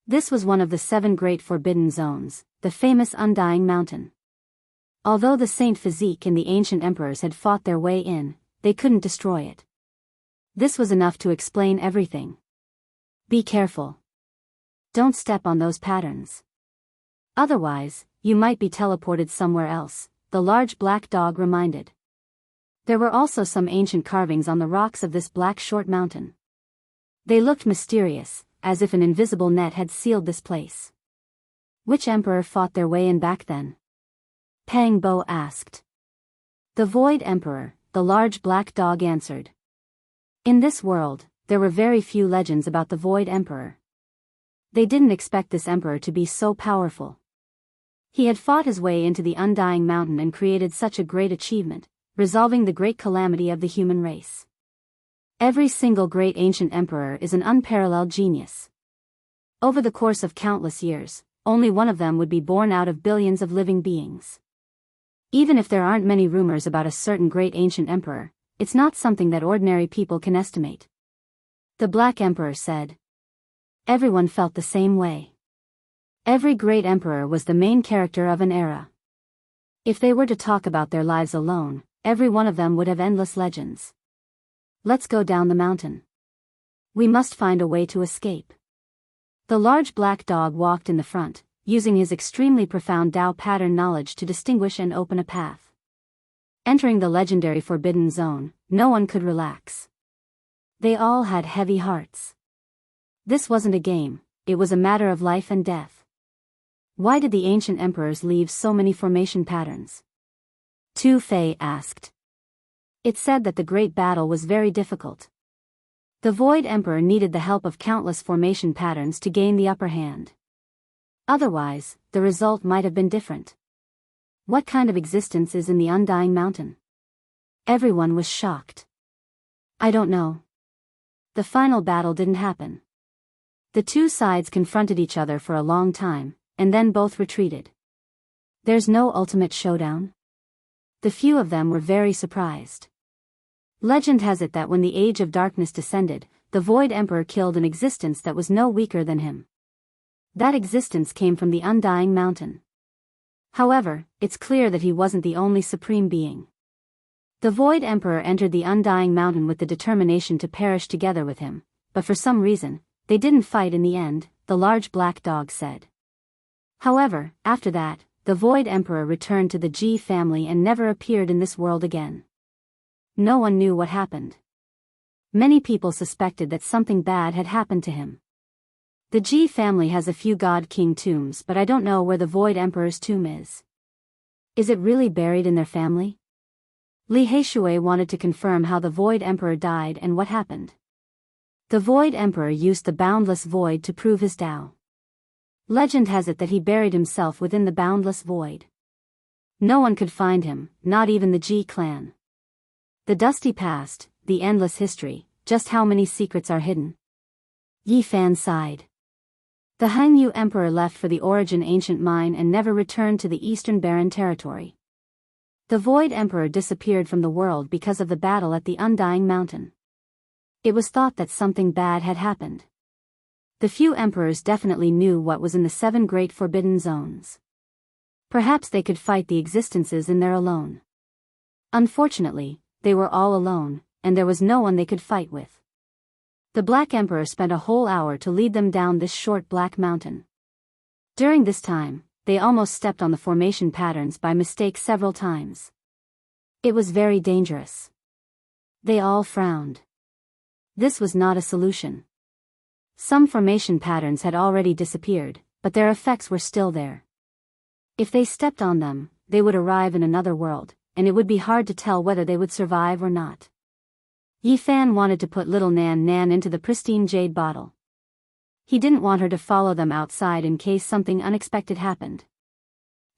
A: This was one of the 7 great forbidden zones, the famous Undying Mountain. Although the Saint Physique and the ancient emperors had fought their way in, they couldn't destroy it. This was enough to explain everything. Be careful. Don't step on those patterns. Otherwise, you might be teleported somewhere else, the large black dog reminded. There were also some ancient carvings on the rocks of this black short mountain. They looked mysterious, as if an invisible net had sealed this place. Which emperor fought their way in back then? Pang Bo asked. The Void Emperor, the large black dog answered. In this world, there were very few legends about the Void Emperor. They didn't expect this emperor to be so powerful. He had fought his way into the Undying Mountain and created such a great achievement, resolving the great calamity of the human race. Every single great ancient emperor is an unparalleled genius. Over the course of countless years, only one of them would be born out of billions of living beings. Even if there aren't many rumors about a certain great ancient emperor, it's not something that ordinary people can estimate. The Black Emperor said. Everyone felt the same way. Every great emperor was the main character of an era. If they were to talk about their lives alone, every one of them would have endless legends. Let's go down the mountain. We must find a way to escape. The large black dog walked in the front, using his extremely profound Tao pattern knowledge to distinguish and open a path. Entering the legendary Forbidden Zone, no one could relax. They all had heavy hearts. This wasn't a game, it was a matter of life and death. Why did the ancient emperors leave so many formation patterns? Tu Fei asked. It said that the great battle was very difficult. The Void Emperor needed the help of countless formation patterns to gain the upper hand. Otherwise, the result might have been different. What kind of existence is in the Undying Mountain? Everyone was shocked. I don't know. The final battle didn't happen. The two sides confronted each other for a long time, and then both retreated. There's no ultimate showdown? The few of them were very surprised. Legend has it that when the Age of Darkness descended, the Void Emperor killed an existence that was no weaker than him. That existence came from the Undying Mountain. However, it's clear that he wasn't the only supreme being. The Void Emperor entered the Undying Mountain with the determination to perish together with him, but for some reason, they didn't fight in the end, the large black dog said. However, after that, the Void Emperor returned to the Ji family and never appeared in this world again. No one knew what happened. Many people suspected that something bad had happened to him. The Ji family has a few God King tombs, but I don't know where the Void Emperor's tomb is. Is it really buried in their family? Li Heishui wanted to confirm how the Void Emperor died and what happened. The Void Emperor used the boundless void to prove his Tao. Legend has it that he buried himself within the boundless void. No one could find him, not even the Ji clan. The dusty past, the endless history, just how many secrets are hidden? Yi Fan sighed. The Hanyu Emperor left for the Origin ancient mine and never returned to the Eastern Barren territory. The Void Emperor disappeared from the world because of the battle at the Undying Mountain. It was thought that something bad had happened. The few emperors definitely knew what was in the 7 great forbidden zones. Perhaps they could fight the existences in there alone. Unfortunately, they were all alone, and there was no one they could fight with. The Black Emperor spent a whole hour to lead them down this short black mountain. During this time, they almost stepped on the formation patterns by mistake several times. It was very dangerous. They all frowned. This was not a solution. Some formation patterns had already disappeared, but their effects were still there. If they stepped on them, they would arrive in another world, and it would be hard to tell whether they would survive or not. Yi Fan wanted to put little Nan Nan into the pristine jade bottle. He didn't want her to follow them outside in case something unexpected happened.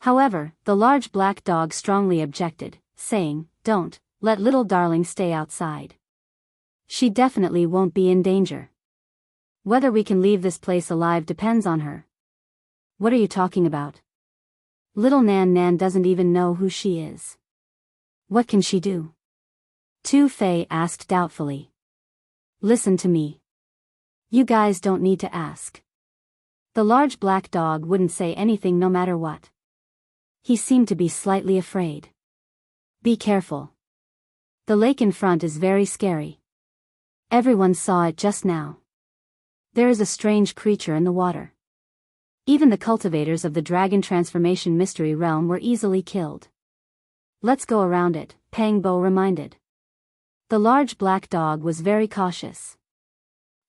A: However, the large black dog strongly objected, saying, "Don't, let little darling stay outside. She definitely won't be in danger. Whether we can leave this place alive depends on her." "What are you talking about? Little Nan Nan doesn't even know who she is. What can she do?" Tu Fei asked doubtfully. "Listen to me. You guys don't need to ask." The large black dog wouldn't say anything no matter what. He seemed to be slightly afraid. "Be careful. The lake in front is very scary. Everyone saw it just now. There is a strange creature in the water. Even the cultivators of the dragon transformation mystery realm were easily killed. Let's go around it," Pang Bo reminded. The large black dog was very cautious.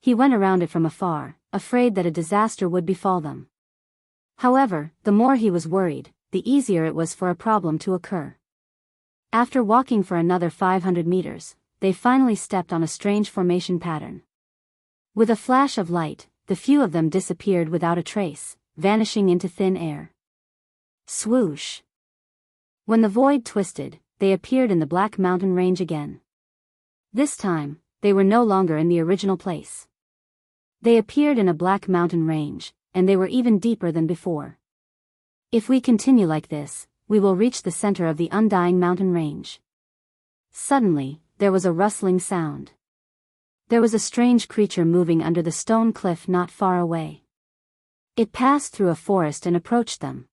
A: He went around it from afar, afraid that a disaster would befall them. However, the more he was worried, the easier it was for a problem to occur. After walking for another 500 meters, they finally stepped on a strange formation pattern. With a flash of light, the few of them disappeared without a trace, vanishing into thin air. Swoosh! When the void twisted, they appeared in the Black Mountain Range again. This time, they were no longer in the original place. They appeared in a Black Mountain Range, and they were even deeper than before. If we continue like this, we will reach the center of the Undying Mountain Range. Suddenly, there was a rustling sound. There was a strange creature moving under the stone cliff not far away. It passed through a forest and approached them.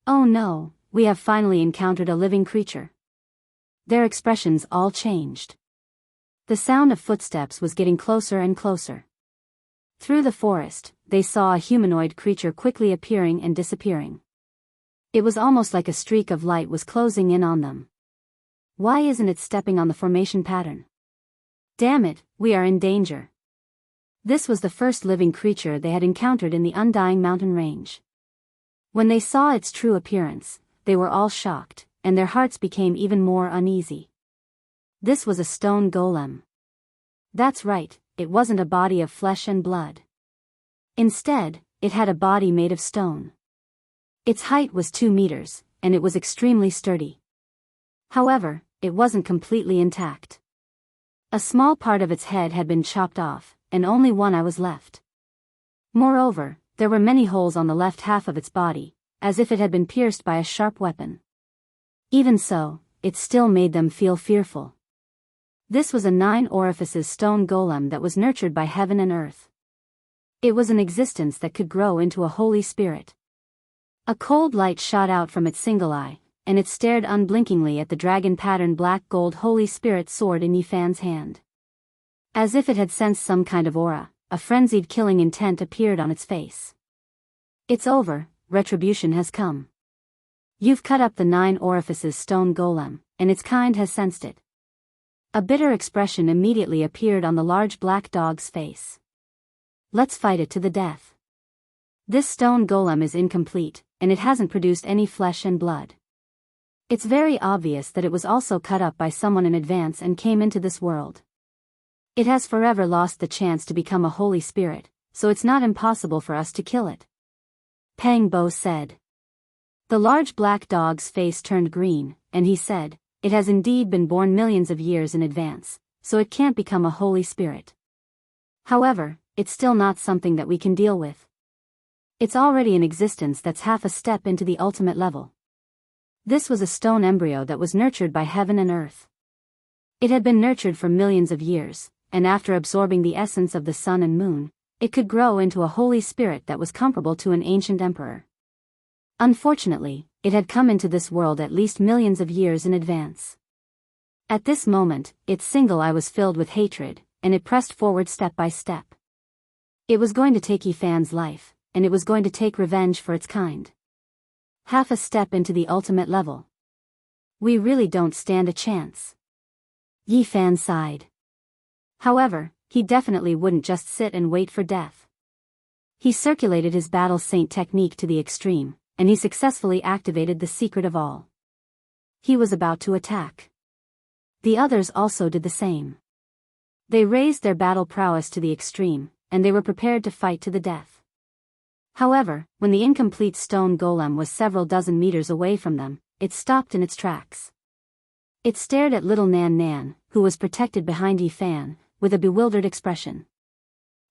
A: "Oh no, we have finally encountered a living creature." Their expressions all changed. The sound of footsteps was getting closer and closer. Through the forest, they saw a humanoid creature quickly appearing and disappearing. It was almost like a streak of light was closing in on them. "Why isn't it stepping on the formation pattern? Damn it, we are in danger." This was the first living creature they had encountered in the Undying Mountain Range. When they saw its true appearance, they were all shocked, and their hearts became even more uneasy. This was a stone golem. That's right, it wasn't a body of flesh and blood. Instead, it had a body made of stone. Its height was 2 meters, and it was extremely sturdy. However, it wasn't completely intact. A small part of its head had been chopped off, and only one eye was left. Moreover, there were many holes on the left half of its body, as if it had been pierced by a sharp weapon. Even so, it still made them feel fearful. This was a 9 orifices stone golem that was nurtured by heaven and earth. It was an existence that could grow into a holy spirit. A cold light shot out from its single eye, and it stared unblinkingly at the dragon-patterned black gold holy spirit sword in Yi Fan's hand. As if it had sensed some kind of aura, a frenzied killing intent appeared on its face. "It's over, retribution has come. You've cut up the 9 orifices stone golem, and its kind has sensed it." A bitter expression immediately appeared on the large black dog's face. "Let's fight it to the death. This stone golem is incomplete, and it hasn't produced any flesh and blood. It's very obvious that it was also cut up by someone in advance and came into this world. It has forever lost the chance to become a holy spirit, so it's not impossible for us to kill it," Pang Bo said. The large black dog's face turned green, and he said, it has indeed been born millions of years in advance, so it can't become a holy spirit. However, it's still not something that we can deal with. It's already an existence that's half a step into the ultimate level. This was a stone embryo that was nurtured by heaven and earth. It had been nurtured for millions of years, and after absorbing the essence of the sun and moon, it could grow into a holy spirit that was comparable to an ancient emperor. Unfortunately, it had come into this world at least millions of years in advance. At this moment, its single eye was filled with hatred, and it pressed forward step by step. It was going to take Yifan's life, and it was going to take revenge for its kind. Half a step into the ultimate level. We really don't stand a chance. Yifan sighed. However, he definitely wouldn't just sit and wait for death. He circulated his battle saint technique to the extreme, and he successfully activated the secret of all. He was about to attack. The others also did the same. They raised their battle prowess to the extreme, and they were prepared to fight to the death. However, when the incomplete stone golem was several dozen meters away from them, it stopped in its tracks. It stared at little Nan Nan, who was protected behind Yifan, with a bewildered expression.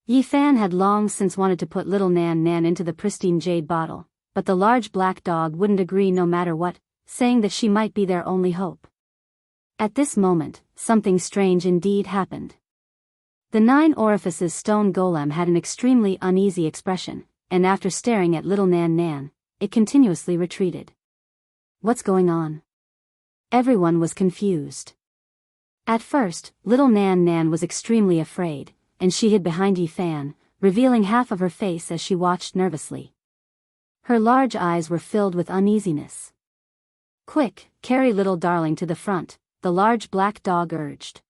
A: Yifan had long since wanted to put little Nan Nan into the pristine jade bottle, but the large black dog wouldn't agree no matter what, saying that she might be their only hope. At this moment, something strange indeed happened. The 9 orifices stone golem had an extremely uneasy expression, and after staring at little Nan Nan, it continuously retreated. What's going on? Everyone was confused. At first, little Nan Nan was extremely afraid, and she hid behind Yifan, revealing half of her face as she watched nervously. Her large eyes were filled with uneasiness. Quick, carry little darling to the front, the large black dog urged.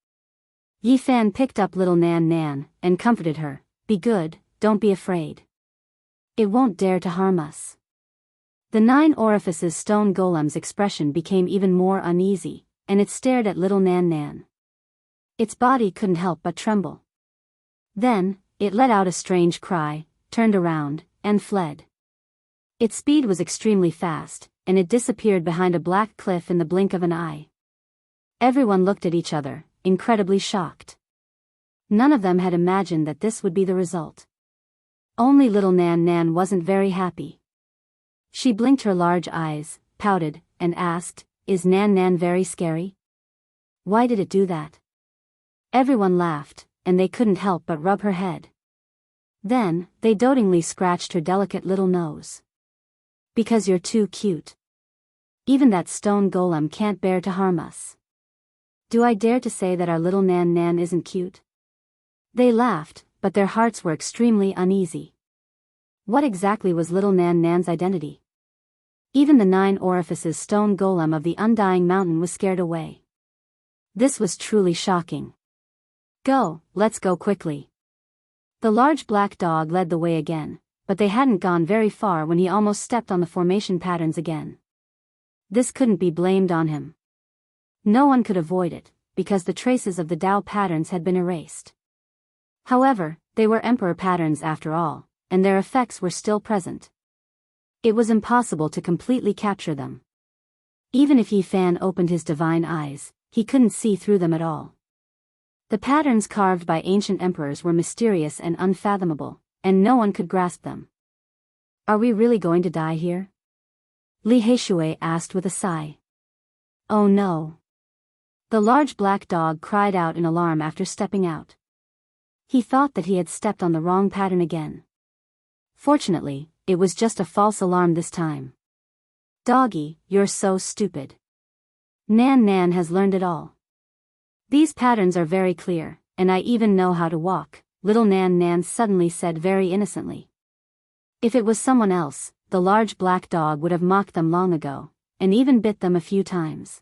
A: Yifan picked up little Nan Nan, and comforted her, be good, don't be afraid. It won't dare to harm us. The 9 orifices stone golem's expression became even more uneasy, and it stared at little Nan Nan. Its body couldn't help but tremble. Then, it let out a strange cry, turned around, and fled. Its speed was extremely fast, and it disappeared behind a black cliff in the blink of an eye. Everyone looked at each other, incredibly shocked. None of them had imagined that this would be the result. Only little Nan Nan wasn't very happy. She blinked her large eyes, pouted, and asked, is Nan Nan very scary? Why did it do that? Everyone laughed, and they couldn't help but rub her head. Then, they dotingly scratched her delicate little nose. Because you're too cute. Even that stone golem can't bear to harm us. Do I dare to say that our little Nan Nan isn't cute? They laughed, but their hearts were extremely uneasy. What exactly was little Nan Nan's identity? Even the 9 orifices stone golem of the Undying Mountain was scared away. This was truly shocking. Go, let's go quickly. The large black dog led the way again, but they hadn't gone very far when he almost stepped on the formation patterns again. This couldn't be blamed on him. No one could avoid it, because the traces of the Tao patterns had been erased. However, they were emperor patterns after all, and their effects were still present. It was impossible to completely capture them. Even if Yifan opened his divine eyes, he couldn't see through them at all. The patterns carved by ancient emperors were mysterious and unfathomable, and no one could grasp them. Are we really going to die here? Li Heishui asked with a sigh. Oh no. The large black dog cried out in alarm after stepping out. He thought that he had stepped on the wrong pattern again. Fortunately, it was just a false alarm this time. Doggy, you're so stupid. Nan Nan has learned it all. These patterns are very clear, and I even know how to walk, little Nan Nan suddenly said very innocently. If it was someone else, the large black dog would have mocked them long ago, and even bit them a few times.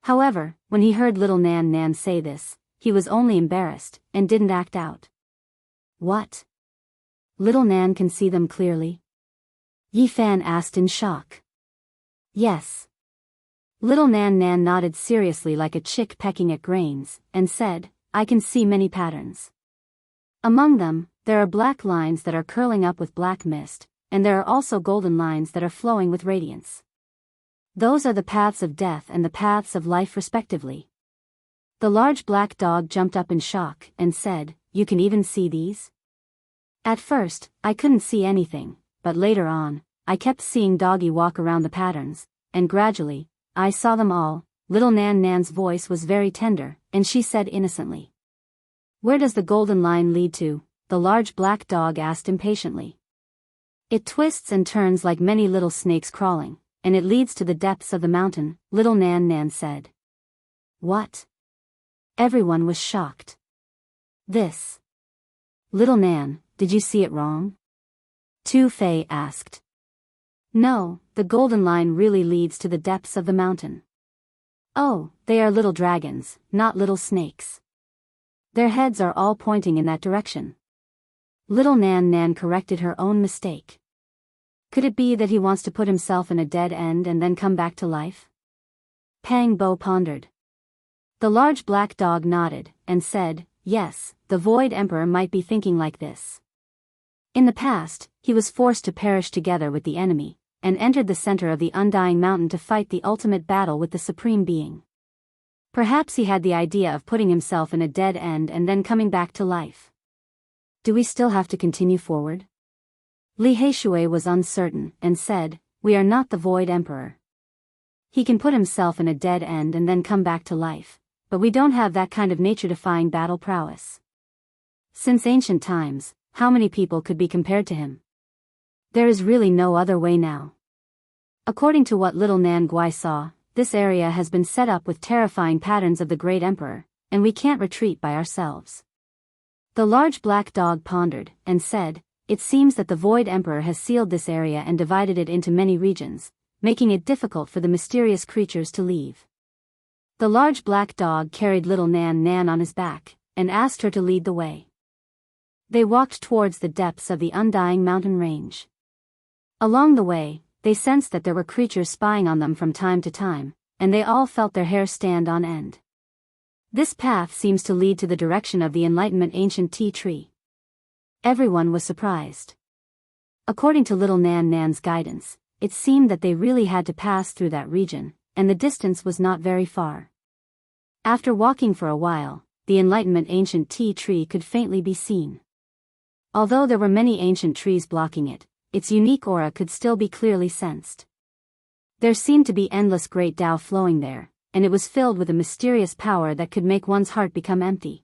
A: However, when he heard little Nan Nan say this, he was only embarrassed, and didn't act out. What? Little Nan can see them clearly? Yifan asked in shock. Yes. Little Nan Nan nodded seriously like a chick pecking at grains, and said, I can see many patterns. Among them, there are black lines that are curling up with black mist, and there are also golden lines that are flowing with radiance. Those are the paths of death and the paths of life respectively. The large black dog jumped up in shock and said, "You can even see these?" At first, I couldn't see anything, but later on, I kept seeing Doggy walk around the patterns, and gradually, I saw them all. Little Nan's voice was very tender, and she said innocently, "Where does the golden line lead to?" The large black dog asked impatiently. "It twists and turns like many little snakes crawling, and it leads to the depths of the mountain," Little Nan said. What? Everyone was shocked. This. Little Nan, did you see it wrong? Tu Fei asked. No, the golden line really leads to the depths of the mountain. Oh, they are little dragons, not little snakes. Their heads are all pointing in that direction. Little Nan corrected her own mistake. Could it be that he wants to put himself in a dead end and then come back to life? Pang Bo pondered. The large black dog nodded, and said, yes, the Void Emperor might be thinking like this. In the past, he was forced to perish together with the enemy, and entered the center of the Undying Mountain to fight the ultimate battle with the Supreme Being. Perhaps he had the idea of putting himself in a dead end and then coming back to life. Do we still have to continue forward? Li Heishui was uncertain, and said, we are not the Void Emperor. He can put himself in a dead end and then come back to life, but we don't have that kind of nature-defying battle prowess. Since ancient times, how many people could be compared to him? There is really no other way now. According to what Little Nan Guai saw, this area has been set up with terrifying patterns of the Great Emperor, and we can't retreat by ourselves. The large black dog pondered, and said, it seems that the Void Emperor has sealed this area and divided it into many regions, making it difficult for the mysterious creatures to leave. The large black dog carried Little Nan on his back, and asked her to lead the way. They walked towards the depths of the Undying Mountain range. Along the way, they sensed that there were creatures spying on them from time to time, and they all felt their hair stand on end. This path seems to lead to the direction of the Enlightenment Ancient Tea Tree. Everyone was surprised. According to Little Nan's guidance, it seemed that they really had to pass through that region, and the distance was not very far. After walking for a while, the Enlightenment Ancient Tea Tree could faintly be seen. Although there were many ancient trees blocking it, its unique aura could still be clearly sensed. There seemed to be endless great Tao flowing there, and it was filled with a mysterious power that could make one's heart become empty.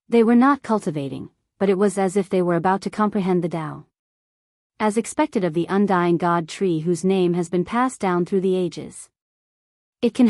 A: They were not cultivating, but it was as if they were about to comprehend the Tao. As expected of the Undying God Tree whose name has been passed down through the ages. It can